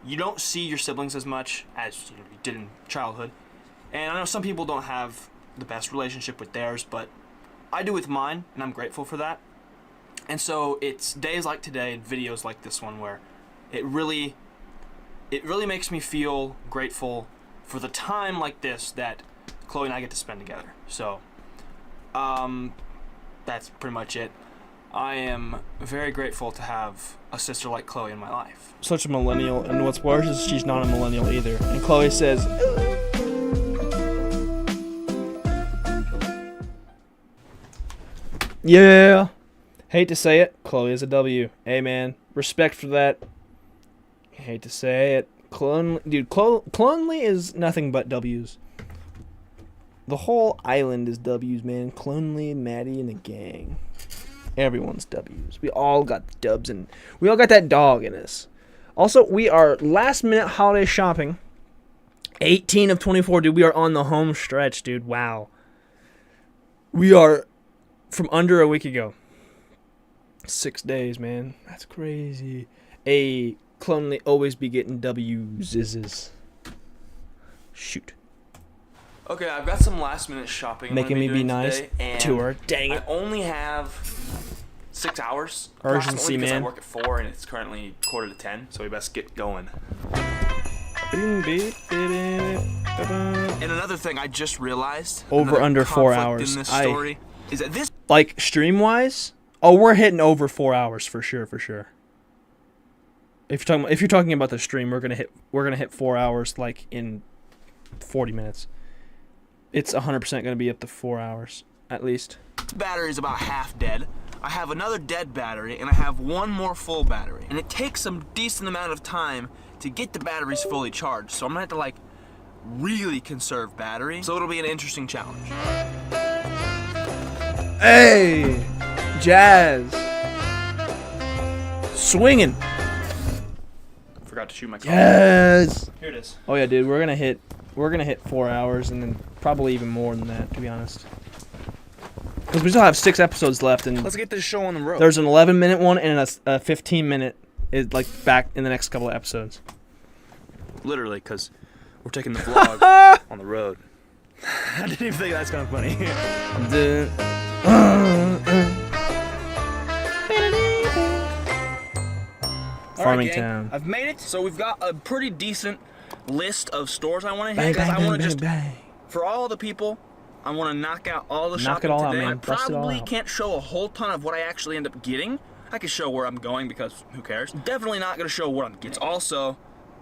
Speaker 2: you don't see your siblings as much as you did in childhood. And I know some people don't have the best relationship with theirs, but I do with mine, and I'm grateful for that. And so it's days like today and videos like this one where it really makes me feel grateful for the time like this that Chloe and I get to spend together. So, that's pretty much it. I am very grateful to have a sister like Chloe in my life.
Speaker 1: Such a millennial, and what's worse is she's not a millennial either. And Chloe says, yeah. Hate to say it, Chloe is a W. Hey man, respect for that. Hate to say it. Clonely is nothing but W's. The whole island is W's, man. Clonely, Maddie, and the gang. Everyone's W's. We all got the dubs, and we all got that dog in us. Also, we are last minute holiday shopping. 18 of 24, dude. We are on the home stretch, dude. Wow. We are from under a week ago. 6 days, man. That's crazy. A Clonely always be getting W's. Shoot.
Speaker 2: Okay, I've got some last minute shopping.
Speaker 1: Making me be nice to her. Dang it.
Speaker 2: I only have 6 hours.
Speaker 1: Urgency,
Speaker 2: because
Speaker 1: man.
Speaker 2: I work at 4 and it's currently 9:45, so we best get going. And another thing I just realized.
Speaker 1: Over under 4 hours.
Speaker 2: In this story is that this
Speaker 1: like stream wise. Oh, we're hitting over 4 hours for sure. If you're talking about the stream, we're gonna hit 4 hours like in 40 minutes. It's 100% gonna be up to 4 hours at least.
Speaker 2: battery is about half dead. I have another dead battery, and I have one more full battery. And it takes some decent amount of time to get the batteries fully charged. So I'm gonna have to like really conserve battery. So it'll be an interesting challenge.
Speaker 1: Hey, Jazz, swinging.
Speaker 2: Forgot to shoot my car.
Speaker 1: Yes.
Speaker 2: Here it is.
Speaker 1: Oh yeah, dude, we're gonna hit 4 hours and then probably even more than that, to be honest. Because we still have 6 episodes left, and
Speaker 2: Let's get this show on the road.
Speaker 1: there's an 11-minute one and a 15-minute is like back in the next couple of episodes.
Speaker 2: Literally, because we're taking the vlog on the road. I didn't even think that's kind of funny.
Speaker 1: Farming
Speaker 2: Alright, gang,
Speaker 1: Town.
Speaker 2: I've made it. So we've got a pretty decent list of stores I want to hit. Because I want to just, for all the people, I want to knock out all the
Speaker 1: Knock
Speaker 2: shopping
Speaker 1: it all out,
Speaker 2: today.
Speaker 1: man.
Speaker 2: I
Speaker 1: Bust it all
Speaker 2: probably
Speaker 1: out.
Speaker 2: can't show a whole ton of what I actually end up getting. I can show where I'm going because who cares? Definitely not going to show what I'm getting. It's also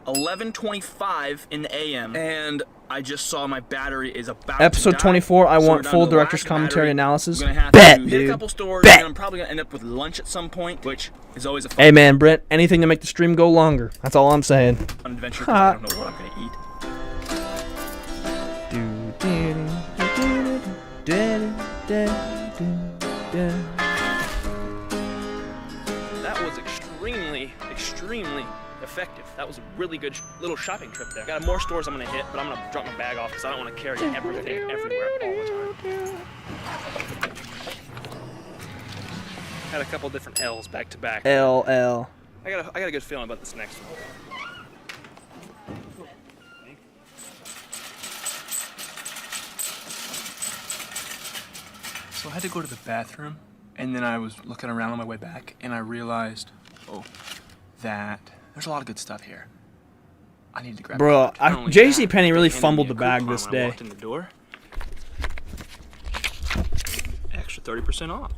Speaker 2: 11:25 in the AM, and I just saw my battery is about
Speaker 1: Episode
Speaker 2: to die.
Speaker 1: 24, I
Speaker 2: So
Speaker 1: want
Speaker 2: we're down
Speaker 1: full
Speaker 2: to the
Speaker 1: director's
Speaker 2: last
Speaker 1: commentary
Speaker 2: battery.
Speaker 1: analysis.
Speaker 2: I'm gonna have
Speaker 1: Bet,
Speaker 2: to hit
Speaker 1: dude.
Speaker 2: a couple stores,
Speaker 1: Bet.
Speaker 2: and I'm probably gonna end up with lunch at some point, which is always a fun
Speaker 1: Hey man, Brent, anything to make the stream go longer. That's all I'm saying.
Speaker 2: adventure. 'Cause I don't know what I'm gonna eat.
Speaker 7: That was extremely effective. That was a really good little shopping trip there. Got more stores I'm gonna hit, but I'm gonna drop my bag off because I don't want to carry everything everywhere all the time. Had a couple different L's back to back.
Speaker 1: LL.
Speaker 7: I got a good feeling about this next one.
Speaker 4: So I had to go to the bathroom, and then I was looking around on my way back, and I realized, that there's a lot of good stuff here. I need to grab
Speaker 1: Bro,
Speaker 4: it. Not only
Speaker 1: JC
Speaker 4: that,
Speaker 1: Penney really
Speaker 4: they handed
Speaker 1: fumbled
Speaker 4: me
Speaker 1: the
Speaker 4: a
Speaker 1: bag
Speaker 4: coupon
Speaker 1: this
Speaker 4: when
Speaker 1: day.
Speaker 4: I walked in the door. Extra 30% off.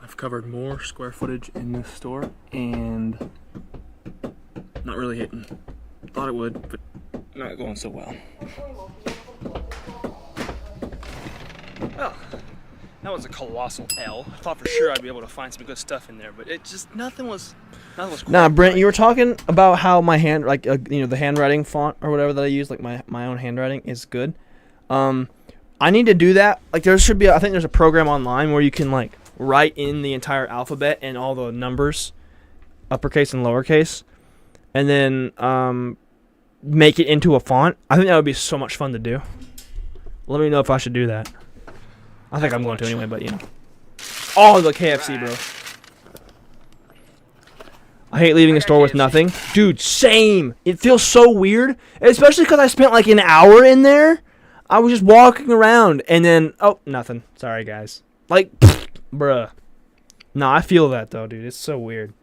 Speaker 4: I've covered more square footage in this store, and not really hitting. Thought it would, but not going so well.
Speaker 7: Well, that was a colossal L. I thought for sure I'd be able to find some good stuff in there, but it just nothing was quite
Speaker 1: Nah, Brent,
Speaker 7: right.
Speaker 1: you were talking about how my hand, like, the handwriting font or whatever that I use, like my own handwriting is good. I need to do that. Like, there should be, I think there's a program online where you can, like, write in the entire alphabet and all the numbers, uppercase and lowercase, and then make it into a font. I think that would be so much fun to do. Let me know if I should do that. I think I'm going to anyway, but you know. Oh, the KFC, bro. I hate leaving a store with nothing. Dude, same. It feels so weird, especially because I spent like an hour in there. I was just walking around, and then, oh, nothing. Sorry, guys. Like, bruh. No, I feel that, though, dude. It's so weird.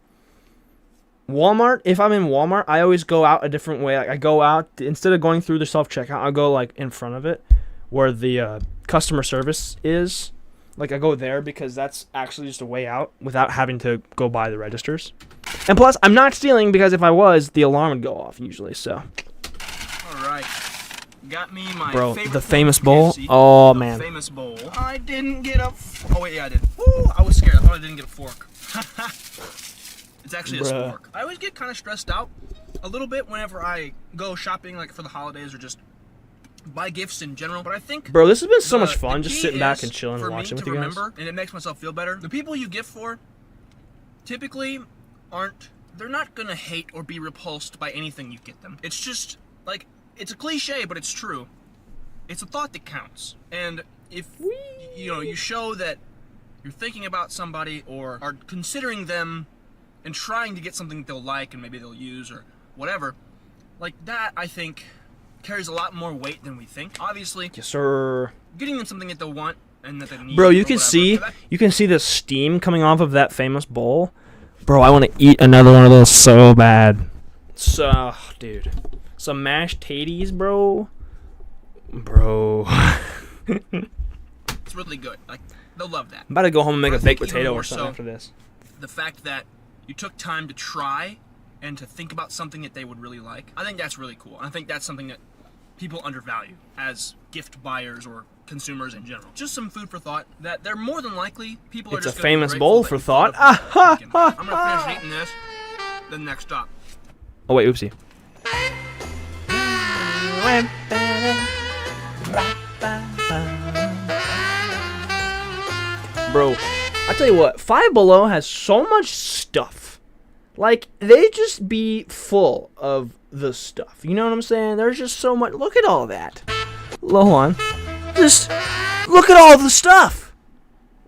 Speaker 1: Walmart, if I'm in Walmart, I always go out a different way. Like, I go out, instead of going through the self-checkout, I'll go, like, in front of it, where the customer service is. Like, I go there because that's actually just a way out without having to go by the registers. And plus, I'm not stealing because if I was, the alarm would go off usually, so.
Speaker 7: All right. Got me my
Speaker 1: Bro,
Speaker 7: favorite
Speaker 1: the
Speaker 7: thing
Speaker 1: famous
Speaker 7: from
Speaker 1: bowl?
Speaker 7: KFC.
Speaker 1: Oh,
Speaker 7: The
Speaker 1: man.
Speaker 7: famous bowl. I didn't get a... Oh, wait, yeah, I did. Woo, I was scared. I thought I didn't get a fork. It's actually a
Speaker 1: Bruh.
Speaker 7: spork. I always get kind of stressed out a little bit whenever I go shopping, like for the holidays or just buy gifts in general. But I think...
Speaker 1: Bro, this has been so
Speaker 7: the-
Speaker 1: much fun
Speaker 7: the
Speaker 1: just
Speaker 7: key
Speaker 1: sitting back
Speaker 7: is
Speaker 1: and chilling
Speaker 7: for
Speaker 1: and
Speaker 7: me
Speaker 1: watching with
Speaker 7: to
Speaker 1: you guys.
Speaker 7: remember, and it makes myself feel better. The people you gift for typically aren't... They're not gonna hate or be repulsed by anything you get them. It's just, like, it's a cliche, but it's true. It's a thought that counts. And if, you know, you show that you're thinking about somebody or are considering them and trying to get something that they'll like and maybe they'll use or whatever, like that, I think, carries a lot more weight than we think. Obviously,
Speaker 1: Yes, sir.
Speaker 7: getting them something that they'll want and that they need.
Speaker 1: Bro,
Speaker 7: or
Speaker 1: you can
Speaker 7: whatever,
Speaker 1: see the steam coming off of that famous bowl. Bro, I want to eat another one of those so bad. So, dude, some mashed taties, bro. Bro,
Speaker 7: it's really good. Like, they'll love that.
Speaker 1: I'm about to go home and make
Speaker 7: But
Speaker 1: a
Speaker 7: I
Speaker 1: baked
Speaker 7: think even
Speaker 1: potato
Speaker 7: more
Speaker 1: or something
Speaker 7: so-
Speaker 1: after this.
Speaker 7: The fact that you took time to try and to think about something that they would really like, I think that's really cool. And I think that's something that people undervalue as gift buyers or consumers in general. Just some food for thought that they're more than likely people are
Speaker 1: It's a
Speaker 7: just gonna be
Speaker 1: famous
Speaker 7: grateful
Speaker 1: bowl
Speaker 7: that
Speaker 1: for
Speaker 7: you thought
Speaker 1: thought.
Speaker 7: of them thinking, I'm gonna finish eating this, then next stop.
Speaker 1: Oh wait, oopsie. Bro, I tell you what, Five Below has so much stuff. Like, they just be full of the stuff. You know what I'm saying? There's just so much. Look at all that. Hold on. Just look at all the stuff.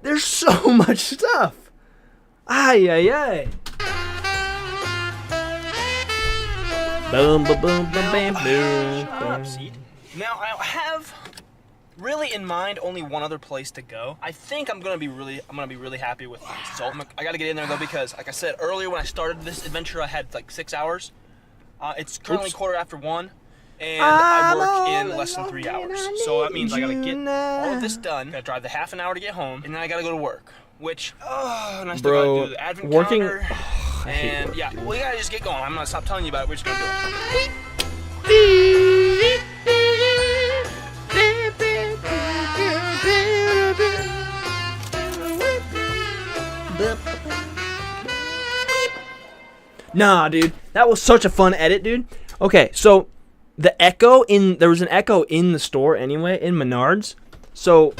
Speaker 1: There's so much stuff. Ay, ay, ay. Boom, boom, boom, boom, bam, boom, boom.
Speaker 7: Now I have really in mind only one other place to go. I think I'm gonna be really happy with the result. I gotta get in there though because, like I said earlier, when I started this adventure, I had like 6 hours. It's currently 1:15, and I work in less than 3 hours. So that means I gotta get all of this done. Gotta drive the half an hour to get home, and then I gotta go to work. Which, and I still
Speaker 1: Bro,
Speaker 7: gotta do the advent
Speaker 1: working-
Speaker 7: calendar.
Speaker 1: I hate
Speaker 7: And
Speaker 1: work,
Speaker 7: yeah,
Speaker 1: dude.
Speaker 7: we gotta just get going. I'm gonna stop telling you about it. We're just gonna do it.
Speaker 1: Nah, dude, that was such a fun edit, dude. Okay, so there was an echo in the store anyway, in Menards. So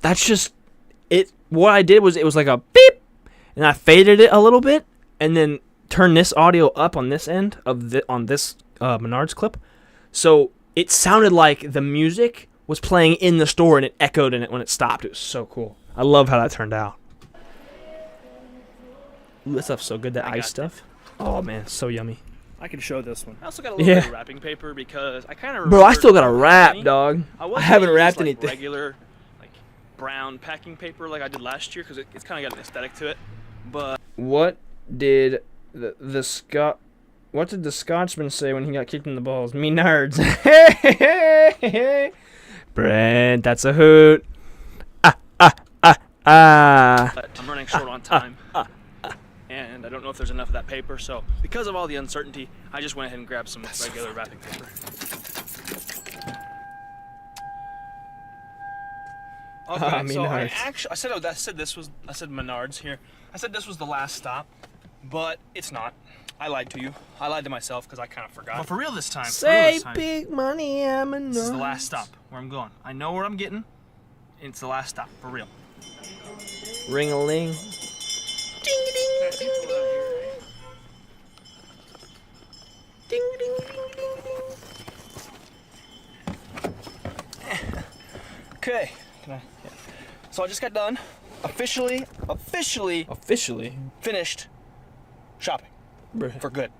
Speaker 1: that's just it. What I did was it was like a beep, and I faded it a little bit, and then turned this audio up on this end of on this Menards clip, so it sounded like the music was playing in the store and it echoed in it when it stopped. It was so cool. I love how that turned out. Ooh, that stuff's so good. That
Speaker 7: I
Speaker 1: ice
Speaker 7: got
Speaker 1: stuff. Oh man, so yummy.
Speaker 7: I can show this one. I also got a little bit of wrapping paper because I kind of
Speaker 1: Bro, I still got to wrap, dog. I haven't wrapped anything.
Speaker 7: Regular, like brown packing paper like I did last year because it's kind of got an aesthetic to it. But
Speaker 1: What did the Scotsman say when he got kicked in the balls? Me nerds. Brent, that's a hoot.
Speaker 7: I'm running short on time. And I don't know if there's enough of that paper, so because of all the uncertainty, I just went ahead and grabbed some regular wrapping paper. Okay, so I said Menards here. I said this was the last stop, but it's not. I lied to you. I lied to myself because I kind of forgot. But for real this time.
Speaker 1: Say big money, I'm a
Speaker 7: This is the last stop where I'm going. I know where I'm getting. It's the last stop, for real.
Speaker 1: Ring-a-ling.
Speaker 7: Okay. So I just got done officially finished shopping for good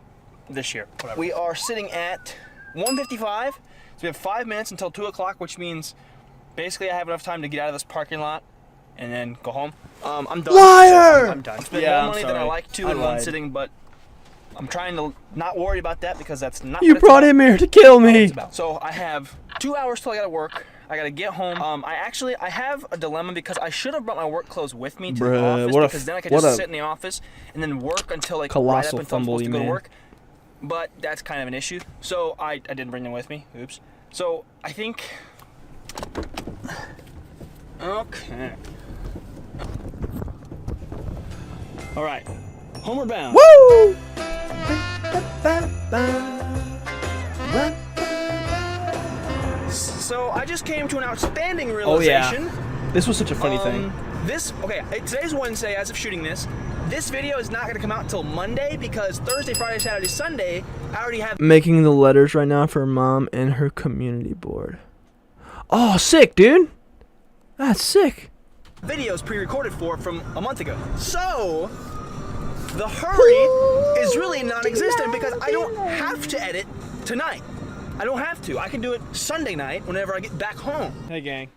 Speaker 7: this year. Whatever. We are sitting at 1:55, so we have 5 minutes until 2 o'clock, which means basically I have enough time to get out of this parking lot and then go home. I'm done.
Speaker 1: Liar!
Speaker 7: So I'm done. Spent
Speaker 1: Yeah,
Speaker 7: more
Speaker 1: I'm
Speaker 7: money than I
Speaker 1: sorry.
Speaker 7: like to
Speaker 1: I
Speaker 7: in one
Speaker 1: lied.
Speaker 7: sitting, but I'm trying to not worry about that because that's not
Speaker 1: You
Speaker 7: what it's
Speaker 1: brought
Speaker 7: about.
Speaker 1: him here to kill me.
Speaker 7: It's about. So I have 2 hours till I gotta work. I gotta get home. I have a dilemma because I should have brought my work clothes with me to the
Speaker 1: Bruh,
Speaker 7: office
Speaker 1: what a
Speaker 7: because then I could
Speaker 1: what
Speaker 7: just
Speaker 1: a
Speaker 7: sit in the office and then work until like right
Speaker 1: colossal
Speaker 7: up until I'm
Speaker 1: fumble
Speaker 7: supposed to
Speaker 1: you
Speaker 7: go to
Speaker 1: made.
Speaker 7: work. But that's kind of an issue. So I didn't bring them with me. Oops. So I think. Okay. All right. Homeward bound.
Speaker 1: Woo!
Speaker 7: So I just came to an outstanding
Speaker 1: Oh yeah.
Speaker 7: realization.
Speaker 1: This was such a funny thing.
Speaker 7: Today's Wednesday as of shooting this. This video is not gonna come out until Monday because Thursday, Friday, Saturday, Sunday, I already have
Speaker 1: Making the letters right now for mom and her community board. Oh, sick, dude. That's sick.
Speaker 7: videos pre-recorded for from a month ago. So the hurry is really non-existent because I don't have to edit tonight. I don't have to. I can do it Sunday night whenever I get back home.
Speaker 4: Hey gang,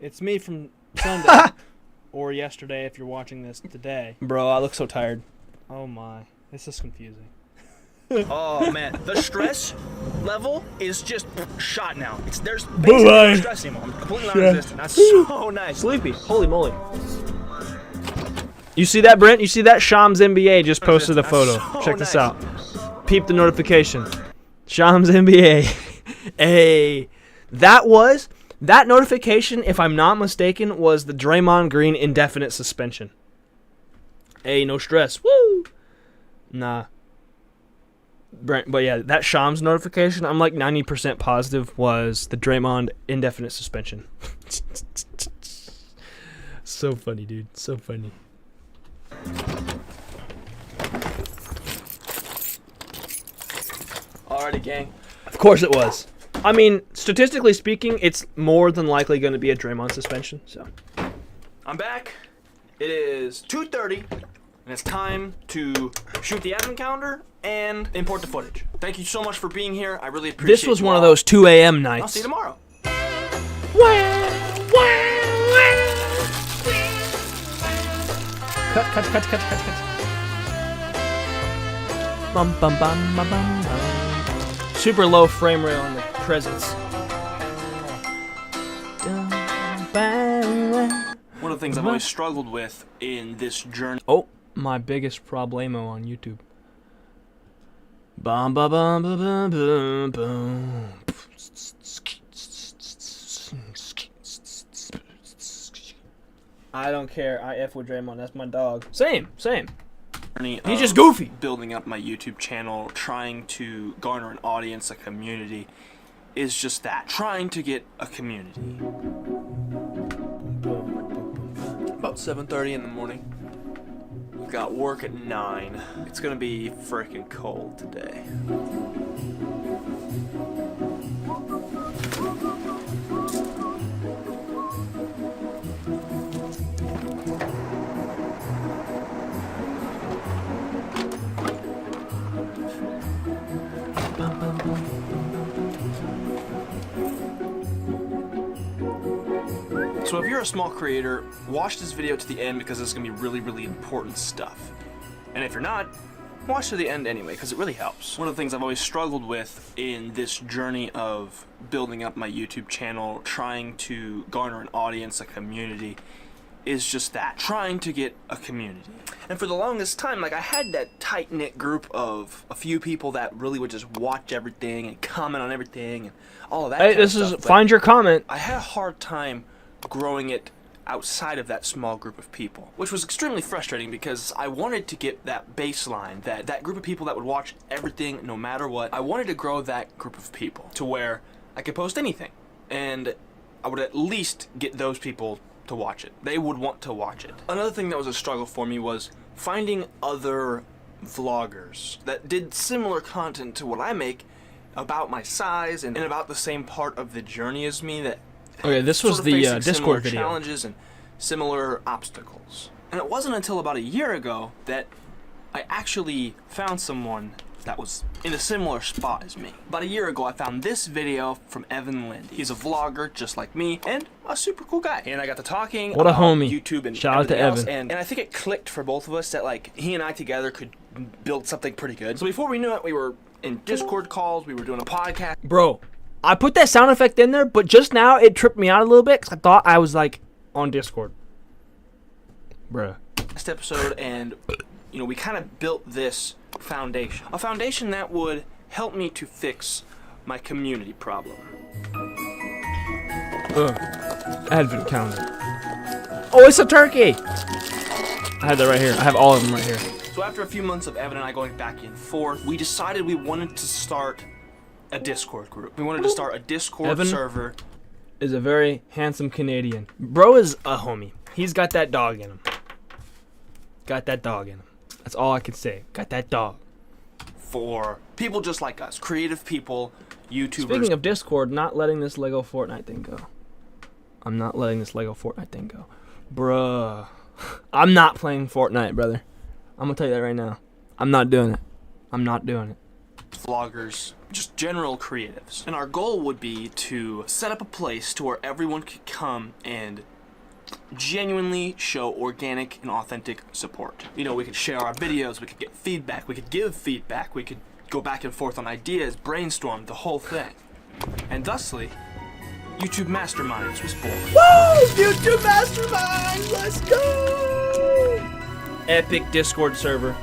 Speaker 4: it's me from Sunday, or yesterday if you're watching this today.
Speaker 1: Bro, I look so tired.
Speaker 4: Oh my, this is confusing.
Speaker 7: Oh man, the stress level is just shot now. There's basically no stress anymore. I'm completely non-existent. That's so nice.
Speaker 1: Sleepy. Holy moly. You see that, Brent? You see that? Shams NBA just posted a
Speaker 7: That's
Speaker 1: photo.
Speaker 7: so
Speaker 1: Check this
Speaker 7: nice.
Speaker 1: out. Peep the notification. Shams NBA. Hey, that notification, if I'm not mistaken, was the Draymond Green indefinite suspension. Hey, no stress. Woo! Nah. Brent, but yeah, that Shams notification, I'm like 90% positive was the Draymond indefinite suspension. So funny, dude. So funny.
Speaker 7: Alrighty, gang.
Speaker 1: Of course it was. I mean, statistically speaking, it's more than likely going to be a Draymond suspension. So
Speaker 7: I'm back. It is 2:30, and it's time to shoot the advent calendar and import the footage. Thank you so much for being here. I really appreciate it.
Speaker 1: this was one of those 2 a.m.
Speaker 7: I'll
Speaker 1: nights.
Speaker 7: see you tomorrow.
Speaker 1: Cut. Bum, bum, bum, bum, bum, bum. Super low frame rate on the presents.
Speaker 7: One of the things I've always struggled with in this journey.
Speaker 1: Oh, my biggest problemo on YouTube. Bum, bum, bum, bum, bum, bum, bum. I don't care. I F with Draymond. That's my dog. Same. He's just goofy.
Speaker 7: Building up my YouTube channel, trying to garner an audience, a community, is just that. Trying to get a community. About 7:30 in the morning. We've got work at 9. It's gonna be freaking cold today. So if you're a small creator, watch this video to the end because it's going to be really, really important stuff. And if you're not, watch to the end anyway because it really helps. One of the things I've always struggled with in this journey of building up my YouTube channel, trying to garner an audience, a community, is just that. Trying to get a community. And for the longest time, like I had that tight-knit group of a few people that really would just watch everything and comment on everything and all of that
Speaker 1: Hey,
Speaker 7: kind of
Speaker 1: this is
Speaker 7: stuff, but
Speaker 1: find your comment.
Speaker 7: I had a hard time growing it outside of that small group of people, which was extremely frustrating because I wanted to get that baseline, that group of people that would watch everything no matter what. I wanted to grow that group of people to where I could post anything and I would at least get those people to watch it. They would want to watch it. Another thing that was a struggle for me was finding other vloggers that did similar content to what I make about my size and about the same part of the journey as me that
Speaker 1: Okay, this was
Speaker 7: sort of
Speaker 1: the
Speaker 7: facing
Speaker 1: Discord
Speaker 7: similar
Speaker 1: video.
Speaker 7: challenges and
Speaker 2: similar obstacles. And it wasn't until about a year ago that I actually found someone that was in a similar spot as me. About a year ago, I found this video from Evan Lind. He's a vlogger just like me and a super cool guy. And I got to talking
Speaker 1: What a
Speaker 2: about
Speaker 1: homie.
Speaker 2: YouTube and
Speaker 1: Shout out to
Speaker 2: everything else,
Speaker 1: Evan.
Speaker 2: and I think it clicked for both of us that like he and I together could build something pretty good. So before we knew it, we were in Discord calls, we were doing a podcast.
Speaker 1: Bro, I put that sound effect in there, but just now it tripped me out a little bit because I thought I was like on Discord. Bruh.
Speaker 2: Last episode, and you know, we kind of built this foundation. A foundation that would help me to fix my community problem.
Speaker 1: Advent calendar. Oh, it's a turkey! I have that right here. I have all of them right here.
Speaker 2: So after a few months of Evan and I going back and forth, we decided we wanted to start a Discord group. We wanted to start a Discord
Speaker 1: Evan
Speaker 2: server.
Speaker 1: Is a very handsome Canadian. Bro is a homie. He's got that dog in him. Got that dog in him. That's all I can say. Got that dog.
Speaker 2: For people just like us, creative people, YouTubers.
Speaker 1: Speaking of Discord, not letting this Lego Fortnite thing go. I'm not letting this Lego Fortnite thing go. Bruh. I'm not playing Fortnite, brother. I'm gonna tell you that right now. I'm not doing it. I'm not doing it.
Speaker 2: Vloggers, just general creatives. And our goal would be to set up a place to where everyone could come and genuinely show organic and authentic support. You know, we could share our videos, we could get feedback, we could give feedback, we could go back and forth on ideas, brainstorm, the whole thing. And thusly, YouTube Masterminds was born.
Speaker 1: Woo! YouTube Masterminds! Let's go! Epic Discord server.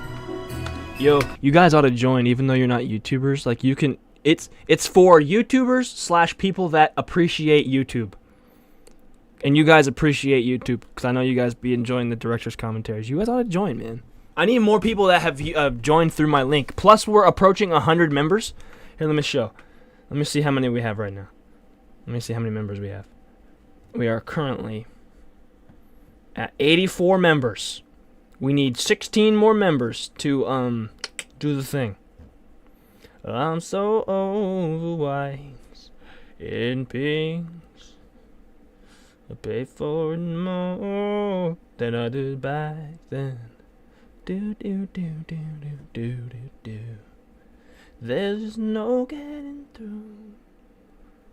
Speaker 1: Yo, you guys ought to join, even though you're not YouTubers. Like, you can... It's for YouTubers / people that appreciate YouTube. And you guys appreciate YouTube, because I know you guys be enjoying the director's commentaries. You guys ought to join, man. I need more people that have joined through my link. Plus, we're approaching 100 members. Here, let me show. Let me see how many we have right now. Let me see how many members we have. We are currently at 84 members. We need 16 more members to do the thing. I'm so overwise in things. I pay for it more than I did back then. Do do do do do do do do. There's just no getting through.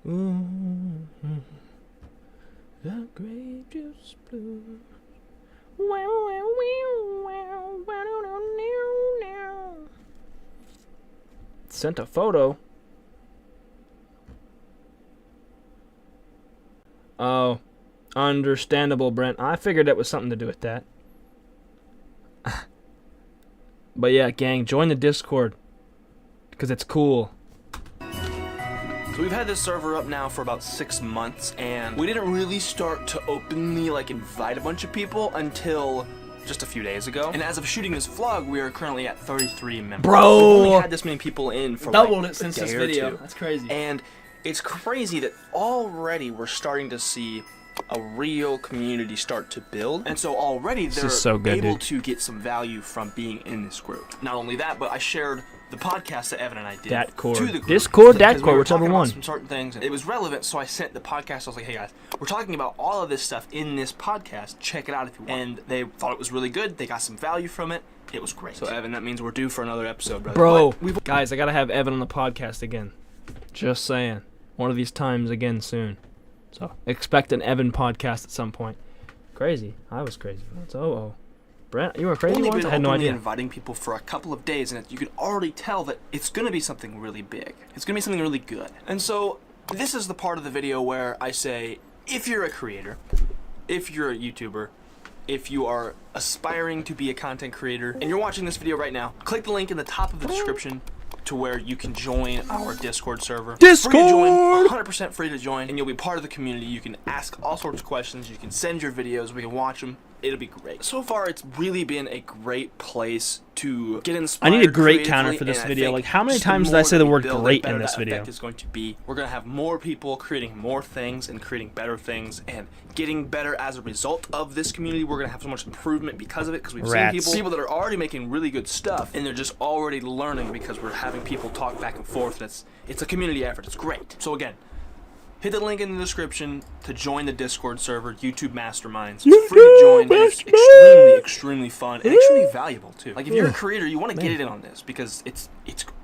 Speaker 1: Ooh, the grape juice blue. Sent a photo. Oh. Understandable, Brent. I figured it was something to do with that. But yeah, gang, join the Discord. Because it's cool.
Speaker 2: So we've had this server up now for about 6 months, and we didn't really start to openly like invite a bunch of people until just a few days ago. And as of shooting this vlog, we are currently at 33 members.
Speaker 1: Bro!
Speaker 2: We've only had this many people in for
Speaker 1: Doubled
Speaker 2: like
Speaker 1: it since
Speaker 2: a day
Speaker 1: this
Speaker 2: or
Speaker 1: video.
Speaker 2: two.
Speaker 1: That's crazy.
Speaker 2: And it's crazy that already we're starting to see a real community start to build. And so already they're
Speaker 1: is so good,
Speaker 2: able
Speaker 1: dude.
Speaker 2: to get some value from being in this group. Not only that, but I shared the podcast that Evan and I did
Speaker 1: Datcord.
Speaker 2: to the group.
Speaker 1: Discord,
Speaker 2: Because
Speaker 1: Datcord,
Speaker 2: were
Speaker 1: whichever
Speaker 2: talking about
Speaker 1: one.
Speaker 2: some certain things, and it was relevant, so I sent the podcast. I was like, hey guys, we're talking about all of this stuff in this podcast. Check it out if you want. And they thought it was really good. They got some value from it. It was great. So Evan, that means we're due for another episode, brother.
Speaker 1: Bro,
Speaker 2: But
Speaker 1: guys, I gotta have Evan on the podcast again. Just saying. One of these times again soon. So, expect an Evan podcast at some point. Crazy. I was crazy. So, Brent, you were crazy
Speaker 2: only
Speaker 1: once?
Speaker 2: been
Speaker 1: I had no
Speaker 2: openly
Speaker 1: idea.
Speaker 2: inviting people for a couple of days, and you can already tell that it's going to be something really big. It's going to be something really good. And so, this is the part of the video where I say, if you're a creator, if you're a YouTuber, if you are aspiring to be a content creator, and you're watching this video right now, click the link in the top of the description to where you can join our Discord server.
Speaker 1: Discord!
Speaker 2: Free to join, 100% free to join, and you'll be part of the community. You can ask all sorts of questions. You can send your videos. We can watch them. It'll be great. So far, it's really been a great place to get inspired.
Speaker 1: I need a great
Speaker 2: creatively,
Speaker 1: counter for this
Speaker 2: and I
Speaker 1: video.
Speaker 2: think
Speaker 1: Like, how many
Speaker 2: just
Speaker 1: times did
Speaker 2: more
Speaker 1: I say
Speaker 2: that
Speaker 1: the
Speaker 2: we
Speaker 1: word
Speaker 2: build,
Speaker 1: great
Speaker 2: the better
Speaker 1: in this
Speaker 2: that
Speaker 1: video?
Speaker 2: effect is going to be. We're going to have more people creating more things and creating better things and getting better as a result of this community. We're going to have so much improvement because of it, because we've
Speaker 1: Rats.
Speaker 2: seen people that are already making really good stuff, and they're just already learning because we're having people talk back and forth. And it's a community effort. It's great. So again, Hit the link in the description to join the Discord server, YouTube Masterminds. It's free to join, and it's extremely fun and extremely valuable too. Like if you're a creator, you want to get in on this because it's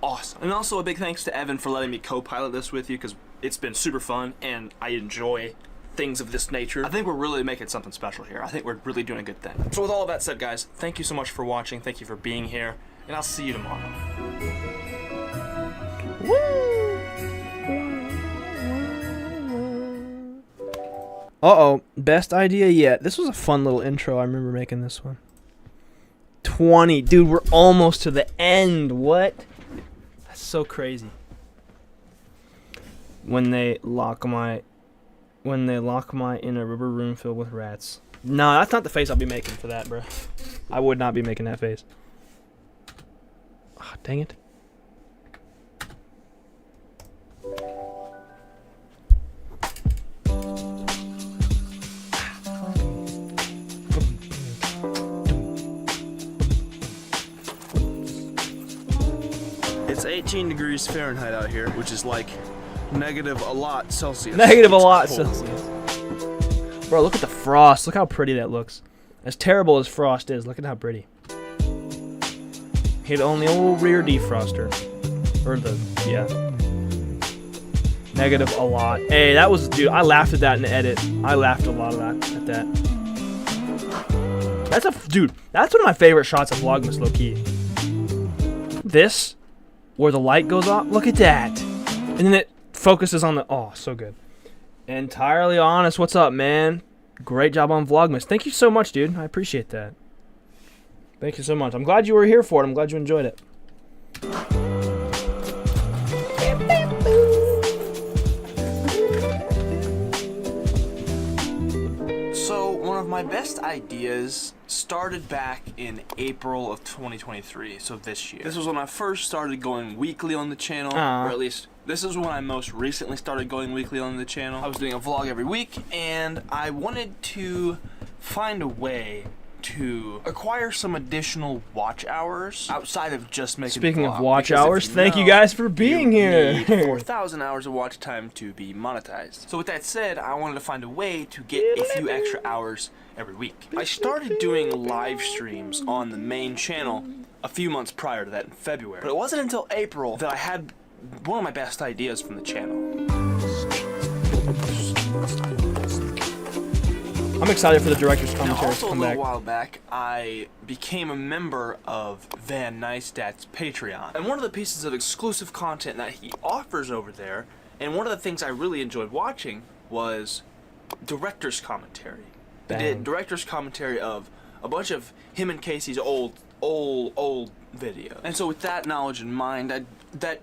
Speaker 2: awesome. And also a big thanks to Evan for letting me co-pilot this with you because it's been super fun and I enjoy things of this nature. I think we're really making something special here. I think we're really doing a good thing. So with all of that said, guys, thank you so much for watching. Thank you for being here, and I'll see you tomorrow.
Speaker 1: Uh-oh, best idea yet. This was a fun little intro. I remember making this one. 20. Dude, we're almost to the end. What? That's so crazy. When they lock my in a rubber room filled with rats. No, that's not the face I'll be making for that, bro. I would not be making that face. Oh, dang it.
Speaker 2: It's 18 degrees Fahrenheit out here, which is like negative a lot Celsius.
Speaker 1: Negative a
Speaker 2: It's
Speaker 1: lot
Speaker 2: cold.
Speaker 1: Celsius. Bro, look at the frost. Look how pretty that looks. As terrible as frost is, look at how pretty. Hit on the old rear defroster. Or the, yeah. Negative a lot. Hey, that was, dude, I laughed at that in the edit. I laughed a lot of that, at that. Dude, that's one of my favorite shots of Vlogmas, low-key. This, where the light goes off, look at that. And then it focuses on the, oh, so good. Entirely honest, what's up, man? Great job on Vlogmas. Thank you so much, dude. I appreciate that. Thank you so much. I'm glad you were here for it. I'm glad you enjoyed it.
Speaker 2: So, one of my best ideas started back in April of 2023, so this year. This was when I first started going weekly on the channel, or at least this is when I most recently started going weekly on the channel. I was doing a vlog every week, and I wanted to find a way to acquire some additional watch hours outside of just making
Speaker 1: Speaking
Speaker 2: the
Speaker 1: of
Speaker 2: vlog,
Speaker 1: watch
Speaker 2: because if
Speaker 1: hours,
Speaker 2: you
Speaker 1: thank you
Speaker 2: know,
Speaker 1: guys for being here.
Speaker 2: need 4,000 hours of watch time to be monetized. So with that said, I wanted to find a way to get a few extra hours every week. I started doing live streams on the main channel a few months prior to that in February. But it wasn't until April that I had one of my best ideas from the channel.
Speaker 1: I'm excited for the director's
Speaker 2: Now,
Speaker 1: commentary to
Speaker 2: also a
Speaker 1: come
Speaker 2: little
Speaker 1: back.
Speaker 2: while back, I became a member of Van Neistat's Patreon. And one of the pieces of exclusive content that he offers over there, and one of the things I really enjoyed watching, was director's commentary. He did director's commentary of a bunch of him and Casey's old video. And so with that knowledge in mind, that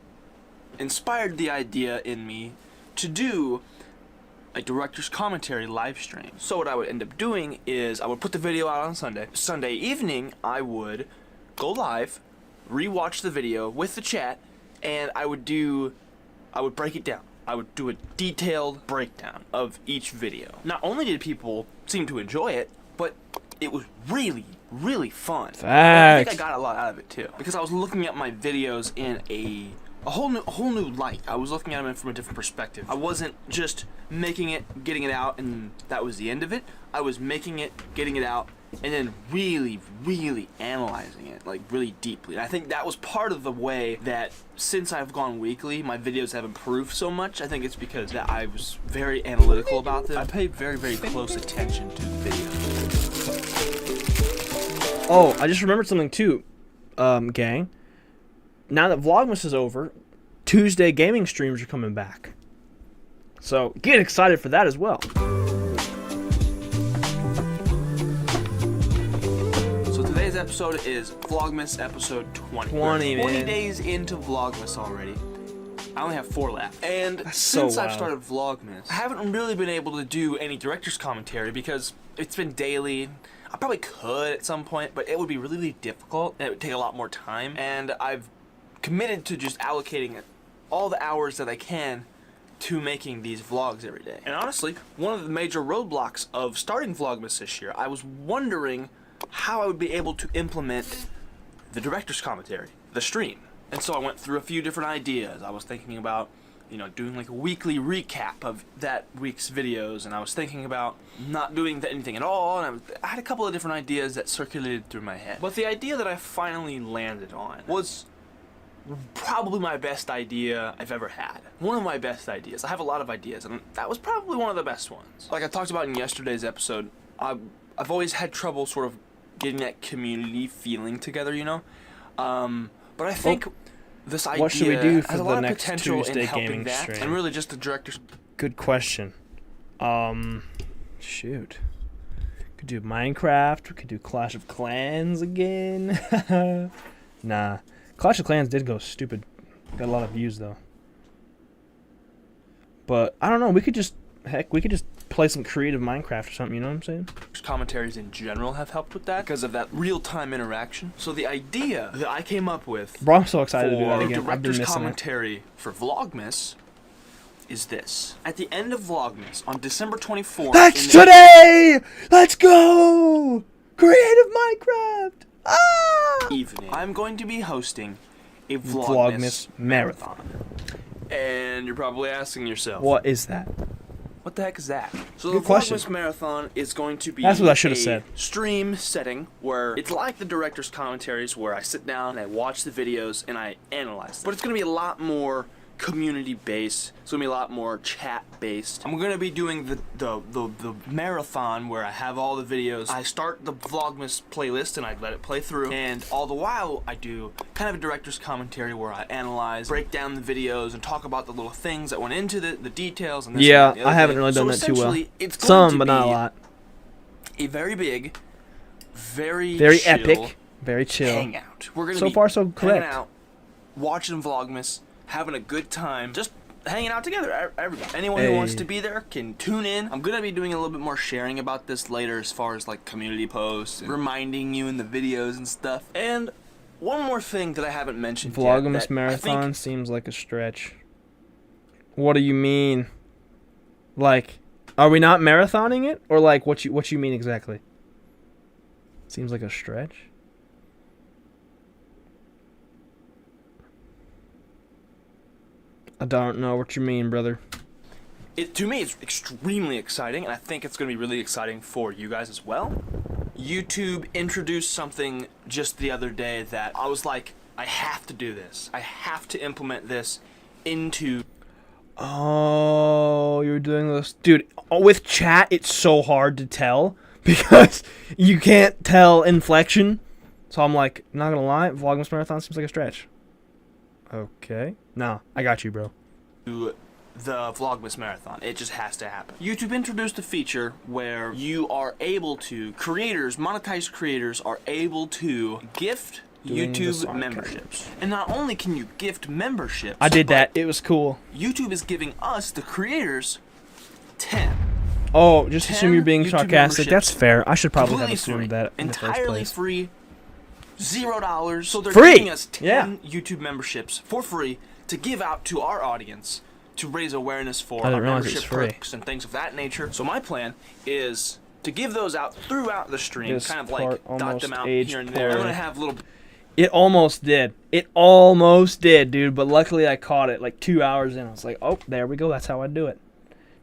Speaker 2: inspired the idea in me to do a director's commentary live stream. So what I would end up doing is I would put the video out on Sunday. Sunday evening, I would go live, rewatch the video with the chat, and I would break it down. I would do a detailed breakdown of each video. Not only did people seem to enjoy it, but it was really, really fun.
Speaker 1: Facts.
Speaker 2: I think I got a lot out of it too, because I was looking at my videos in a whole new light. I was looking at them from a different perspective. I wasn't just making it, getting it out, and that was the end of it. I was making it, getting it out, and then really, really analyzing it, like really deeply. And I think that was part of the way that since I've gone weekly, my videos have improved so much. I think it's because that I was very analytical about them. I paid very, very close attention to the video.
Speaker 1: Oh, I just remembered something too, gang. Now that Vlogmas is over, Tuesday gaming streams are coming back. So get excited for that as well.
Speaker 2: So today's episode is Vlogmas episode 20.
Speaker 1: 20,
Speaker 2: We're 20
Speaker 1: man.
Speaker 2: days into Vlogmas already. I only have 4 left. And
Speaker 1: so
Speaker 2: since I've
Speaker 1: wild.
Speaker 2: started Vlogmas, I haven't really been able to do any director's commentary because it's been daily. I probably could at some point, but it would be really difficult and it would take a lot more time. And I've committed to just allocating all the hours that I can to making these vlogs every day. And honestly, one of the major roadblocks of starting Vlogmas this year, I was wondering how I would be able to implement the director's commentary, the stream. And so I went through a few different ideas. I was thinking about you know, doing like a weekly recap of that week's videos, and I was thinking about not doing anything at all, and I had a couple of different ideas that circulated through my head. But the idea that I finally landed on was probably my best idea I've ever had. One of my best ideas. I have a lot of ideas, and that was probably one of the best ones. Like I talked about in yesterday's episode, I've always had trouble sort of getting that community feeling together, you know? But I think this idea
Speaker 1: what should we do for
Speaker 2: has a
Speaker 1: the
Speaker 2: lot of
Speaker 1: next
Speaker 2: potential
Speaker 1: Tuesday
Speaker 2: in helping
Speaker 1: gaming
Speaker 2: that,
Speaker 1: stream?
Speaker 2: and really just the director's...
Speaker 1: Good question. Shoot. Could do Minecraft. We could do Clash of Clans again. Nah. Clash of Clans did go stupid. Got a lot of views though. But I don't know. We could just play some creative Minecraft or something. You know what I'm saying?
Speaker 2: Commentaries in general have helped with that because of that real-time interaction. So the idea that I came up with
Speaker 1: Bro, I'm so excited to do that
Speaker 2: for
Speaker 1: again. I've been
Speaker 2: director's
Speaker 1: missing it.
Speaker 2: commentary for Vlogmas is this. At the end of Vlogmas, on December 24th...
Speaker 1: That's
Speaker 2: in the
Speaker 1: today! Let's go! Creative Minecraft! Ah!
Speaker 2: evening, I'm going to be hosting a
Speaker 1: Vlogmas marathon.
Speaker 2: And you're probably asking yourself,
Speaker 1: What is that?
Speaker 2: what the heck is that? So
Speaker 1: Good
Speaker 2: the
Speaker 1: question.
Speaker 2: Vlogmas Marathon is going to be
Speaker 1: That's what I should have
Speaker 2: a
Speaker 1: said.
Speaker 2: stream setting where it's like the director's commentaries where I sit down and I watch the videos and I analyze them. But it's going to be a lot more community based. It's going to be a lot more chat based. I'm going to be doing the marathon where I have all the videos. I start the Vlogmas playlist and I let it play through, and all the while I do kind of a director's commentary where I analyze, break down the videos, and talk about the little things that went into the details. And this
Speaker 1: Yeah,
Speaker 2: and the other
Speaker 1: I haven't
Speaker 2: thing.
Speaker 1: really done
Speaker 2: So
Speaker 1: that too well.
Speaker 2: essentially, it's going
Speaker 1: Some,
Speaker 2: to
Speaker 1: but not a
Speaker 2: be
Speaker 1: lot.
Speaker 2: a very big, very
Speaker 1: Very
Speaker 2: chill
Speaker 1: epic. Very chill.
Speaker 2: hangout. We're gonna
Speaker 1: So
Speaker 2: be
Speaker 1: far, so
Speaker 2: hanging
Speaker 1: correct.
Speaker 2: out, watching Vlogmas, having a good time, just hanging out together. Everybody, anyone who wants
Speaker 1: Hey.
Speaker 2: to be there can tune in. I'm gonna be doing a little bit more sharing about this later, as far as like community posts, and reminding you in the videos and stuff. And one more thing that I haven't mentioned yet,
Speaker 1: Vlogmas
Speaker 2: that I
Speaker 1: marathon
Speaker 2: think
Speaker 1: seems like a stretch. What do you mean? Like, are we not marathoning it, or like what you mean exactly? Seems like a stretch. I don't know what you mean, brother.
Speaker 2: to me, it's extremely exciting, and I think it's going to be really exciting for you guys as well. YouTube introduced something just the other day that I was like, I have to do this. I have to implement this into...
Speaker 1: Oh, you're doing this, dude. With chat, it's so hard to tell because you can't tell inflection. So I'm like, not gonna lie, Vlogmas marathon seems like a stretch. Okay, no, I got you, bro.
Speaker 2: the Vlogmas marathon. It just has to happen. YouTube introduced a feature where you are able to, monetized creators are able to gift
Speaker 1: Doing the
Speaker 2: YouTube
Speaker 1: song
Speaker 2: memberships. And not only can you gift memberships,
Speaker 1: I did
Speaker 2: but
Speaker 1: that. It was cool.
Speaker 2: YouTube is giving us, the creators, 10.
Speaker 1: Oh, just
Speaker 2: 10
Speaker 1: assume you're being
Speaker 2: YouTube
Speaker 1: sarcastic.
Speaker 2: memberships.
Speaker 1: That's fair. I should probably have
Speaker 2: Completely
Speaker 1: assumed
Speaker 2: free.
Speaker 1: that in the first
Speaker 2: Entirely
Speaker 1: place.
Speaker 2: free. $0. So they're
Speaker 1: Free!
Speaker 2: giving us 10
Speaker 1: Yeah.
Speaker 2: YouTube memberships for free to give out to our audience to raise awareness for
Speaker 1: I didn't
Speaker 2: our
Speaker 1: realize it was
Speaker 2: membership
Speaker 1: free.
Speaker 2: perks and things of that nature. So my plan is to give those out throughout the stream,
Speaker 1: This
Speaker 2: kind of
Speaker 1: part
Speaker 2: like dot
Speaker 1: almost
Speaker 2: them out
Speaker 1: aged
Speaker 2: here and there. I'm
Speaker 1: poorly.
Speaker 2: gonna have little
Speaker 1: It almost did. It almost did, dude. But luckily I caught it like 2 hours in. I was like, oh, there we go. That's how I do it.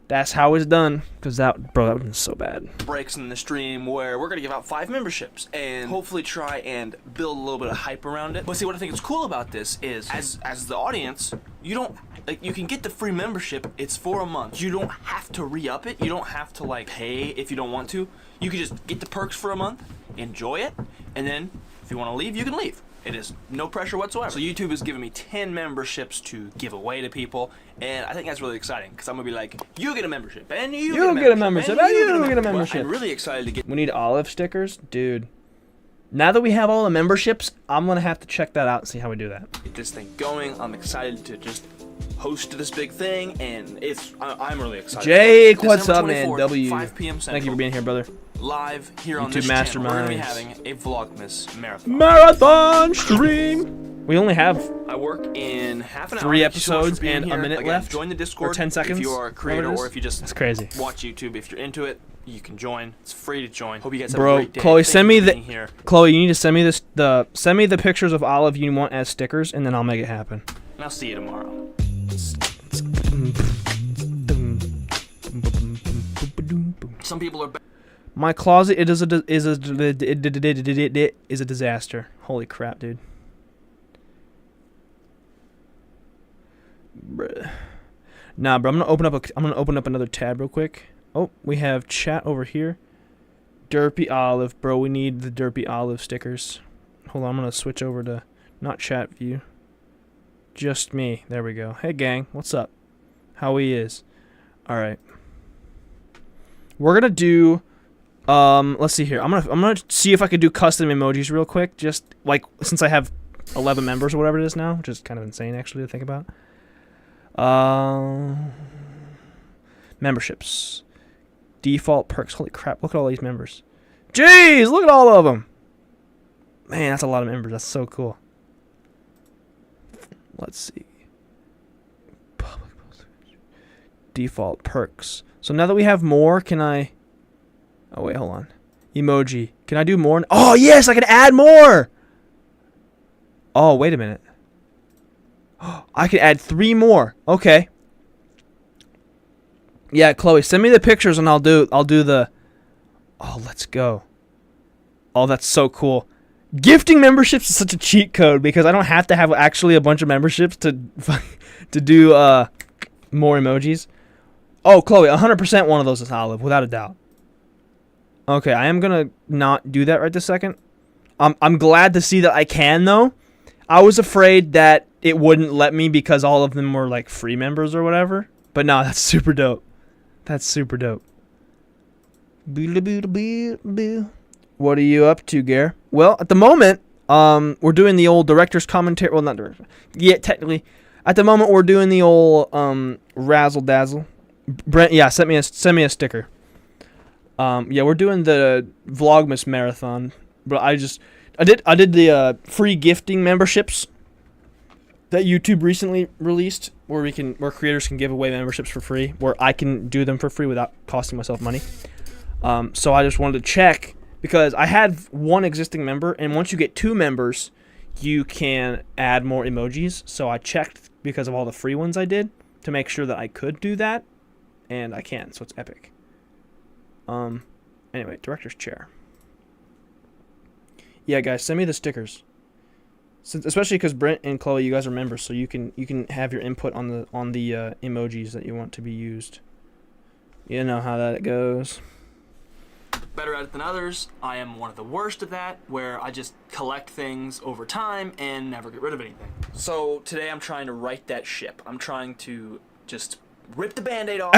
Speaker 1: That's how it's done. Because that would have been so bad.
Speaker 2: breaks in the stream where we're gonna give out 5 memberships and hopefully try and build a little bit of hype around it. But see, what I think is cool about this is, as the audience, you don't like, you can get the free membership. It's for a month. You don't have to re-up it. You don't have to like pay if you don't want to. You can just get the perks for a month, enjoy it, and then if you want to leave, you can leave. It is no pressure whatsoever. So YouTube is giving me 10 memberships to give away to people, and I think that's really exciting because I'm gonna be like, you get a membership, and you
Speaker 1: get a membership, and you get a
Speaker 2: But
Speaker 1: membership.
Speaker 2: I'm really excited to get.
Speaker 1: We need olive stickers, dude. Now that we have all the memberships, I'm gonna have to check that out and see how we do that.
Speaker 2: Get this thing going. I'm excited to just host this big thing, and I'm really excited.
Speaker 1: Jake, what's
Speaker 2: December
Speaker 1: up, man?
Speaker 2: 24th,
Speaker 1: W.
Speaker 2: 5 p.m. Central.
Speaker 1: Thank you for being here, brother.
Speaker 2: Live here on
Speaker 1: YouTube
Speaker 2: this channel. We're gonna be
Speaker 1: masterminds.
Speaker 2: having a Vlogmas marathon.
Speaker 1: Marathon stream. We only have
Speaker 2: I work in half an hour.
Speaker 1: 3
Speaker 2: Thank you so much for
Speaker 1: episodes
Speaker 2: being
Speaker 1: and a
Speaker 2: here.
Speaker 1: minute
Speaker 2: Again,
Speaker 1: left,
Speaker 2: Join the Discord.
Speaker 1: or 10 seconds,
Speaker 2: if you are a creator,
Speaker 1: whatever it is.
Speaker 2: or if you just
Speaker 1: That's crazy.
Speaker 2: watch YouTube. If you're into it, you can join. It's free to join. Hope you guys have
Speaker 1: Bro,
Speaker 2: a great day.
Speaker 1: Chloe,
Speaker 2: Thank
Speaker 1: send
Speaker 2: you
Speaker 1: me
Speaker 2: for
Speaker 1: the
Speaker 2: being here.
Speaker 1: Chloe. You need to send me send me the pictures of olive you want as stickers, and then I'll make it happen.
Speaker 2: And I'll see you tomorrow.
Speaker 7: Some people are.
Speaker 1: My closet is a disaster. Holy crap, dude. Bruh. Nah, bro. I'm gonna open up another tab real quick. Oh, we have chat over here. Derpy Olive, bro. We need the Derpy Olive stickers. Hold on, I'm gonna switch over to not chat view. Just me. There we go. Hey, gang. What's up? How he is? All right. We're gonna do. Let's see here. I'm gonna see if I could do custom emojis real quick. Just like since I have 11 members or whatever it is now, which is kind of insane actually to think about. Memberships. Default perks. Holy crap! Look at all these members. Jeez, look at all of them. Man, that's a lot of members. That's so cool. Let's see. Public postage. Default perks. So now that we have more, can I... Oh, wait, hold on. Emoji. Can I do more? Oh, yes, I can add more! Oh, wait a minute. I can add 3 more. Okay. Yeah, Chloe, send me the pictures and I'll do the... Oh, let's go. Oh, that's so cool. Gifting memberships is such a cheat code because I don't have to have actually a bunch of memberships to do more emojis. Oh, Chloe, 100% one of those is Olive, without a doubt. Okay, I am gonna not do that right this second. I'm glad to see that I can though. I was afraid that it wouldn't let me because all of them were like free members or whatever. But no, that's super dope. That's super dope. What are you up to, Gare? Well, at the moment, we're doing the old director's commentary. Well, not director. Yeah, technically. At the moment, we're doing the old razzle dazzle. Brent, yeah, send me a sticker. Yeah, we're doing the Vlogmas marathon, but I did the free gifting memberships that YouTube recently released, where creators can give away memberships for free, where I can do them for free without costing myself money. So I just wanted to check because I had one existing member, and once you get 2 members, you can add more emojis. So I checked because of all the free ones I did to make sure that I could do that, and I can. So it's epic. Anyway, director's chair. Yeah, guys, send me the stickers. Especially because Brent and Chloe, you guys are members, so you can have your input on the emojis that you want to be used. You know how that goes.
Speaker 7: Better at it than others. I am one of the worst at that, where I just collect things over time and never get rid of anything. So today I'm trying to right that ship. I'm trying to just rip the Band-Aid off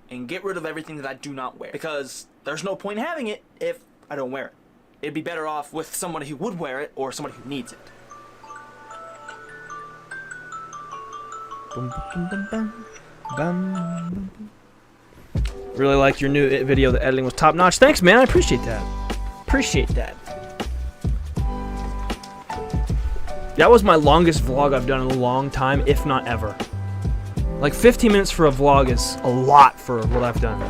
Speaker 7: and get rid of everything that I do not wear. Because there's no point in having it if I don't wear it. It'd be better off with somebody who would wear it or somebody who needs it.
Speaker 1: Really like your new video. The editing was top notch. Thanks, man. I appreciate that. Appreciate that. That was my longest vlog I've done in a long time, if not ever. Like 15 minutes for a vlog is a lot for what I've done.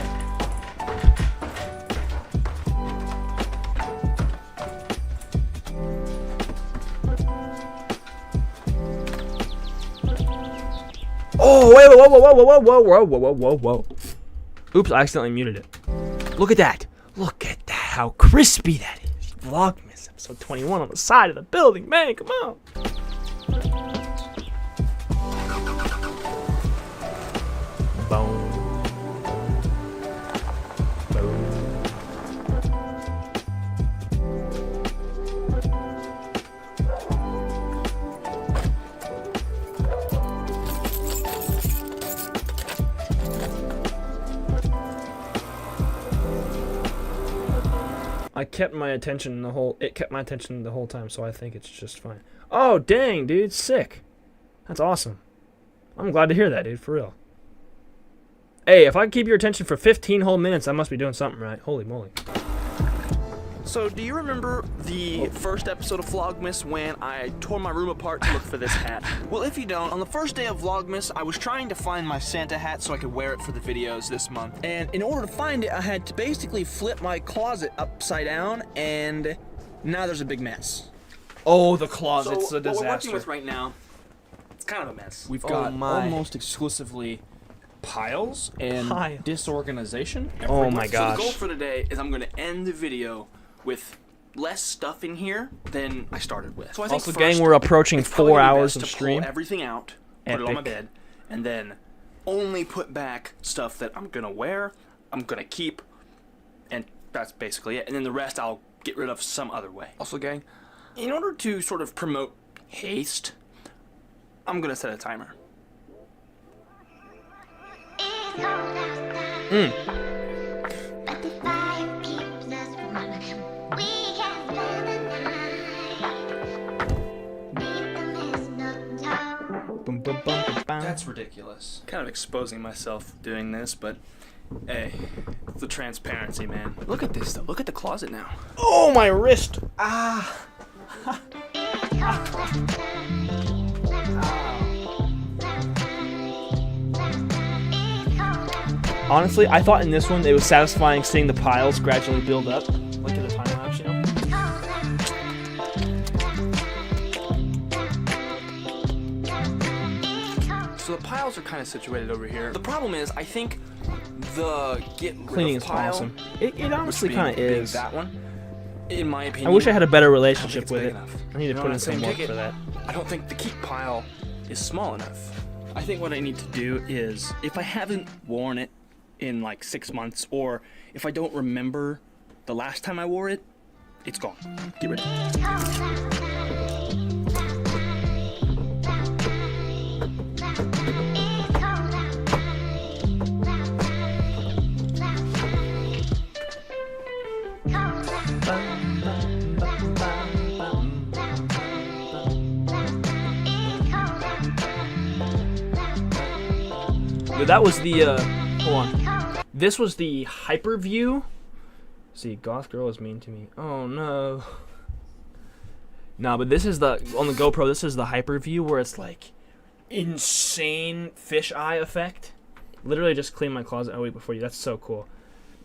Speaker 1: Oh, whoa. Oops, I accidentally muted it. Look at that. Look at that. How crispy that is. Vlogmas episode 21 on the side of the building. Man, come on. Boom. It kept my attention the whole time, so I think it's just fine. Oh, dang, dude, sick. That's awesome. I'm glad to hear that, dude, for real. Hey, if I can keep your attention for 15 whole minutes, I must be doing something right. Holy moly.
Speaker 7: So, do you remember the first episode of Vlogmas when I tore my room apart to look for this hat? Well, if you don't, on the first day of Vlogmas, I was trying to find my Santa hat so I could wear it for the videos this month. And in order to find it, I had to basically flip my closet upside down, and now there's a big mess.
Speaker 1: Oh, the closet's a
Speaker 7: So, what we're working
Speaker 1: disaster.
Speaker 7: with right now, it's kind of a mess.
Speaker 1: We've got almost exclusively
Speaker 2: piles and
Speaker 1: Piles.
Speaker 2: disorganization.
Speaker 1: Oh my
Speaker 2: So the
Speaker 1: gosh.
Speaker 2: goal for today is I'm going to end the video with less stuff in here than I started with. So I think
Speaker 1: Also,
Speaker 2: first,
Speaker 1: gang, we're approaching
Speaker 2: it's probably
Speaker 1: 4
Speaker 2: gonna be
Speaker 1: hours
Speaker 2: best
Speaker 1: of
Speaker 2: to
Speaker 1: stream.
Speaker 2: pull everything out, put it on my
Speaker 1: Epic.
Speaker 2: bed, and then only put back stuff that I'm gonna wear, I'm gonna keep, and that's basically it. And then the rest I'll get rid of some other way. Also, gang, in order to sort of promote haste, I'm gonna set a timer.
Speaker 5: But the fire keeps us warm. We can spend the night beneath the mistletoe.
Speaker 1: Boom, boom, boom, boom, boom.
Speaker 2: That's ridiculous. Kind of exposing myself doing this, but hey, it's the transparency, man. Look at this though. Look at the closet now.
Speaker 1: Oh, my wrist. Honestly, I thought in this one it was satisfying seeing the piles gradually build up. Like in the time lapse, you know?
Speaker 2: So the piles are kind of situated over here. The problem is, I think the get rid
Speaker 1: Cleaning
Speaker 2: of
Speaker 1: is
Speaker 2: pile,
Speaker 1: awesome. It honestly
Speaker 2: being-
Speaker 1: kind of
Speaker 2: being
Speaker 1: is.
Speaker 2: that one. In my opinion,
Speaker 1: I wish I had a better
Speaker 2: I don't
Speaker 1: relationship
Speaker 2: think it's
Speaker 1: with
Speaker 2: big
Speaker 1: it.
Speaker 2: enough.
Speaker 1: I need to
Speaker 2: You know
Speaker 1: put
Speaker 2: what
Speaker 1: in
Speaker 2: I'm
Speaker 1: some
Speaker 2: saying?
Speaker 1: work
Speaker 2: Take it-
Speaker 1: for that.
Speaker 2: I don't think the keep pile is small enough. I think what I need to do is, if I haven't worn it in like 6 months, or if I don't remember the last time I wore it, it's gone. Get rid of it.
Speaker 1: Yo, that was the, hold on. This was the hyper view. See, goth girl is mean to me. Oh no. Nah, but this is the, on the GoPro, this is the hyper view where it's like insane fisheye effect. Literally just cleaned my closet a week before you. That's so cool.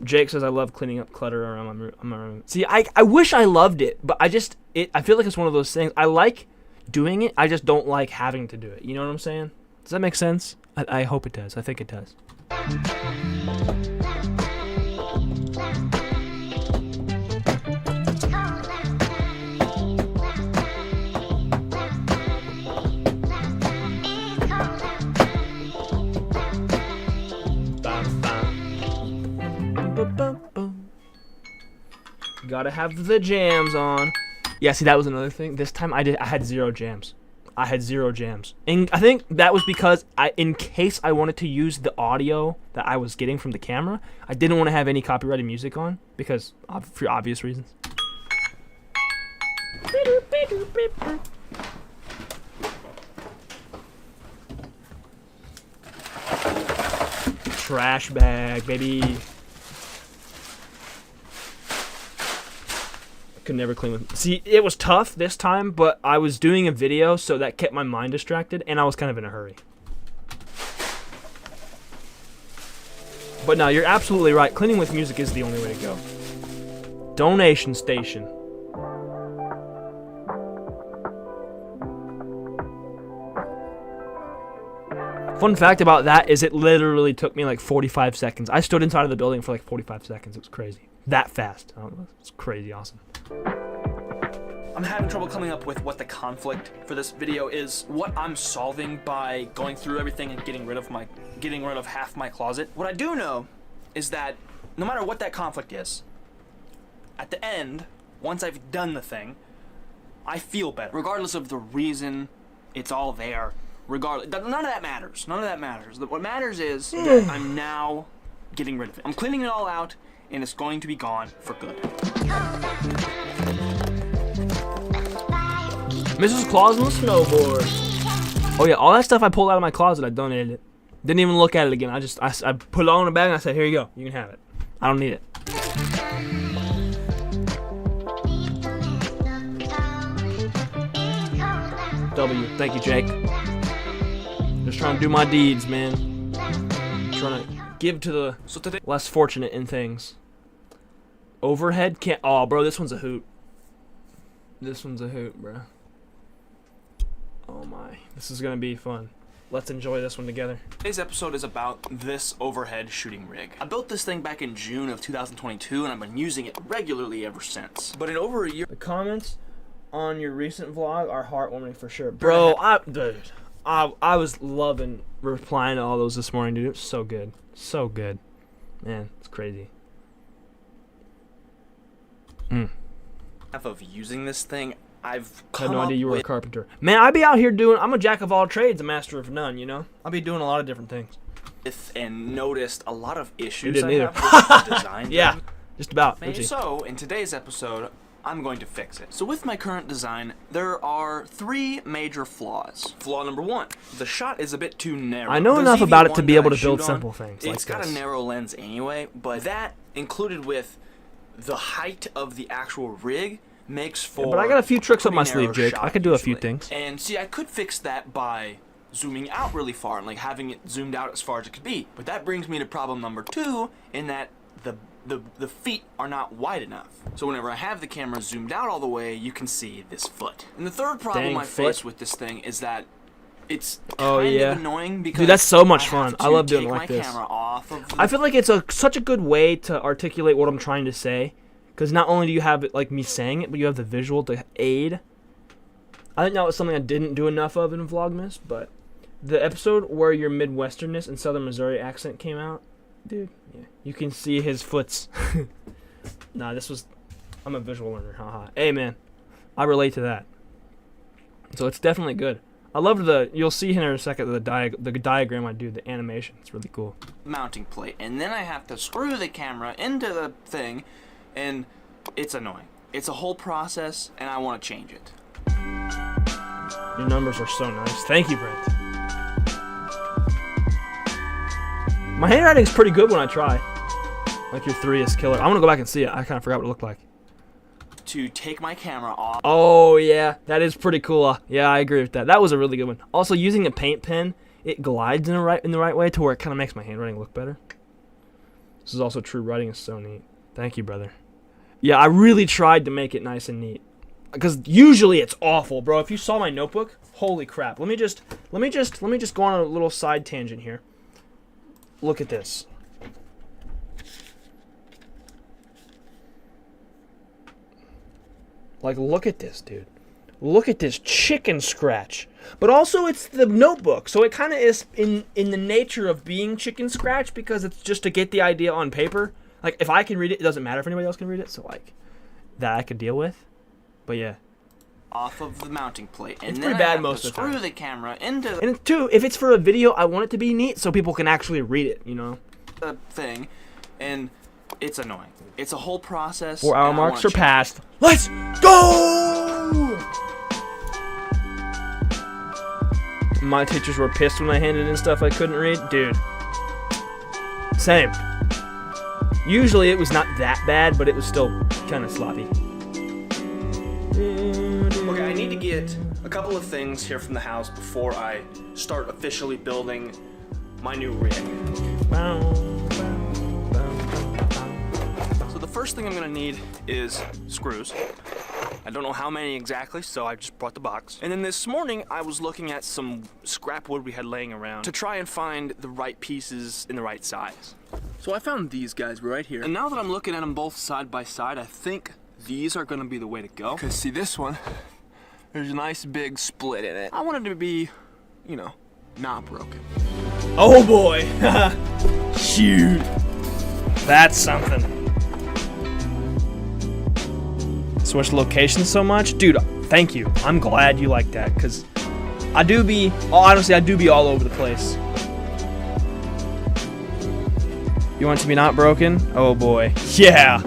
Speaker 1: Jake says I love cleaning up clutter around my room. See, I wish I loved it, but I feel like it's one of those things. I like doing it, I just don't like having to do it. You know what I'm saying? Does that make sense? I hope it does. I think it does. Gotta have the jams on. Yeah, see, that was another thing. This time I had 0 jams. I had 0 jams. And I think that was because in case I wanted to use the audio that I was getting from the camera, I didn't want to have any copyrighted music on because for obvious reasons. Trash bag, baby. Could never clean with. See, it was tough this time, but I was doing a video, so that kept my mind distracted, and I was kind of in a hurry. But no, you're absolutely right. Cleaning with music is the only way to go. Donation station. Fun fact about that is it literally took me like 45 seconds. I stood inside of the building for like 45 seconds. It was crazy. That fast. I don't know. It's crazy awesome.
Speaker 2: I'm having trouble coming up with what the conflict for this video is, what I'm solving by going through everything and getting rid of half my closet. What I do know is that no matter what that conflict is, at the end, once I've done the thing, I feel better. Regardless of the reason it's all there, none of that matters. None of that matters. What matters is that I'm now getting rid of it. I'm cleaning it all out, and it's going to be gone for good.
Speaker 1: Mrs. Claus on the snowboard. Oh yeah, all that stuff I pulled out of my closet, I donated it. Didn't even look at it again. I put it all in a bag and I said, here you go. You can have it. I don't need it. W. Thank you, Jake. Just trying to do my deeds, man. Trying to give to the less fortunate in things. Overhead can't. Oh, bro, this one's a hoot. This one's a hoot, bro. Oh my, this is gonna be fun. let's enjoy this one together.
Speaker 2: Today's episode is about this overhead shooting rig. I built this thing back in June of 2022, and I've been using it regularly ever since. But in over a year...
Speaker 1: The comments on your recent vlog are heartwarming for sure. Bro, I was loving replying to all those this morning, dude. It was so good. So good. Man, it's crazy.
Speaker 2: Of using this thing, I've
Speaker 1: I had
Speaker 2: come
Speaker 1: no
Speaker 2: up
Speaker 1: idea you were a
Speaker 2: with
Speaker 1: carpenter. Man, I be out here doing, I'm a jack of all trades, a master of none, you know? I'll be doing a lot of different things.
Speaker 2: and noticed a lot of issues
Speaker 1: didn't
Speaker 2: I
Speaker 1: either.
Speaker 2: have with the design.
Speaker 1: Yeah, just about.
Speaker 2: And
Speaker 1: Oopsie.
Speaker 2: so, in today's episode, I'm going to fix it. So with my current design, there are 3 major flaws. Flaw number 1, the shot is a bit too narrow.
Speaker 1: I know
Speaker 2: The
Speaker 1: enough about it to
Speaker 2: ZV-1
Speaker 1: be able
Speaker 2: that
Speaker 1: to
Speaker 2: I
Speaker 1: build
Speaker 2: shoot
Speaker 1: simple
Speaker 2: on,
Speaker 1: things
Speaker 2: It's
Speaker 1: like
Speaker 2: got
Speaker 1: this.
Speaker 2: a narrow lens anyway, but that included with the height of the actual rig makes for...
Speaker 1: But I got a few tricks up my
Speaker 2: pretty narrow
Speaker 1: sleeve, Jake.
Speaker 2: shot
Speaker 1: I could do a few
Speaker 2: usually.
Speaker 1: things.
Speaker 2: And see, I could fix that by zooming out really far and like having it zoomed out as far as it could be. But that brings me to problem number 2 in that the feet are not wide enough. So whenever I have the camera zoomed out all the way, you can see this foot. And the third problem
Speaker 1: Dang
Speaker 2: I
Speaker 1: foot.
Speaker 2: face with this thing is that it's
Speaker 1: Oh,
Speaker 2: kind
Speaker 1: yeah.
Speaker 2: of annoying because
Speaker 1: Dude, that's so much
Speaker 2: I
Speaker 1: fun.
Speaker 2: have
Speaker 1: I
Speaker 2: to
Speaker 1: love doing
Speaker 2: take
Speaker 1: it like
Speaker 2: my
Speaker 1: this.
Speaker 2: camera off of the
Speaker 1: I feel like it's such a good way to articulate what I'm trying to say, because not only do you have it like me saying it, but you have the visual to aid. I think that was something I didn't do enough of in Vlogmas, but the episode where your Midwesternness and Southern Missouri accent came out, dude, yeah, you can see his foots. Nah, I'm a visual learner, haha. Hey man, I relate to that. So it's definitely good. I loved you'll see here in a second the diagram I do, the animation. It's really cool.
Speaker 2: mounting plate, and then I have to screw the camera into the thing, and it's annoying. It's a whole process, and I want to change it.
Speaker 1: Your numbers are so nice. Thank you, Brent. My handwriting's pretty good when I try. Like your 3 is killer. I want to go back and see it. I kind of forgot what it looked like.
Speaker 2: To take my camera off.
Speaker 1: Oh, yeah. That is pretty cool. Yeah, I agree with that. That was a really good one. Also, using a paint pen, it glides in the right way to where it kind of makes my handwriting look better. This is also true. Writing is so neat. Thank you, brother. Yeah, I really tried to make it nice and neat. Because usually it's awful, bro. If you saw my notebook, holy crap. Let me just go on a little side tangent here. Look at this. Like, look at this, dude. Look at this chicken scratch. But also, it's the notebook, so it kind of is in the nature of being chicken scratch because it's just to get the idea on paper. Like, if I can read it, it doesn't matter if anybody else can read it, so, like, that I could deal with. But, yeah.
Speaker 2: Off of the mounting plate, and
Speaker 1: It's
Speaker 2: then
Speaker 1: pretty
Speaker 2: I
Speaker 1: bad
Speaker 2: have
Speaker 1: most
Speaker 2: to
Speaker 1: of the
Speaker 2: screw
Speaker 1: time.
Speaker 2: the camera into
Speaker 1: And, two, if it's for a video, I want it to be neat so people can actually read it, you know?
Speaker 2: the thing, and it's annoying. It's a whole process.
Speaker 1: 4 hour
Speaker 2: and I
Speaker 1: mark
Speaker 2: wanna change
Speaker 1: surpassed. Let's go! My teachers were pissed when I handed in stuff I couldn't read. Dude. Same. Usually it was not that bad, but it was still kind of sloppy.
Speaker 2: Okay, I need to get a couple of things here from the house before I start officially building my new rig. So the first thing I'm gonna need is screws. I don't know how many exactly, so I just brought the box. And then this morning, I was looking at some scrap wood we had laying around to try and find the right pieces in the right size. So I found these guys right here. And now that I'm looking at them both side by side, I think these are gonna be the way to go. Cause see this one, there's a nice big split in it. I want it to be, you know, not broken.
Speaker 1: Oh boy. Shoot. That's something. Switch locations so much? Dude, thank you. I'm glad you like that, because honestly, I do be all over the place. You want it to be not broken? Oh boy. Yeah.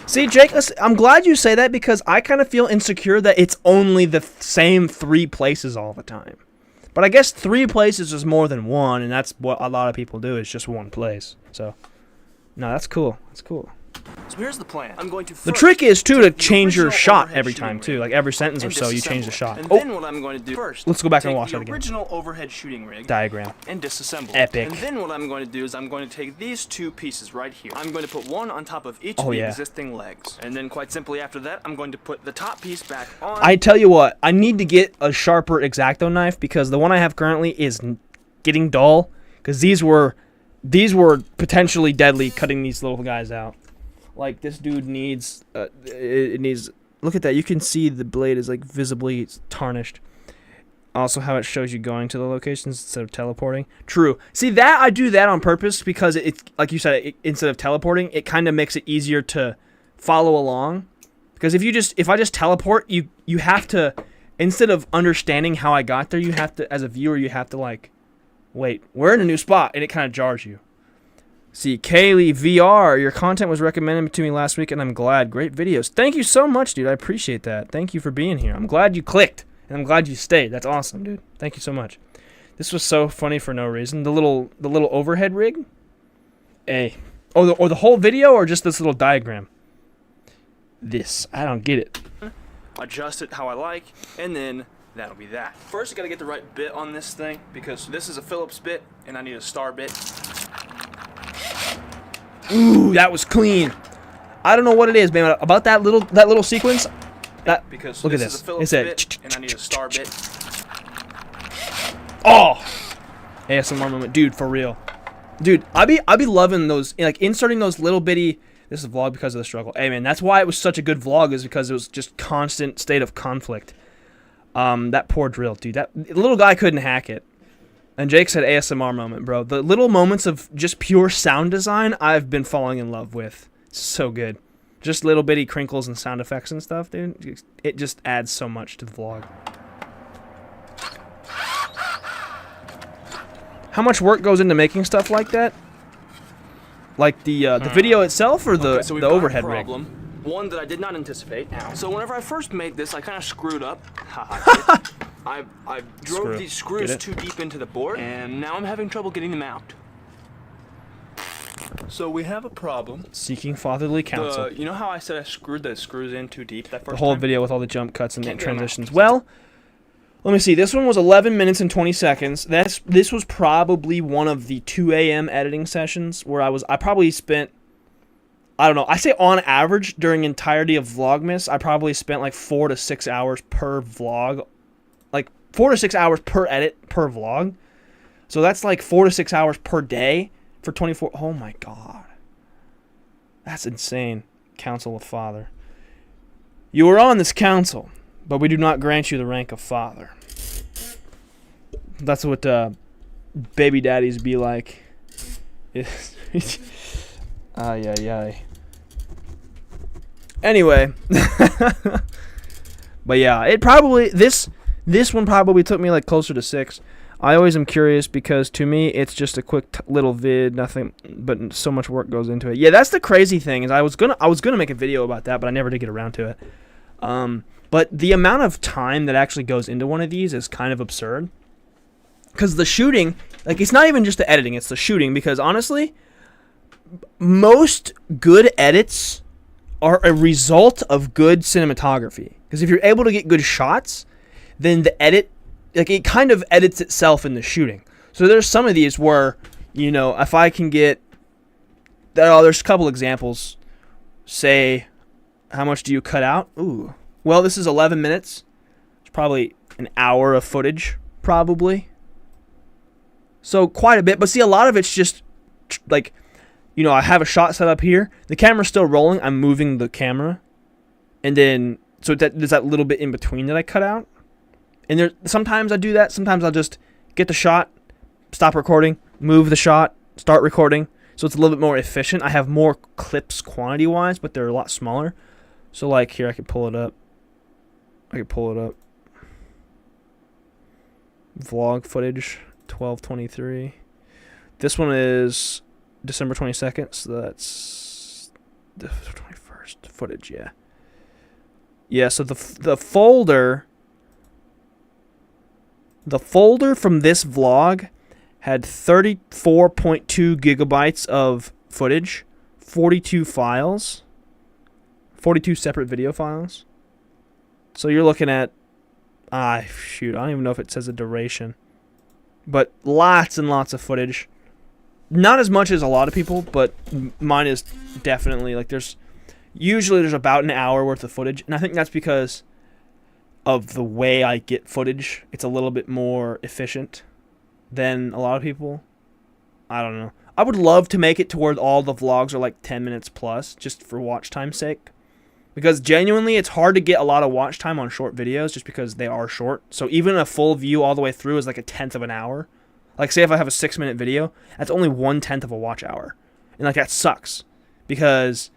Speaker 1: See, Jake, I'm glad you say that because I kind of feel insecure that it's only the same 3 places all the time. But I guess 3 places is more than 1, and that's what a lot of people do, is just 1 place. So, no, that's cool. That's cool.
Speaker 7: So here's the plan. I'm going to
Speaker 1: The
Speaker 7: first
Speaker 1: trick is, too, to
Speaker 7: take the
Speaker 1: change your
Speaker 7: original
Speaker 1: shot
Speaker 7: overhead
Speaker 1: every
Speaker 7: shooting
Speaker 1: time, too.
Speaker 7: rig
Speaker 1: Like, every sentence or
Speaker 7: and
Speaker 1: so, you change the
Speaker 7: disassemble
Speaker 1: shot.
Speaker 7: it. And
Speaker 1: Oh,
Speaker 7: then what I'm going to do first,
Speaker 1: let's go back and
Speaker 7: take
Speaker 1: watch
Speaker 7: the
Speaker 1: that again.
Speaker 7: original overhead shooting rig
Speaker 1: Diagram.
Speaker 7: and disassemble
Speaker 1: Epic.
Speaker 7: it. And then what I'm going to do is I'm going to take these two pieces right here. I'm going to put one on top of each
Speaker 1: Oh,
Speaker 7: of the
Speaker 1: yeah.
Speaker 7: existing legs. And then quite simply after that, I'm going to put the top piece back on.
Speaker 1: I tell you what, I need to get a sharper X-Acto knife because the one I have currently is getting dull. Because these were potentially deadly cutting these little guys out. Like, this dude needs, it needs, look at that. You can see the blade is, like, visibly tarnished. Also, how it shows you going to the locations instead of teleporting. True. See, that, I do that on purpose because it's, like you said, instead of teleporting, it kind of makes it easier to follow along. Because if I just teleport, you have to, instead of understanding how I got there, you have to, as a viewer, you have to, like, wait, we're in a new spot, and it kind of jars you. See, Kaylee VR, your content was recommended to me last week, and I'm glad. Great videos. Thank you so much, dude. I appreciate that. Thank you for being here. I'm glad you clicked, and I'm glad you stayed. That's awesome, dude. Thank you so much. This was so funny for no reason. The little overhead rig. Hey, or the whole video, or just this little diagram. This, I don't get it.
Speaker 7: Adjust it how I like, and then that'll be that. First, you gotta get the right bit on this thing because this is a Phillips bit, and I need a star bit.
Speaker 1: Ooh, that was clean. I don't know what it is, man. About that little sequence. That
Speaker 7: Because
Speaker 1: look at
Speaker 7: this
Speaker 1: this.
Speaker 7: is a Phillips bit, and I need a star bit.
Speaker 1: Oh, ASMR moment, dude, for real. Dude, I be loving those, like, inserting those little bitty. This is a vlog because of the struggle. Hey, man, that's why it was such a good vlog, is because it was just constant state of conflict. That poor drill, dude. That little guy couldn't hack it. And Jake said ASMR moment, bro. The little moments of just pure sound design I've been falling in love with. It's so good. Just little bitty crinkles and sound effects and stuff, dude. It just adds so much to the vlog. How much work goes into making stuff like that? Like the video itself or the,
Speaker 7: Okay, so we've
Speaker 1: the
Speaker 7: got a
Speaker 1: overhead rig?
Speaker 7: problem. One that I did not anticipate. So whenever I first made this, I kind of screwed up. Haha. I drove
Speaker 1: Screw.
Speaker 7: these screws
Speaker 1: Get it?
Speaker 7: too deep into the board, and now I'm having trouble getting them out. So we have a problem.
Speaker 1: Seeking fatherly counsel.
Speaker 7: You know how I said I screwed the screws in too deep that first
Speaker 1: The whole
Speaker 7: time?
Speaker 1: video with all the jump cuts and the
Speaker 7: Can't get 'em out.
Speaker 1: transitions. Well, let me see. This one was 11 minutes and 20 seconds. This was probably one of the 2 a.m. editing sessions where I probably spent, I don't know, I say on average during entirety of Vlogmas, I probably spent like 4 to 6 hours per vlog. Like 4 to 6 hours per edit per vlog. So that's like 4 to 6 hours per day for 24. Oh my God. That's insane. Council of Father. You are on this council, but we do not grant you the rank of father. That's what baby daddies be like. Ay, ay, ay. Anyway. But yeah, it probably, this one probably took me like closer to 6. I always am curious because to me it's just a quick little vid, nothing, but so much work goes into it. Yeah, that's the crazy thing is I was gonna make a video about that, but I never did get around to it. But the amount of time that actually goes into one of these is kind of absurd. Because the shooting, like, it's not even just the editing, it's the shooting. Because honestly, most good edits are a result of good cinematography. Because if you're able to get good shots, then the edit, like, it kind of edits itself in the shooting. So there's some of these where, you know, if I can get, there's a couple examples. Say, how much do you cut out? Ooh. Well, this is 11 minutes. It's probably an hour of footage, probably. So quite a bit. But see, a lot of it's just, like, you know, I have a shot set up here. The camera's still rolling. I'm moving the camera. And then, so there's that little bit in between that I cut out. And sometimes I do that. Sometimes I'll just get the shot, stop recording, move the shot, start recording. So it's a little bit more efficient. I have more clips quantity-wise, but they're a lot smaller. So, like, here, I can pull it up. Vlog footage, 12/23. This one is December 22nd, so that's the 21st footage, yeah. Yeah, so the folder from this vlog had 34.2 gigabytes of footage 42 files. 42 separate video files. So you're looking at, shoot, I don't even know if it says a duration. But lots and lots of footage. Not as much as a lot of people, but mine is definitely, like, usually there's about an hour worth of footage. And I think that's because of the way I get footage. It's a little bit more efficient than a lot of people. I don't know. I would love to make it to where all the vlogs are like 10 minutes plus, just for watch time's sake. Because genuinely, it's hard to get a lot of watch time on short videos just because they are short. So even a full view all the way through is like 1/10 of an hour. Like, say if I have a 6-minute video, that's only 1/10 of a watch hour. And, like, that sucks. Because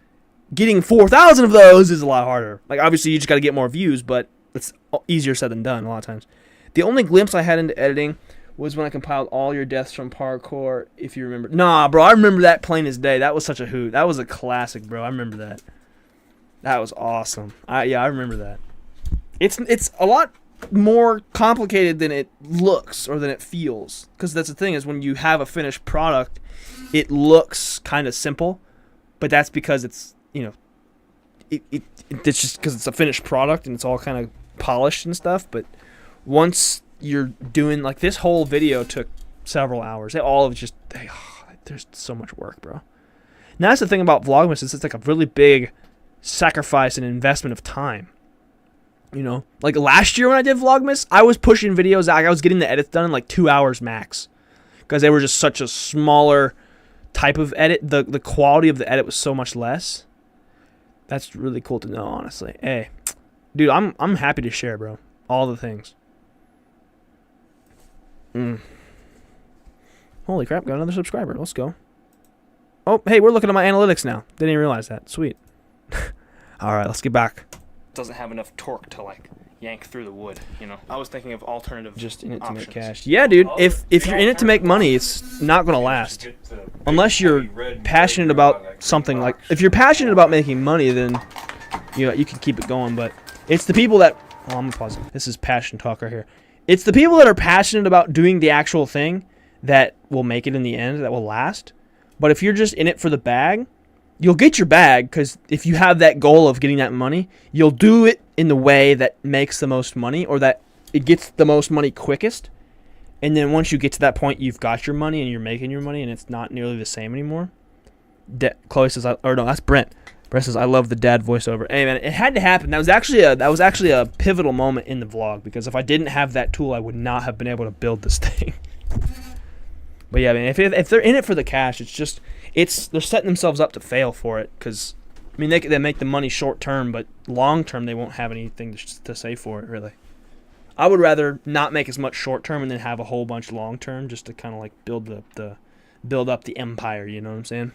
Speaker 1: getting 4,000 of those is a lot harder. Like, obviously, you just got to get more views, but it's easier said than done a lot of times. The only glimpse I had into editing was when I compiled all your deaths from parkour, if you remember. Nah, bro, I remember that plain as day. That was such a hoot. That was a classic, bro. I remember that. That was awesome. Yeah, I remember that. It's a lot more complicated than it looks or than it feels. Because that's the thing, is when you have a finished product, it looks kind of simple. But that's because it's, you know, it's just because it's a finished product and it's all kind of polished and stuff. But once you're doing, like, this whole video took several hours. There's so much work, bro. Now that's the thing about Vlogmas, is it's like a really big sacrifice and investment of time. You know, like last year when I did Vlogmas, I was pushing videos out. I was getting the edits done in like 2 hours max, because they were just such a smaller type of edit. The quality of the edit was so much less. That's really cool to know, honestly. Hey, dude, I'm happy to share, bro. All the things. Holy crap, got another subscriber. Let's go. Oh, hey, we're looking at my analytics now. Didn't even realize that. Sweet. All right, let's get back.
Speaker 7: Doesn't have enough torque to like yank through the wood, you know. I was thinking of alternative
Speaker 1: Just in it to
Speaker 7: options.
Speaker 1: make cash. Yeah, dude. If you're in it to make money, it's not gonna last. Unless you're passionate about something. Like, if you're passionate about making money, then you can keep it going. But it's the people that, oh, I'm gonna pause it. This is passion talk right here. It's the people that are passionate about doing the actual thing that will make it in the end, that will last. But if you're just in it for the bag, you'll get your bag, because if you have that goal of getting that money, you'll do it in the way that makes the most money, or that it gets the most money quickest. And then once you get to that point, you've got your money and you're making your money, and it's not nearly the same anymore. Chloe says, or no, that's Brent. Brent says, I love the dad voiceover. Hey, man, it had to happen. That was actually a pivotal moment in the vlog, because if I didn't have that tool, I would not have been able to build this thing. But yeah, man, if they're in it for the cash, they're setting themselves up to fail for it, because, I mean, they make the money short term, but long term they won't have anything to say for it, really. I would rather not make as much short term and then have a whole bunch long term, just to kind of like build up the empire. You know what I'm saying?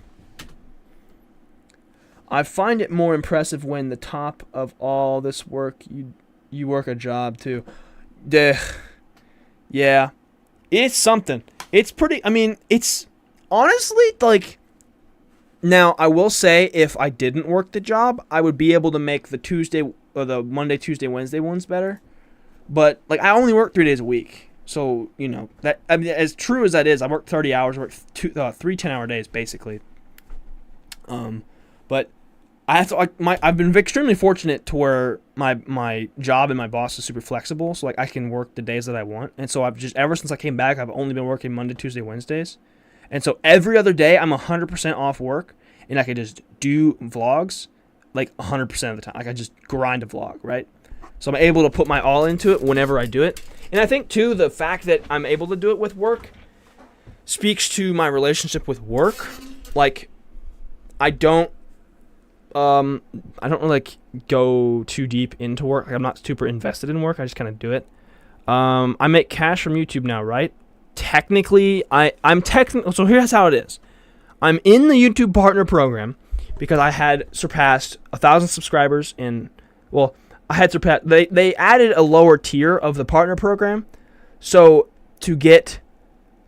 Speaker 1: I find it more impressive when the top of all this work you work a job too. Yeah, it's something. It's pretty. I mean, it's honestly like. Now, I will say, if I didn't work the job, I would be able to make the Tuesday or the Monday, Tuesday, Wednesday ones better. But like, I only work 3 days a week, so you know that. I mean, as true as that is, I work 30 hours, I work 3 10-hour days basically. But I have to. I've been extremely fortunate to where my job and my boss is super flexible, so like I can work the days that I want. And so I've just, ever since I came back, I've only been working Monday, Tuesday, Wednesdays. And so every other day, I'm 100% off work, and I can just do vlogs like 100% of the time. Like, I just grind a vlog, right? So I'm able to put my all into it whenever I do it. And I think, too, the fact that I'm able to do it with work speaks to my relationship with work. Like, I don't really like go too deep into work. Like, I'm not super invested in work. I just kind of do it. I make cash from YouTube now, right? Technically, so here's how it is. I'm in the YouTube partner program because I had surpassed 1,000 subscribers they added a lower tier of the partner program. So to get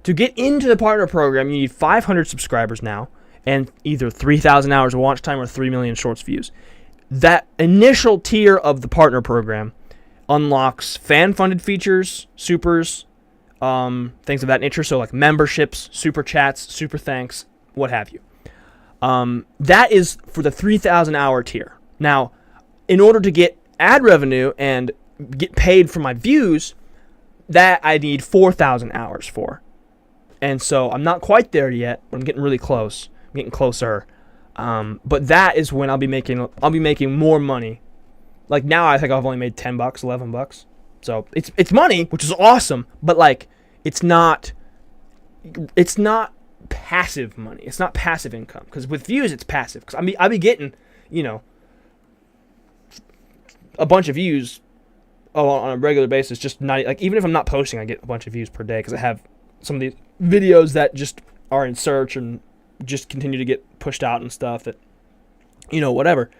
Speaker 1: into the partner program, you need 500 subscribers now and either 3,000 hours of watch time or 3 million shorts views. That initial tier of the partner program unlocks fan-funded features, supers, things of that nature. So like memberships, super chats, super thanks, what have you. That is for the 3,000 hour tier. Now, in order to get ad revenue and get paid for my views, that I need 4,000 hours for. And so I'm not quite there yet, but I'm getting really close. I'm getting closer. But that is when I'll be making more money. Like now I think I've only made $10, $11. So it's money, which is awesome, but like it's not passive money. It's not passive income, because with views it's passive. Because I be getting, you know, a bunch of views on a regular basis. Just not like, even if I'm not posting, I get a bunch of views per day because I have some of these videos that just are in search and just continue to get pushed out and stuff that, you know, whatever.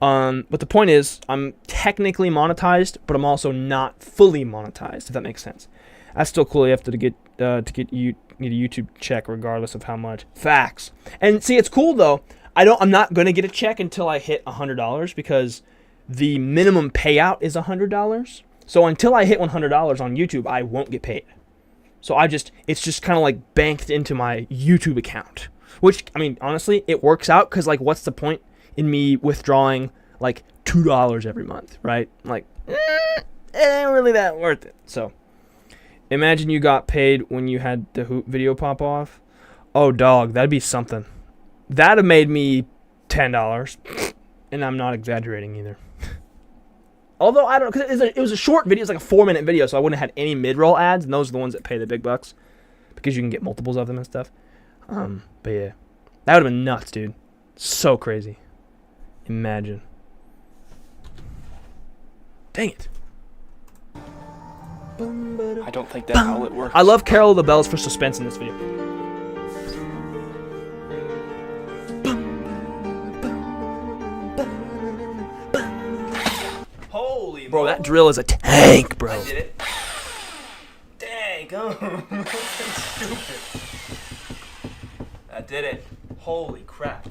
Speaker 1: But the point is, I'm technically monetized, but I'm also not fully monetized, if that makes sense. That's still cool. You have to get a YouTube check regardless of how much. Facts. And see, it's cool though. I'm not gonna get a check until I hit $100, because the minimum payout is $100. So until I hit $100 on YouTube, I won't get paid. So it's just kind of like banked into my YouTube account. Which, I mean, honestly, it works out, because like, what's the point in me withdrawing like $2 every month, right? Like, it ain't really that worth it. So, imagine you got paid when you had the hoop video pop off. Oh, dog, that'd be something. That'd have made me $10, and I'm not exaggerating either. Although I don't, because it was a short video, it's like a 4-minute video, so I wouldn't have had any mid-roll ads, and those are the ones that pay the big bucks, because you can get multiples of them and stuff. But yeah, that would have been nuts, dude. So crazy. Imagine. Dang it.
Speaker 7: I don't think that outlet works.
Speaker 1: I love Carol of the Bells for suspense in this video.
Speaker 7: Holy
Speaker 1: Bro, that drill is a tank, bro.
Speaker 7: I did it. Dang, oh, stupid. I did it. Holy crap.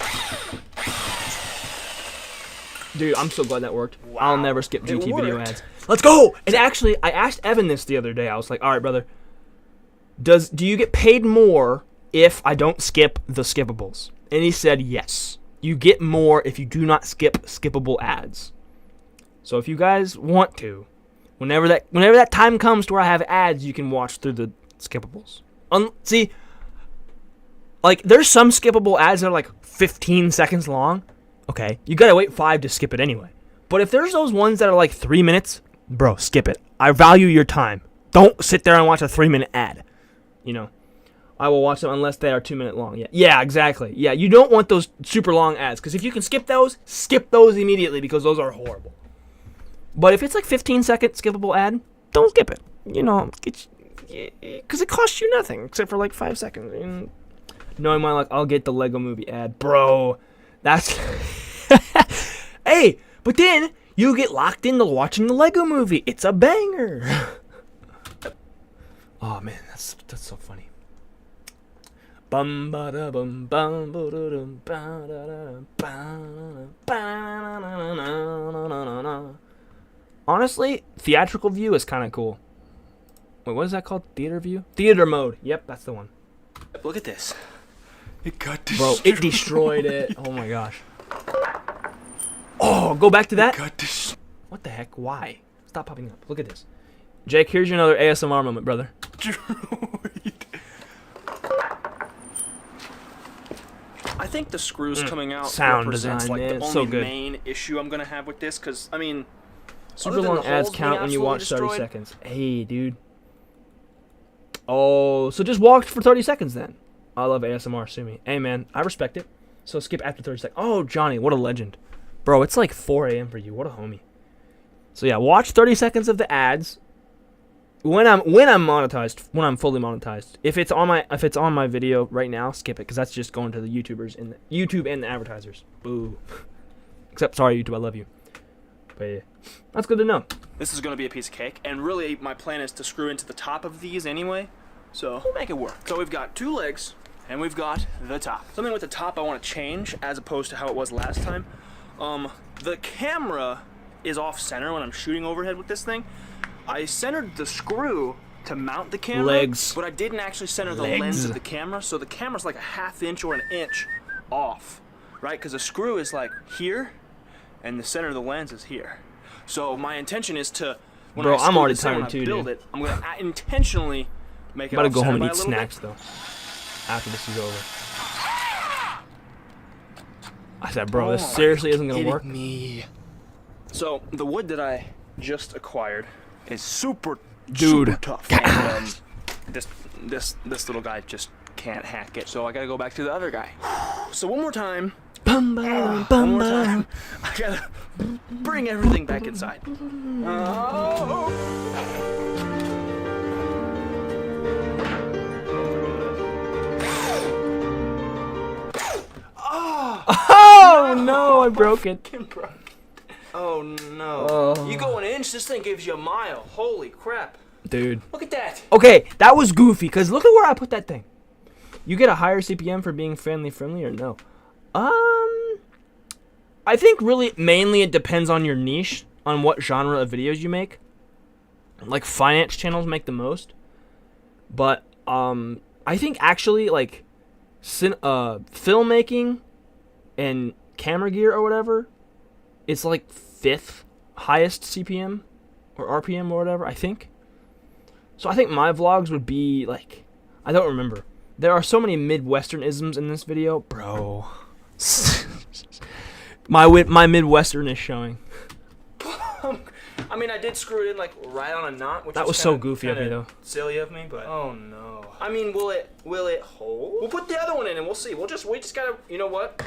Speaker 1: Dude, I'm so glad that worked.
Speaker 7: Wow.
Speaker 1: I'll never skip GT video
Speaker 7: worked.
Speaker 1: ads. Let's go! And actually, I asked Evan this the other day. I was like, all right, brother, do you get paid more if I don't skip the skippables? And he said, yes. You get more if you do not skip skippable ads. So if you guys want to, whenever that time comes to where I have ads, you can watch through the skippables. See, like, there's some skippable ads that are like 15 seconds long. Okay, you gotta wait 5 to skip it anyway. But if there's those ones that are like 3 minutes, bro, skip it. I value your time. Don't sit there and watch a 3-minute ad. You know, I will watch them unless they are 2-minute long. Yeah, exactly. Yeah, you don't want those super long ads, because if you can skip those immediately, because those are horrible. But if it's like 15-second skippable ad, don't skip it. You know, because it costs you nothing except for like 5 seconds. And knowing my luck, I'll get the Lego Movie ad, bro. That's hey, but then you get locked into watching the Lego Movie. It's a banger. Oh man, that's so funny. Bum ba da bum bum ba da dum ba da da. Honestly, theatrical view is kind of cool. Wait, what is that called? Theater view? Theater mode. Yep, that's the one.
Speaker 7: Look at this.
Speaker 6: It got
Speaker 1: Bro, it destroyed it. Oh my gosh. Oh, go back to that. What the heck? Why? Stop popping up. Look at this. Jake, here's your another ASMR moment, brother.
Speaker 7: I think the screws coming out
Speaker 1: Sound
Speaker 7: represents
Speaker 1: design,
Speaker 7: like
Speaker 1: man.
Speaker 7: the
Speaker 1: So
Speaker 7: only
Speaker 1: good.
Speaker 7: main issue I'm gonna have with this, because I mean,
Speaker 1: Super
Speaker 7: other than
Speaker 1: long
Speaker 7: the
Speaker 1: ads
Speaker 7: holes
Speaker 1: count
Speaker 7: being
Speaker 1: when you watch 30
Speaker 7: absolutely
Speaker 1: seconds. Hey, dude. Oh, so just walk for 30 seconds then. I love ASMR, sue me. Hey, man, I respect it. So skip after 30 seconds. Oh, Johnny, what a legend. Bro, it's like 4 a.m. for you. What a homie. So yeah, watch 30 seconds of the ads. When I'm monetized, when I'm fully monetized. If it's on my video right now, skip it, because that's just going to the YouTubers and YouTube and the advertisers. Boo. Except, sorry, YouTube, I love you. But yeah, that's good to know.
Speaker 7: This is gonna be a piece of cake, and really my plan is to screw into the top of these anyway, so we'll make it work. So we've got 2 legs, and we've got the top. Something with the top I want to change as opposed to how it was last time. The camera is off center when I'm shooting overhead with this thing. I centered the screw to mount the camera,
Speaker 1: Legs.
Speaker 7: but I didn't actually center the lens of the camera, so the camera's like a 1/2 inch or 1 inch off.
Speaker 2: right? Because the screw is like here, and the center of the lens is here. So my intention is to, when
Speaker 1: Bro,
Speaker 2: I
Speaker 1: I'm already
Speaker 2: this in, when
Speaker 1: tired too,
Speaker 2: I build
Speaker 1: dude.
Speaker 2: it, I'm gonna intentionally make it.
Speaker 1: I'm about to go home and
Speaker 2: by
Speaker 1: eat
Speaker 2: a little bit.
Speaker 1: snacks though. After this is over. I said, bro, this seriously isn't gonna work.
Speaker 2: Me. So the wood that I just acquired is super tough. And, this little guy just can't hack it. So I gotta go back to the other guy. So one more time. One more time. I gotta bring everything back inside.
Speaker 1: Oh no, I broke it.
Speaker 2: Oh no. You go an inch, this thing gives you a mile. Holy crap.
Speaker 1: Dude.
Speaker 2: Look at that.
Speaker 1: Okay, that was goofy, because look at where I put that thing. You get a higher CPM for being friendly or no? I think really mainly it depends on your niche, on what genre of videos you make. Like finance channels make the most. But I think actually like filmmaking and camera gear or whatever, it's like 5th highest CPM or RPM or whatever, I think. So I think my vlogs would be like, I don't remember. There are so many Midwestern-isms in this video. Bro. my Midwestern is showing.
Speaker 2: I mean, I did screw it in like right on a knot, which
Speaker 1: That was so goofy of me though.
Speaker 2: Silly of me, but
Speaker 4: Oh no.
Speaker 2: I mean, will it hold? We'll put the other one in and we'll see. We just gotta, you know what?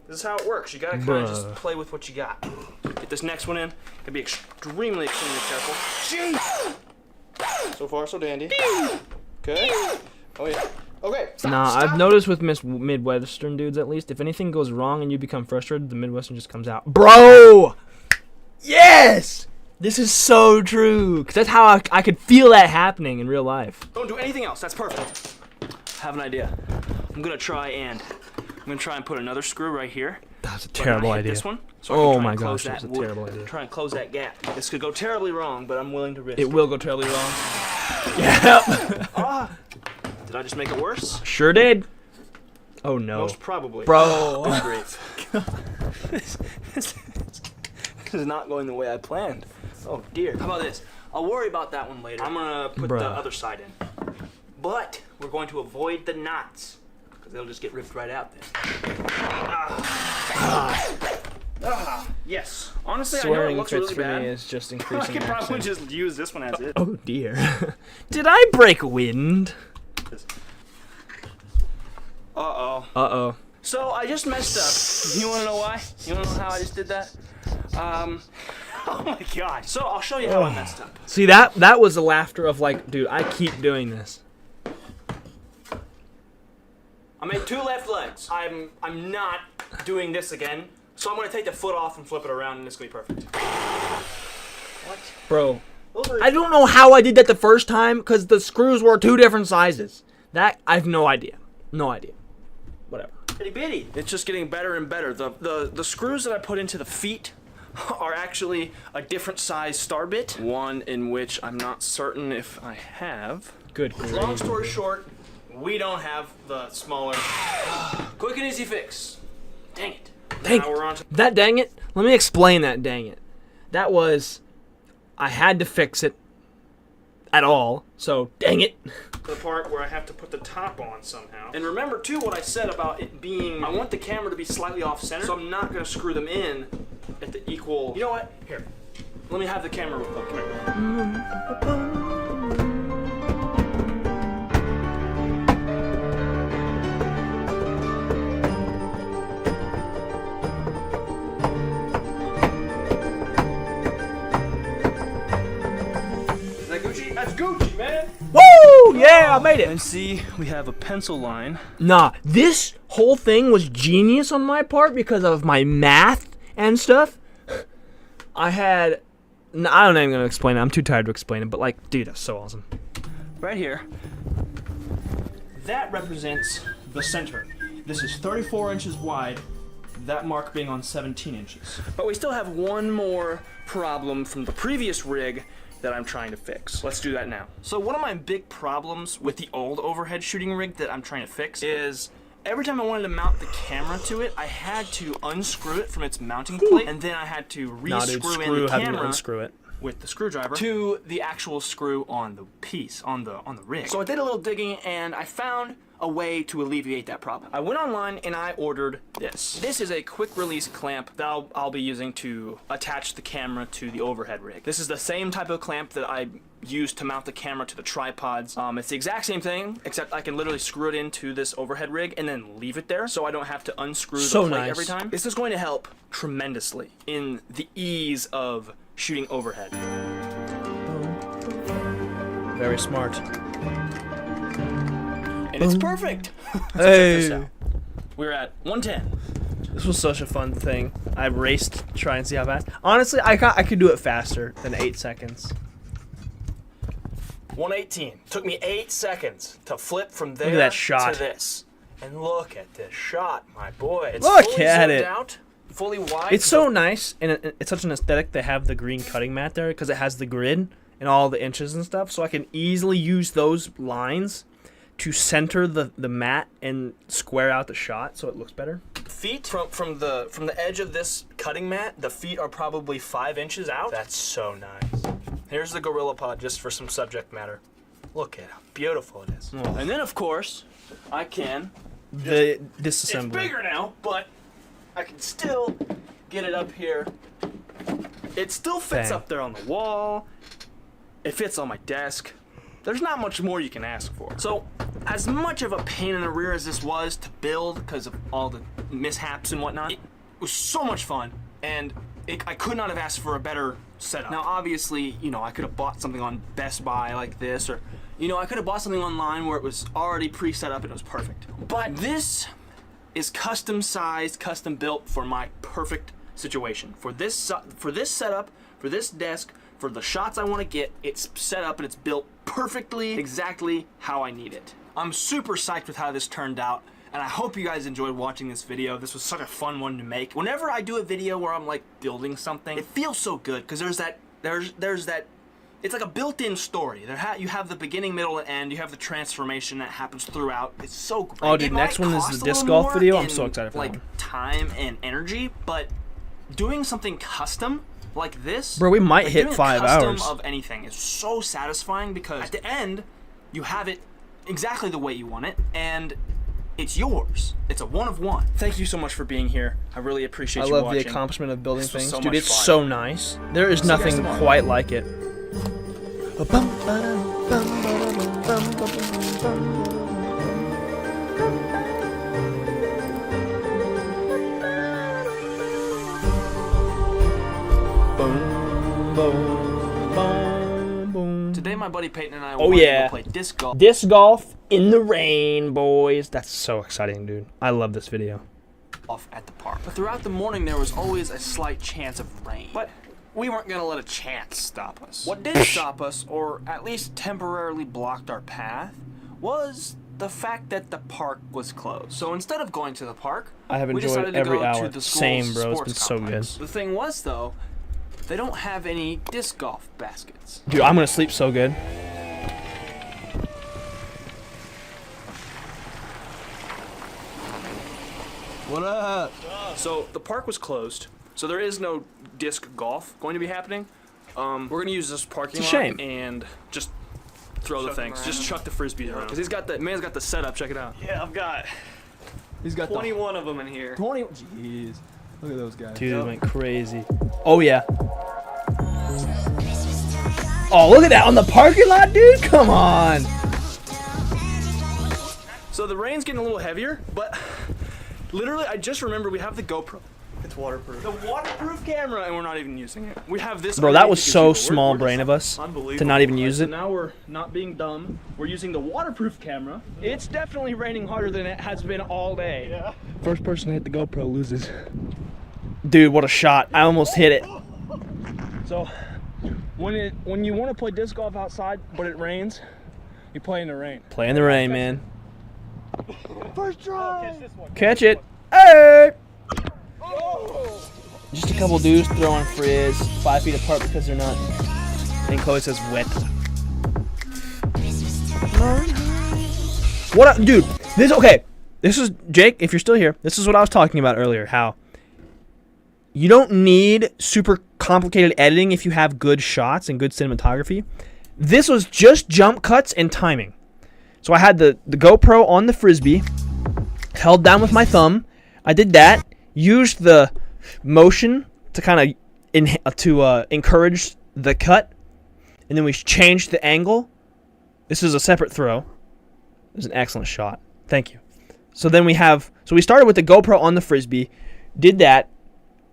Speaker 2: This is how it works. You gotta kind of just play with what you got. Get this next one in. Gotta be extremely careful. Jeez. So far, so dandy. Okay. Oh yeah. Okay.
Speaker 1: Nah, I've noticed with Midwestern dudes at least, if anything goes wrong and you become frustrated, the Midwestern just comes out. Bro! Yes! This is so true. Because that's how I could feel that happening in real life.
Speaker 2: Don't do anything else. That's perfect. I have an idea. I'm gonna try and put another screw right here.
Speaker 1: That's a
Speaker 2: So I'm
Speaker 1: terrible
Speaker 2: gonna hit
Speaker 1: idea.
Speaker 2: This one, so I can try
Speaker 1: Oh my
Speaker 2: and close
Speaker 1: gosh, that's
Speaker 2: that
Speaker 1: a terrible idea.
Speaker 2: Try and close that gap. This could go terribly wrong, but I'm willing to risk
Speaker 1: It will go terribly wrong. Yep.
Speaker 2: Did I just make it worse?
Speaker 1: Sure did. Oh no.
Speaker 2: Most probably.
Speaker 1: Bro.
Speaker 2: Good grief. This is not going the way I planned. Oh dear. How about this? I'll worry about that one later. I'm gonna put the other side in. But we're going to avoid the knots, because they'll just get ripped right out then. Yes. Honestly, I know it
Speaker 1: Swearing
Speaker 2: looks
Speaker 1: fits
Speaker 2: really
Speaker 1: for
Speaker 2: bad.
Speaker 1: me is just
Speaker 2: I
Speaker 1: increasing
Speaker 2: could probably
Speaker 1: accent.
Speaker 2: just use this one as it.
Speaker 1: Oh dear. Did I break wind?
Speaker 2: Uh-oh.
Speaker 1: Uh-oh.
Speaker 2: So I just messed up. You wanna know why? You wanna know how I just did that? Oh my god. So I'll show you how I messed up.
Speaker 1: See, that was the laughter of like, dude, I keep doing this.
Speaker 2: I made 2 left legs. I'm not doing this again. So I'm gonna take the foot off and flip it around and it's gonna be perfect. What?
Speaker 1: Bro, I don't know how I did that the first time because the screws were 2 different sizes. That, I have no idea. No idea. Whatever.
Speaker 2: Itty bitty. It's just getting better and better. The screws that I put into the feet are actually a different size star bit. One in which I'm not certain if I have.
Speaker 1: Good grief.
Speaker 2: Long story short, we don't have the smaller. Quick and easy fix. Dang it.
Speaker 1: Dang
Speaker 2: Now we're on to
Speaker 1: that dang it. Let me explain that dang it. That was, I had to fix it at all, so dang it.
Speaker 2: the part where I have to put the top on somehow. And remember too what I said about it being, I want the camera to be slightly off center, so I'm not gonna screw them in at the equal. You know what? Here, let me have the camera real quick. Come here. That's Gucci, man!
Speaker 1: Woo! Yeah, I made it.
Speaker 2: And see, we have a pencil line.
Speaker 1: Nah, this whole thing was genius on my part because of my math and stuff. I had, I don't even gonna explain it. I'm too tired to explain it, but like, dude, that's so awesome.
Speaker 2: Right here, that represents the center. This is 34 inches wide, that mark being on 17 inches. But we still have one more problem from the previous rig that I'm trying to fix. Let's do that now. So one of my big problems with the old overhead shooting rig that I'm trying to fix is
Speaker 7: every time I wanted to mount the camera to it, I had to unscrew it from its mounting plate, and then I had to re-screw in the camera
Speaker 4: unscrew it
Speaker 7: with the screwdriver to the actual screw on the piece, on the rig. So I did a little digging, and I found a way to alleviate that problem. I went online and I ordered this. This is a quick release clamp that I'll be using to attach the camera to the overhead rig. This is the same type of clamp that I use to mount the camera to the tripods. It's the exact same thing, except I can literally screw it into this overhead rig and then leave it there, so I don't have to unscrew the plate every time. This is going to help tremendously in the ease of shooting overhead.
Speaker 4: Very smart.
Speaker 7: And it's perfect. So check this out. We're at 110.
Speaker 4: This was such a fun thing. I raced to try and see how fast. Honestly, I could do it faster than 8 seconds.
Speaker 7: 118. Took me 8 seconds to flip from there
Speaker 4: Look at that shot.
Speaker 7: to this. And look at this shot, my boy. It's
Speaker 4: Look
Speaker 7: fully
Speaker 4: at
Speaker 7: zoomed
Speaker 4: it.
Speaker 7: out, fully wide.
Speaker 4: It's so nice, and it's such an aesthetic to have the green cutting mat there because it has the grid and all the inches and stuff, so I can easily use those lines to center the mat and square out the shot so it looks better.
Speaker 7: Feet from the edge of this cutting mat, the feet are probably 5 inches out. That's so nice. Here's the Gorilla Pod just for some subject matter. Look at how beautiful it is.
Speaker 4: Oh.
Speaker 7: And then of course, I can.
Speaker 4: The
Speaker 7: It's
Speaker 4: disassembly.
Speaker 7: bigger now, but I can still get it up here. It still fits
Speaker 4: Dang.
Speaker 7: up there on the wall. It fits on my desk. There's not much more you can ask for. So, as much of a pain in the rear as this was to build because of all the mishaps and whatnot, it was so much fun, and I could not have asked for a better setup. Now, obviously, you know, I could have bought something on Best Buy like this, or, you know, I could have bought something online where it was already pre-set up and it was perfect. But this is custom sized, custom built for my perfect situation. For this setup, for this desk, for the shots I want to get, it's set up and it's built perfectly, exactly how I need it. I'm super psyched with how this turned out, and I hope you guys enjoyed watching this video. This was such a fun one to make. Whenever I do a video where I'm like building something, it feels so good because there's that, it's like a built-in story. You have the beginning, middle, and end. You have the transformation that happens throughout. It's so great.
Speaker 4: Oh, dude,
Speaker 7: It
Speaker 4: next
Speaker 7: might
Speaker 4: one is
Speaker 7: cost
Speaker 4: the
Speaker 7: a
Speaker 4: disc
Speaker 7: little
Speaker 4: golf
Speaker 7: more
Speaker 4: video. I'm
Speaker 7: in,
Speaker 4: so excited for that
Speaker 7: like
Speaker 4: one.
Speaker 7: time and energy, but doing something custom like this,
Speaker 4: Bro, we might
Speaker 7: like
Speaker 4: hit
Speaker 7: doing a
Speaker 4: 5
Speaker 7: custom
Speaker 4: hours.
Speaker 7: of anything is so satisfying because at the end you have it exactly the way you want it and it's yours. It's a one of one. Thank you so much for being here. I really appreciate you
Speaker 4: I love
Speaker 7: watching.
Speaker 4: the accomplishment of building
Speaker 7: This was
Speaker 4: things.
Speaker 7: so
Speaker 4: Dude,
Speaker 7: much
Speaker 4: it's
Speaker 7: fun.
Speaker 4: so nice. There is
Speaker 7: See you guys
Speaker 4: nothing
Speaker 7: tomorrow.
Speaker 4: quite like it.
Speaker 7: Today my buddy Peyton and I
Speaker 4: Oh,
Speaker 7: wanted
Speaker 4: yeah.
Speaker 7: to play disc golf
Speaker 4: Disc golf in the rain, boys. That's so exciting, dude. I love this video.
Speaker 7: at the park. But throughout the morning there was always a slight chance of rain. But we weren't gonna let a chance stop us. What did stop us, or at least temporarily blocked our path, was the fact that the park was closed. So instead of going to the park,
Speaker 4: I have
Speaker 7: we
Speaker 4: enjoyed
Speaker 7: decided to
Speaker 4: every
Speaker 7: go
Speaker 4: hour.
Speaker 7: to the school's
Speaker 4: Same, bro. It's
Speaker 7: sports
Speaker 4: been so good.
Speaker 7: complex. The thing was, though, they don't have any disc golf baskets.
Speaker 4: Dude, I'm gonna sleep so good.
Speaker 1: What up?
Speaker 7: So the park was closed, so there is no disc golf going to be happening. We're gonna use this parking
Speaker 4: It's a
Speaker 7: lot
Speaker 4: shame.
Speaker 7: and just throw the things. Just chuck the frisbees around. Cause man's got the setup. Check it out.
Speaker 3: Yeah, I've got
Speaker 1: He's got
Speaker 3: 21 of them in here.
Speaker 1: 20. Jeez. Look at those guys.
Speaker 4: Dude, it went crazy. Oh, yeah. Oh, look at that on the parking lot, dude. Come on.
Speaker 7: So the rain's getting a little heavier, but literally I just remembered we have the GoPro.
Speaker 3: It's waterproof.
Speaker 7: The waterproof camera, and we're not even using it. We have this.
Speaker 4: Bro, that
Speaker 7: underneath
Speaker 4: was
Speaker 7: you
Speaker 4: so
Speaker 7: can see, but
Speaker 4: small
Speaker 7: we're
Speaker 4: brain of us
Speaker 7: unbelievable.
Speaker 4: to not even use
Speaker 7: So
Speaker 4: it.
Speaker 7: now we're not being dumb. We're using the waterproof camera. It's definitely raining harder than it has been all day.
Speaker 3: Yeah.
Speaker 4: First person to hit the GoPro loses. Dude, what a shot. I almost hit it.
Speaker 7: So when you want to play disc golf outside, but it rains, you play in the rain.
Speaker 4: Play in the rain, man.
Speaker 3: First try. Catch this one.
Speaker 4: Catch it. Hey! Just a couple dudes throwing frizz 5 feet apart because they're not. And Chloe says wet. What up, dude? Okay.
Speaker 1: this is, Jake, if you're still here, this is what I was talking about earlier, how you don't need super complicated editing if you have good shots and good cinematography. This was just jump cuts and timing. So I had the GoPro on the Frisbee, held down with my thumb. I did that, used the motion to kind of encourage the cut, and then we changed the angle. This is a separate throw. It was an excellent shot. Thank you. So then we started with the GoPro on the Frisbee, did that,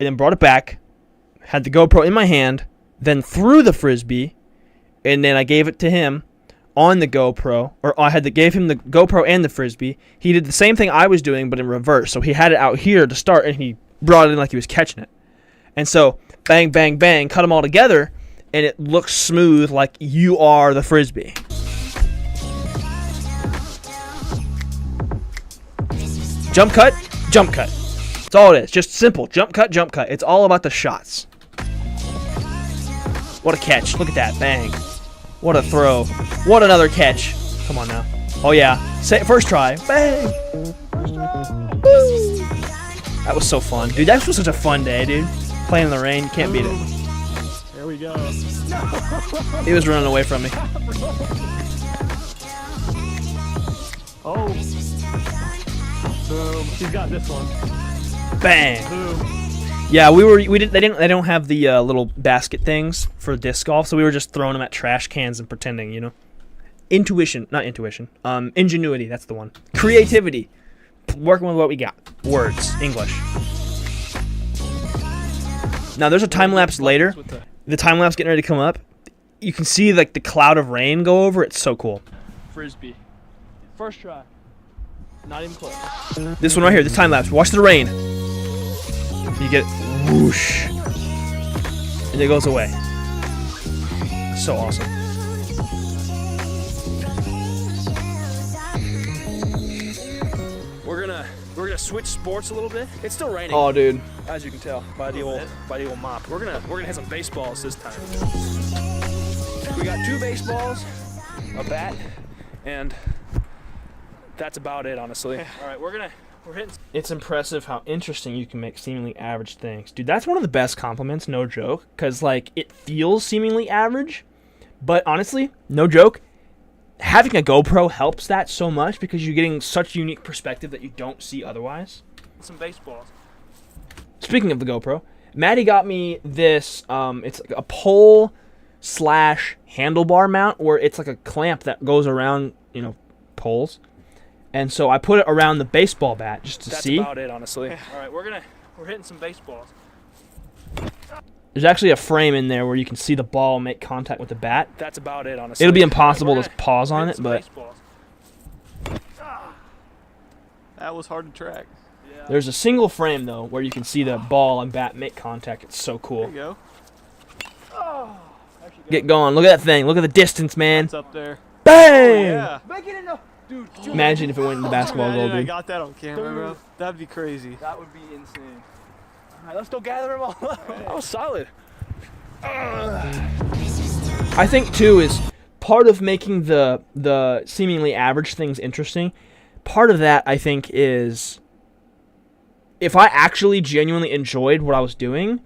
Speaker 1: and then brought it back, had the GoPro in my hand, then threw the Frisbee, and then I gave it to him on the GoPro, or I gave him the GoPro and the Frisbee. He did the same thing I was doing, but in reverse. So he had it out here to start, and he brought it in like he was catching it. And so, bang, bang, bang, cut them all together, and it looks smooth like you are the Frisbee. Jump cut, jump cut. That's all it is. Just simple. Jump cut, jump cut. It's all about the shots. What a catch. Look at that. Bang. What a throw. What another catch. Come on now. Oh, yeah. First try. Bang. First try. Woo. That was so fun. Dude, that was such a fun day, dude. Playing in the rain. You can't beat it.
Speaker 4: There we go.
Speaker 1: He was running away from me.
Speaker 4: Oh. Boom. He's got this one.
Speaker 1: Bang.
Speaker 4: Boom.
Speaker 1: Yeah, they don't have the little basket things for disc golf, so we were just throwing them at trash cans and pretending, you know. Ingenuity, that's the one. Creativity. Working with what we got. Words, English. Now there's a time lapse later. The time lapse getting ready to come up. You can see like the cloud of rain go over. It's so cool.
Speaker 4: Frisbee. First try. Not even close.
Speaker 1: This one right here, this time lapse. Watch the rain. You get whoosh, and it goes away. So awesome.
Speaker 7: We're gonna switch sports a little bit. It's still raining.
Speaker 1: Oh, dude.
Speaker 7: As you can tell by the old mop. We're gonna hit some baseballs this time. We got 2 baseballs, a bat, and that's about it, honestly. All right, we're hitting.
Speaker 1: It's impressive how interesting you can make seemingly average things. Dude, that's one of the best compliments, no joke. Because, like, it feels seemingly average. But honestly, no joke, having a GoPro helps that so much because you're getting such unique perspective that you don't see otherwise.
Speaker 7: Some baseballs.
Speaker 1: Speaking of the GoPro, Maddie got me this, it's like a pole / handlebar mount where it's like a clamp that goes around, you know, poles. And so I put it around the baseball bat just to see.
Speaker 7: That's about it, honestly. All right, we're hitting some baseballs.
Speaker 1: There's actually a frame in there where you can see the ball make contact with the bat.
Speaker 7: That's about it, honestly.
Speaker 1: It'll be impossible to pause on it, but
Speaker 4: That was hard to track.
Speaker 7: Yeah.
Speaker 1: there's a single frame though where you can see the ball and bat make contact. It's so cool.
Speaker 4: There you go.
Speaker 1: Get going. Look at that thing. Look at the distance, man.
Speaker 4: It's up there.
Speaker 1: Bang!
Speaker 4: Yeah.
Speaker 7: Dude,
Speaker 1: Imagine if it went in the basketball goal,
Speaker 4: Imagine I
Speaker 1: dude.
Speaker 4: got that on camera, bro. That'd be crazy.
Speaker 7: that would be insane. All right, let's go gather them all up. That was solid.
Speaker 1: I think too is part of making the seemingly average things interesting. Part of that I think is if I actually genuinely enjoyed what I was doing,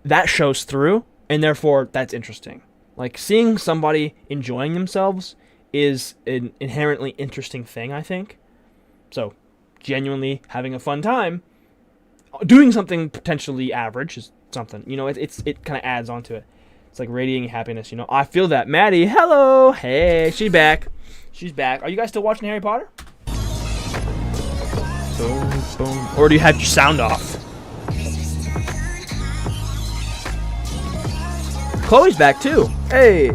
Speaker 1: that shows through, and therefore that's interesting. Like seeing somebody enjoying themselves is an inherently interesting thing, I think. So, genuinely having a fun time, doing something potentially average is something. You know, it kind of adds onto it. It's like radiating happiness, you know. I feel that. Maddie, hello. Hey, she's back. She's back. Are you guys still watching Harry Potter? Boom, boom. Or do you have your sound off? Chloe's back too. Hey.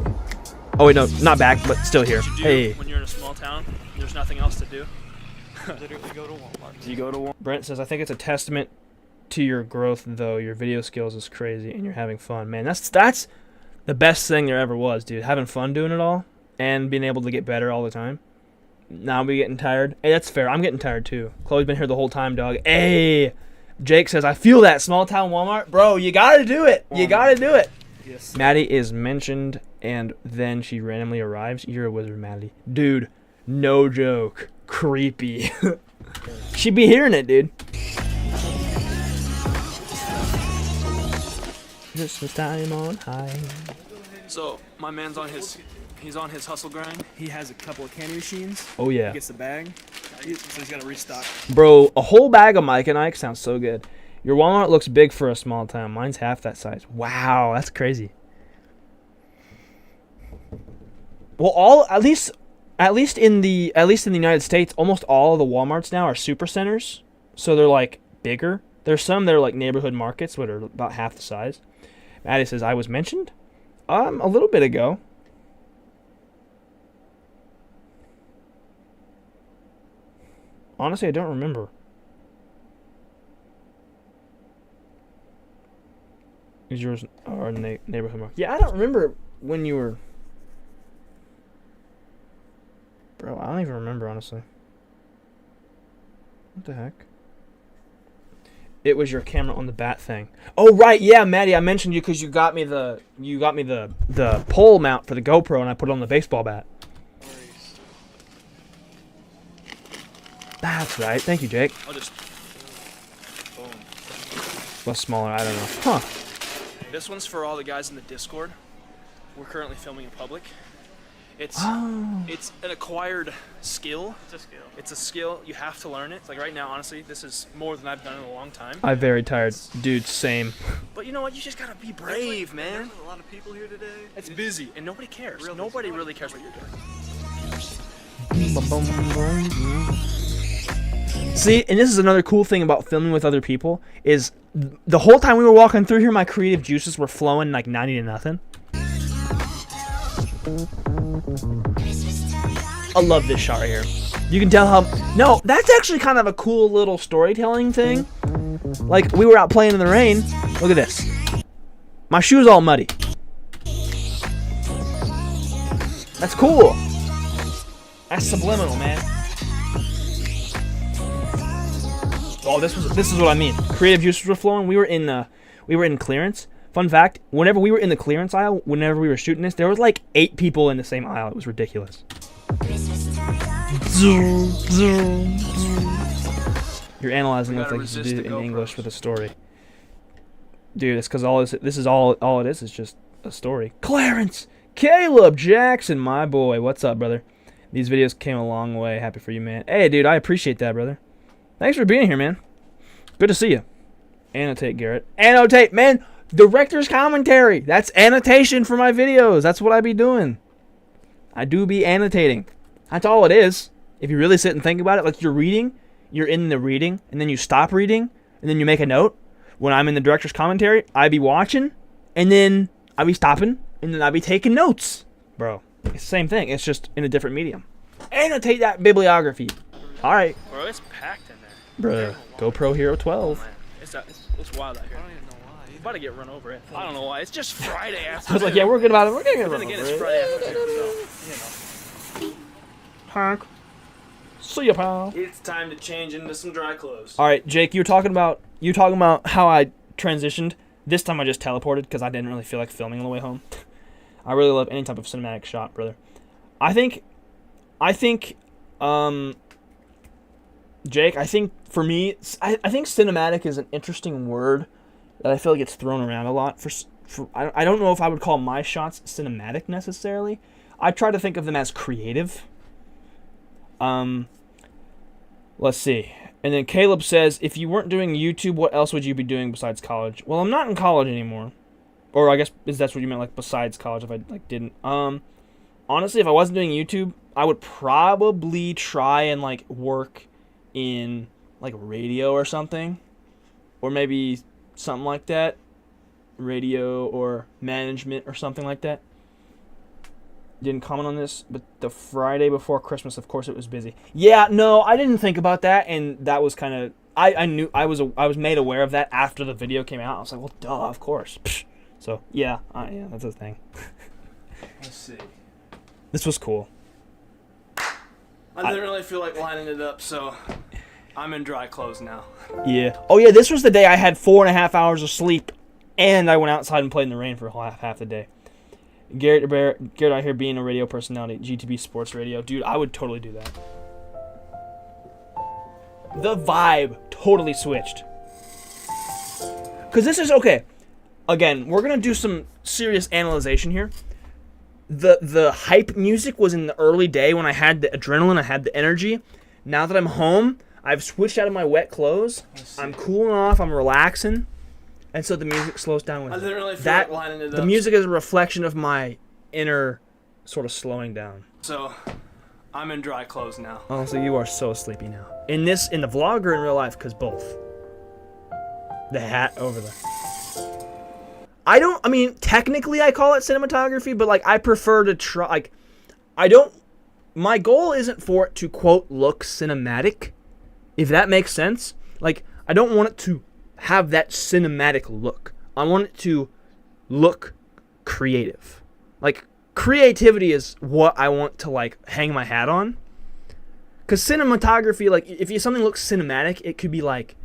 Speaker 1: Oh wait, no, not back, but still here. Hey.
Speaker 7: When you're in a small town, there's nothing else to do.
Speaker 4: Literally go to Walmart.
Speaker 7: You go to Walmart.
Speaker 1: Brent says, I think it's a testament to your growth, though. Your video skills is crazy, and you're having fun. Man, that's the best thing there ever was, dude. Having fun doing it all, and being able to get better all the time. Now we getting tired. Hey, that's fair. I'm getting tired, too. Chloe's been here the whole time, dog. Hey! Jake says, I feel that. Small town Walmart. Bro, you gotta do it. You gotta do it.
Speaker 7: Yes.
Speaker 1: Maddie is mentioned, and then she randomly arrives. You're a wizard, Maddie. Dude, no joke. Creepy. She'd be hearing it, dude. Christmas time on high.
Speaker 7: So my man's on his hustle grind. He has a couple of candy machines.
Speaker 1: Oh yeah.
Speaker 7: He gets the bag, so he's got to restock.
Speaker 1: Bro, a whole bag of Mike and Ike sounds so good. Your Walmart looks big for a small town. Mine's half that size. Wow, that's crazy. Well, at least in the United States, almost all of the Walmarts now are super centers, so they're like bigger. There's some that are like neighborhood markets, which are about half the size. Maddie says I was mentioned, a little bit ago. Honestly, I don't remember. Is yours our neighborhood market? Yeah, I don't remember when you were. Bro, I don't even remember, honestly. What the heck? It was your camera on the bat thing. Oh right, yeah, Maddie, I mentioned you because you got me the pole mount for the GoPro, and I put it on the baseball bat. That's right. Thank you, Jake.
Speaker 7: I'll just. Boom.
Speaker 1: What's smaller? I don't know. Huh.
Speaker 7: This one's for all the guys in the Discord. We're currently filming in public. It's an acquired skill. It's a skill. It's a skill. You have to learn it. It's like right now, honestly, this is more than I've done in a long time.
Speaker 1: I'm very tired. Dude, same.
Speaker 7: But you know what? You just gotta be brave, man. There's a lot of people here today. It's busy, and nobody cares. Nobody really cares what you're doing.
Speaker 1: See, and this is another cool thing about filming with other people, is the whole time we were walking through here, my creative juices were flowing like 90 to nothing. I love this shot right here. You can tell how... No, that's actually kind of a cool little storytelling thing. Like, we were out playing in the rain. Look at this. My shoe's all muddy. That's cool. That's subliminal, man. Oh, this is what I mean. Creative juices were flowing. We were in clearance. Fun fact, whenever we were in the clearance aisle, whenever we were shooting this, there was like 8 people in the same aisle. It was ridiculous. You're analyzing it like you do in English with a story. Dude, it's because this is all it is just a story. Clarence! Caleb Jackson, my boy. What's up, brother? These videos came a long way. Happy for you, man. Hey, dude, I appreciate that, brother. Thanks for being here, man. Good to see you. Annotate, Garrett. Annotate, man. Director's commentary. That's annotation for my videos. That's what I be doing. I do be annotating. That's all it is. If you really sit and think about it, like you're reading, you're in the reading, and then you stop reading, and then you make a note. When I'm in the director's commentary, I be watching, and then I be stopping, and then I be taking notes. Bro, it's the same thing. It's just in a different medium. Annotate that bibliography. All right.
Speaker 7: Bro, it's packed in there.
Speaker 1: Bruh, GoPro Hero 12.
Speaker 7: Oh, man. It's wild out here. I don't even know why. You're about to get run over. I don't know why. It's just Friday afternoon.
Speaker 1: I was like, yeah, we're good about it. We're gonna get
Speaker 7: Then
Speaker 1: run
Speaker 7: again,
Speaker 1: over
Speaker 7: it's
Speaker 1: it.
Speaker 7: Friday afternoon, so, you know.
Speaker 1: Honk. See ya, pal.
Speaker 7: It's time to change into some dry clothes.
Speaker 1: All right, Jake, you were talking about how I transitioned. This time I just teleported because I didn't really feel like filming on the way home. I really love any type of cinematic shot, brother. I think, Jake, I think for me, I think cinematic is an interesting word that I feel like it's thrown around a lot. I don't know if I would call my shots cinematic necessarily. I try to think of them as creative. Let's see. And then Caleb says, if you weren't doing YouTube, what else would you be doing besides college? Well, I'm not in college anymore. Or I guess that's what you meant, like besides college if I like didn't. Honestly, if I wasn't doing YouTube, I would probably try and like work in like radio or something. Or maybe something like that. Radio or management or something like that. Didn't comment on this, but the Friday before Christmas, of course, it was busy. Yeah, no, I didn't think about that, and that was kind of I knew I was made aware of that after the video came out. I was like, well, duh, of course. Psh. So yeah, that's a thing.
Speaker 7: Let's see.
Speaker 1: This was cool.
Speaker 7: I didn't really feel like lining it up, so I'm in dry clothes now.
Speaker 1: Yeah. Oh yeah, this was the day I had 4.5 hours of sleep, and I went outside and played in the rain for half the day. Garrett out here being a radio personality, GTB Sports Radio. Dude, I would totally do that. the vibe totally switched. Because this is, okay, again, we're going to do some serious analyzation here. The hype music was in the early day when I had the adrenaline, I had the energy. Now that I'm home, I've switched out of my wet clothes. I'm cooling off, I'm relaxing. And so the music slows down with
Speaker 2: I literally feel
Speaker 1: that.
Speaker 2: like lining it
Speaker 1: The
Speaker 2: up.
Speaker 1: music is a reflection of my inner sort of slowing down.
Speaker 2: So, I'm in dry clothes now.
Speaker 1: Oh, so you are so sleepy now. In the vlog or in real life? Because both. The hat over the... I mean, technically I call it cinematography, but, like, I prefer to try, like, my goal isn't for it to, quote, look cinematic, if that makes sense. Like, I don't want it to have that cinematic look. I want it to look creative. Like, creativity is what I want to, like, hang my hat on. Because cinematography, like, if something looks cinematic, it could be, like,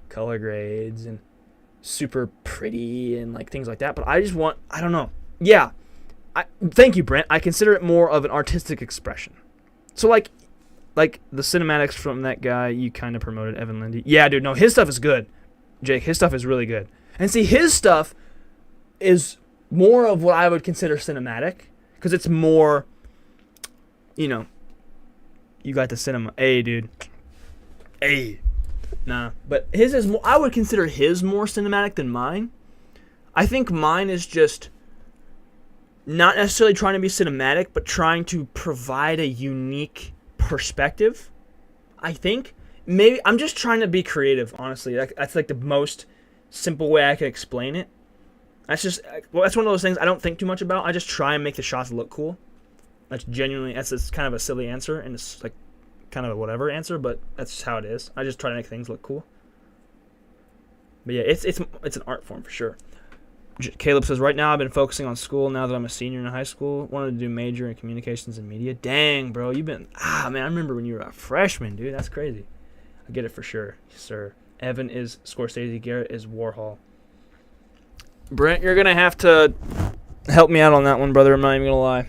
Speaker 1: color grades and super pretty and, like, things like that. But I just want, I don't know. Yeah. Thank you, Brent. I consider it more of an artistic expression. So, like the cinematics from that guy you kind of promoted, Evan Lindy. Yeah, dude, no, his stuff is good. Jake, his stuff is really good. And see, his stuff is more of what I would consider cinematic. Because it's more, you know, you got the cinema. Hey, dude. Hey. Nah. But his is more, I would consider his more cinematic than mine. I think mine is just not necessarily trying to be cinematic, but trying to provide a unique perspective. I think. Maybe I'm just trying to be creative, honestly. That's like the most simple way I can explain it. That's one of those things I don't think too much about. I just try and make the shots look cool. That's kind of a silly answer, and it's like kind of a whatever answer, but that's just how it is. I just try to make things look cool. But yeah, it's an art form for sure. Caleb says, right now I've been focusing on school now that I'm a senior in high school. Wanted to do major in communications and media. Dang, bro, you've been... man, I remember when you were a freshman, dude. That's crazy. I get it for sure, sir. Evan is Scorsese. Garrett is Warhol. Brent, you're going to have to help me out on that one, brother. I'm not even going to lie.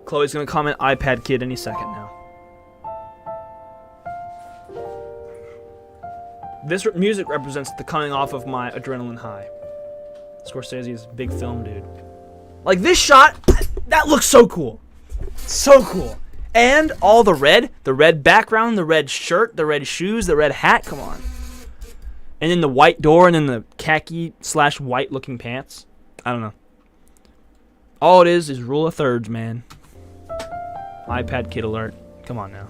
Speaker 1: Chloe's going to comment iPad kid any second now. This music represents the coming off of my adrenaline high. Scorsese is a big film dude. Like this shot, that looks so cool. So cool. And all the red background, the red shirt, the red shoes, the red hat, come on. And then the white door and then the khaki/white looking pants. I don't know. All it is rule of thirds, man. iPad kid alert. Come on now.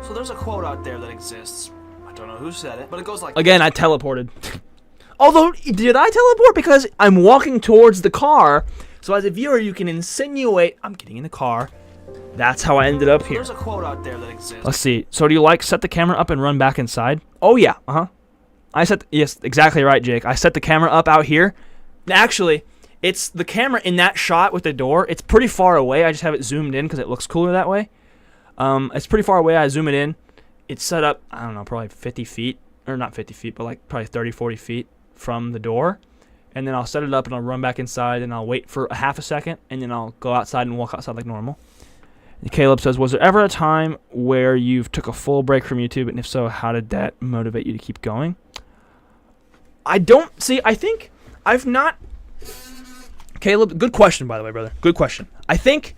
Speaker 2: So there's a quote out there that exists. I don't know who said it, but it goes like...
Speaker 1: Again, I teleported. Although, did I teleport? Because I'm walking towards the car. So as a viewer, you can insinuate I'm getting in the car. That's how I ended up here.
Speaker 2: There's a quote out there that exists.
Speaker 1: Let's see. So do you like set the camera up and run back inside? Oh, yeah. Yes, exactly right, Jake. I set the camera up out here. Actually, it's the camera in that shot with the door. It's pretty far away. I just have it zoomed in because it looks cooler that way. It's pretty far away. I zoom it in. It's set up, I don't know, probably 50 feet. Or not 50 feet, but like probably 30, 40 feet from the door. And then I'll set it up and I'll run back inside and I'll wait for a half a second. And then I'll go outside and walk outside like normal. And Caleb says, was there ever a time where you've took a full break from YouTube? And if so, how did that motivate you to keep going? I think I've not... Caleb, good question, by the way, brother. Good question. I think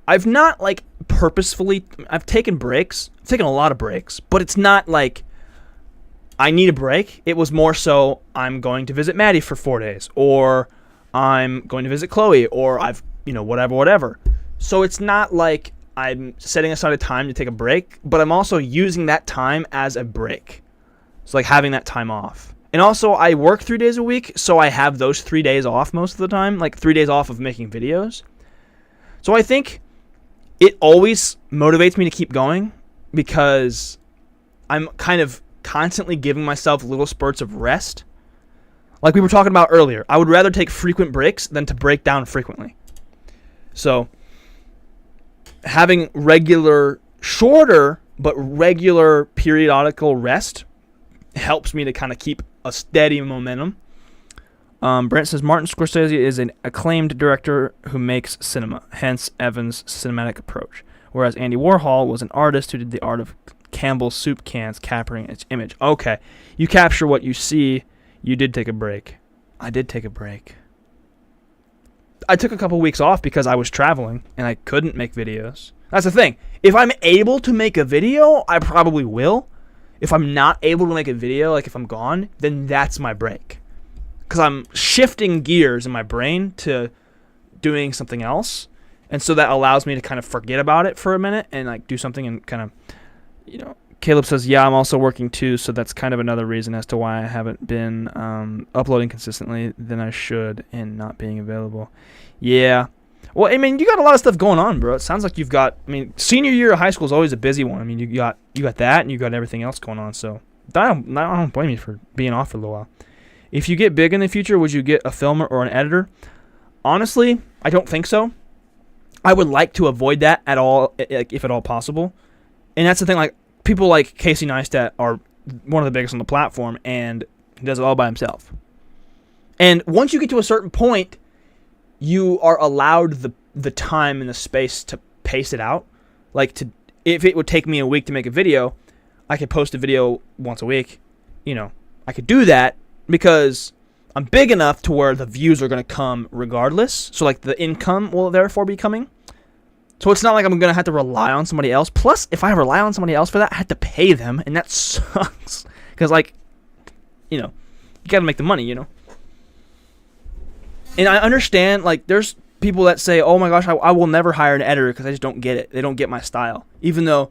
Speaker 1: I've not, like, purposefully... I've taken breaks. I've taken a lot of breaks. But it's not like I need a break. It was more so I'm going to visit Maddie for 4 days. Or I'm going to visit Chloe. Or I've, whatever. So it's not like I'm setting aside a time to take a break. But I'm also using that time as a break. It's like having that time off. And also, I work 3 days a week, so I have those 3 days off most of the time, like 3 days off of making videos. So I think it always motivates me to keep going because I'm kind of constantly giving myself little spurts of rest. Like we were talking about earlier, I would rather take frequent breaks than to break down frequently. So having shorter but regular periodical rest helps me to kind of keep a steady momentum. Brent says Martin Scorsese is an acclaimed director who makes cinema, hence Evan's cinematic approach. Whereas Andy Warhol was an artist who did the art of Campbell's soup cans, capturing its image. Okay, you capture what you see. You did take a break. I did take a break. I took a couple weeks off because I was traveling and I couldn't make videos. That's the thing. If I'm able to make a video, I probably will. If I'm not able to make a video, like if I'm gone, then that's my break. Because I'm shifting gears in my brain to doing something else. And so that allows me to kind of forget about it for a minute and like do something and kind of, you know. Caleb says, yeah, I'm also working too, so that's kind of another reason as to why I haven't been uploading consistently than I should and not being available. Yeah. Well, I mean, you got a lot of stuff going on, bro. It sounds like you've got, I mean, senior year of high school is always a busy one. I mean, you got that and you got everything else going on, so I don't blame you for being off for a little while. If you get big in the future, would you get a filmer or an editor? Honestly, I don't think so. I would like to avoid that at all, if at all possible. And that's the thing, like, people like Casey Neistat are one of the biggest on the platform, and he does it all by himself. And once you get to a certain point, you are allowed the time and the space to pace it out. Like, if it would take me a week to make a video, I could post a video once a week. You know, I could do that because I'm big enough to where the views are going to come regardless. So, like, the income will therefore be coming. So it's not like I'm going to have to rely on somebody else. Plus, if I rely on somebody else for that, I have to pay them, and that sucks. Because, like, you know, you got to make the money, you know. And I understand, like, there's people that say, oh my gosh, I will never hire an editor because I just don't get it. They don't get my style. Even though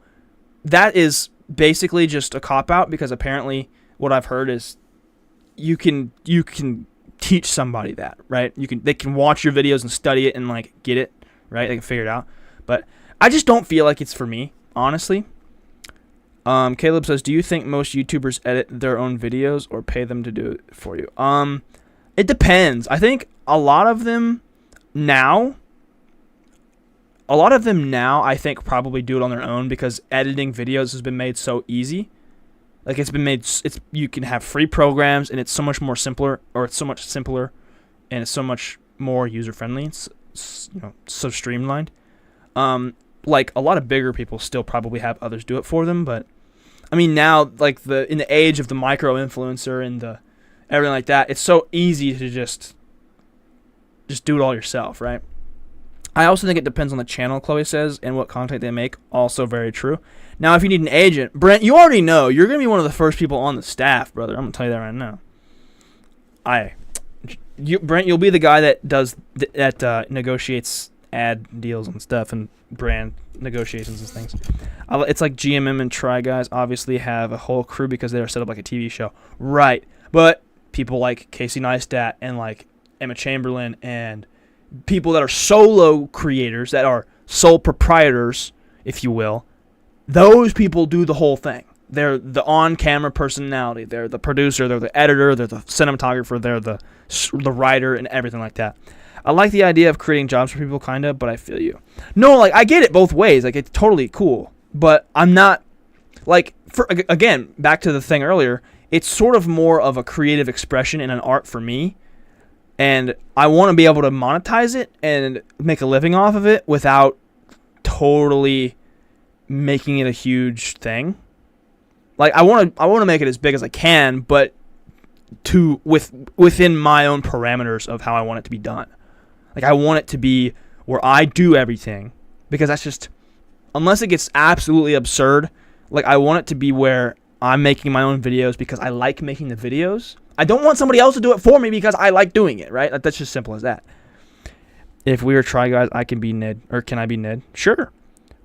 Speaker 1: that is basically just a cop-out, because apparently what I've heard is you can teach somebody that, right? They can watch your videos and study it and, like, get it, right? They can figure it out. But I just don't feel like it's for me, honestly. Caleb says, do you think most YouTubers edit their own videos or pay them to do it for you? It depends. I think a lot of them now, I think probably do it on their own because editing videos has been made so easy. Like, you can have free programs, and it's so much more simpler, or it's so much simpler, and it's so much more user-friendly. It's so streamlined. Like, a lot of bigger people still probably have others do it for them, but I mean, now, like, in the age of the micro-influencer and the everything like that, it's so easy to just do it all yourself, right? I also think it depends on the channel, Chloe says, and what content they make. Also very true. Now, if you need an agent, Brent, you already know. You're going to be one of the first people on the staff, brother. I'm going to tell you that right now. Brent, you'll be the guy that negotiates ad deals and stuff and brand negotiations and things. It's like GMM and Try Guys obviously have a whole crew because they are set up like a TV show. Right. But people like Casey Neistat and like Emma Chamberlain and people that are solo creators, that are sole proprietors, if you will, those people do the whole thing. They're the on-camera personality. They're the producer. They're the editor. They're the cinematographer. They're the writer and everything like that. I like the idea of creating jobs for people, kind of, but I feel you. No, like, I get it both ways. Like, it's totally cool. But I'm not, like, again, back to the thing earlier, it's sort of more of a creative expression and an art for me. And I want to be able to monetize it and make a living off of it without totally making it a huge thing. Like, I want to make it as big as I can, but within my own parameters of how I want it to be done. Like, I want it to be where I do everything, because that's just, unless it gets absolutely absurd, like, I want it to be where I'm making my own videos because I like making the videos. I don't want somebody else to do it for me because I like doing it, right? Like, that's just simple as that. If we were Try Guys, I can be Ned, or can I be Ned? Sure.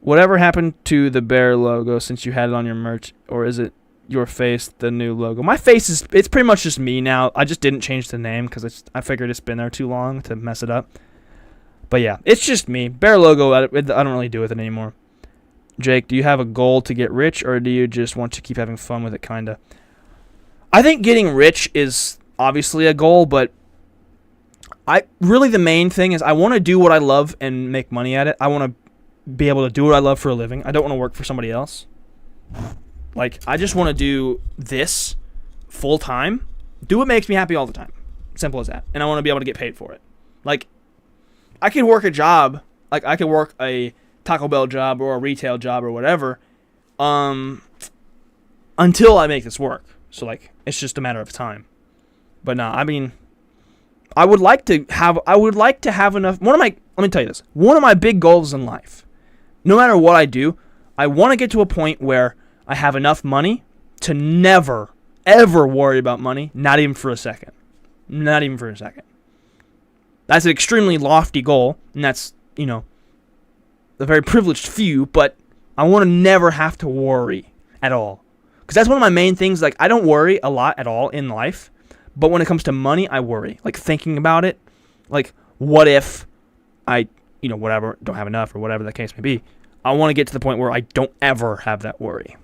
Speaker 1: Whatever happened to the bear logo since you had it on your merch, or is it your face, the new logo? My face it's pretty much just me now. I just didn't change the name because I figured it's been there too long to mess it up. But yeah, it's just me. Bear logo, I don't really do with it anymore. Jake, do you have a goal to get rich, or do you just want to keep having fun with it, kinda? I think getting rich is obviously a goal, but the main thing is I want to do what I love and make money at it. I want to be able to do what I love for a living. I don't want to work for somebody else. Like, I just want to do this full time, do what makes me happy all the time. Simple as that. And I want to be able to get paid for it. Like, I can work a job, like I can work a Taco Bell job or a retail job or whatever, until I make this work. So like, it's just a matter of time. But no, I mean, I would like to have enough. Let me tell you this. One of my big goals in life, no matter what I do, I want to get to a point where I have enough money to never, ever worry about money. Not even for a second. Not even for a second. That's an extremely lofty goal, and that's, you know, a very privileged few, but I want to never have to worry at all. Because that's one of my main things. Like, I don't worry a lot at all in life, but when it comes to money, I worry. Like, thinking about it, like, what if I, you know, whatever, don't have enough or whatever the case may be. I want to get to the point where I don't ever have that worry.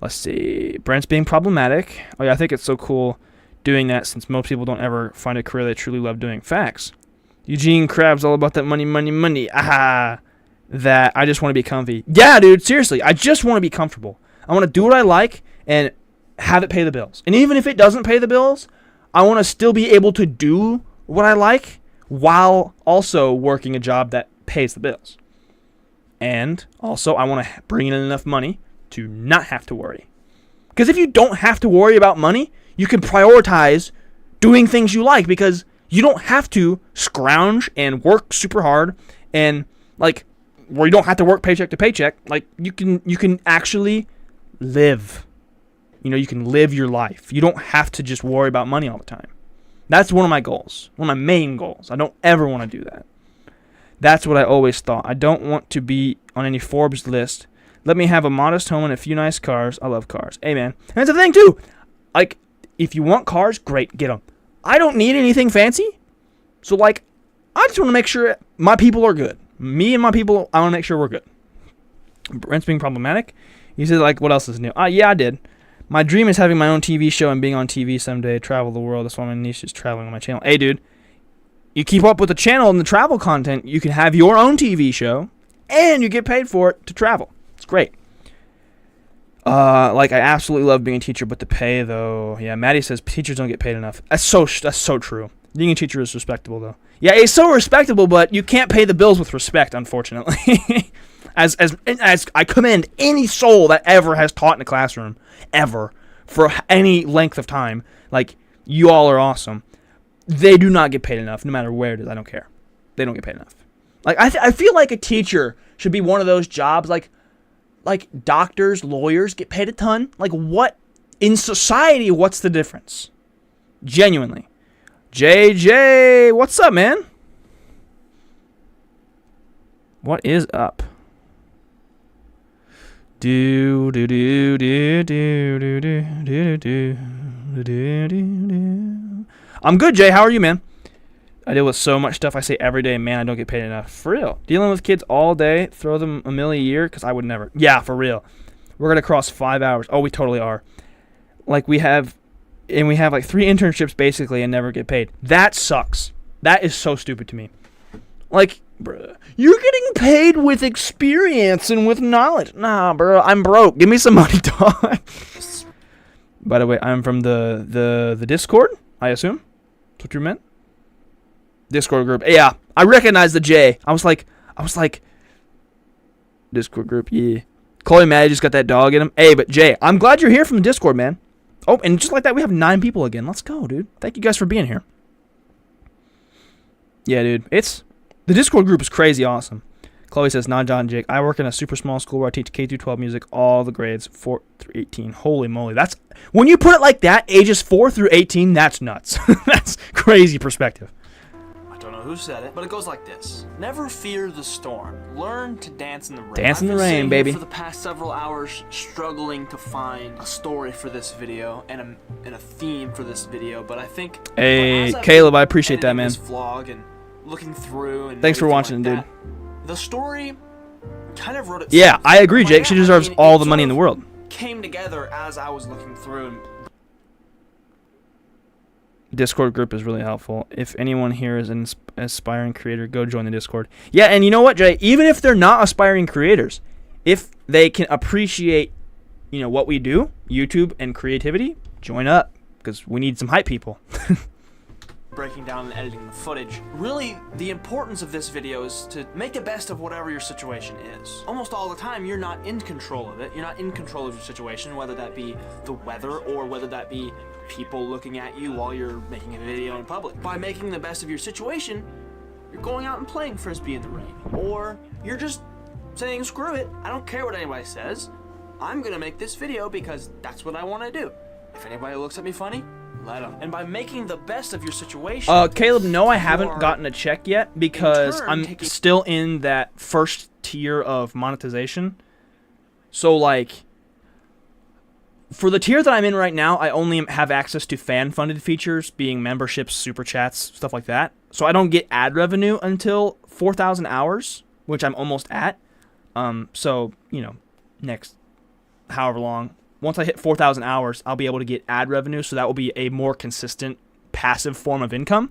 Speaker 1: Let's see. Brent's being problematic. Oh, yeah, I think it's so cool doing that since most people don't ever find a career they truly love doing. Facts. Eugene Krabs, all about that money, money, money. Aha. That I just want to be comfy. Yeah, dude, seriously. I just want to be comfortable. I want to do what I like and have it pay the bills. And even if it doesn't pay the bills, I want to still be able to do what I like while also working a job that pays the bills. And also, I want to bring in enough money to not have to worry. Because if you don't have to worry about money, you can prioritize doing things you like, because you don't have to scrounge and work super hard and, like, where you don't have to work paycheck to paycheck. Like, you can actually live. You know, you can live your life. You don't have to just worry about money all the time. That's one of my goals. One of my main goals. I don't ever want to do that. That's what I always thought. I don't want to be on any Forbes list. Let me have a modest home and a few nice cars. I love cars. Hey, man. And that's the thing, too. Like, if you want cars, great, get them. I don't need anything fancy. So, like, I just want to make sure my people are good. Me and my people, I want to make sure we're good. Brent's being problematic. He said, like, what else is new? Yeah, I did. My dream is having my own TV show and being on TV someday, travel the world. That's why my niche is traveling on my channel. Hey, dude, you keep up with the channel and the travel content, you can have your own TV show, and you get paid for it to travel. It's great. Like, I absolutely love being a teacher, but the pay, though. Yeah, Maddie says teachers don't get paid enough. That's so true. Being a teacher is respectable, though. Yeah, it's so respectable, but you can't pay the bills with respect, unfortunately. As I commend any soul that ever has taught in a classroom, ever, for any length of time. Like, you all are awesome. They do not get paid enough, no matter where it is. I don't care. They don't get paid enough. Like, I feel like a teacher should be one of those jobs, like doctors, lawyers get paid a ton. Like, what? In society, what's the difference? Genuinely. JJ, what's up, man? What is up? Do do do do do do do do do do do. I'm good, Jay. How are you, man? I deal with so much stuff I say every day. Man, I don't get paid enough. For real. Dealing with kids all day. Throw them $1 million a year, because I would never. Yeah, for real. We're going to cross 5 hours. Oh, we totally are. Like, we have like 3 internships, basically, and never get paid. That sucks. That is so stupid to me. Like, bruh, you're getting paid with experience and with knowledge. Nah, bro, I'm broke. Give me some money, dog. By the way, I'm from the Discord, I assume. That's what you meant? Discord group. Yeah, I recognize the J. I was like, Discord group, yeah. Chloe Maddie just got that dog in him. Hey, but Jay, I'm glad you're here from the Discord, man. Oh, and just like that, we have 9 people again. Let's go, dude. Thank you guys for being here. Yeah, dude. The Discord group is crazy awesome. Chloe says, nah, John Jake. I work in a super small school where I teach K-12 music, all the grades, 4 through 18. Holy moly. That's, when you put it like that, ages 4 through 18, that's nuts. That's crazy perspective.
Speaker 2: I don't know who said it, but it goes like this. Never fear the storm. Learn to dance in the rain.
Speaker 1: Dance in the
Speaker 2: I've been
Speaker 1: rain,
Speaker 2: sitting
Speaker 1: baby.
Speaker 2: here for the past several hours struggling to find a story for this video and a theme for this video, but I think...
Speaker 1: Hey,
Speaker 2: as I've
Speaker 1: Caleb, I appreciate that,
Speaker 2: editing
Speaker 1: man.
Speaker 2: this vlog and looking through and
Speaker 1: Thanks for
Speaker 2: everything
Speaker 1: watching,
Speaker 2: like
Speaker 1: dude.
Speaker 2: that, the story kind of wrote itself.
Speaker 1: Yeah, I agree,
Speaker 2: But
Speaker 1: Jake. She deserves
Speaker 2: it
Speaker 1: all the
Speaker 2: sort
Speaker 1: money in
Speaker 2: of
Speaker 1: the world.
Speaker 2: Came together as I was looking through and
Speaker 1: Discord group is really helpful. If anyone here is an aspiring creator, go join the Discord. Yeah, and you know what, Jay? Even if they're not aspiring creators, if they can appreciate, you know, what we do, YouTube and creativity, join up, because we need some hype people.
Speaker 2: breaking down and editing the footage. Really, the importance of this video is to make the best of whatever your situation is. Almost all the time, you're not in control of it. You're not in control of your situation, whether that be the weather or whether that be people looking at you while you're making a video in public. By making the best of your situation, you're going out and playing Frisbee in the rain. Or you're just saying, screw it, I don't care what anybody says. I'm gonna make this video because that's what I want to do. If anybody looks at me funny, let them. And by making the best of your situation...
Speaker 1: Caleb, no, I haven't gotten a check yet because
Speaker 2: turn,
Speaker 1: I'm still in that first tier of monetization. So, like, for the tier that I'm in right now, I only have access to fan-funded features, being memberships, super chats, stuff like that. So I don't get ad revenue until 4,000 hours, which I'm almost at. So, you know, next however long. Once I hit 4,000 hours, I'll be able to get ad revenue, so that will be a more consistent passive form of income.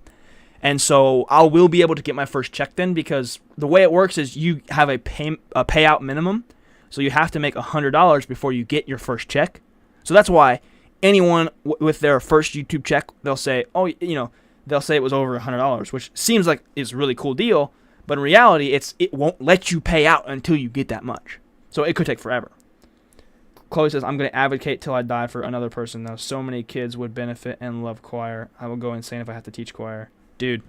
Speaker 1: And so I will be able to get my first check then, because the way it works is you have a payout minimum, so you have to make $100 before you get your first check. So that's why anyone with their first YouTube check, they'll say, oh, you know, they'll say it was over $100, which seems like is a really cool deal, but in reality, it won't let you pay out until you get that much. So it could take forever. Chloe says, I'm going to advocate till I die for another person, though. So many kids would benefit and love choir. I will go insane if I have to teach choir. Dude,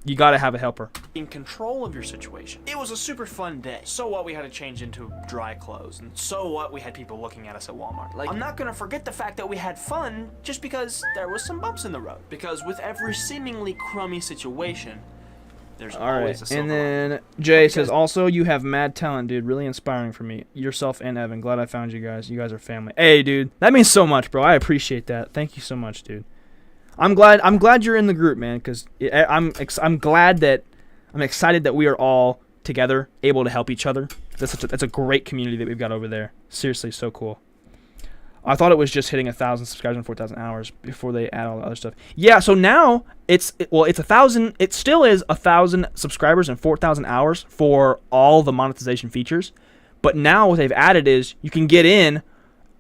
Speaker 1: you got to have a helper.
Speaker 2: In control of your situation. It was a super fun day. So what, we had to change into dry clothes. And so what, we had people looking at us at Walmart. Like, I'm not going to forget the fact that we had fun just because there was some bumps in the road. Because with every seemingly crummy situation, there's always a silver
Speaker 1: and then Jay says, also, you have mad talent, dude. Really inspiring for me. Yourself and Evan. Glad I found you guys. You guys are family. Hey, dude. That means so much, bro. I appreciate that. Thank you so much, dude. I'm glad you're in the group, man, because I'm excited that we are all together, able to help each other. That's a great community that we've got over there. Seriously, so cool. I thought it was just hitting 1,000 subscribers and 4,000 hours before they add all the other stuff. Yeah, so now it's 1,000. It still is 1,000 subscribers and 4,000 hours for all the monetization features. But now what they've added is you can get in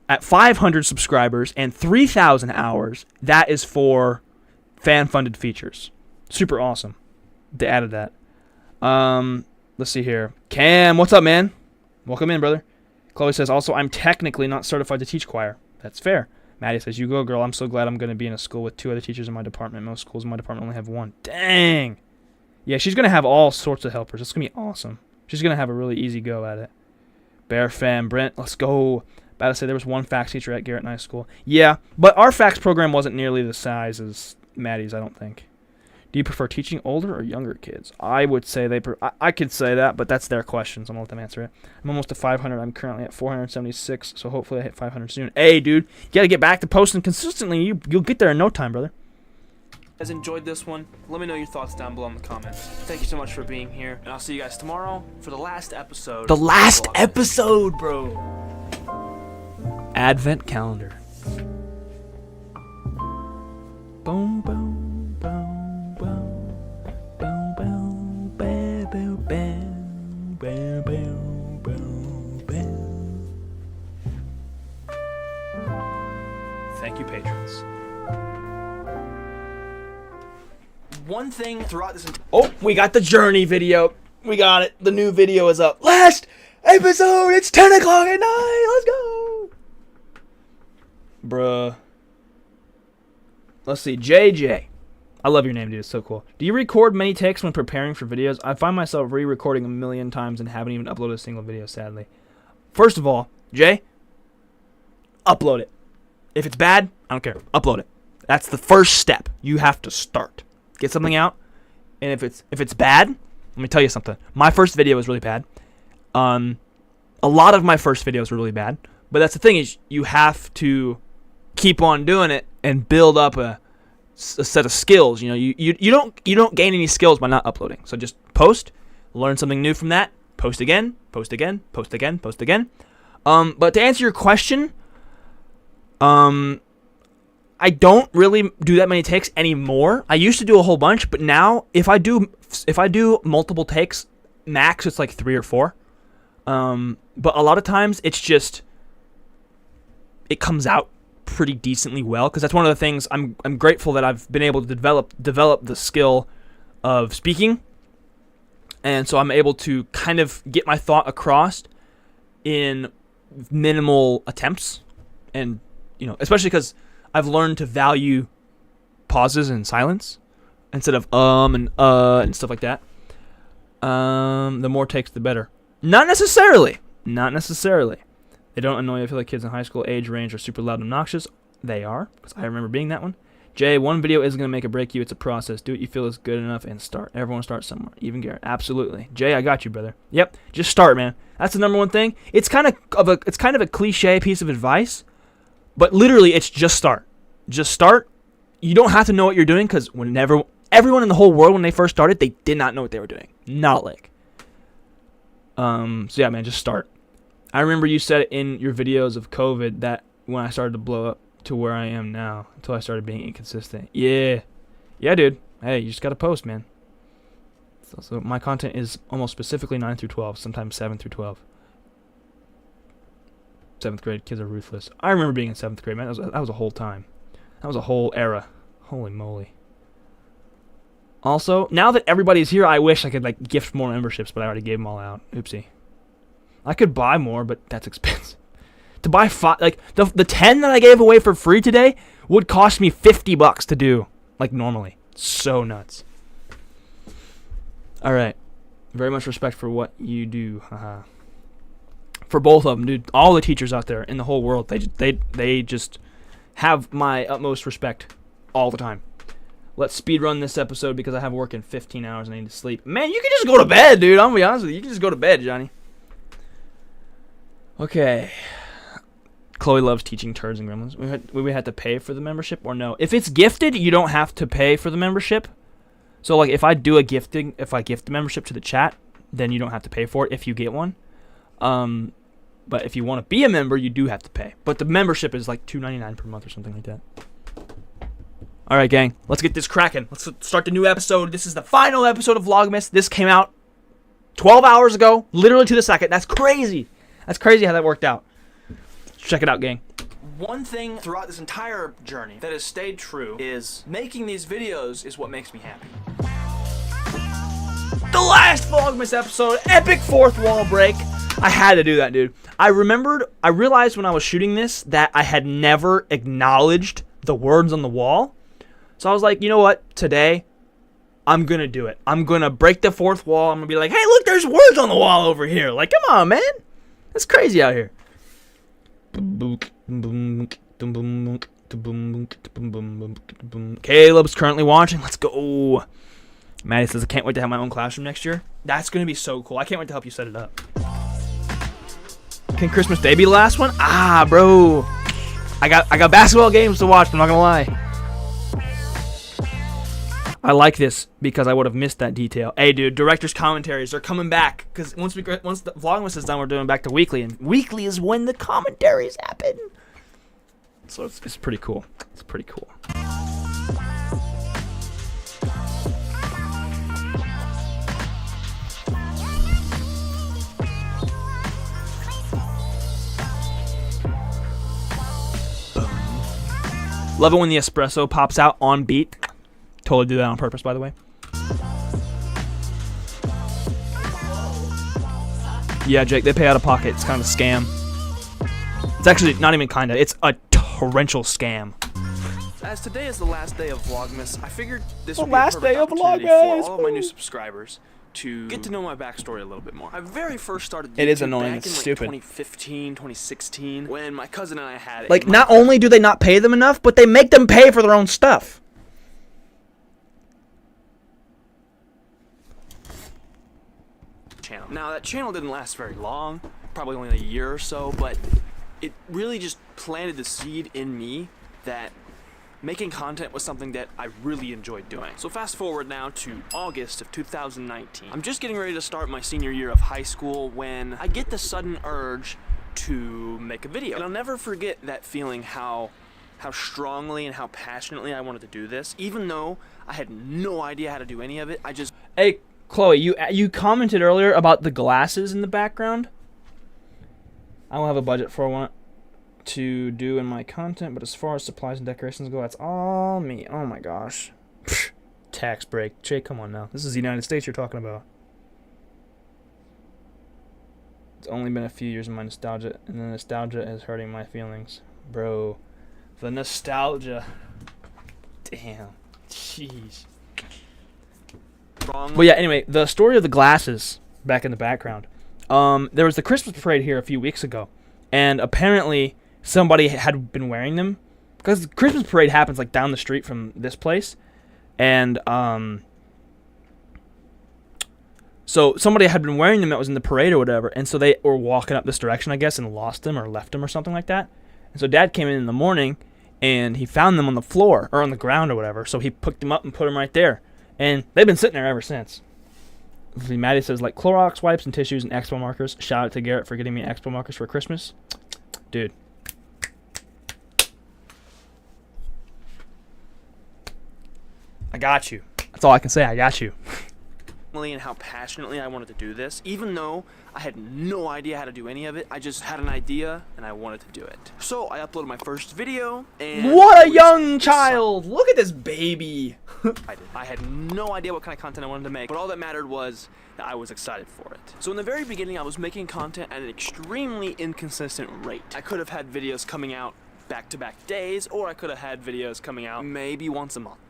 Speaker 1: at 500 subscribers and 3,000 hours. That is for fan-funded features. Super awesome. They added that. Let's see here. Cam, what's up, man? Welcome in, brother. Chloe says, also, I'm technically not certified to teach choir. That's fair. Maddie says, you go, girl. I'm so glad I'm going to be in a school with 2 other teachers in my department. Most schools in my department only have 1. Dang. Yeah, she's going to have all sorts of helpers. It's going to be awesome. She's going to have a really easy go at it. Bear fam, Brent, let's go. About to say there was 1 fax teacher at Garrett Nice School. Yeah, but our fax program wasn't nearly the size as Maddie's, I don't think. Do you prefer teaching older or younger kids? I would say I could say that, but that's their question, so I'm going to let them answer it. I'm almost to 500. I'm currently at 476, so hopefully I hit 500 soon. Hey, dude, you got to get back to posting consistently. You'll get there in no time, brother.
Speaker 2: Guys enjoyed this one, let me know your thoughts down below in the comments. Thank you so much for being here, and I'll see you guys tomorrow for the last episode.
Speaker 1: The last episode, bro. Advent calendar. Boom, boom, boom, boom, boom, boom, boom, boom, boom, boom, boom, boom, boom. Thank you, patrons.
Speaker 2: One thing throughout this...
Speaker 1: Oh, we got the journey video. We got it. The new video is up. Last episode. It's 10 o'clock at night. Let's go. Bruh. Let's see. JJ. I love your name, dude. It's so cool. Do you record many takes when preparing for videos? I find myself re-recording a million times and haven't even uploaded a single video, sadly. First of all, Jay, upload it. If it's bad, I don't care. Upload it. That's the first step. You have to start. Get something out, and if it's bad, let me tell you something. My first video was really bad. A lot of my first videos were really bad, but that's the thing is you have to keep on doing it and build up a set of skills. You know, you don't gain any skills by not uploading. So just post, learn something new from that. Post again, post again, post again, post again. But to answer your question, I don't really do that many takes anymore. I used to do a whole bunch, but now if I do multiple takes, max it's like 3 or 4. But a lot of times it's just it comes out pretty decently well, because that's one of the things I'm grateful that I've been able to develop the skill of speaking, and so I'm able to kind of get my thought across in minimal attempts, and especially because I've learned to value pauses and silence instead of and stuff like that. The more takes, the better. Not necessarily. They don't annoy you. I feel like kids in high school age range are super loud and obnoxious. They are, because I remember being that one. Jay, one video isn't going to make or break you. It's a process. Do what you feel is good enough and start. Everyone starts somewhere. Even Garrett. Absolutely. Jay, I got you, brother. Yep. Just start, man. That's the number one thing. It's kind of a cliche piece of advice, but literally it's just start. Just start. You don't have to know what you're doing, because everyone in the whole world, when they first started, they did not know what they were doing. Not like. So yeah, man, just start. I remember you said in your videos of COVID that when I started to blow up to where I am now, until I started being inconsistent. Yeah, dude. Hey, you just gotta post, man. So my content is almost specifically 9 through 12, sometimes 7 through 12. 7th grade kids are ruthless. I remember being in 7th grade, man. That was a whole time. That was a whole era. Holy moly. Also, now that everybody's here, I wish I could gift more memberships, but I already gave them all out. Oopsie. I could buy more, but that's expensive. To buy 5, the 10 that I gave away for free today would cost me $50 to do, normally. So nuts. All right. Very much respect for what you do. Haha. For both of them, dude. All the teachers out there in the whole world, they just have my utmost respect all the time. Let's speed run this episode because I have work in 15 hours and I need to sleep. Man, you can just go to bed, dude. I'm gonna be honest with you. You can just go to bed, Johnny. Okay. Chloe loves teaching turds and gremlins. We had to pay for the membership or no? If it's gifted, you don't have to pay for the membership. So if I gift the membership to the chat, then you don't have to pay for it if you get one. But if you want to be a member, you do have to pay. But the membership is $2.99 per month or something like that. All right, gang. Let's get this cracking. Let's start the new episode. This is the final episode of VLOGMAS. This came out 12 hours ago, literally to the second. That's crazy. That's crazy how that worked out. Check it out, gang.
Speaker 2: One thing throughout this entire journey that has stayed true is making these videos is what makes me happy.
Speaker 1: The last VLOGMAS episode, epic fourth wall break. I had to do that, dude. I realized when I was shooting this that I had never acknowledged the words on the wall. So I was like, you know what? Today, I'm going to do it. I'm going to break the fourth wall. I'm going to be like, hey, look, there's words on the wall over here. Come on, man. It's crazy out here. Caleb's currently watching. Let's go. Maddie says, I can't wait to have my own classroom next year. That's going to be so cool. I can't wait to help you set it up. Can Christmas Day be the last one? Bro. I got basketball games to watch, I'm not going to lie. I like this because I would have missed that detail. Hey, dude, director's commentaries are coming back. Because once the VLOGMAS is done, we're doing back to weekly. And weekly is when the commentaries happen. So it's pretty cool. It's pretty cool. Love it when the espresso pops out on beat. Totally do that on purpose, by the way. Yeah, Jake, they pay out of pocket. It's kind of a scam. It's actually not even kind of. It's a torrential scam.
Speaker 2: As today is the last day of VLOGMAS, I figured this would be
Speaker 1: last
Speaker 2: a perfect
Speaker 1: day of
Speaker 2: opportunity
Speaker 1: VLOGMAS.
Speaker 2: for all of my new subscribers to get to know my backstory a little bit more. I very first started YouTube
Speaker 1: It is annoying.
Speaker 2: back
Speaker 1: It's
Speaker 2: in
Speaker 1: stupid.
Speaker 2: 2015, 2016, when my cousin and I had
Speaker 1: Not only do they not pay them enough, but they make them pay for their own stuff.
Speaker 2: channel. Now that channel didn't last very long, probably only a year or so, but it really just planted the seed in me that making content was something that I really enjoyed doing. So fast forward now to August of 2019. I'm just getting ready to start my senior year of high school when I get the sudden urge to make a video. And I'll never forget that feeling, how strongly and how passionately I wanted to do this. Even though I had no idea how to do any of it, I just...
Speaker 1: Hey, Chloe, you commented earlier about the glasses in the background. I don't have a budget for one. to do in my content, but as far as supplies and decorations go, that's all me. Oh my gosh. Pfft. Tax break. Jake, come on now. This is the United States you're talking about. It's only been a few years of my nostalgia, and the nostalgia is hurting my feelings. Bro, the nostalgia. Damn. Jeez. Well, yeah, anyway, the story of the glasses back in the background. There was the Christmas parade here a few weeks ago, and apparently somebody had been wearing them, because the Christmas parade happens like down the street from this place, and so somebody had been wearing them that was in the parade or whatever, and so they were walking up this direction, I guess, and lost them or left them or something like that. And so Dad came in the morning, and he found them on the floor or on the ground or whatever, so he picked them up and put them right there, and they've been sitting there ever since. Maddie says, like Clorox wipes and tissues and expo markers. Shout out to Garrett for getting me expo markers for Christmas. Dude. I got you. That's all I can say. I got you.
Speaker 7: And how passionately I wanted to do this, even though I had no idea how to do any of it. I just had an idea and I wanted to do it. So I uploaded my first video, and
Speaker 1: What a young child! Look at this baby.
Speaker 7: I had no idea what kind of content I wanted to make, but all that mattered was that I was excited for it. So in the very beginning, I was making content at an extremely inconsistent rate. I could have had videos coming out back-to-back days, or I could have had videos coming out maybe once a month.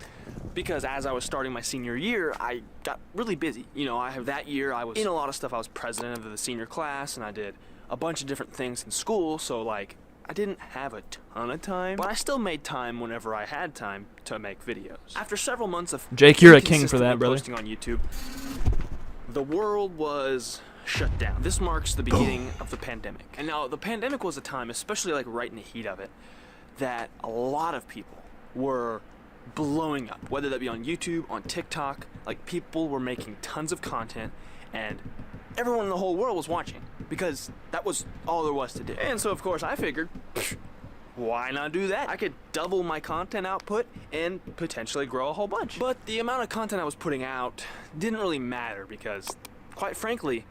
Speaker 7: Because as I was starting my senior year, I got really busy. You know, that year I was in a lot of stuff. I was president of the senior class, and I did a bunch of different things in school, so like I didn't have a ton of time, but I still made time whenever I had time to make videos. After several months of
Speaker 1: Jake, you're a king for that, brother.
Speaker 7: Posting on YouTube, the world was shut down. This marks the beginning of the pandemic. And now the pandemic was a time, especially like right in the heat of it, that a lot of people were blowing up, whether that be on YouTube, on TikTok. Like, people were making tons of content, and everyone in the whole world was watching, because that was all there was to do. And so of course I figured, why not do that? I could double my content output and potentially grow a whole bunch. But the amount of content I was putting out didn't really matter, because quite frankly,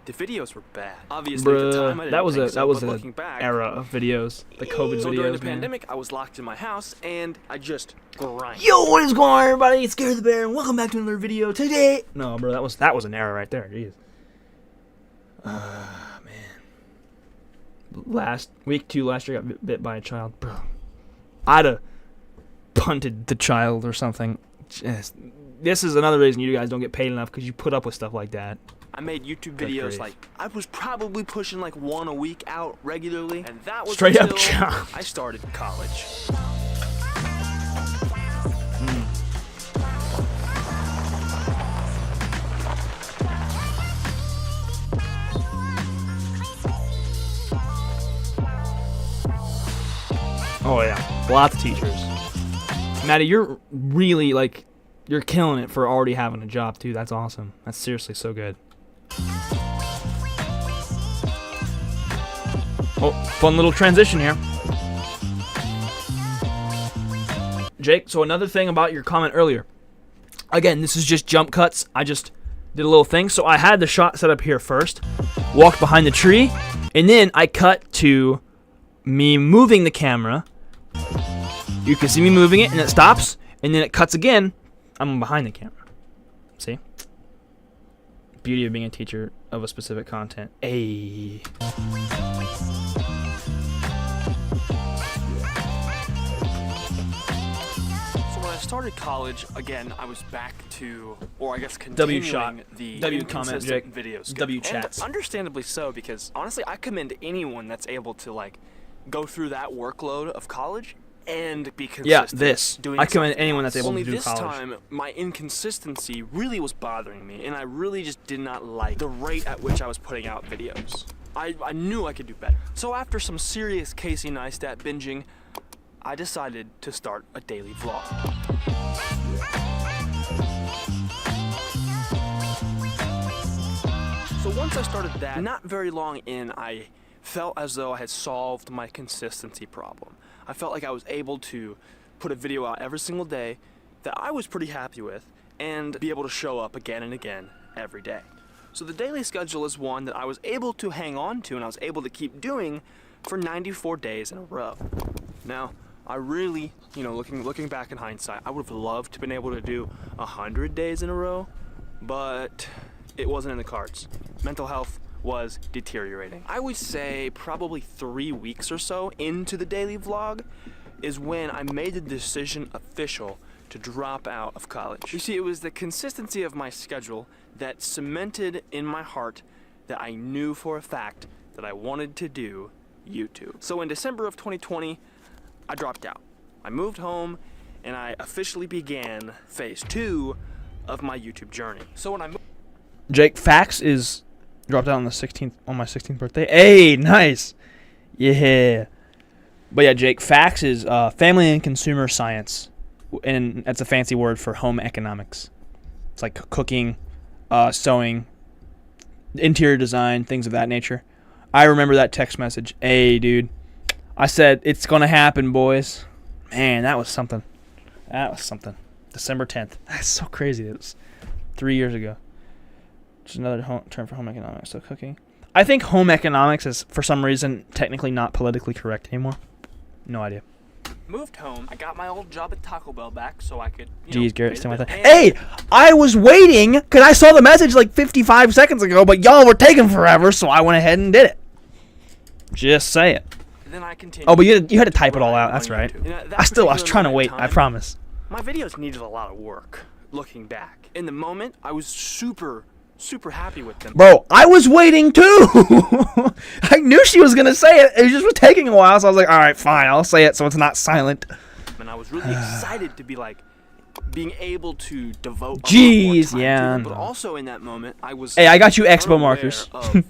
Speaker 7: the videos were bad. Obviously, at the time, I didn't
Speaker 1: that was
Speaker 7: think
Speaker 1: a
Speaker 7: so,
Speaker 1: that was
Speaker 7: but
Speaker 1: an
Speaker 7: looking back,
Speaker 1: era of videos, the COVID
Speaker 7: so
Speaker 1: videos.
Speaker 7: during the
Speaker 1: man.
Speaker 7: pandemic, I was locked in my house, and I just grinded.
Speaker 1: Yo, what is going on, everybody? It's GareTheBear, and welcome back to another video today. No, bro, that was an era right there. Jeez. Man. Week 2 last year, got bit by a child, bro. I'd have punted the child or something. Just, this is another reason you guys don't get paid enough, because you put up with stuff like that.
Speaker 7: I made YouTube videos like, I was probably pushing like one a week out regularly, and that was
Speaker 1: Straight up
Speaker 7: until
Speaker 1: job.
Speaker 7: I started college.
Speaker 1: Oh yeah, lots of teachers. Maddie, you're really like, you're killing it for already having a job too. That's awesome. That's seriously so good. Oh, fun little transition here. Jake, so another thing about your comment earlier. Again, this is just jump cuts. I just did a little thing. So I had the shot set up here first, walked behind the tree, and then I cut to me moving the camera. You can see me moving it, and it stops, and then it cuts again. I'm behind the camera. See? Beauty of being a teacher of a specific content. Ayy.
Speaker 7: So when I started college, again, I was back to, or I guess continuing the
Speaker 1: comment, Jake.
Speaker 7: videos.
Speaker 1: W chats.
Speaker 7: And understandably so, because honestly, I commend anyone that's able to like go through that workload of college and be consistent.
Speaker 1: Yeah,
Speaker 7: doing
Speaker 1: I commend
Speaker 7: something
Speaker 1: anyone
Speaker 7: else.
Speaker 1: that's able
Speaker 7: Only
Speaker 1: to do
Speaker 7: this
Speaker 1: college.
Speaker 7: time, my inconsistency really was bothering me, and I really just did not like the rate at which I was putting out videos. I knew I could do better. So after some serious Casey Neistat binging, I decided to start a daily vlog. So once I started that, not very long in, I felt as though I had solved my consistency problem. I felt like I was able to put a video out every single day that I was pretty happy with and be able to show up again and again every day. So the daily schedule is one that I was able to hang on to and I was able to keep doing for 94 days in a row. Now, I really, looking back in hindsight, I would have loved to have been able to do 100 days in a row, but it wasn't in the cards. Mental health was deteriorating. I would say probably 3 weeks or so into the daily vlog is when I made the decision official to drop out of college. You see, it was the consistency of my schedule that cemented in my heart that I knew for a fact that I wanted to do YouTube. So in December of 2020, I dropped out. I moved home and I officially began phase 2 of my YouTube journey. So when I moved,
Speaker 1: Jake Fax is dropped out on the 16th on my 16th birthday. Hey, nice. Yeah. But yeah, Jake Fax is family and consumer science, and that's a fancy word for home economics. It's like cooking, sewing, interior design, things of that nature. I remember that text message. Hey, dude. I said, it's going to happen, boys. Man, that was something. That was something. December 10th. That's so crazy. It was 3 years ago. Just another term for home economics. So cooking. I think home economics is, for some reason, technically not politically correct anymore. No idea.
Speaker 7: moved home, I got my old job at Taco Bell back so I could,
Speaker 1: Jeez, Garrett,
Speaker 7: pay
Speaker 1: stay
Speaker 7: the
Speaker 1: with
Speaker 7: bill.
Speaker 1: that. Hey, I was waiting because I saw the message like 55 seconds ago, but y'all were taking forever, so I went ahead and did it. Just say it.
Speaker 7: Then I continued.
Speaker 1: Oh, but you had to type it all out.
Speaker 7: on
Speaker 1: That's right.
Speaker 7: YouTube. That
Speaker 1: I was
Speaker 7: particular
Speaker 1: trying to
Speaker 7: moment
Speaker 1: wait.
Speaker 7: in
Speaker 1: I
Speaker 7: time,
Speaker 1: promise.
Speaker 7: My videos needed a lot of work, looking back. In the moment, I was super happy with them.
Speaker 1: Bro, I was waiting too. I knew she was gonna say it. It just was taking a while, so I was like, all right, fine, I'll say it so it's not silent.
Speaker 7: And I was really excited to be like, being able to devote a lot more
Speaker 1: Jeez,
Speaker 7: time
Speaker 1: yeah,
Speaker 7: to
Speaker 1: I
Speaker 7: them. But
Speaker 1: know.
Speaker 7: also in that moment, I was
Speaker 1: Hey, I got you expo
Speaker 7: unaware
Speaker 1: markers.
Speaker 7: of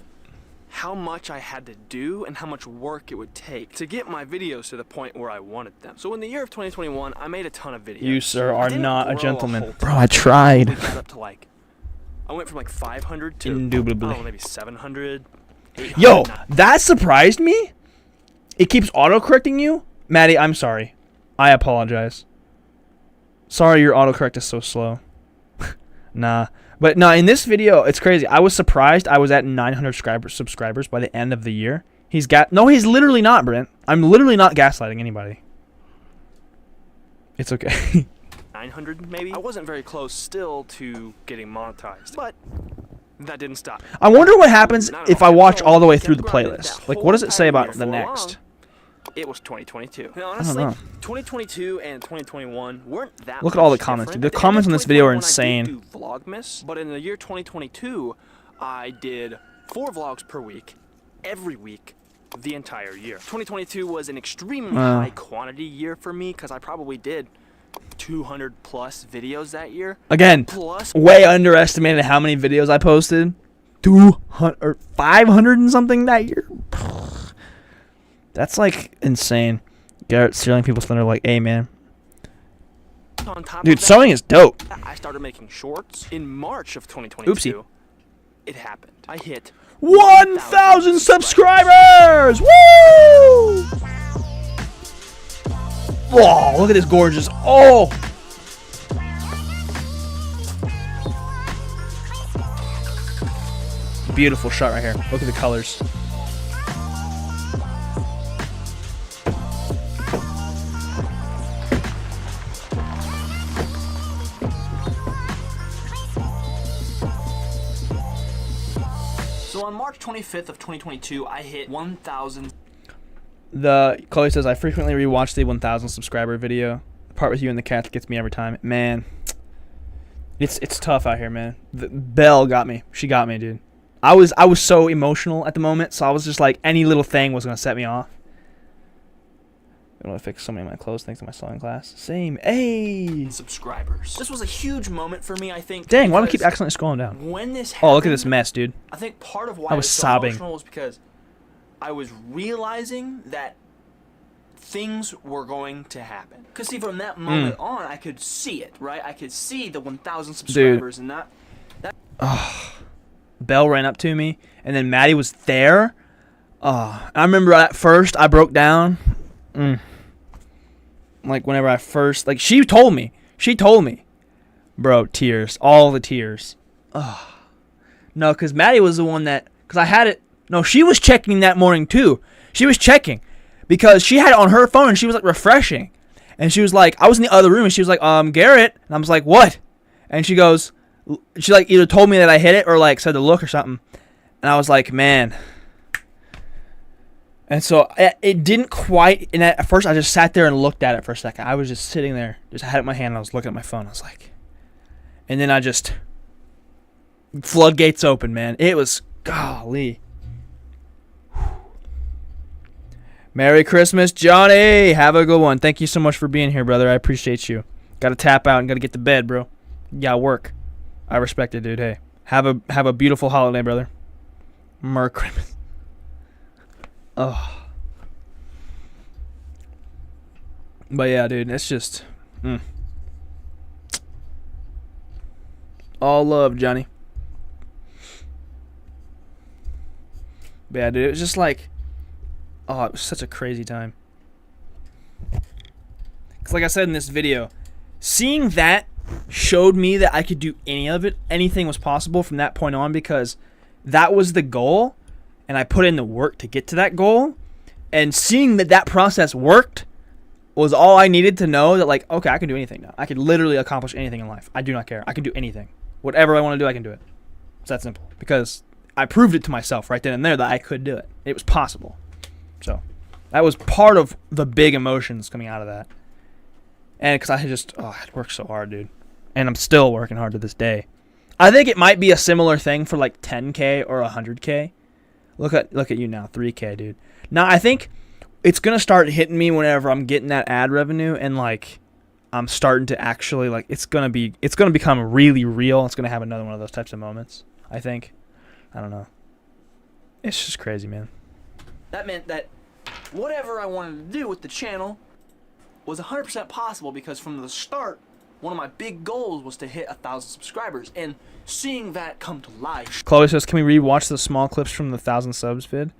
Speaker 7: how much I had to do and how much work it would take to get my videos to the point where I wanted them. So in the year of 2021, I made a ton of videos.
Speaker 1: You, sir,
Speaker 7: I
Speaker 1: are
Speaker 7: didn't
Speaker 1: not a
Speaker 7: grow
Speaker 1: gentleman.
Speaker 7: whole
Speaker 1: Bro,
Speaker 7: ton.
Speaker 1: I tried.
Speaker 7: We got up to like, I went from like 500 to
Speaker 1: Indubitably.
Speaker 7: I don't know, maybe 700. 800,
Speaker 1: Yo,
Speaker 7: not-
Speaker 1: that surprised me. It keeps autocorrecting you. Maddie, I'm sorry. I apologize. Sorry your autocorrect is so slow. Nah. But no, in this video, it's crazy. I was surprised I was at 900 subscribers by the end of the year. He's literally not, Brent. I'm literally not gaslighting anybody. It's okay.
Speaker 7: 900 maybe. I wasn't very close still to getting monetized, but that didn't stop.
Speaker 1: I wonder what happens
Speaker 7: Not at
Speaker 1: if
Speaker 7: all.
Speaker 1: I watch
Speaker 7: So
Speaker 1: all the way
Speaker 7: kept
Speaker 1: through the
Speaker 7: grinding
Speaker 1: playlist.
Speaker 7: that
Speaker 1: Like,
Speaker 7: whole
Speaker 1: what does it say
Speaker 7: entire
Speaker 1: about
Speaker 7: year.
Speaker 1: the
Speaker 7: For
Speaker 1: next?
Speaker 7: long, it was 2022. Now, honestly,
Speaker 1: know.
Speaker 7: 2022 and 2021 weren't that
Speaker 1: Look at all the
Speaker 7: much
Speaker 1: comments,
Speaker 7: different.
Speaker 1: dude. The
Speaker 7: At the end
Speaker 1: comments
Speaker 7: of
Speaker 1: on this video are
Speaker 7: 2021, I did
Speaker 1: insane.
Speaker 7: do VLOGMAS, but in the year 2022, I did 4 vlogs per week, every week, the entire year. 2022 was an extremely
Speaker 1: Wow.
Speaker 7: high quantity year for me because I probably did 200 plus videos that year.
Speaker 1: Again,
Speaker 7: Plus,
Speaker 1: way underestimated how many videos I posted. 200 or 500 and something that year. That's like insane. Garrett stealing people's thunder like, hey man.
Speaker 7: on top
Speaker 1: Dude,
Speaker 7: of that,
Speaker 1: sewing is dope.
Speaker 7: I started making shorts in March of 2022.
Speaker 1: Oopsie.
Speaker 7: It happened. I hit
Speaker 1: 1,000 subscribers! Woo! Whoa, look at this gorgeous. Oh! Beautiful shot right here. Look at the colors.
Speaker 7: So on March 25th of 2022, I hit 1,000.
Speaker 1: Chloe says, I frequently rewatch the 1,000 subscriber video. The part with you and the cat gets me every time. Man, it's tough out here, man. Belle got me. She got me, dude. I was so emotional at the moment, so I was just like, any little thing was going to set me off. I'm going to fix so many of my clothes thanks to my sewing class. Same. Hey!
Speaker 7: subscribers. This was a huge moment for me, I think.
Speaker 1: Dang, why do I keep
Speaker 7: because
Speaker 1: accidentally scrolling down?
Speaker 7: when this happened,
Speaker 1: Oh, look at this mess, dude.
Speaker 7: I think part of why
Speaker 1: I was
Speaker 7: so
Speaker 1: sobbing.
Speaker 7: emotional was because I was realizing that things were going to happen. Because see, from that moment on, I could see it, right? I could see the 1,000 subscribers and that.
Speaker 1: Belle ran up to me, and then Maddie was there. I remember at first I broke down. Like whenever I first, like she told me, bro, tears, all the tears. No, because Maddie was the one that, because I had it. No, she was checking that morning too. She was checking because she had it on her phone and she was like refreshing. And she was like, I was in the other room and she was like, Garrett. And I was like, what? And she goes, she like either told me that I hit it or like said to look or something. And I was like, man. And so it didn't quite, and at first I just sat there and looked at it for a second. I was just sitting there, just had it in my hand and I was looking at my phone. I was like, and then I just, floodgates open, man. It was, golly. Merry Christmas, Johnny. Have a good one. Thank you so much for being here, brother. I appreciate you. Got to tap out and got to get to bed, bro. You got work. I respect it, dude. Hey, have a beautiful holiday, brother. Merry Christmas. Oh. But yeah, dude, it's just all love, Johnny. But yeah, dude, it was just like, oh, it was such a crazy time. Because like I said in this video, seeing that showed me that I could do any of it. Anything was possible from that point on because that was the goal. And I put in the work to get to that goal. And seeing that that process worked was all I needed to know that like, okay, I can do anything now. I can literally accomplish anything in life. I do not care. I can do anything. Whatever I want to do, I can do it. It's that simple. Because I proved it to myself right then and there that I could do it. It was possible. So that was part of the big emotions coming out of that. And because I had worked so hard, dude. And I'm still working hard to this day. I think it might be a similar thing for like 10K or 100K. Look at you now, 3K, dude. Now I think it's gonna start hitting me whenever I'm getting that ad revenue and like I'm starting to actually like it's gonna become really real. It's gonna have another one of those types of moments. I think. I don't know. It's just crazy, man.
Speaker 2: That meant that whatever I wanted to do with the channel was 100% possible because from the start, one of my big goals was to hit 1,000 subscribers, and seeing that come to life.
Speaker 1: Chloe says, can we rewatch the small clips from the 1,000 subs vid?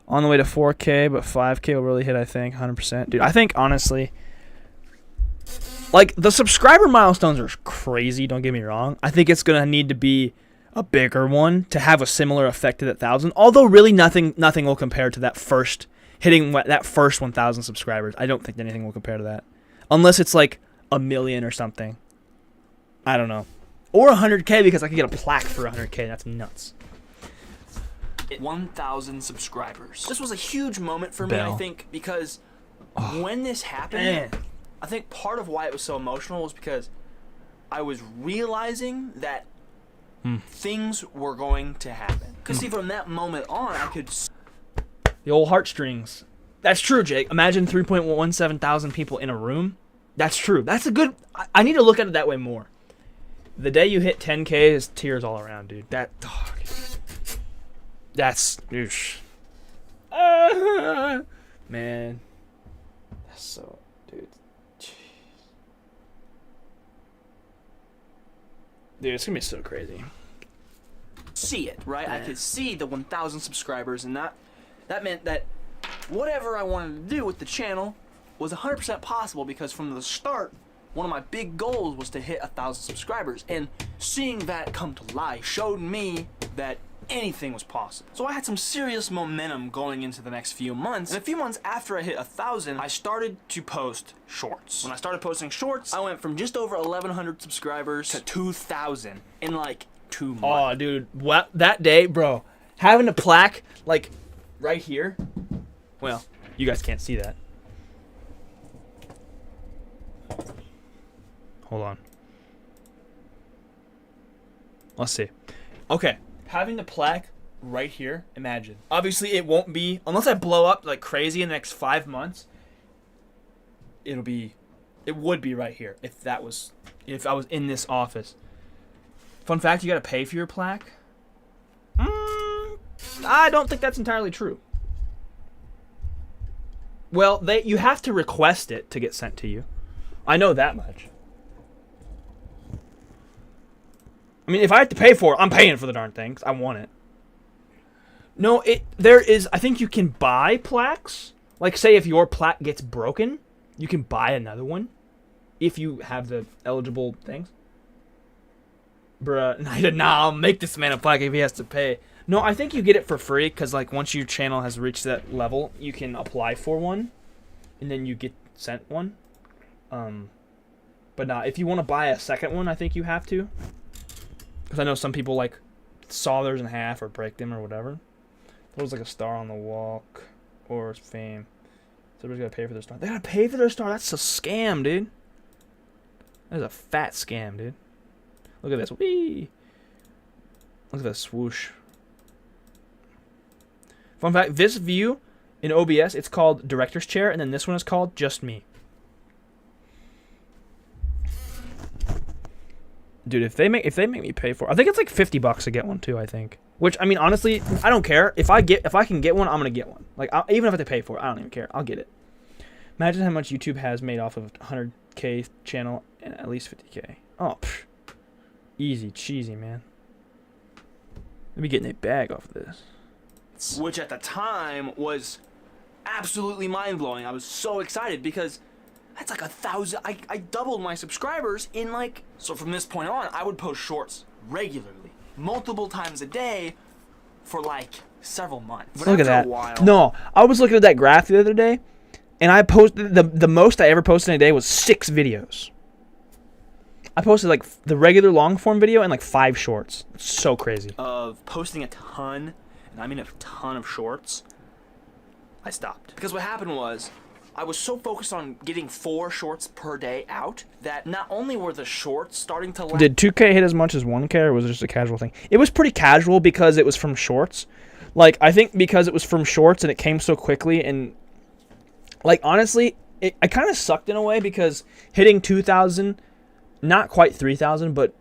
Speaker 1: On the way to 4K, but 5K will really hit, I think, 100%. Dude, I think, honestly, like, the subscriber milestones are crazy, don't get me wrong. I think it's going to need to be a bigger one to have a similar effect to that 1,000. Although, really, nothing will compare to that first, hitting that first 1,000 subscribers. I don't think anything will compare to that. Unless it's, like, 1 million or something. I don't know. Or 100K because I could get a plaque for 100K. That's nuts.
Speaker 2: 1,000 subscribers. This was a huge moment for me, I think, because when this happened, I think part of why it was so emotional was because I was realizing that things were going to happen. Because see, from that moment on, I could...
Speaker 1: The old heartstrings. That's true, Jake. Imagine 3.17 thousand people in a room. That's true. That's a good... I need to look at it that way more. The day you hit 10K is tears all around, dude. That's... Oosh. Man. That's so... Dude. Jeez. Dude, it's gonna be so crazy.
Speaker 2: See it, right? I could see the 1,000 subscribers, and that meant that whatever I wanted to do with the channel was 100% possible because from the start, one of my big goals was to hit 1,000 subscribers, and seeing that come to life showed me that anything was possible. So I had some serious momentum going into the next few months, and a few months after I hit 1,000, I started to post shorts. When I started posting shorts, I went from just over 1,100 subscribers to 2,000 in like 2 months.
Speaker 1: Oh, dude, what that day, bro, having a plaque like right here. Well, you guys can't see that. Hold on. Let's see. Okay, having the plaque right here, imagine. Obviously, it won't be, unless I blow up like crazy in the next 5 months, it would be right here if I was in this office. Fun fact, you gotta pay for your plaque. I don't think that's entirely true. Well, you have to request it to get sent to you. I know that much. I mean, if I have to pay for it, I'm paying for the darn thing 'cause I want it. No, I think you can buy plaques. Like, say if your plaque gets broken, you can buy another one if you have the eligible things. Bruh, nah, I'll make this man a plaque if he has to pay. No, I think you get it for free because like once your channel has reached that level, you can apply for one, and then you get sent one. But if you want to buy a second one, I think you have to. Because I know some people like saw theirs in half or break them or whatever. There was like a star on the walk or fame. So everybody's gotta pay for their star. They gotta pay for their star. That's a scam, dude. That is a fat scam, dude. Look at this. Whee! Look at this swoosh. Fun fact, this view in OBS, it's called Director's Chair, and then this one is called Just Me. Dude, if they make me pay for it, I think it's like $50 to get one too, I think. Which, I mean, honestly, I don't care. If I can get one, I'm gonna get one. Like, even if I have to pay for it, I don't even care. I'll get it. Imagine how much YouTube has made off of a 100K channel and at least 50K. Oh, psh. Easy cheesy, man. Let me get in a bag off of this.
Speaker 2: Which at the time was absolutely mind-blowing. I was so excited because that's like 1,000. I doubled my subscribers in like... So from this point on, I would post shorts regularly, multiple times a day for like several months. But
Speaker 1: Look at
Speaker 2: after
Speaker 1: that.
Speaker 2: a while,
Speaker 1: No, I was looking at that graph the other day, and I posted... The most I ever posted in a day was 6 videos. I posted like the regular long form video and like 5 shorts. It's so crazy.
Speaker 2: Of posting a ton, and I mean a ton of shorts, I stopped. Because what happened was, I was so focused on getting 4 shorts per day out that not only were the shorts starting to...
Speaker 1: Did 2K hit as much as 1K, or was it just a casual thing? It was pretty casual because it was from shorts. Like, I think because it was from shorts and it came so quickly, and like honestly, I kind of sucked in a way because hitting 2,000, not quite 3,000, but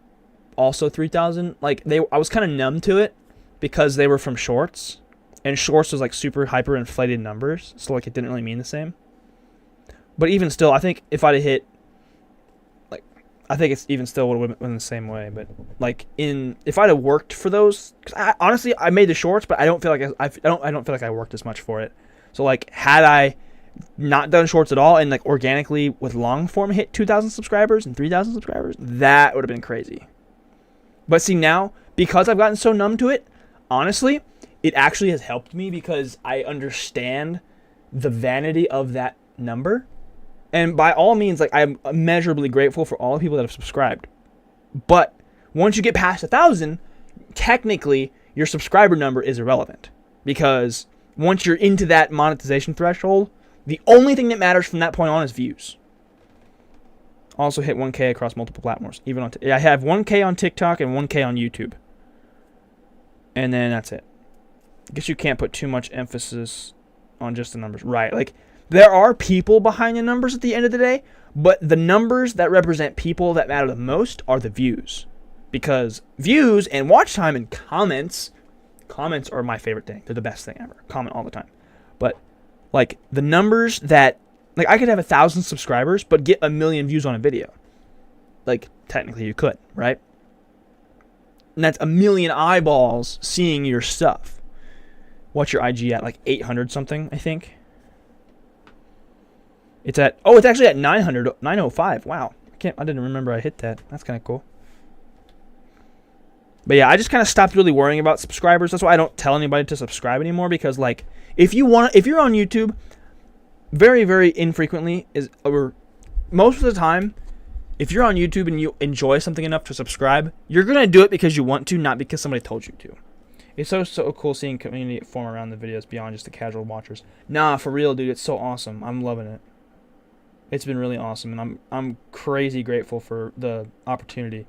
Speaker 1: also 3,000. Like I was kind of numb to it because they were from shorts, and shorts was like super hyper inflated numbers, so like it didn't really mean the same. But even still, I think if I'd have hit, like, I think it's even still would have been the same way. But like if I'd have worked for those, cause honestly, I made the shorts, but I don't feel like I don't feel like I worked as much for it. So like, had I not done shorts at all and like organically with long form hit 2,000 subscribers and 3,000 subscribers, that would have been crazy. But see, now because I've gotten so numb to it, honestly, it actually has helped me because I understand the vanity of that number. And by all means, like, I'm immeasurably grateful for all the people that have subscribed. But once you get past 1,000, technically your subscriber number is irrelevant, because once you're into that monetization threshold, the only thing that matters from that point on is views. Also hit 1K across multiple platforms. Even on I have 1K on TikTok and 1K on YouTube. And then that's it. I guess you can't put too much emphasis on just the numbers. Right, like, there are people behind the numbers at the end of the day, but the numbers that represent people that matter the most are the views. Because views and watch time and comments are my favorite thing. They're the best thing ever. Comment all the time. But like the numbers that, like, I could have 1,000 subscribers but get 1 million views on a video. Like, technically you could, right? And that's 1 million eyeballs seeing your stuff. What's your IG at? Like 800 something, I think. It's actually at 905. Wow. I didn't remember I hit that. That's kind of cool. But yeah, I just kind of stopped really worrying about subscribers. That's why I don't tell anybody to subscribe anymore, because like if you're on YouTube, very, very infrequently or most of the time, if you're on YouTube and you enjoy something enough to subscribe, you're going to do it because you want to, not because somebody told you to. It's so cool seeing community form around the videos beyond just the casual watchers. Nah, for real, dude, it's so awesome. I'm loving it. It's been really awesome, and I'm crazy grateful for the opportunity.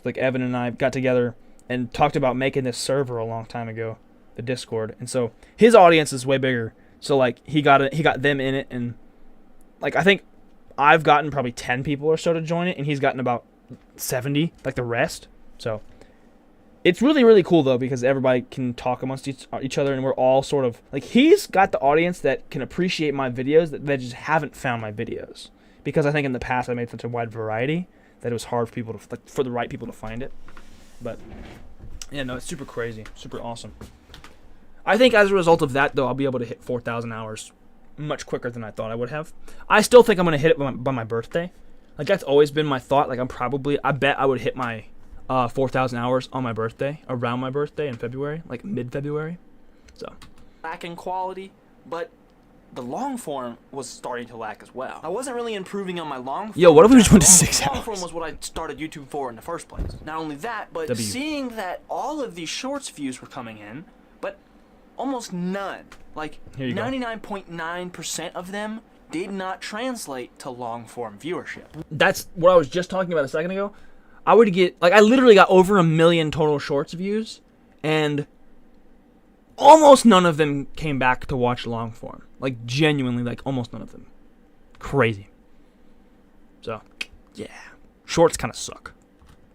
Speaker 1: Like, Evan and I got together and talked about making this server a long time ago, the Discord, and so his audience is way bigger. So like he got them in it, and like I think I've gotten probably 10 people or so to join it, and he's gotten about 70, like the rest. So it's really, really cool though, because everybody can talk amongst each other, and we're all sort of like, he's got the audience that can appreciate my videos that just haven't found my videos, because I think in the past I made such a wide variety that it was hard for people to, like, for the right people to find it. But yeah, no, it's super crazy, super awesome. I think as a result of that though, I'll be able to hit 4,000 hours much quicker than I thought I would have. I still think I'm gonna hit it by my birthday. Like, that's always been my thought. Like, I bet I would hit my 4,000 hours on my birthday, around my birthday in February, like mid-February. So
Speaker 7: lack in quality, but the long form was starting to lack as well. I wasn't really improving on my long form.
Speaker 1: Yo, what if we just went to 6
Speaker 7: Long
Speaker 1: hours?
Speaker 7: form was what I started YouTube for in the first place. Not only that, but seeing that all of these shorts views were coming in, but almost none, like 99.9% of them did not translate to long form viewership.
Speaker 1: That's what I was just talking about a second ago. I would get, like, I literally got over 1 million total shorts views, and almost none of them came back to watch long form. Like, genuinely, like, almost none of them. Crazy. So, yeah. Shorts kind of suck.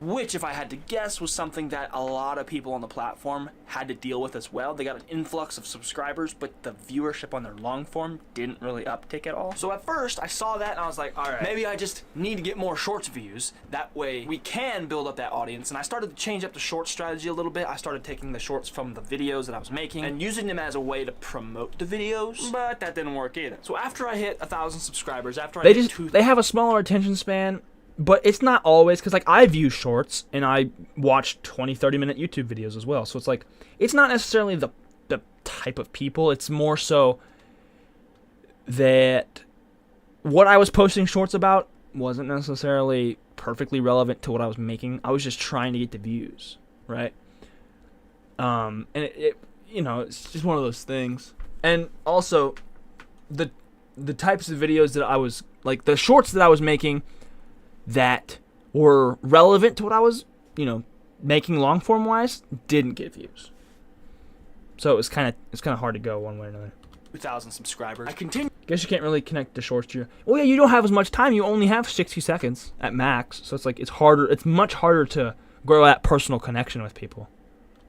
Speaker 7: Which, if I had to guess, was something that a lot of people on the platform had to deal with as well. They got an influx of subscribers, but the viewership on their long form didn't really uptick at all. So at first, I saw that and I was like, alright, maybe I just need to get more shorts views. That way, we can build up that audience. And I started to change up the shorts strategy a little bit. I started taking the shorts from the videos that I was making and using them as a way to promote the videos, but that didn't work either. So after I hit 1,000 subscribers, after I hit
Speaker 1: They have a smaller attention span. But it's not always, because, like, I view shorts, and I watch 20, 30-minute YouTube videos as well. So it's like, it's not necessarily the type of people. It's more so that what I was posting shorts about wasn't necessarily perfectly relevant to what I was making. I was just trying to get the views, right? And it you know, it's just one of those things. And also, the types of videos that I was, like, the shorts that I was making that were relevant to what I was, you know, making long form wise, didn't get views. So it's kind of hard to go one way or another.
Speaker 7: 2,000 subscribers. I continue.
Speaker 1: Guess you can't really connect the shorts to your. Well, yeah, you don't have as much time. You only have 60 seconds at max. So it's like it's harder. It's much harder to grow that personal connection with people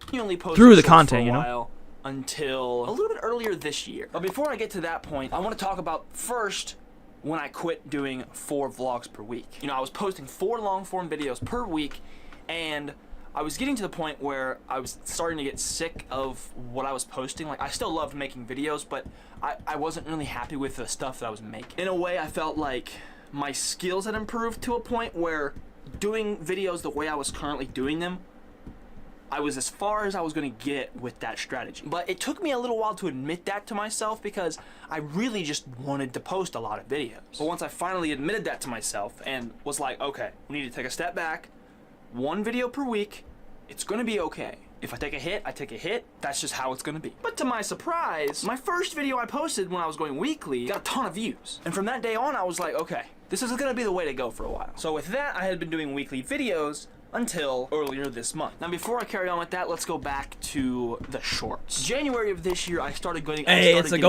Speaker 1: through the content, you know.
Speaker 7: Until a little bit earlier this year. But before I get to that point, I want to talk about first when I quit doing 4 vlogs per week. You know, I was posting 4 long form videos per week, and I was getting to the point where I was starting to get sick of what I was posting. Like, I still loved making videos, but I wasn't really happy with the stuff that I was making. In a way, I felt like my skills had improved to a point where doing videos the way I was currently doing them, I was as far as I was going to get with that strategy. But it took me a little while to admit that to myself because I really just wanted to post a lot of videos. But once I finally admitted that to myself and was like, okay, we need to take a step back, 1 video per week, it's going to be okay. If I take a hit, I take a hit. That's just how it's going to be. But to my surprise, my first video I posted when I was going weekly got a ton of views. And from that day on, I was like, okay, this is going to be the way to go for a while. So with that, I had been doing weekly videos until earlier this month. Now, before I carry on with that, let's go back to the shorts. January of this year, I started getting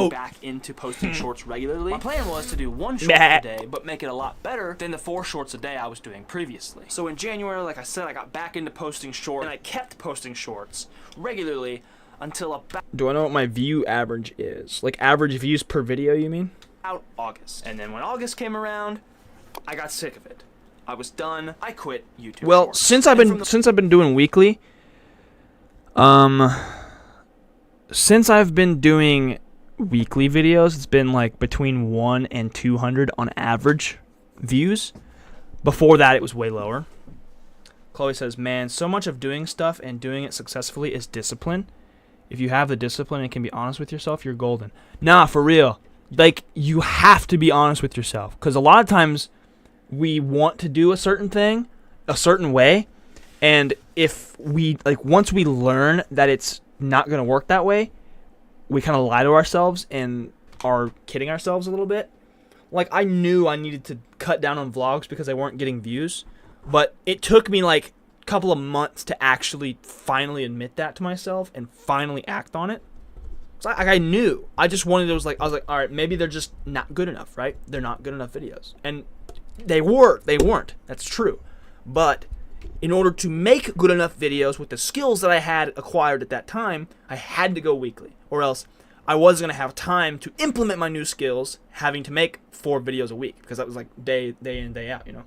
Speaker 7: back into posting shorts regularly. My plan was to do 1 short a day, but make it a lot better than the 4 shorts a day I was doing previously. So in January, like I said, I got back into posting shorts, and I kept posting shorts regularly until about...
Speaker 1: Do I know what my view average is? Like, average views per video, you mean?
Speaker 7: Out August. And then when August came around, I got sick of it. I was done. I quit YouTube.
Speaker 1: Well,
Speaker 7: shorts.
Speaker 1: since I've been doing weekly, since I've been doing weekly videos, it's been like between 1 and 200 on average views. Before that, it was way lower. Chloe says, "Man, so much of doing stuff and doing it successfully is discipline. If you have the discipline and can be honest with yourself, you're golden." Nah, for real. Like, you have to be honest with yourself, because a lot of times we want to do a certain thing a certain way, and if we, like, once we learn that it's not going to work that way, we kind of lie to ourselves and are kidding ourselves a little bit. Like, I knew I needed to cut down on vlogs because I weren't getting views, but it took me like a couple of months to actually finally admit that to myself and finally act on it. So I knew. I just wanted to, I was like, all right, maybe they're just not good enough, right? They're not good enough videos. And they weren't. That's true. But in order to make good enough videos with the skills that I had acquired at that time, I had to go weekly, or else I wasn't going to have time to implement my new skills having to make 4 videos a week, because that was like day in, day out, you know?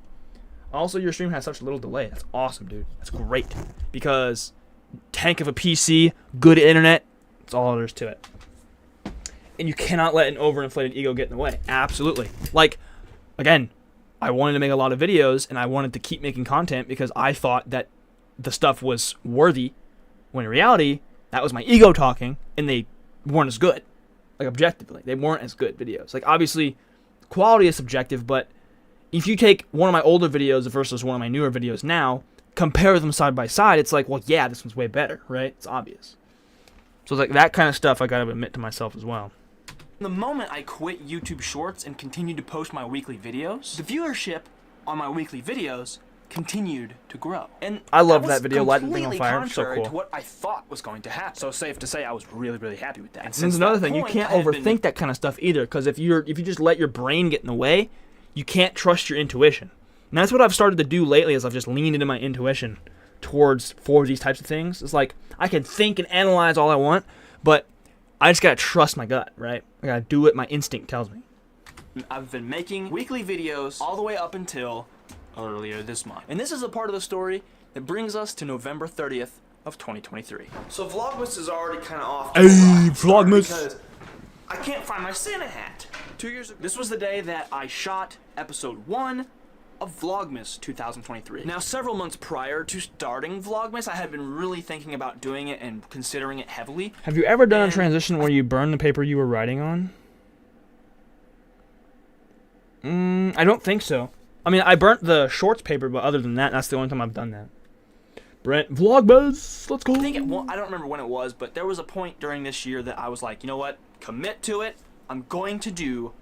Speaker 1: Also, your stream has such a little delay. That's awesome, dude. That's great. Because tank of a PC, good internet, that's all there is to it. And you cannot let an overinflated ego get in the way. Absolutely. Like, again, I wanted to make a lot of videos, and I wanted to keep making content because I thought that the stuff was worthy, when in reality, that was my ego talking, and they weren't as good. Like, objectively, they weren't as good videos. Like, obviously, quality is subjective, but if you take one of my older videos versus one of my newer videos now, compare them side by side, it's like, well, yeah, this one's way better, right? It's obvious. So, like, that kind of stuff I gotta admit to myself as well.
Speaker 7: The moment I quit YouTube Shorts and continued to post my weekly videos, the viewership on my weekly videos continued to grow. And
Speaker 1: I love that video, Light the Thing on
Speaker 7: completely
Speaker 1: Fire. So
Speaker 7: contrary
Speaker 1: cool.
Speaker 7: to what I thought was going to happen. So safe to say I was really, really happy with that.
Speaker 1: And there's another thing, you can't overthink that kind of stuff either, because if you just let your brain get in the way, you can't trust your intuition. And that's what I've started to do lately, is I've just leaned into my intuition for these types of things. It's like, I can think and analyze all I want, but I just gotta trust my gut, right? I gotta do what my instinct tells me.
Speaker 7: I've been making weekly videos all the way up until earlier this month. And this is a part of the story that brings us to November 30th of 2023.
Speaker 2: So Vlogmas is already kind of off to a rocky start
Speaker 1: Vlogmas.
Speaker 2: because I can't find my Santa hat. 2 years ago.
Speaker 7: This was the day that I shot episode 1 of Vlogmas 2023. Now, several months prior to starting Vlogmas, I had been really thinking about doing it and considering it heavily.
Speaker 1: Have you ever done a
Speaker 7: And-
Speaker 1: transition where you burn the paper you were writing on? I don't think so. I mean, I burnt the shorts paper, but other than that, that's the only time I've done that. Brent, Vlogmas, let's go.
Speaker 7: I don't remember when it was, but there was a point during this year that I was like, you know what? Commit to it. I'm going to do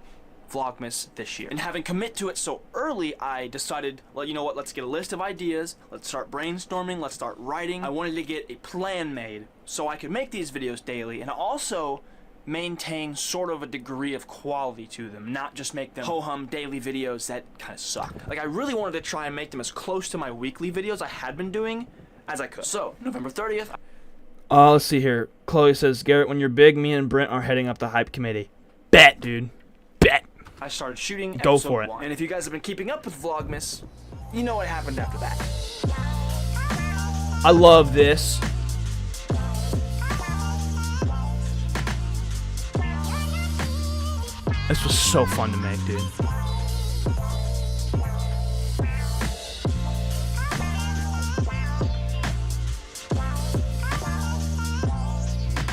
Speaker 7: Vlogmas this year. And having commit to it so early, I decided, well, you know what? Let's get a list of ideas. Let's start brainstorming. Let's start writing. I wanted to get a plan made so I could make these videos daily and also maintain sort of a degree of quality to them, not just make them ho-hum daily videos that kind of suck. Like, I really wanted to try and make them as close to my weekly videos I had been doing as I could. So, November 30th.
Speaker 1: Let's see here. Chloe says, Garrett, when you're big, me and Brent are heading up the hype committee. Bet, dude. Bet.
Speaker 7: I started shooting
Speaker 1: Go
Speaker 7: episode
Speaker 1: for it.
Speaker 7: 1. And if you guys have been keeping up with Vlogmas, you know what happened after that.
Speaker 1: I love this. This was so fun to make, dude.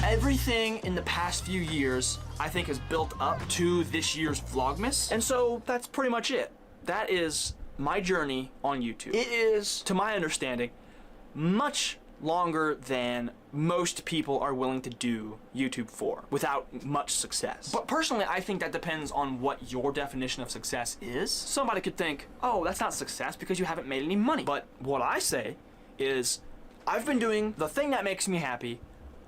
Speaker 7: Everything in the past few years, I think, has built up to this year's Vlogmas. And so that's pretty much it. That is my journey on YouTube. It is, to my understanding, much longer than most people are willing to do YouTube for without much success. But personally, I think that depends on what your definition of success is. Somebody could think, oh, that's not success because you haven't made any money. But what I say is, I've been doing the thing that makes me happy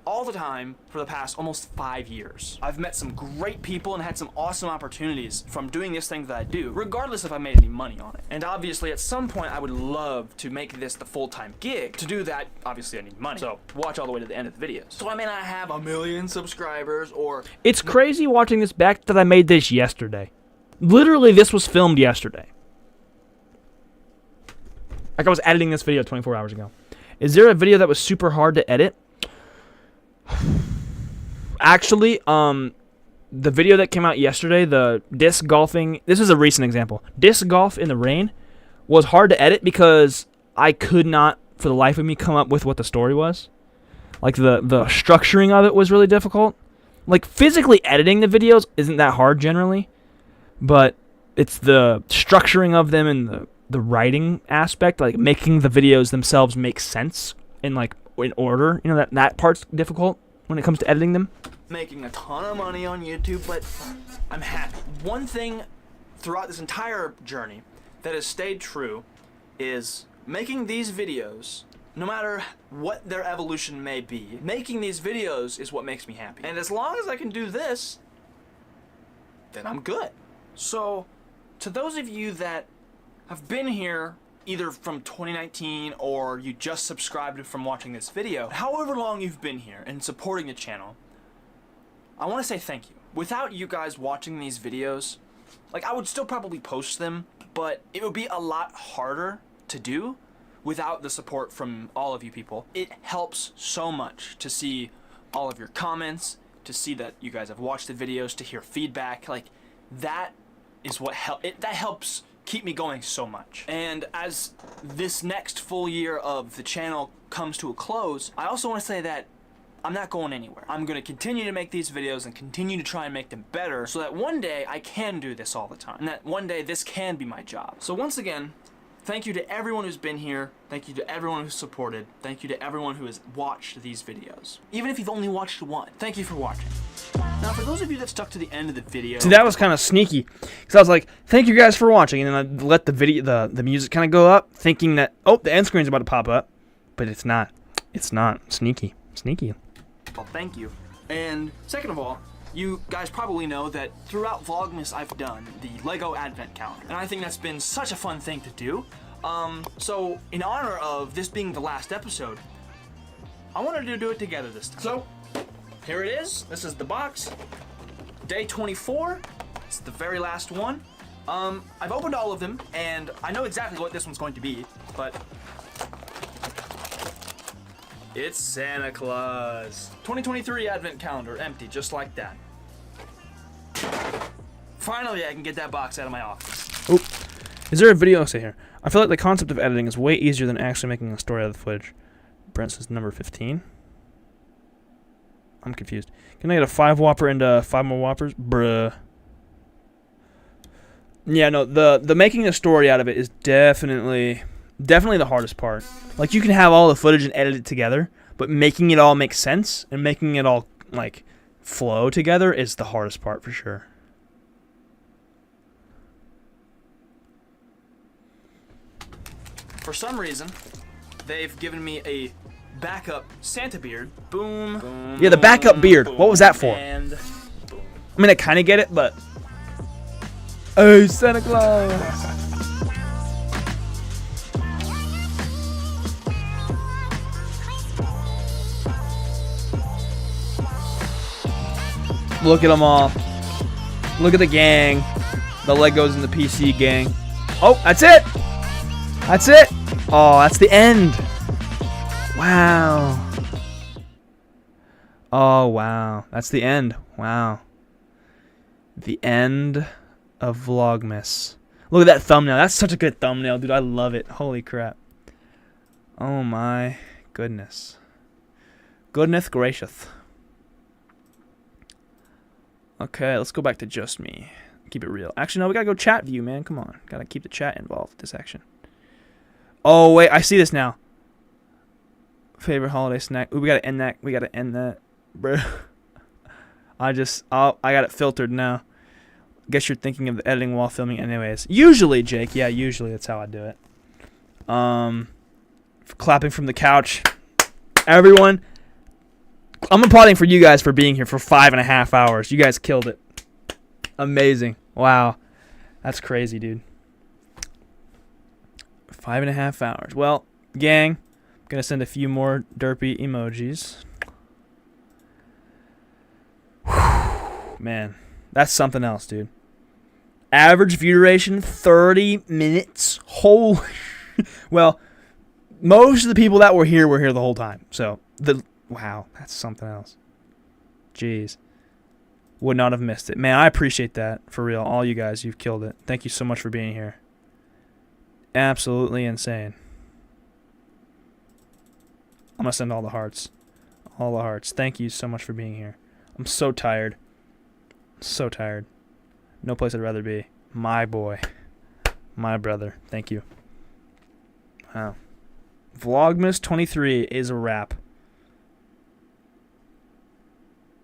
Speaker 7: all the time for the past almost 5 years. I've met some great people and had some awesome opportunities from doing this thing that I do, regardless if I made any money on it. And obviously, at some point, I would love to make this the full-time gig. To do that, obviously, I need money. So watch all the way to the end of the video. So I may not have 1 million subscribers or...
Speaker 1: It's crazy watching this back that I made this yesterday. Literally, this was filmed yesterday. Like, I was editing this video 24 hours ago. Is there a video that was super hard to edit? Actually, the video that came out yesterday, the disc golfing, this is a recent example. Disc golf in the rain was hard to edit because I could not, for the life of me, come up with what the story was. Like, the structuring of it was really difficult. Like, physically editing the videos isn't that hard generally, but it's the structuring of them and the writing aspect, like making the videos themselves make sense in, like, in order. You know, that part's difficult when it comes to editing them.
Speaker 7: Making a ton of money on YouTube, but I'm happy. One thing throughout this entire journey that has stayed true is making these videos, no matter what their evolution may be, making these videos is what makes me happy. And as long as I can do this, then I'm good. So, to those of you that have been here either from 2019 or you just subscribed from watching this video, however long you've been here and supporting the channel, I want to say thank you. Without you guys watching these videos, like, I would still probably post them, but it would be a lot harder to do without the support from all of you people. It helps so much to see all of your comments, to see that you guys have watched the videos, to hear feedback. Like, that is what that helps
Speaker 2: keep me going so much. And as this next full year of the channel comes to a close, I also want to say that I'm not going anywhere. I'm going to continue to make these videos and continue to try and make them better so that one day I can do this all the time. And that one day this can be my job. So once again, thank you to everyone who's been here. Thank you to everyone who's supported. Thank you to everyone who has watched these videos. Even if you've only watched one, thank you for watching. Now, for those of you that stuck to the end of the video...
Speaker 1: See, that was kind of sneaky. Because I was like, thank you guys for watching. And then I let the video, the music kind of go up, thinking that, oh, the end screen's about to pop up. But it's not. It's not. Sneaky. Sneaky.
Speaker 2: Well, thank you. And second of all, you guys probably know that throughout Vlogmas I've done the Lego Advent Calendar. And I think that's been such a fun thing to do. So in honor of this being the last episode, I wanted to do it together this time. So, here it is. This is the box. Day 24. It's the very last one. I've opened all of them, and I know exactly what this one's going to be, but... It's Santa Claus. 2023 Advent Calendar, empty, just like that. Finally, I can get that box out of my office.
Speaker 1: Oop. Is there a video? I'll say here. I feel like the concept of editing is way easier than actually making a story out of the footage. Brent says number 15. I'm confused. Can I get a 5 Whopper and 5 more Whoppers? Bruh. Yeah, no, the making a story out of it is definitely the hardest part. Like, you can have all the footage and edit it together, but making it all make sense and making it all, like, flow together is the hardest part for sure.
Speaker 2: For some reason, they've given me a backup Santa beard. Boom. Boom.
Speaker 1: Yeah, the backup beard. What was that for?
Speaker 2: And boom.
Speaker 1: I mean, I kind of get it, but... Oh, Santa Claus! Look at them all. Look at the gang. The Legos and the PC gang. Oh, that's it! That's it! Oh, that's the end! Wow. Oh, wow. That's the end. Wow. The end of Vlogmas. Look at that thumbnail. That's such a good thumbnail, dude. I love it. Holy crap. Oh, my goodness. Goodness gracious. Okay, let's go back to just me. Keep it real. Actually, no, we gotta go chat view, man. Come on. Gotta keep the chat involved with this action. Oh, wait. I see this now. Favorite holiday snack. Ooh, we gotta end that. We gotta end that. Bro. I got it filtered now. Guess you're thinking of the editing while filming anyways. Usually, Jake. Yeah, usually that's how I do it. Clapping from the couch. Everyone. I'm applauding for you guys for being here for 5.5 hours. You guys killed it. Amazing. Wow. That's crazy, dude. 5.5 hours. Well, gang, I'm going to send a few more derpy emojis. Whew, man, that's something else, dude. Average view duration, 30 minutes. Holy. Well, most of the people that were here the whole time. So, wow, that's something else. Jeez. Would not have missed it. Man, I appreciate that. For real. All you guys, you've killed it. Thank you so much for being here. Absolutely insane. I'm going to send all the hearts. All the hearts. Thank you so much for being here. I'm so tired. So tired. No place I'd rather be. My boy. My brother. Thank you. Wow. Vlogmas 23 is a wrap.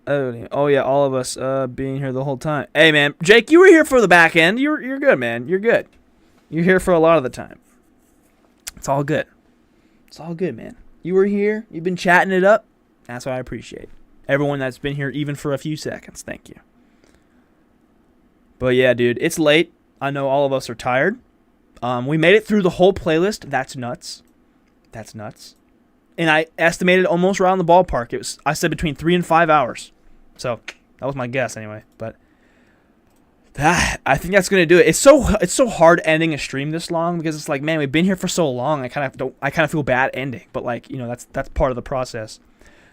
Speaker 1: Oh yeah, all of us being here the whole time. Hey man, Jake, you were here for the back end. You're good, man. You're good. You're here for a lot of the time. It's all good. It's all good, man. You were here. You've been chatting it up. That's what I appreciate. Everyone that's been here even for a few seconds. Thank you. But yeah, dude, it's late. I know all of us are tired. We made it through the whole playlist. That's nuts. That's nuts. And I estimated almost right on the ballpark. I said between 3 and 5 hours. So that was my guess anyway. But I think that's gonna do it. It's so hard ending a stream this long because it's like, man, we've been here for so long. I kind of feel bad ending. But like, you know, that's part of the process.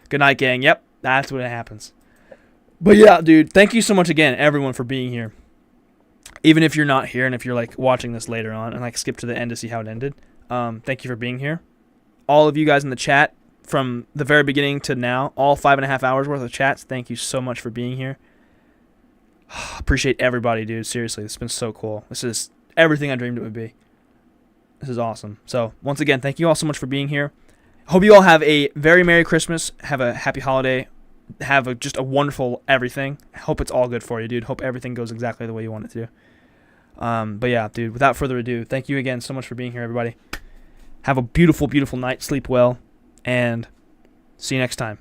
Speaker 1: Good night, gang. Yep, that's what happens. But yeah, dude, thank you so much again, everyone, for being here. even if you're not here and if you're like watching this later on and like skip to the end to see how it ended, thank you for being here. All of you guys in the chat from the very beginning to now, all 5.5 hours worth of chats, thank you so much for being here. Appreciate everybody, dude. Seriously, this has been so cool. This is everything I dreamed it would be. This is awesome. So once again, thank you all so much for being here. Hope you all have a very Merry Christmas. Have a happy holiday. Have just a wonderful everything. Hope it's all good for you, dude. Hope everything goes exactly the way you want it to. But yeah, dude, without further ado, thank you again so much for being here, everybody. Have a beautiful, beautiful night. Sleep well. And see you next time.